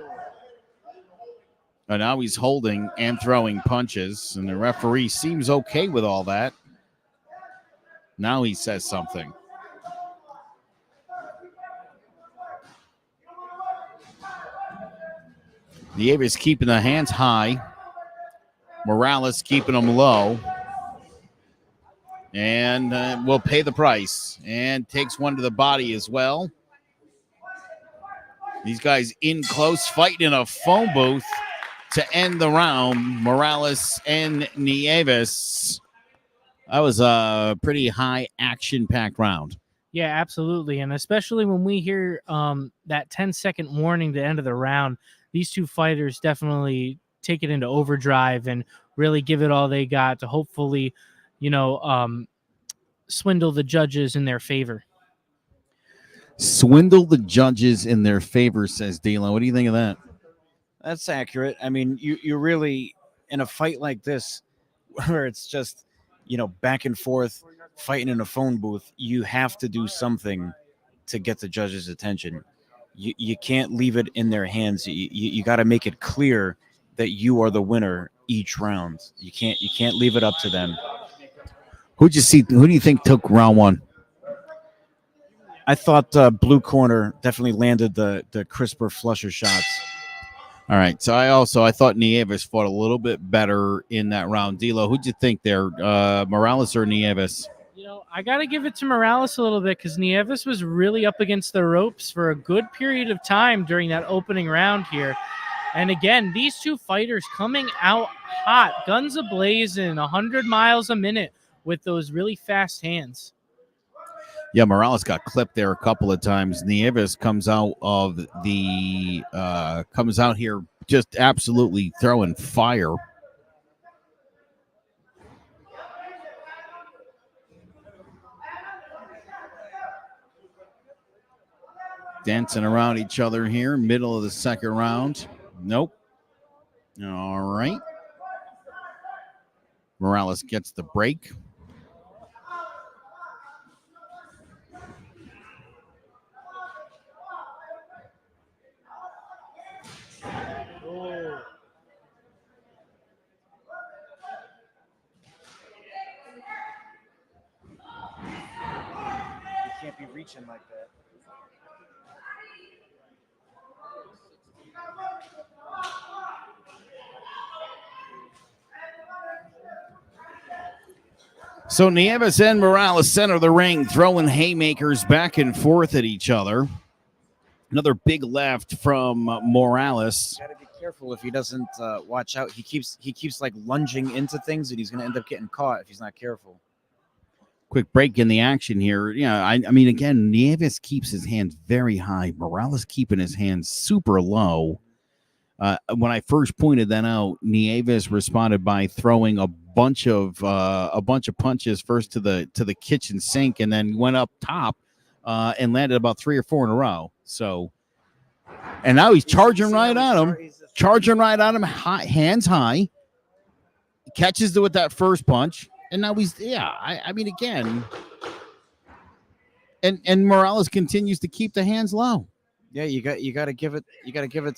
And now he's holding and throwing punches, and the referee seems okay with all that. Now he says something. Nieves keeping the hands high. Morales keeping them low. And will pay the price. And takes one to the body as well. These guys in close, fighting in a phone booth to end the round. Morales and Nieves. That was a pretty high action-packed round. Yeah, absolutely. And especially when we hear that 10-second warning to end of the round, these two fighters definitely take it into overdrive and really give it all they got to hopefully, swindle the judges in their favor. Swindle the judges in their favor, says D'Lo. What do you think of that? That's accurate. I mean, you really, in a fight like this, where it's just, back and forth, fighting in a phone booth, you have to do something to get the judges' attention. You can't leave it in their hands. You got to make it clear that you are the winner each round. You can't leave it up to them. Who'd you see? Who do you think took round one? I thought blue corner definitely landed the crisper, flusher shots. All right. So I thought Nieves fought a little bit better in that round. D'Lo, who'd you think there? Morales or Nieves? I got to give it to Morales a little bit because Nieves was really up against the ropes for a good period of time during that opening round here. And again, these two fighters coming out hot, guns a-blazing, 100 miles a minute with those really fast hands. Yeah, Morales got clipped there a couple of times. Nieves comes out here just absolutely throwing fire. Dancing around each other here, middle of the second round. Nope. All right. Morales gets the break. You can't be reaching like that. So Nieves and Morales center the ring, throwing haymakers back and forth at each other. Another big left from Morales. Gotta be careful if he doesn't watch out. He keeps like lunging into things, and he's gonna end up getting caught if he's not careful. Quick break in the action here. Yeah, I mean, again, Nieves keeps his hands very high. Morales keeping his hands super low. When I first pointed that out, Nieves responded by throwing a bunch of punches first to the kitchen sink, and then went up top and landed about 3 or 4 in a row. So, and now he's charging right on him, hands high. Catches with that first punch, and now he's I mean, again, and Morales continues to keep the hands low. Yeah, you got to give it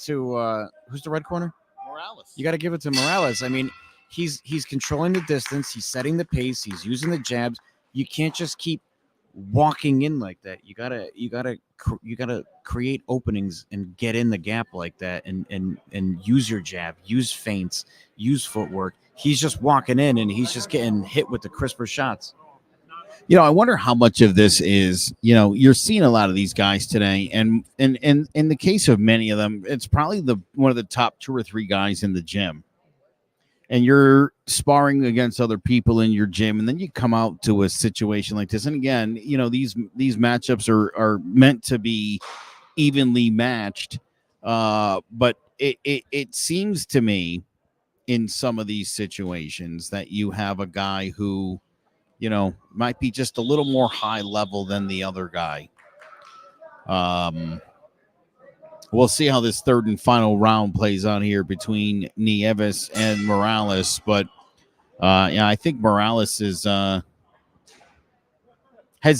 to who's the red corner? Morales. You got to give it to Morales. I mean, he's controlling the distance, he's setting the pace, he's using the jabs. You can't just keep walking in like that. You gotta create openings and get in the gap like that, and use your jab, use feints, use footwork. He's just walking in and he's just getting hit with the crisper shots. You know, I wonder how much of this is, you're seeing a lot of these guys today, and in the case of many of them, it's probably one of the top 2 or 3 guys in the gym. And you're sparring against other people in your gym, and then you come out to a situation like this. And again, these matchups are meant to be evenly matched. But it seems to me in some of these situations that you have a guy who, might be just a little more high level than the other guy. We'll see how this third and final round plays out here between Nieves and Morales. But, I think Morales has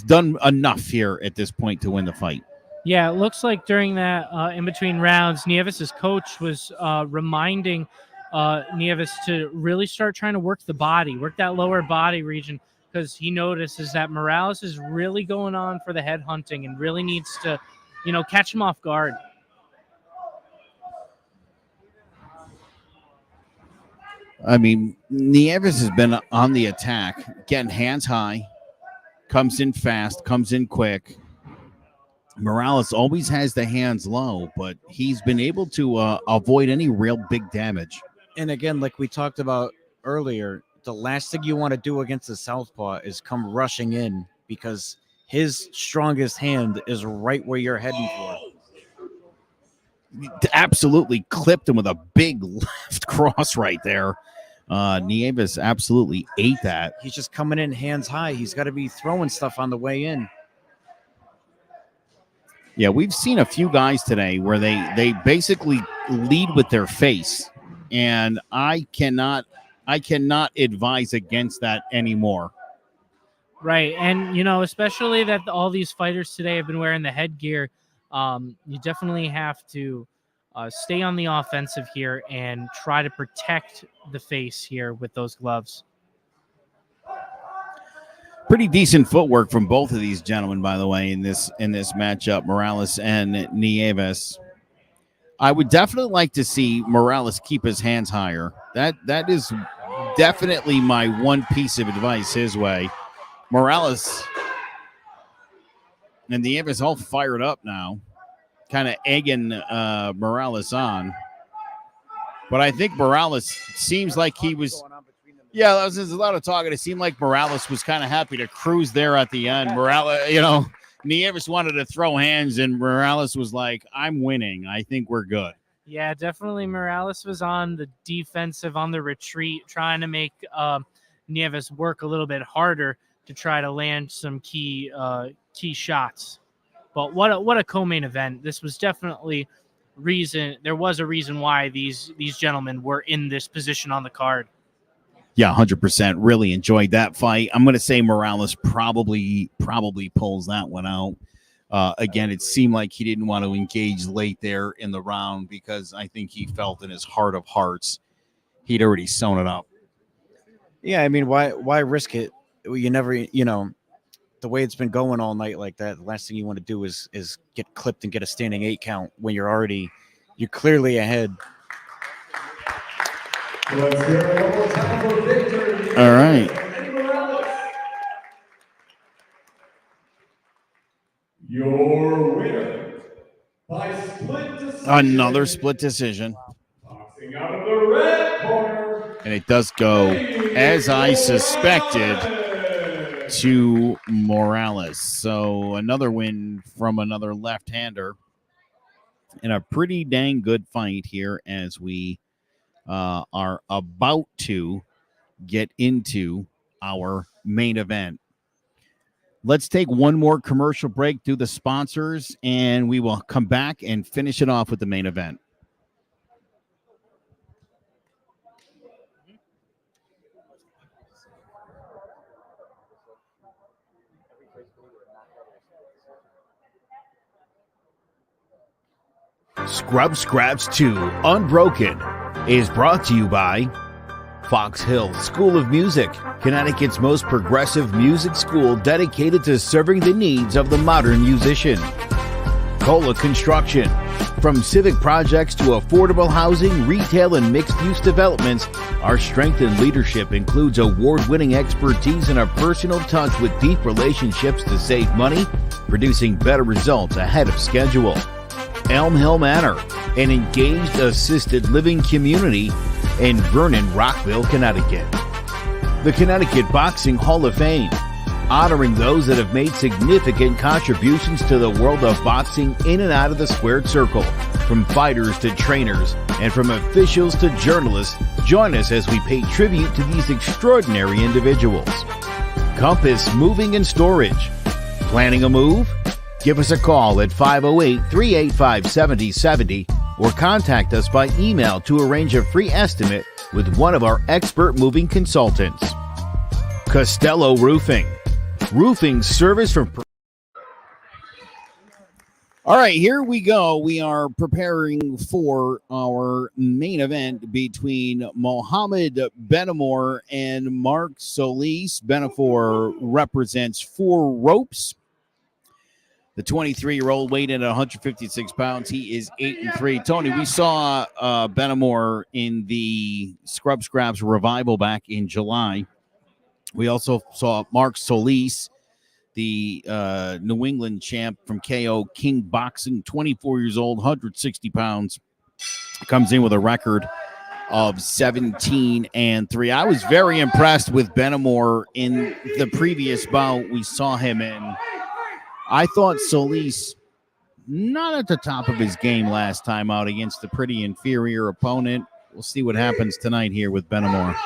done enough here at this point to win the fight. Yeah, it looks like during that in-between rounds, Nieves' coach was reminding Nieves to really start trying to work the body, work that lower body region, because he notices that Morales is really going on for the head hunting and really needs to, catch him off guard. I mean, Nieves has been on the attack, getting hands high, comes in fast, comes in quick. Morales always has the hands low, but he's been able to avoid any real big damage. And again, like we talked about earlier, the last thing you want to do against the southpaw is come rushing in, because his strongest hand is right where you're heading for. Absolutely clipped him with a big left cross right there. Nieves absolutely ate that. He's just coming in hands high. He's got to be throwing stuff on the way in. Yeah, we've seen a few guys today where they basically lead with their face, and I cannot advise against that anymore. Right, and especially that all these fighters today have been wearing the headgear. You definitely have to stay on the offensive here and try to protect the face here with those gloves. Pretty decent footwork from both of these gentlemen, by the way, in this matchup, Morales and Nieves. I would definitely like to see Morales keep his hands higher. That is definitely my one piece of advice his way. Morales and Nieves all fired up now, kind of egging Morales on. But I think Morales seems like he was... Yeah, there's a lot of talking. It seemed like Morales was kind of happy to cruise there at the end. Morales, Nieves wanted to throw hands, and Morales was like, I'm winning. I think we're good. Yeah, definitely Morales was on the defensive, on the retreat, trying to make Nieves work a little bit harder to try to land some key shots. But what a co-main event. This was definitely there was a reason why these gentlemen were in this position on the card. Yeah, 100%. Really enjoyed that fight. I'm going to say Morales probably pulls that one out. Again, it seemed like he didn't want to engage late there in the round, because I think he felt in his heart of hearts he'd already sewn it up. Yeah, I mean, why risk it? You never, the way it's been going all night like that, the last thing you want to do is get clipped and get a standing 8 count when you're clearly ahead. All right. Another split decision. Out of the red corner. And it does go, as I suspected, to Morales. So another win from another left-hander in a pretty dang good fight here as we are about to get into our main event. Let's take one more commercial break, do the sponsors, and we will come back and finish it off with the main event. Scrub Scraps 2 Unbroken is brought to you by Fox Hill School of Music, Connecticut's most progressive music school dedicated to serving the needs of the modern musician. Cola Construction. From civic projects to affordable housing, retail, and mixed-use developments, our strength in leadership includes award-winning expertise and a personal touch with deep relationships to save money, producing better results ahead of schedule. Elm Hill Manor, an engaged assisted living community in Vernon, Rockville, Connecticut. The Connecticut Boxing Hall of Fame, honoring those that have made significant contributions to the world of boxing in and out of the squared circle. From fighters to trainers and from officials to journalists, join us as we pay tribute to these extraordinary individuals. Compass Moving and Storage. Planning a move? Give us a call at 508-385-7070 or contact us by email to arrange a free estimate with one of our expert moving consultants. Costello Roofing. Roofing service from... All right, here we go. We are preparing for our main event between Mohamed Benamor and Mark Solis. Benamor represents Four Ropes. The 23-year-old weighed in at 156 pounds. He is 8-3. Tony, we saw Benamor in the Scrub Scraps revival back in July. We also saw Mark Solis, the New England champ from KO King Boxing, 24 years old, 160 pounds. Comes in with a record of 17-3. I was very impressed with Benamor in the previous bout we saw him in. I thought Solis, not at the top of his game last time out against a pretty inferior opponent. We'll see what happens tonight here with Benamor.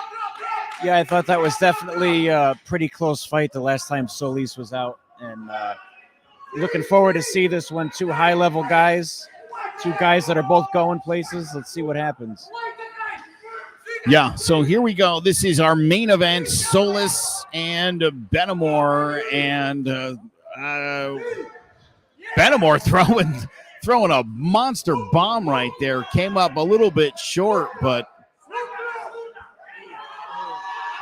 Yeah, I thought that was definitely a pretty close fight the last time Solis was out. And looking forward to see this one. Two high-level guys, two guys that are both going places. Let's see what happens. Yeah, so here we go. This is our main event, Solis and Benamor. And Benamor throwing a monster bomb right there. Came up a little bit short, but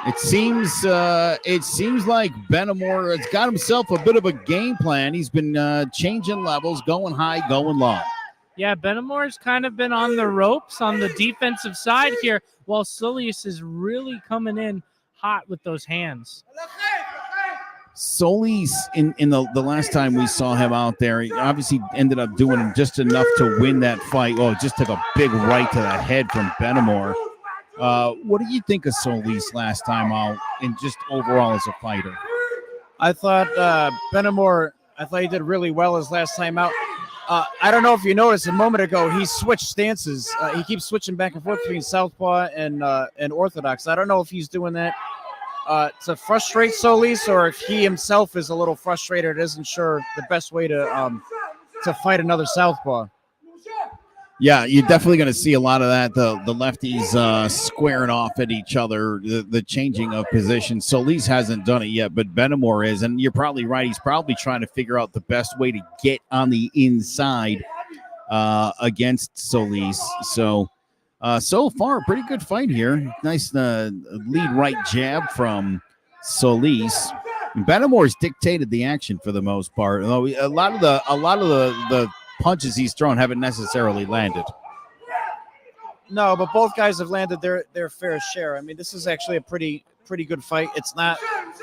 it seems like Benamor has got himself a bit of a game plan. He's been changing levels, going high, going low. Yeah, Benamor's kind of been on the ropes on the defensive side here, while Solis is really coming in hot with those hands. Solis, in the last time we saw him out there, he obviously ended up doing just enough to win that fight. Oh, just took a big right to the head from Benamor. What do you think of Solis last time out and just overall as a fighter? I thought Benamor, he did really well his last time out. I don't know if you noticed a moment ago, he switched stances. He keeps switching back and forth between southpaw and orthodox. I don't know if he's doing that to frustrate Solis or if he himself is a little frustrated and isn't sure the best way to fight another southpaw. Yeah, you're definitely going to see a lot of that. The lefties squaring off at each other, the changing of position. Solis hasn't done it yet, but Benamor is, and you're probably right. He's probably trying to figure out the best way to get on the inside against Solis. So far, pretty good fight here. Nice lead right jab from Solis. Benamor's dictated the action for the most part. Although a lot of the punches he's thrown haven't necessarily landed. No, but both guys have landed their fair share. I mean, this is actually a pretty good fight. It's not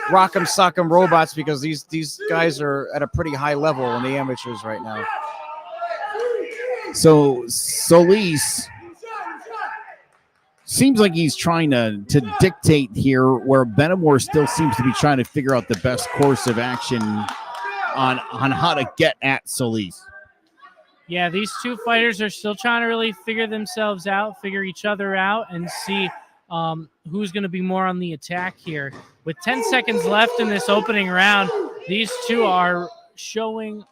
rock'em sock'em robots because these guys are at a pretty high level in the amateurs right now. So Solis seems like he's trying to dictate here, where Benamor still seems to be trying to figure out the best course of action on how to get at Solis. Yeah, these two fighters are still trying to really figure themselves out, figure each other out, and see who's going to be more on the attack here. With 10 seconds left in this opening round, these two are showing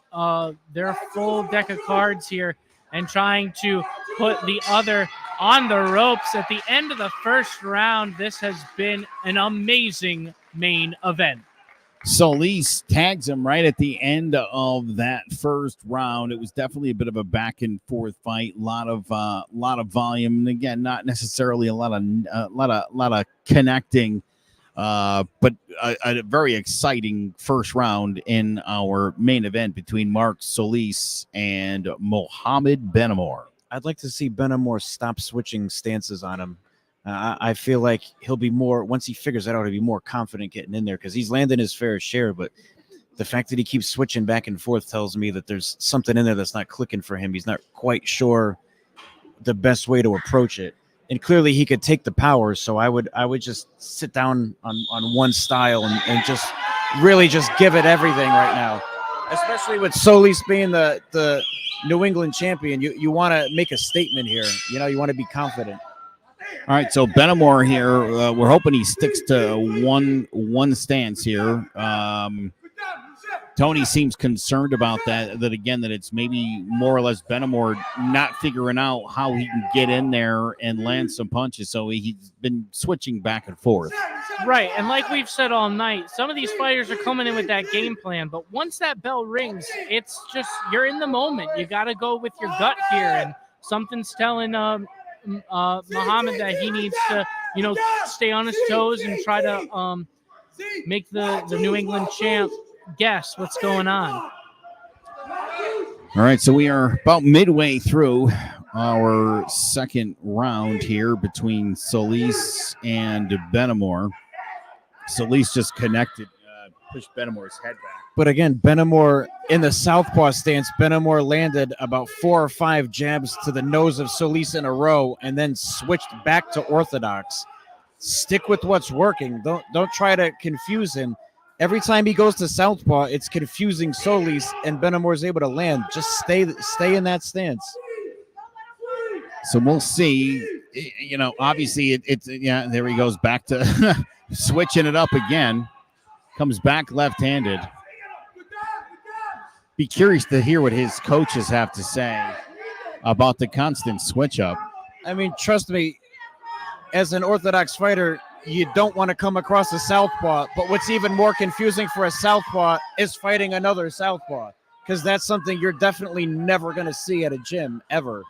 their full deck of cards here and trying to put the other on the ropes. At the end of the first round, this has been an amazing main event. Solis tags him right at the end of that first round. It was definitely a bit of a back and forth fight, lot of volume, and again, not necessarily a lot of connecting, but a very exciting first round in our main event between Mark Solis and Mohamed Benamor. I'd like to see Benamor stop switching stances on him. I feel like he'll be more, once he figures that out, he'll be more confident getting in there because he's landing his fair share. But the fact that he keeps switching back and forth tells me that there's something in there that's not clicking for him. He's not quite sure the best way to approach it. And clearly he could take the power. So I would just sit down on one style and just really just give it everything right now, especially with Solis being the New England champion. You want to make a statement here. You know, you want to be confident. All right, so Benamor here, we're hoping he sticks to one stance here. Tony seems concerned about that again, that it's maybe more or less Benamor not figuring out how he can get in there and land some punches. So he's been switching back and forth. Right, and like we've said all night, some of these fighters are coming in with that game plan, but once that bell rings, it's just you're in the moment. You got to go with your gut here, and something's telling Muhammad that he needs to, stay on his toes and try to make the New England champ guess what's going on. All right, so we are about midway through our second round here between Solis and Benamor. Solis just connected, pushed Benamor's head back. But again, Benamor in the southpaw stance, Benamor landed about 4 or 5 jabs to the nose of Solis in a row and then switched back to orthodox. Stick with what's working. Don't try to confuse him. Every time he goes to southpaw, it's confusing Solis, and Benamor's able to land. Just stay in that stance. So we'll see. Obviously it's there he goes back to switching it up again. Comes back left-handed. Be curious to hear what his coaches have to say about the constant switch up. I mean, trust me, as an orthodox fighter, you don't want to come across a southpaw, but what's even more confusing for a southpaw is fighting another southpaw, because that's something you're definitely never going to see at a gym ever.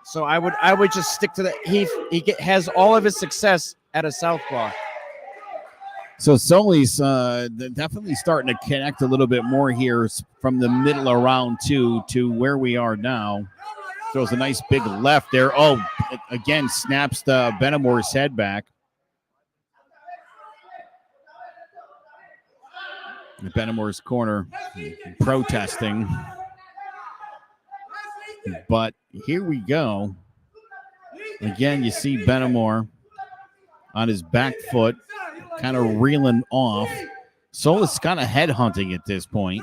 So I would just stick to that. He has all of his success at a southpaw. So Solis definitely starting to connect a little bit more here from the middle of round 2 to where we are now. Throws a nice big left there. Oh, again, snaps the Benamor's head back. The Benamor's corner protesting. But here we go. Again, you see Benamor on his back foot, kind of reeling off. Solis kind of headhunting at this point,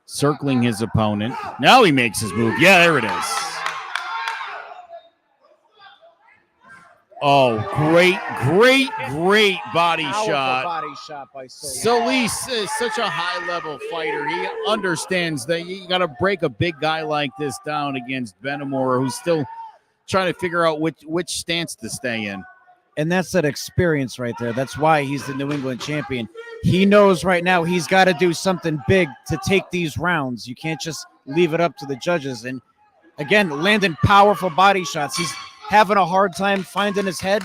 circling his opponent. Now he makes his move. Yeah, there it is. Oh, great body shot. Body shot by Solis. Solis is such a high-level fighter. He understands that you got to break a big guy like this down against Benamor, who's still trying to figure out which stance to stay in. And that's that experience right there. That's why he's the New England champion. He knows right now he's got to do something big to take these rounds. You can't just leave it up to the judges. And again, landing powerful body shots. He's having a hard time finding his head.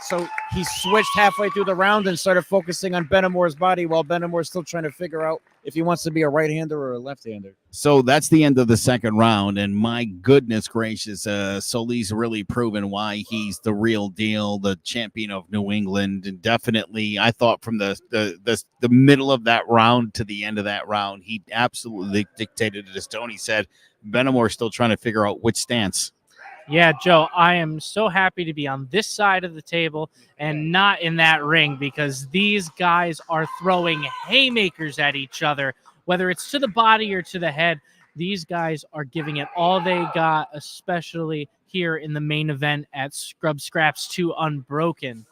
So he switched halfway through the round and started focusing on Benamore's body while Benamore's still trying to figure out if he wants to be a right-hander or a left-hander. So that's the end of the second round, and my goodness gracious, Solis really proven why he's the real deal, the champion of New England, and definitely, I thought from the middle of that round to the end of that round, he absolutely dictated it. As Tony said, Benamore still trying to figure out which stance. Yeah, Joe, I am so happy to be on this side of the table and not in that ring, because these guys are throwing haymakers at each other, whether it's to the body or to the head. These guys are giving it all they got, especially here in the main event at Scrub Scraps 2 Unbroken.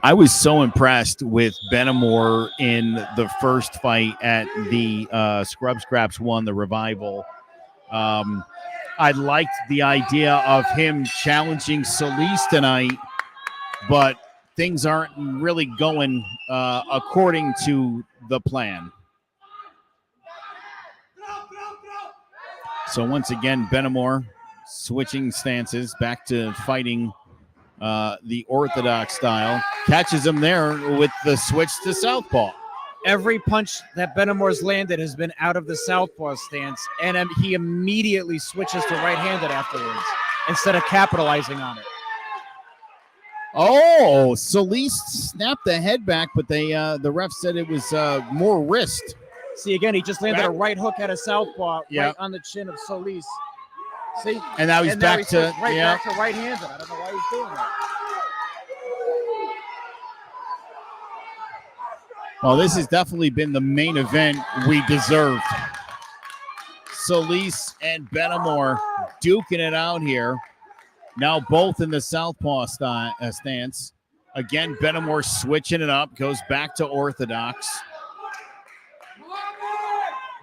I was so impressed with Benamore in the first fight at the Scrub Scraps 1, the Revival. I liked the idea of him challenging Solis tonight, but things aren't really going according to the plan. So once again, Benamore switching stances back to fighting the orthodox style. Catches him there with the switch to southpaw. Every punch that Benamore's landed has been out of the southpaw stance, and he immediately switches to right-handed afterwards instead of capitalizing on it. Oh, Solis snapped the head back, but the ref said it was more wrist. See, again, he just landed a right hook at a southpaw Yeah. right on the chin of Solis. See? And now he's back to back to right-handed. I don't know why he's doing that. Well, this has definitely been the main event we deserved. Solis and Benamore duking it out here. Now both in the southpaw stance. Again, Benamore switching it up, goes back to orthodox.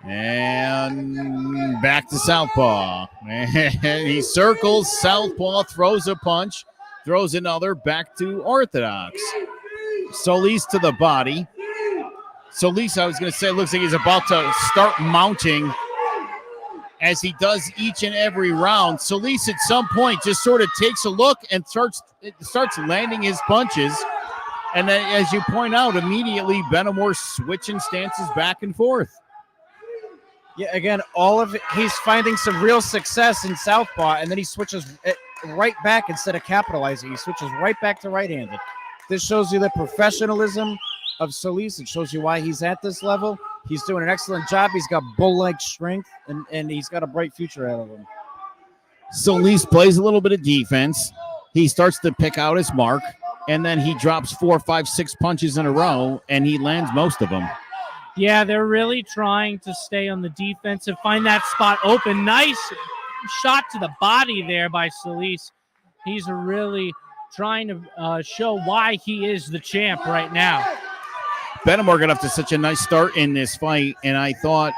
And back to southpaw. And he circles southpaw, throws a punch, throws another, back to orthodox. Solis to the body. Solis, I was going to say, looks like he's about to start mounting as he does each and every round. Solis at some point just sort of takes a look and starts landing his punches. And then, as you point out, immediately Benamore switching stances back and forth. Yeah, again, he's finding some real success in southpaw, and then he switches right back instead of capitalizing. He switches right back to right-handed. This shows you the professionalism of Solis. It shows you why he's at this level. He's doing an excellent job. He's got bull-like strength, and he's got a bright future ahead of him. Solis plays a little bit of defense. He starts to pick out his mark, and then he drops 4, 5, 6 punches in a row, and he lands most of them. Yeah, they're really trying to stay on the defense and find that spot open. Nice shot to the body there by Solis. He's really trying to show why he is the champ right now. Benamore got off to such a nice start in this fight, and I thought,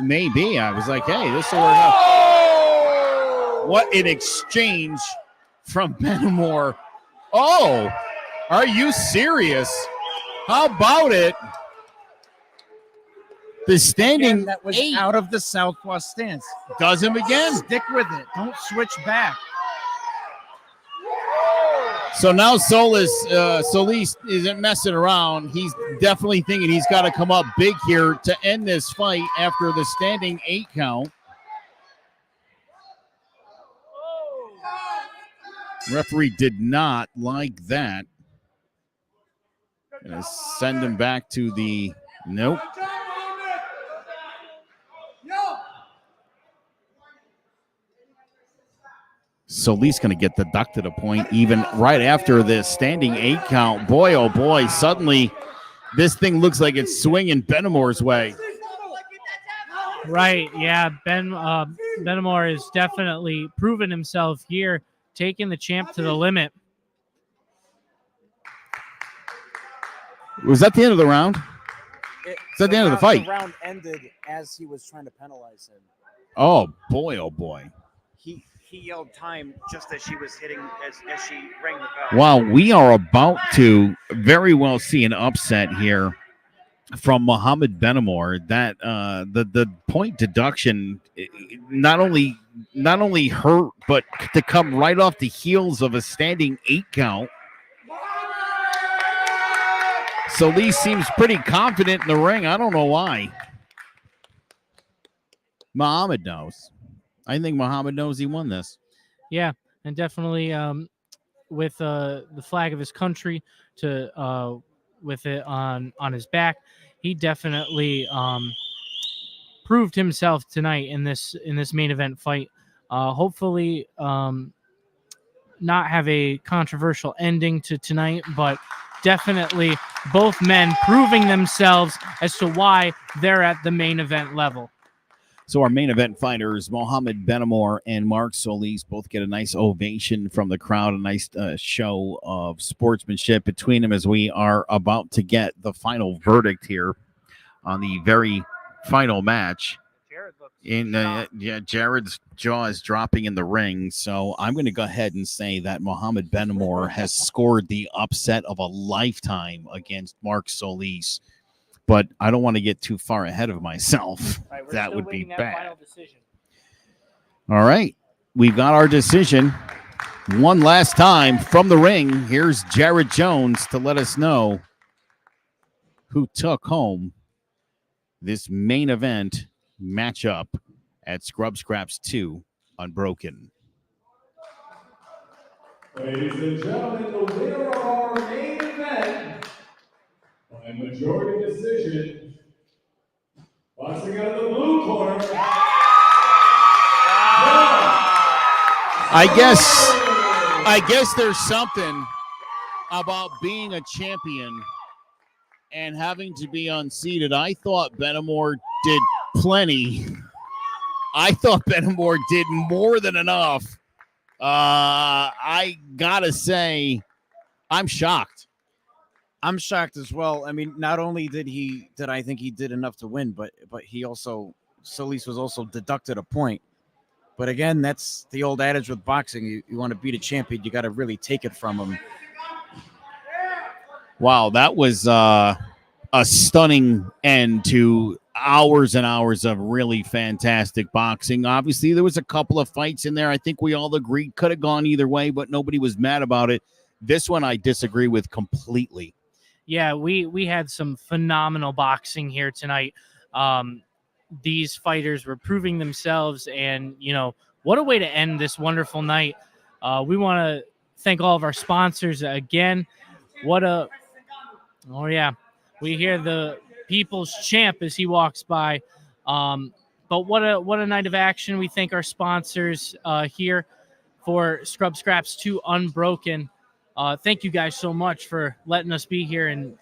maybe. I was like, hey, this will work out. What an exchange from Benamore. Oh, are you serious? How about it? The standing Again, that was out of the southpaw stance. Does him again. Stick with it. Don't switch back. So now Solis isn't messing around. He's definitely thinking he's got to come up big here to end this fight after the standing 8 count. Referee did not like that. Gonna send him back to the nope. Solis going to get deducted a point even right after this standing 8 count. Boy, oh boy, suddenly this thing looks like it's swinging Benamore's way. Right, yeah, Benamore has definitely proven himself here, taking the champ to the limit. Was that the end of the round? Is that the end of the fight? The round ended as he was trying to penalize him. Oh boy. He yelled time just as she was hitting, as she rang the bell. Wow, we are about to very well see an upset here from Mohamed Benamore. That the point deduction not only hurt, but to come right off the heels of a standing 8 count. Solis seems pretty confident in the ring. I don't know why. Muhammad knows. I think Muhammad knows he won this. Yeah, and definitely with the flag of his country with it on his back, he definitely proved himself tonight in this main event fight. Hopefully, not have a controversial ending to tonight, but definitely both men proving themselves as to why they're at the main event level. So our main event fighters, Mohamed Benamor and Mark Solis, both get a nice ovation from the crowd, a nice show of sportsmanship between them as we are about to get the final verdict here on the very final match. Jared's jaw is dropping in the ring, so I'm going to go ahead and say that Mohamed Benamor has scored the upset of a lifetime against Mark Solis, but I don't want to get too far ahead of myself. Right, that would be bad. Decision. All right, we've got our decision. One last time from the ring, here's Jared Jones to let us know who took home this main event matchup at Scrub Scraps 2 Unbroken. Ladies and gentlemen, the winner of our main event by majority decision, boxing out of the blue corner. I guess there's something about being a champion and having to be unseated. I thought Benamor did plenty. I thought Benamor did more than enough. I gotta say, I'm shocked. I'm shocked as well. I mean, not only did I think he did enough to win, but he also, Solis was also deducted a point. But again, that's the old adage with boxing. You want to beat a champion, you got to really take it from him. Wow, that was a stunning end to hours and hours of really fantastic boxing. Obviously, there was a couple of fights in there. I think we all agreed could have gone either way, but nobody was mad about it. This one I disagree with completely. Yeah, we had some phenomenal boxing here tonight. These fighters were proving themselves, and what a way to end this wonderful night. We want to thank all of our sponsors again. We hear the people's champ as he walks by. But what a night of action. We thank our sponsors here for Scrub Scraps 2 Unbroken. Thank you guys so much for letting us be here and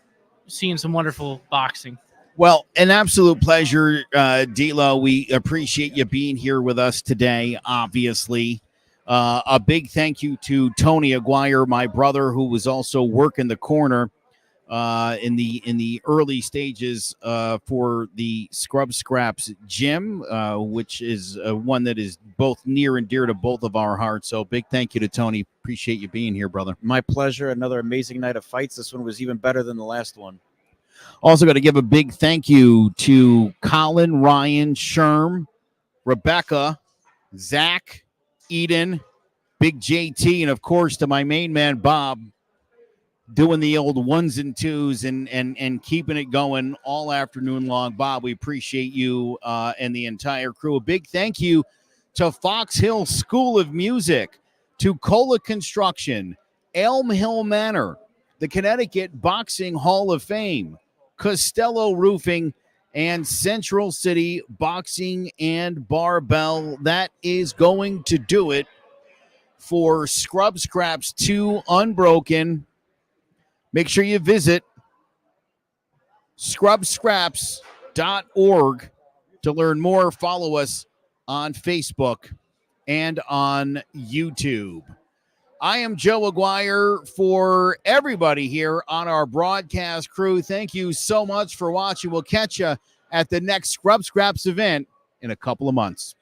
seeing some wonderful boxing. Well, an absolute pleasure, D'Lo. We appreciate you being here with us today, obviously. A big thank you to Tony Aguirre, my brother, who was also working the corner in the early stages for the Scrub Scraps gym, which is one that is both near and dear to both of our hearts. So big thank you to Tony. Appreciate you being here, brother. My pleasure. Another amazing night of fights. This one was even better than the last one. Also got to give a big thank you to Colin, Ryan, Sherm, Rebecca, Zach, Eden, Big JT, and of course to my main man, Bob, doing the old ones and twos and keeping it going all afternoon long. Bob, we appreciate you and the entire crew. A big thank you to Fox Hill School of Music, to Cola Construction, Elm Hill Manor, the Connecticut Boxing Hall of Fame, Costello Roofing, and Central City Boxing and Barbell. That is going to do it for Scrub Scraps 2 Unbroken. Make sure you visit scrubscraps.org to learn more. Follow us on Facebook and on YouTube. I am Joe Aguirre. For everybody here on our broadcast crew, thank you so much for watching. We'll catch you at the next Scrub Scraps event in a couple of months.